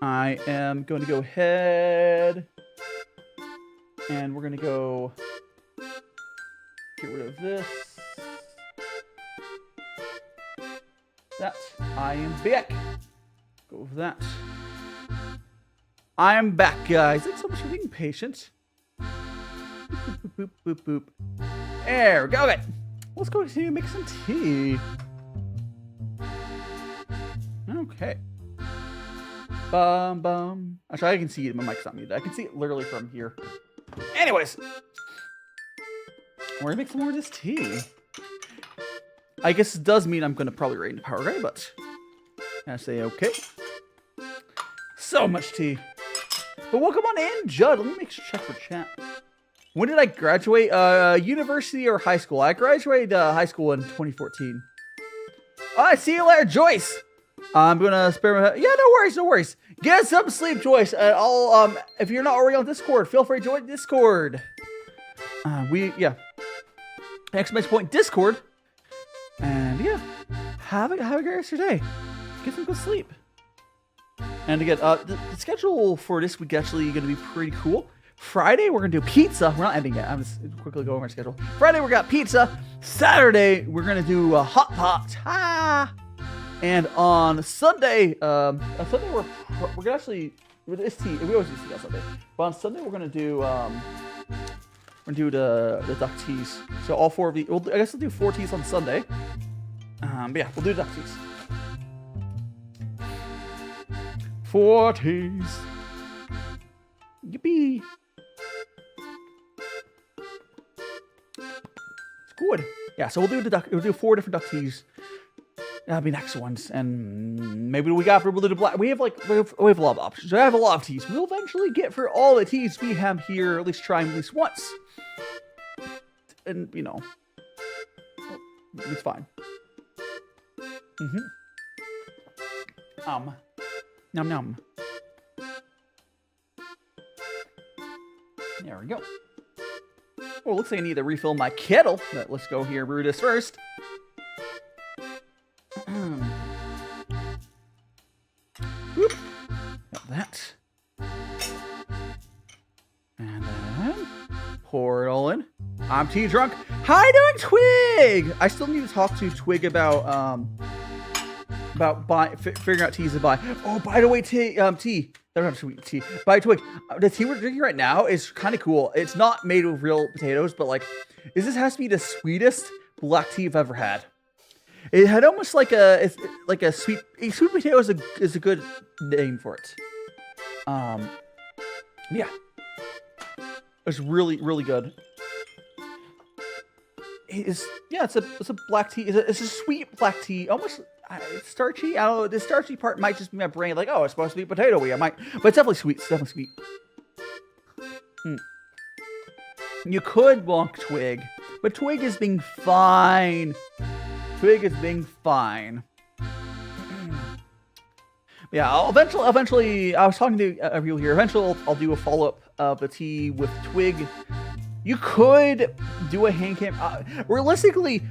I am going to go ahead... And we're going to go... Get rid of this. That. I am back. Go with that. I am back, guys. Thanks so much for being patient. Boop, boop, boop, boop, boop. There we go. Okay. Let's go continue to make some tea. Okay. Bum, bum. Actually, I can see it. My mic's not muted. I can see it literally from here. Anyways. We're going to make some more of this tea. I guess it does mean I'm going to probably raid the power guy, but I say okay. So much tea. But welcome on in, Judd. Let me make sure check for chat. When did I graduate? University or high school? I graduated high school in 2014. Oh, I see you later, Joyce. I'm gonna spare my... Yeah, no worries, no worries. Get some sleep, Joyce. And I'll if you're not already on Discord, feel free to join Discord. Yeah. Exclamation point Discord. And yeah, have a great rest of your day. Get some good sleep. And again, the schedule for this week actually going to be pretty cool. Friday, we're going to do pizza. We're not ending yet. I'm just quickly going over our schedule. Friday, we got pizza. Saturday, we're going to do a hot pot. Ah! And on Sunday, we're going to actually, with this tea, we always do tea on Sunday. But on Sunday, we're going to do, the duck teas. So all 4 of these, I guess we'll do 4 teas on Sunday. But yeah, we'll do duck teas. 4 teas. Yippee. It's good. Yeah, so we'll do 4 different duck teas. That'll be next ones, and maybe the week after we'll do the black. We have a lot of options. I have a lot of teas. We'll eventually get for all the teas we have here. At least try them at least once, and you know, it's fine. Nom nom. There we go. Oh, looks like I need to refill my kettle. But let's go here, brew this first. Whoop. Got that. And then pour it all in. I'm tea drunk. How you doing, Twig? I still need to talk to Twig about figuring out teas to buy. Oh, by the way, tea. They're not sweet tea. By Twig, the tea we're drinking right now is kind of cool. It's not made with real potatoes, but like, this has to be the sweetest black tea I've ever had. It had almost like a sweet potato is a good name for it. Yeah, it's really good. It's a black tea. It's a sweet black tea, almost starchy. I don't know. The starchy part might just be my brain, like, oh, it's supposed to be potato-y. But it's definitely sweet. It's definitely sweet. You could bonk Twig, but Twig is being fine. Twig is being fine. Yeah, I'll eventually, I was talking to people here. Eventually, I'll do a follow-up of the tea with Twig. You could do a hand cam. Realistically,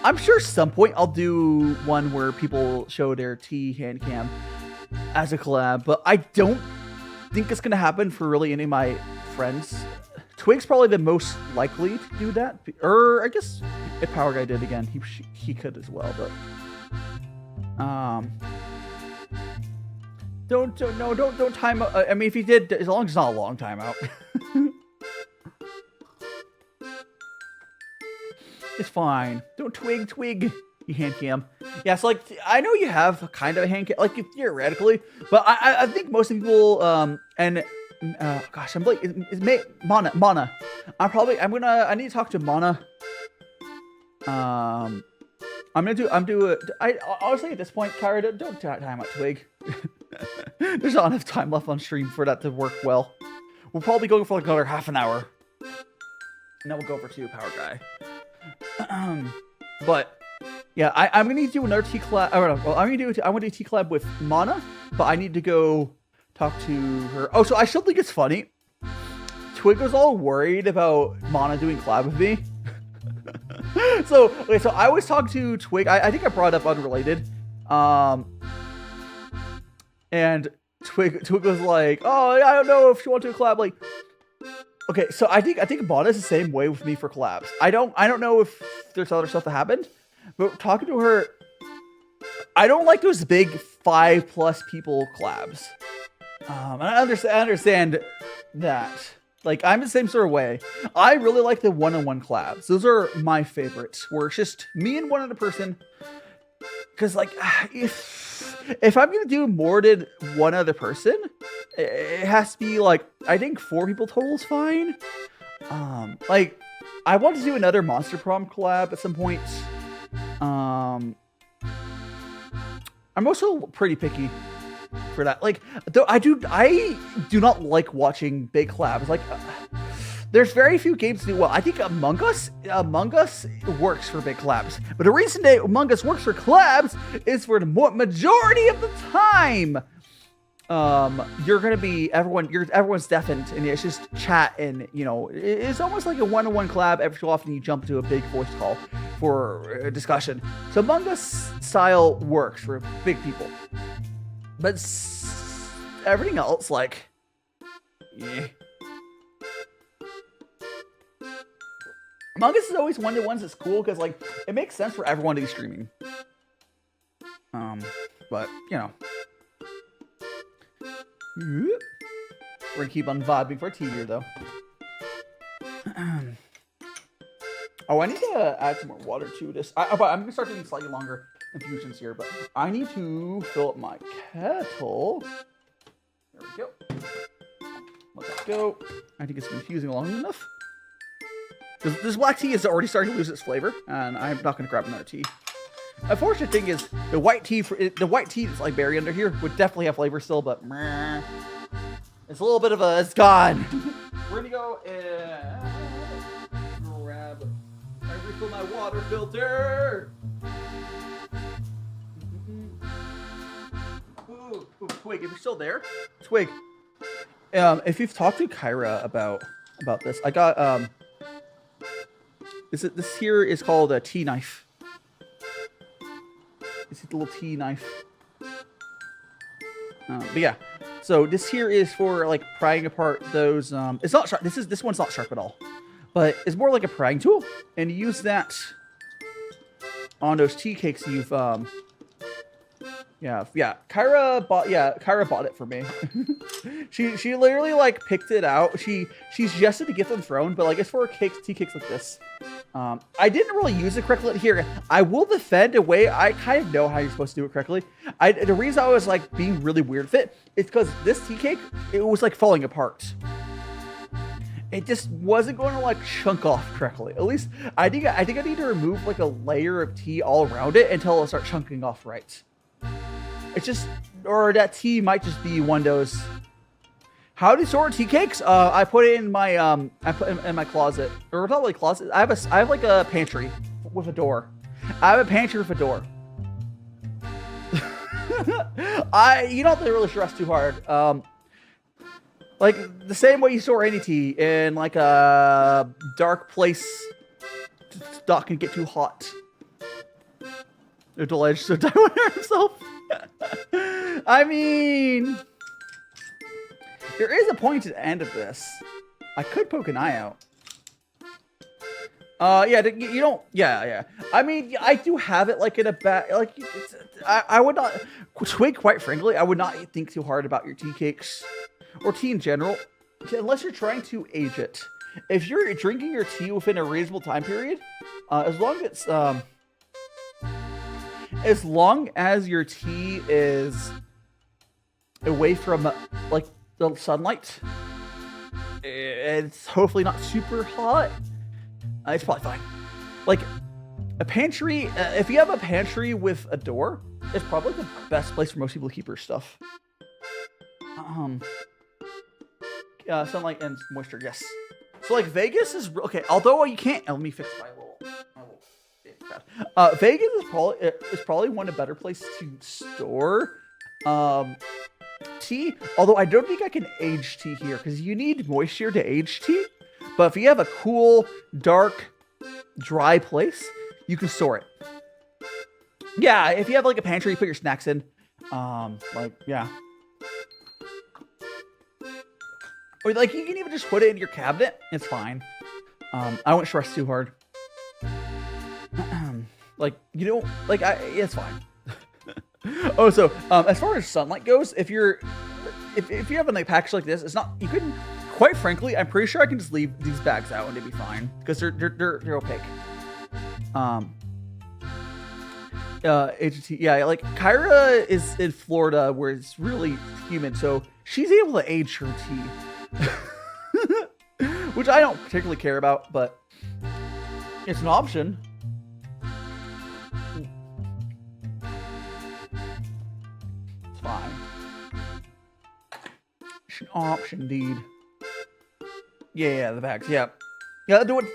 I'm sure some point I'll do one where people show their tea hand cam as a collab, but I don't think it's going to happen for really any of my friends. Twig's probably the most likely to do that. Or I guess if Power Guy did again, he could as well. But don't time out. I mean, if he did, as long as it's not a long time out, it's fine. Don't twig you hand cam. Yeah, so like I know you have kind of a hand cam, like theoretically, but I think most people gosh, I'm like, it's Mana. I need to talk to Mana. Honestly at this point, Kyra, don't time out Twig. There's not enough time left on stream for that to work well. We'll probably go for like another half an hour. And then we'll go over to Power Guy. But yeah, I'm gonna need to do another tea collab. I want to do a tea collab with Mana, but I need to go talk to her. Oh, so I still think it's funny. Twig was all worried about Mana doing collab with me. So I was talking to Twig. I think I brought up unrelated. And Twig was like, "Oh, I don't know if she wants to collab." Like, okay, so I think Mana's the same way with me for collabs. I don't know if there's other stuff that happened, but talking to her, I don't like those big 5+ people collabs. I understand that. Like, I'm the same sort of way. I really like the one-on-one collabs. Those are my favorites, where it's just me and one other person. Because, like, if I'm going to do more than one other person, it has to be, like, I think 4 people total is fine. Like, I want to do another Monster Prom collab at some point. I'm also pretty picky for that. Like, though I do not like watching big collabs. Like, there's very few games to do well. I think Among Us works for big collabs. But the reason that Among Us works for collabs is for the majority of the time, you're gonna be everyone's deafened, and it's just chat, and you know, it's almost like a one-on-one collab. Every so often you jump into a big voice call for a discussion. So Among Us style works for big people, but everything else, like, yeah. Among Us is always one of the ones that's cool because, like, it makes sense for everyone to be streaming. But you know. We're gonna keep on vibing for a tea here, though. Oh, I need to add some more water to this. But I'm gonna start doing slightly longer infusions here, but I need to fill up my kettle. There we go. Let that go. I think it's been infusing long enough. This black tea is already starting to lose its flavor, and I'm not gonna grab another tea. Unfortunate thing is, the white tea that's like berry under here would definitely have flavor still, but meh, it's a little bit of it's gone. We're gonna go and grab. I refill my water filter. Ooh, Twig, if you're still there, Twig. If you've talked to Kyra about this, I got this here is called a tea knife. This is the little tea knife. But yeah, so this here is for like prying apart those. It's not sharp. This one's not sharp at all, but it's more like a prying tool, and you use that on those tea cakes you've. Yeah. Kyra bought it for me. she literally like picked it out. She suggested to get them thrown, but like it's for tea cakes like this. I didn't really use it correctly here. I will defend a way I kind of know how you're supposed to do it correctly. The reason I was like being really weird with it is because this tea cake, it was like falling apart. It just wasn't going to like chunk off correctly. At least I think I need to remove like a layer of tea all around it until it'll start chunking off right. It's just, or that tea might just be one of those. How do you store tea cakes? I put it in my in my closet, or not really closet. I have like a pantry with a door. I have a pantry with a door. You don't have to really stress too hard. Like the same way you store any tea in like a dark place, it's not gonna get too hot. The ledge so Taiwan himself. I mean, there is a point at the end of this. I could poke an eye out. Yeah, you don't. Yeah. I mean, I do have it like in a bag. Like, I would not. Twig, quite frankly, I would not think too hard about your tea cakes or tea in general, unless you're trying to age it. If you're drinking your tea within a reasonable time period, as long as your tea is away from like the sunlight, it's hopefully not super hot. It's probably fine. Like a pantry, if you have a pantry with a door, it's probably the best place for most people to keep their stuff. Sunlight and moisture, yes. So like Vegas is okay. Although you can't. Let me fix my little. Vegas is probably one of the better places to store tea. Although I don't think I can age tea here because you need moisture to age tea. But if you have a cool, dark, dry place, you can store it. Yeah, if you have like a pantry, you put your snacks in. Yeah. Or like you can even just put it in your cabinet. It's fine. I wouldn't stress too hard. Like, you know, like it's fine. Oh, so as far as sunlight goes, if you have a package like this, it's not, you couldn't, quite frankly, I'm pretty sure I can just leave these bags out and it'd be fine because they're opaque. HT, yeah, like Kyra is in Florida where it's really humid, so she's able to age her tea, which I don't particularly care about, but it's an option. It's fine. It's an option, indeed. Yeah, the bags. Yeah. Yeah, don't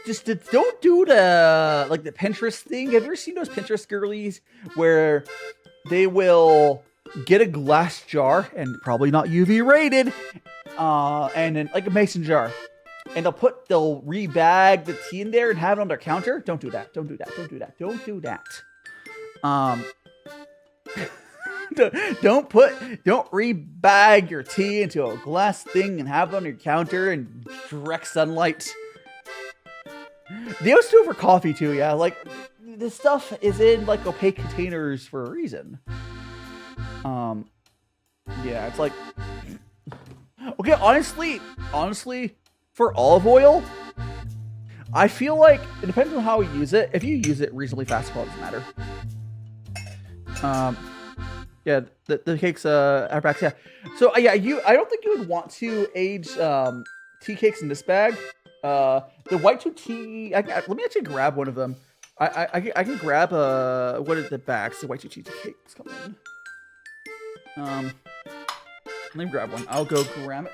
do the like the Pinterest thing. Have you ever seen those Pinterest girlies where they will get a glass jar and probably not UV rated, and then like a mason jar, and they'll rebag the tea in there and have it on their counter? Don't do that. Don't do that. Don't do that. Don't do that. Don't rebag your tea into a glass thing and have it on your counter in direct sunlight. They also do it for coffee too, yeah. Like, this stuff is in like opaque containers for a reason. Yeah, it's like, okay, honestly, for olive oil, I feel like it depends on how you use it. If you use it reasonably fast, it doesn't matter. Yeah, the cakes are back. Yeah. So yeah, I don't think you would want to age tea cakes in this bag. The white tea, let me actually grab one of them. I can grab what are the bags? The white tea cakes come in. Let me grab one. I'll go grab it.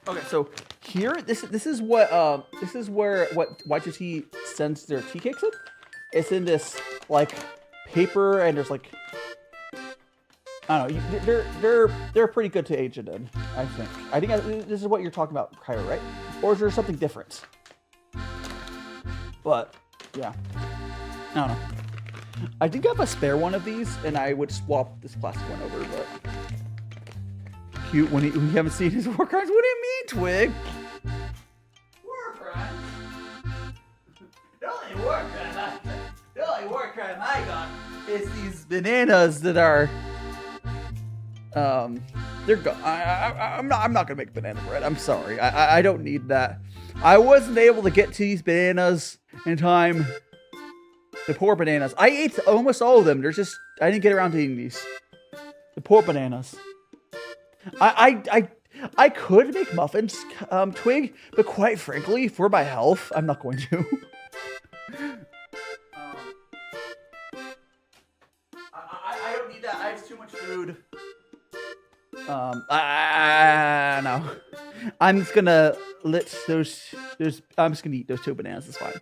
Okay, so here, this is where white tea sends their tea cakes in. It's in this like paper, and there's like, I don't know, they're pretty good to age it in. I think this is what you're talking about, Kyra, right? Or is there something different? But yeah, I don't know. I think I have a spare one of these, and I would swap this plastic one over. But cute when you haven't seen his war crimes. What do you mean, Twig? War crimes? The only war crime I got is these bananas that are they're gone. I'm not gonna make banana bread. I'm sorry. I don't need that. I wasn't able to get to these bananas in time. The poor bananas. I ate almost all of them. There's just, I didn't get around to eating these. The poor bananas. I could make muffins, Twig, but quite frankly, for my health, I'm not going to. I don't need that. I have too much food. No. I'm just gonna let I'm just gonna eat those two bananas. It's fine.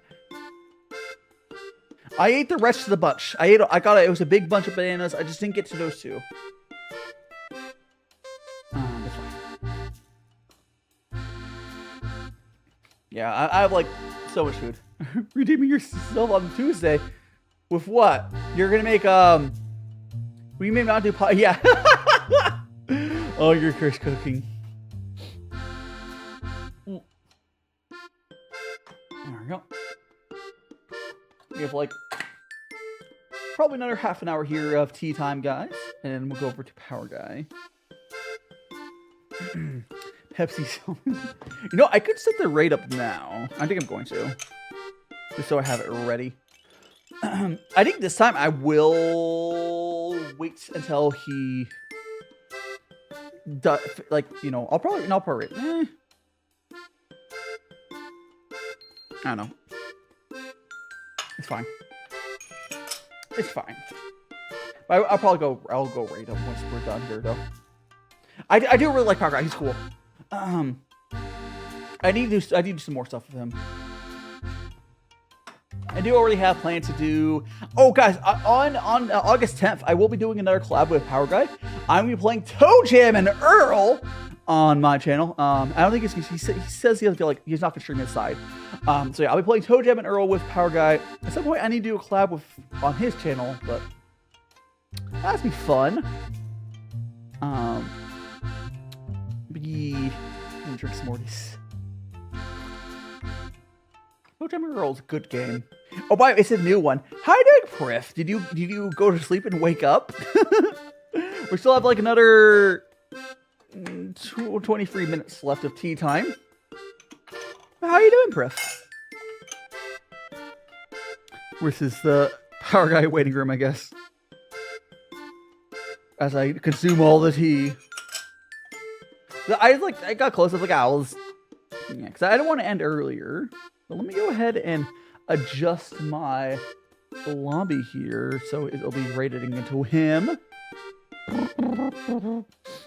I ate the rest of the bunch. It was a big bunch of bananas. I just didn't get to those two. That's fine. Yeah, I have like so much food. Redeeming yourself on Tuesday. With what? You're gonna make we may not do pie. Yeah. Oh, you're cursed cooking. There we go. We have like probably another half an hour here of tea time, guys, and then we'll go over to Power Guy. Pepsi. You know, I could set the rate up now. I think I'm going to, just so I have it ready. I think this time I will wait until he does, like, you know, I'll probably rate. I don't know. It's fine. It's fine. I'll go rate him once we're done here, though. I do really like Power Guy. He's cool. I need to do some more stuff with him. I do already have plans to do. Oh, guys, on August 10th, I will be doing another collab with Power Guy. I'm gonna be playing Toe Jam and Earl on my channel. I don't think he says he doesn't feel like he's not gonna stream his side. So yeah, I'll be playing Toe Jam and Earl with Power Guy. At some point, I need to do a collab on his channel, but that'd be fun. Drink some more of these. Toe Jam and Earl's a good game. Oh, by the way, it's a new one. How are you doing, Priff? Did you go to sleep and wake up? We still have like another 23 minutes left of tea time. How are you doing, Priff? This is the Power Guy waiting room, I guess. As I consume all the tea. I got close. I was like, owls. Yeah, because I don't want to end earlier. But let me go ahead and adjust my lobby here so it'll be rated into him.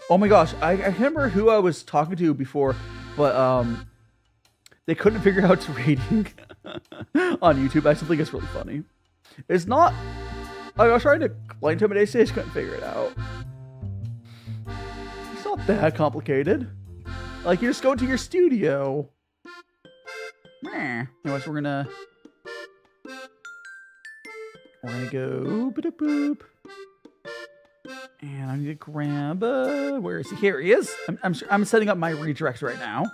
Oh my gosh, I can't remember who I was talking to before, but they couldn't figure out rating on YouTube. I simply think it's really funny. It's not. I was trying to explain to him, and they just couldn't figure it out. It's not that complicated. Like, you just go to your studio. Anyways, we're gonna go boop boop. And I need to grab where is he? Here he is. I'm setting up my redirect right now.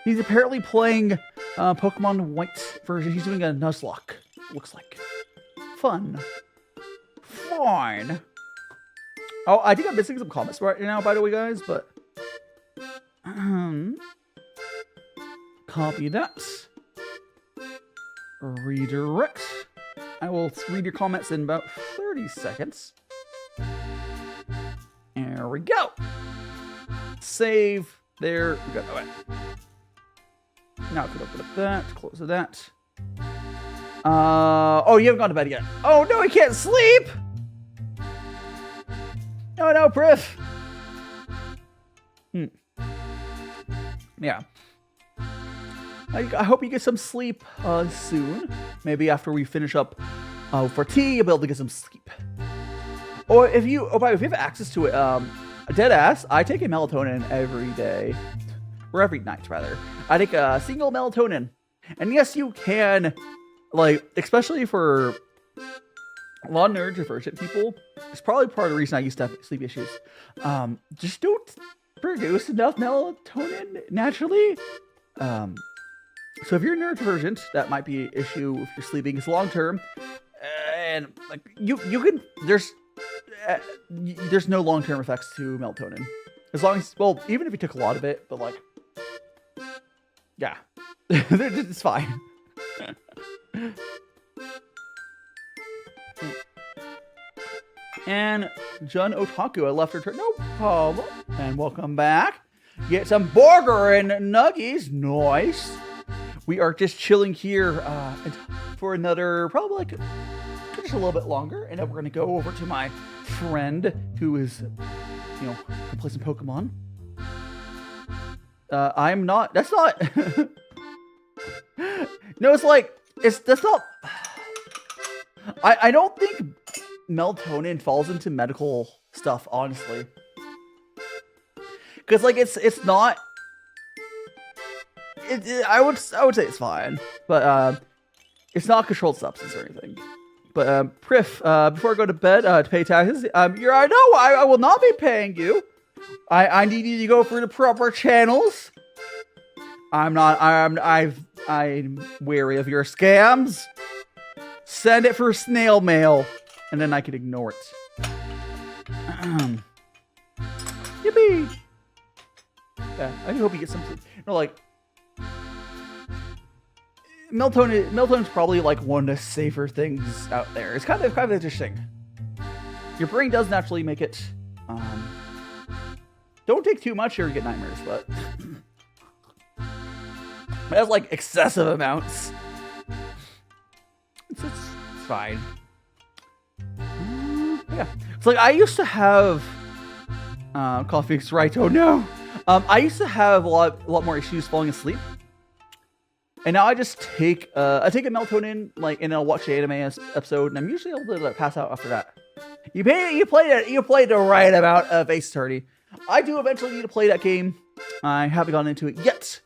He's apparently playing Pokemon White version. He's doing a Nuzlocke. Looks like fun. Fine. Oh, I think I'm missing some comments right now, by the way, guys. But copy that. Redirect. I will read your comments in about 30 seconds. There we go. Save. There we go. Okay. Now I can open up that. Close that. Oh, you haven't gone to bed yet. Oh no, he can't sleep. No, Priff. Yeah. I hope you get some sleep soon. Maybe after we finish up for tea, you'll be able to get some sleep. Or if you have access to it, dead ass, I take a melatonin every day. Or every night, rather. I take a single melatonin. And yes, you can, like, especially for a lot of neurodivergent people, it's probably part of the reason I used to have sleep issues. Just don't produce enough melatonin naturally. So if you're neurodivergent, that might be an issue if you're sleeping. It's long term, and like you can there's no long term effects to melatonin, as long as, well, even if you took a lot of it, but like, yeah, it's fine. And Jun Otaku, I left her turn. No problem. And welcome back. Get some burger and nuggies. Nice. We are just chilling here for another, probably like just a little bit longer. And then we're going to go over to my friend who is, gonna play some Pokemon. I'm not, that's not, no, it's like, that's not, I don't think melatonin falls into medical stuff, honestly. Because, like, it's not, I would say it's fine, but it's not a controlled substance or anything. But Priff, before I go to bed to pay taxes, I know I will not be paying you. I need you to go through the proper channels. I'm wary of your scams. Send it for snail mail, and then I can ignore it. Yippee! Yeah, I hope you get some sleep. Like, melatonin's probably like one of the safer things out there. It's kind of interesting. Your brain does naturally make it. Don't take too much or you get nightmares, but it has like excessive amounts. It's fine. Yeah, it's like I used to have coffee right. Oh no. I used to have a lot more issues falling asleep. And now I just take I take a melatonin, like, and I'll watch the anime episode, and I'm usually able to like, pass out after that. You played the right amount of Ace Attorney. I do eventually need to play that game. I haven't gotten into it yet.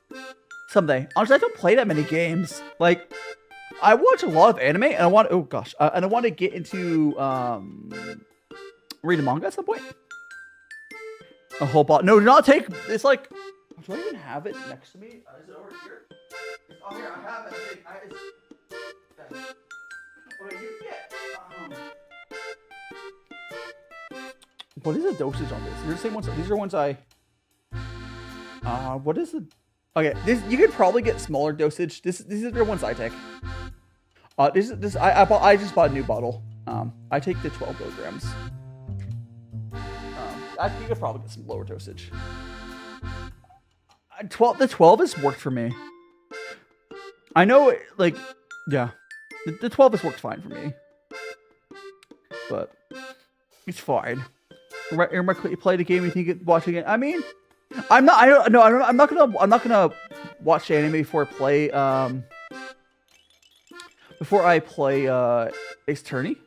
Someday. Honestly, I don't play that many games. Like, I watch a lot of anime, and I want and I want to get into read a manga at some point. A whole bot. No, do not take. It's like, do I even have it next to me? Is it over here? Oh, here, I have it. Okay, you get. What is the dosage on this? These are the same ones. These are ones I. What is the? Okay, this you could probably get smaller dosage. These are the ones I take. I just bought a new bottle. I take the 12 milligrams. I think you could probably get some lower dosage. The 12 has worked for me. I know, like, yeah, the 12 has worked fine for me, but it's fine. Remember, you play the game, you think it, watching it. I mean, I'm not gonna watch the anime before I play Ace Attorney.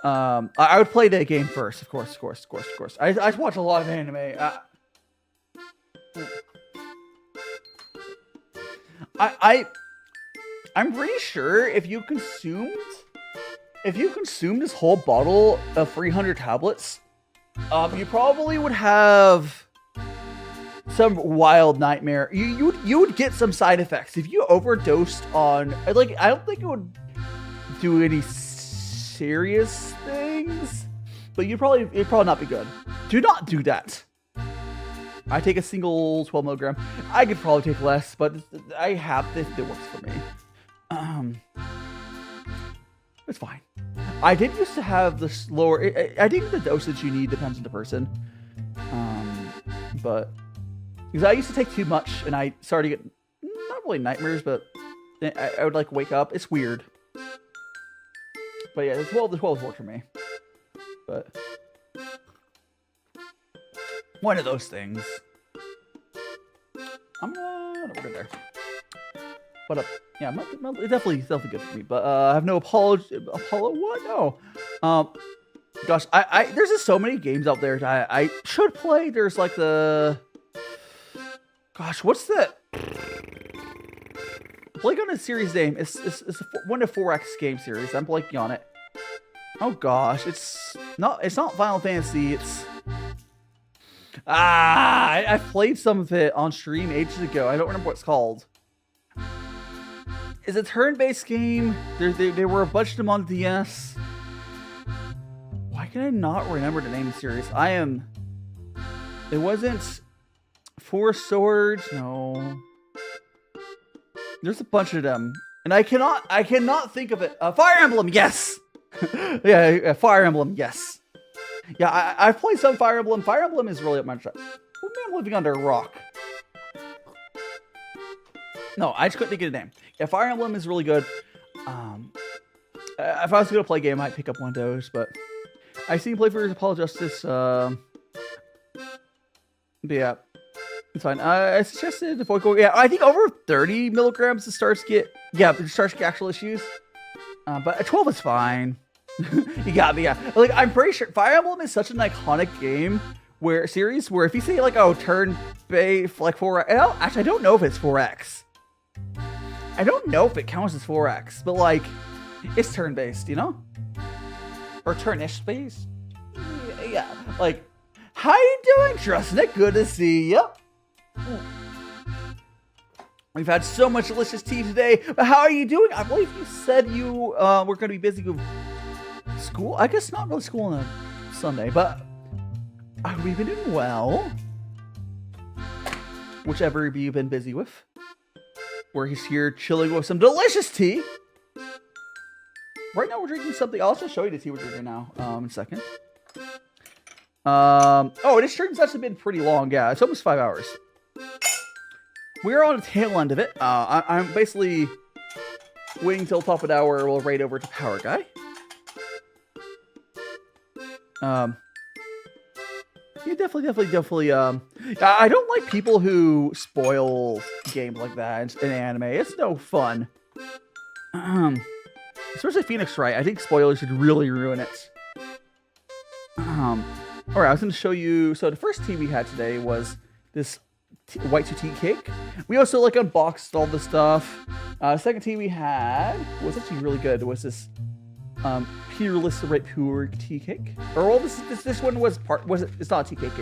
I would play the game first, of course. I watch a lot of anime. I'm pretty sure if you consumed this whole bottle of 300 tablets, you probably would have some wild nightmare. You would get some side effects if you overdosed on. Like, I don't think it would do any serious things, but it'd probably not be good. Do not do that. I take a single 12 milligram. I could probably take less, but I have this. It works for me. It's fine. I did used to have this lower. I think the dosage you need depends on the person. But because I used to take too much, and I started to get not really nightmares, but I would like wake up. It's weird. But yeah, the 12 worked for me. But one of those things. I'm over there. But yeah, it's definitely good for me. But I have no apology. Apollo what? No. Gosh, there's just so many games out there that I should play. There's like the. Gosh, what's the? Blank on a series name. It's one of 4X game series. I'm blanking on it. Oh gosh, it's not Final Fantasy. It's I played some of it on stream ages ago. I don't remember what it's called. It's a turn-based game. There were a bunch of them on DS. Why can I not remember the name of the series? It wasn't Four Swords. No. There's a bunch of them, and I cannot think of it. Fire Emblem, yes. yeah, Fire Emblem, yes. Yeah, I've played some Fire Emblem. Fire Emblem is really up my shot. What am I living under a rock? No, I just couldn't think of the name. Yeah, Fire Emblem is really good. If I was gonna play a game, I might pick up one of those. But I've seen playthroughs of Apollo Justice. But yeah, it's fine. I suggested the Void. Yeah, I think over 30 milligrams it starts to get actual issues. But 12 is fine. You got me. Yeah, like I'm pretty sure Fire Emblem is such an iconic game where if you say like, oh, turn based like 4X. Actually, I don't know if it's 4X. I don't know if it counts as 4X, but like, it's turn-based, you know? Or turn-ish based. Yeah, like, how you doing, Trustnik? Good to see you. We've had so much delicious tea today, but how are you doing? I believe you said you were going to be busy with school. I guess not really school on a Sunday, but we've been doing well. Whichever you've been busy with. Where he's here chilling with some delicious tea. Right now we're drinking something. I'll just show you the tea we're drinking now. In a second. This stream's actually been pretty long. Yeah, it's almost 5 hours. We're on the tail end of it. I'm basically waiting till top of the hour. We'll raid over to Power Guy. You definitely. I don't like people who spoil games like that in anime. It's no fun. Especially Phoenix Wright. I think spoilers should really ruin it. All right, I was going to show you. So the first tea we had today was this white tea cake. We also like unboxed all the stuff. Second tea we had was actually really good. It was this Peerless right Pu'er tea cake. Or well, this one was it's not a tea cake.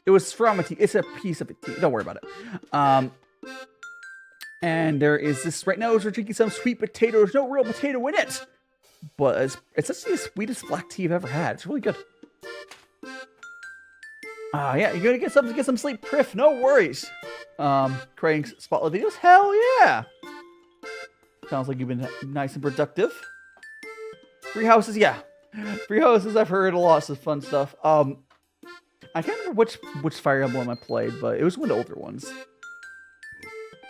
It was from a tea. It's a piece of a tea. Don't worry about it. And there is this right now. We're drinking some sweet potato. There's no real potato in it, but it's actually the sweetest black tea I've ever had. It's really good. Yeah, you're gonna get some sleep, Priff. No worries. Creating spotlight videos. Hell yeah. Sounds like you've been nice and productive. Free houses, yeah. Free houses. I've heard lots of fun stuff. I can't remember which Fire Emblem I played, but it was one of the older ones.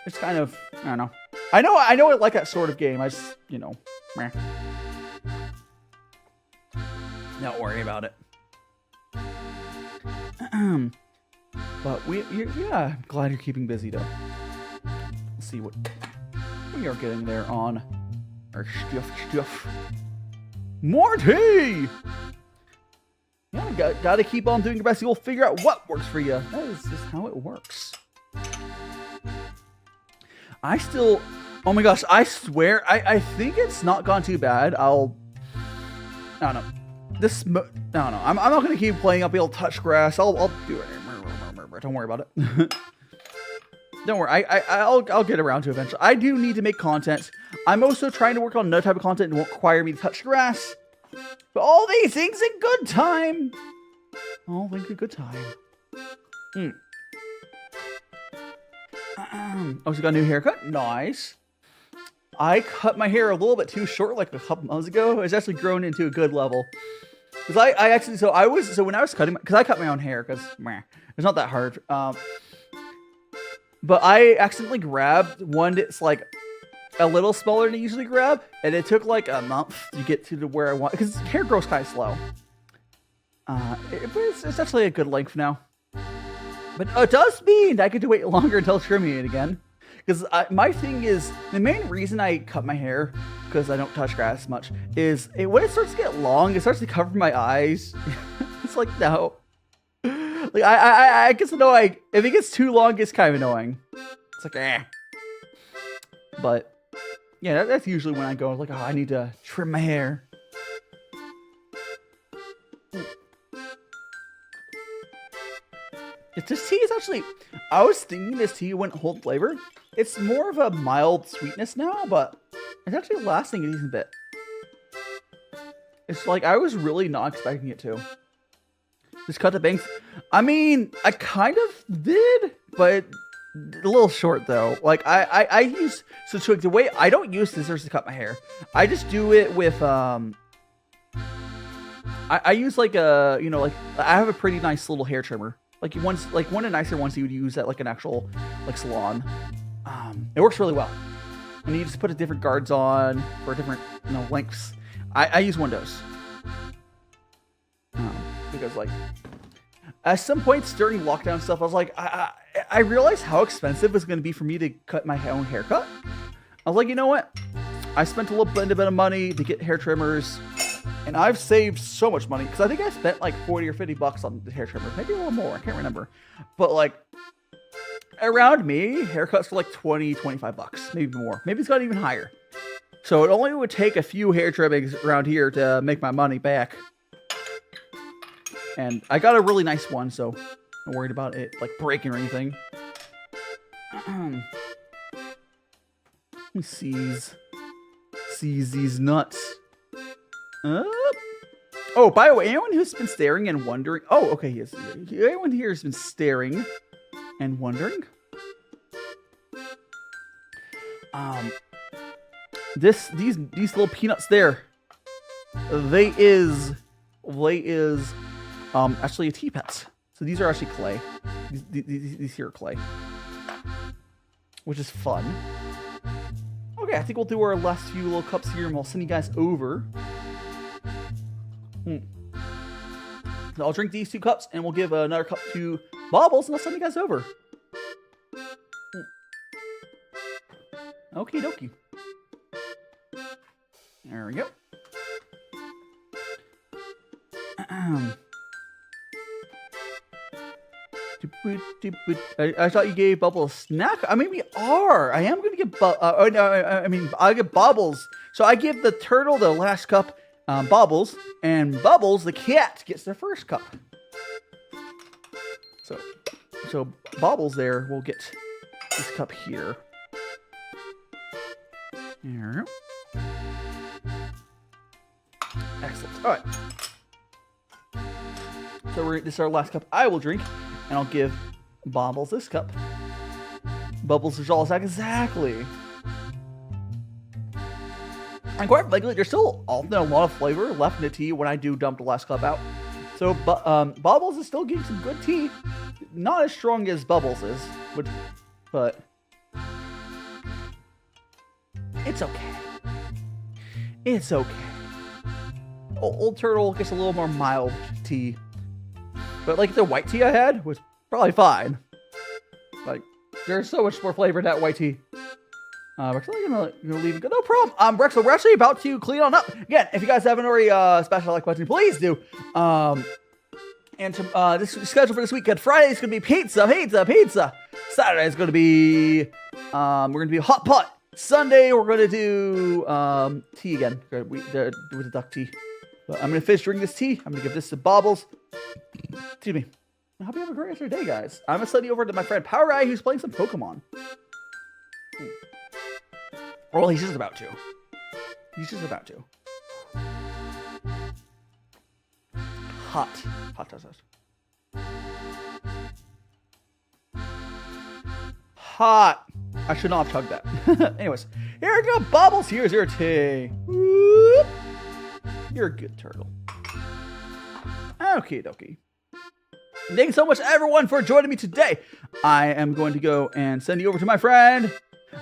It's kind of, I don't know. I know I like that sort of game. I just, meh. Don't worry about it. But yeah, I'm glad you're keeping busy though. Let's see what we are getting there on our stuff. More tea! Yeah, gotta keep on doing your best. You'll figure out what works for you. That is just how it works. Oh my gosh, I swear, I think it's not gone too bad. I don't know. I don't know. I'm not gonna keep playing. I'll be able to touch grass. I'll do it. Don't worry about it. Don't worry. I'll get around to it eventually. I do need to make content. I'm also trying to work on another type of content that won't require me to touch grass. But all these things in good time. All things in good time. Also got a new haircut. Nice. I cut my hair a little bit too short like a couple months ago. It's actually grown into a good level. Because when I was cutting, because I cut my own hair, because it's not that hard. But I accidentally grabbed one that's like a little smaller than I usually grab, and it took like a month to get to where I want, because hair grows kind of slow. It's actually a good length now. But it does mean I get to wait longer until trimming it again. Because my thing is, the main reason I cut my hair, because I don't touch grass much, is when it starts to get long, it starts to cover my eyes. It's like, no. Like, I guess if it gets too long, it's kind of annoying. It's like, eh. But, yeah, that's usually when I go, like, oh, I need to trim my hair. This tea is actually, I was thinking this tea wouldn't hold flavor. It's more of a mild sweetness now, but it's actually lasting a decent bit. It's like, I was really not expecting it to. Just cut the bangs. I mean, I kind of did, but a little short though. Like, I use, so the way, I don't use scissors to cut my hair. I just do it with, I use like a, like, I have a pretty nice little hair trimmer. Like one of the nicer ones you would use at like an actual like salon. It works really well. And you just put a different guards on for different lengths. I use one of those. Because like at some points during lockdown stuff, I was like, I realized how expensive it's going to be for me to cut my own haircut. I was like, you know what? I spent a bit of money to get hair trimmers. And I've saved so much money, because I think I spent like 40 or 50 bucks on the hair trimmer. Maybe a little more, I can't remember. But like, around me, haircuts for like 20, 25 bucks, maybe more. Maybe it's got even higher. So it only would take a few hair trimmings around here to make my money back. And I got a really nice one, so I'm not worried about it like breaking or anything. Let me seize these nuts. Oh, by the way, anyone who's been staring and wondering... Oh, okay, yes. Anyone here has been staring and wondering? These little peanuts there, they is actually a tea pet. So these are actually clay. These here are clay, which is fun. Okay, I think we'll do our last few little cups here, and we'll send you guys over. So I'll drink these 2 cups, and we'll give another cup to Bobbles, and I'll send you guys over. Okie dokie. There we go. I thought you gave Bubbles a snack. I mean, we are. I am going to give. I give Bubbles. So I give the turtle the last cup, Bubbles, and Bubbles, the cat, gets the first cup. So Bubbles there will get this cup here. There we go. Excellent. All right. So this is our last cup I will drink, and I'll give Bubbles this cup. Bubbles is all exactly. And quite frankly, there's still often a lot of flavor left in the tea when I do dump the last cup out. So Bubbles is still getting some good tea. Not as strong as Bubbles is, but it's okay. It's okay. Old Turtle gets a little more mild tea. But like the white tea I had was probably fine. Like, there's so much more flavor in that white tea. Rex, I'm gonna leave it. No problem. Rex, we're actually about to clean on up. Again, if you guys haven't already special like button, please do. And this schedule for this weekend: Friday is gonna be pizza. Saturday is gonna be we're gonna be hot pot. Sunday we're gonna do tea again with the duck tea. But I'm gonna finish drinking this tea. I'm gonna give this to Bobbles. Excuse me. I hope you have a great rest of your day, guys. I'm gonna send you over to my friend Power Guy, who's playing some Pokemon. Well, he's just about to. Hot. I should not have chugged that. Anyways, here we go. Bobbles, here's your tea. Whoop. You're a good turtle. Okie dokie. Thanks so much, everyone, for joining me today. I am going to go and send you over to my friend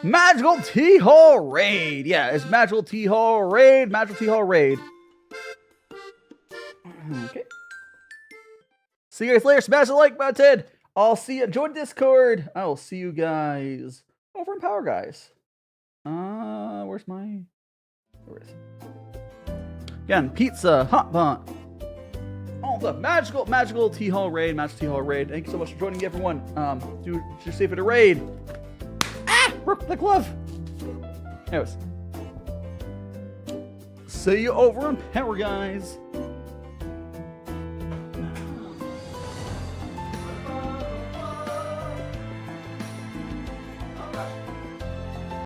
Magical Tea Hall Raid. Yeah, it's Magical Tea Hall Raid. Okay. See you guys later. Smash the like button. I'll see you. Join Discord. I will see you guys over in Power Guys. Where is it? Again, pizza, hot pot. Oh, the magical Tea Hall Raid. Thank you so much for joining, everyone. Do safe for the raid. Broke the glove. Anyways, see you over on Power Guys.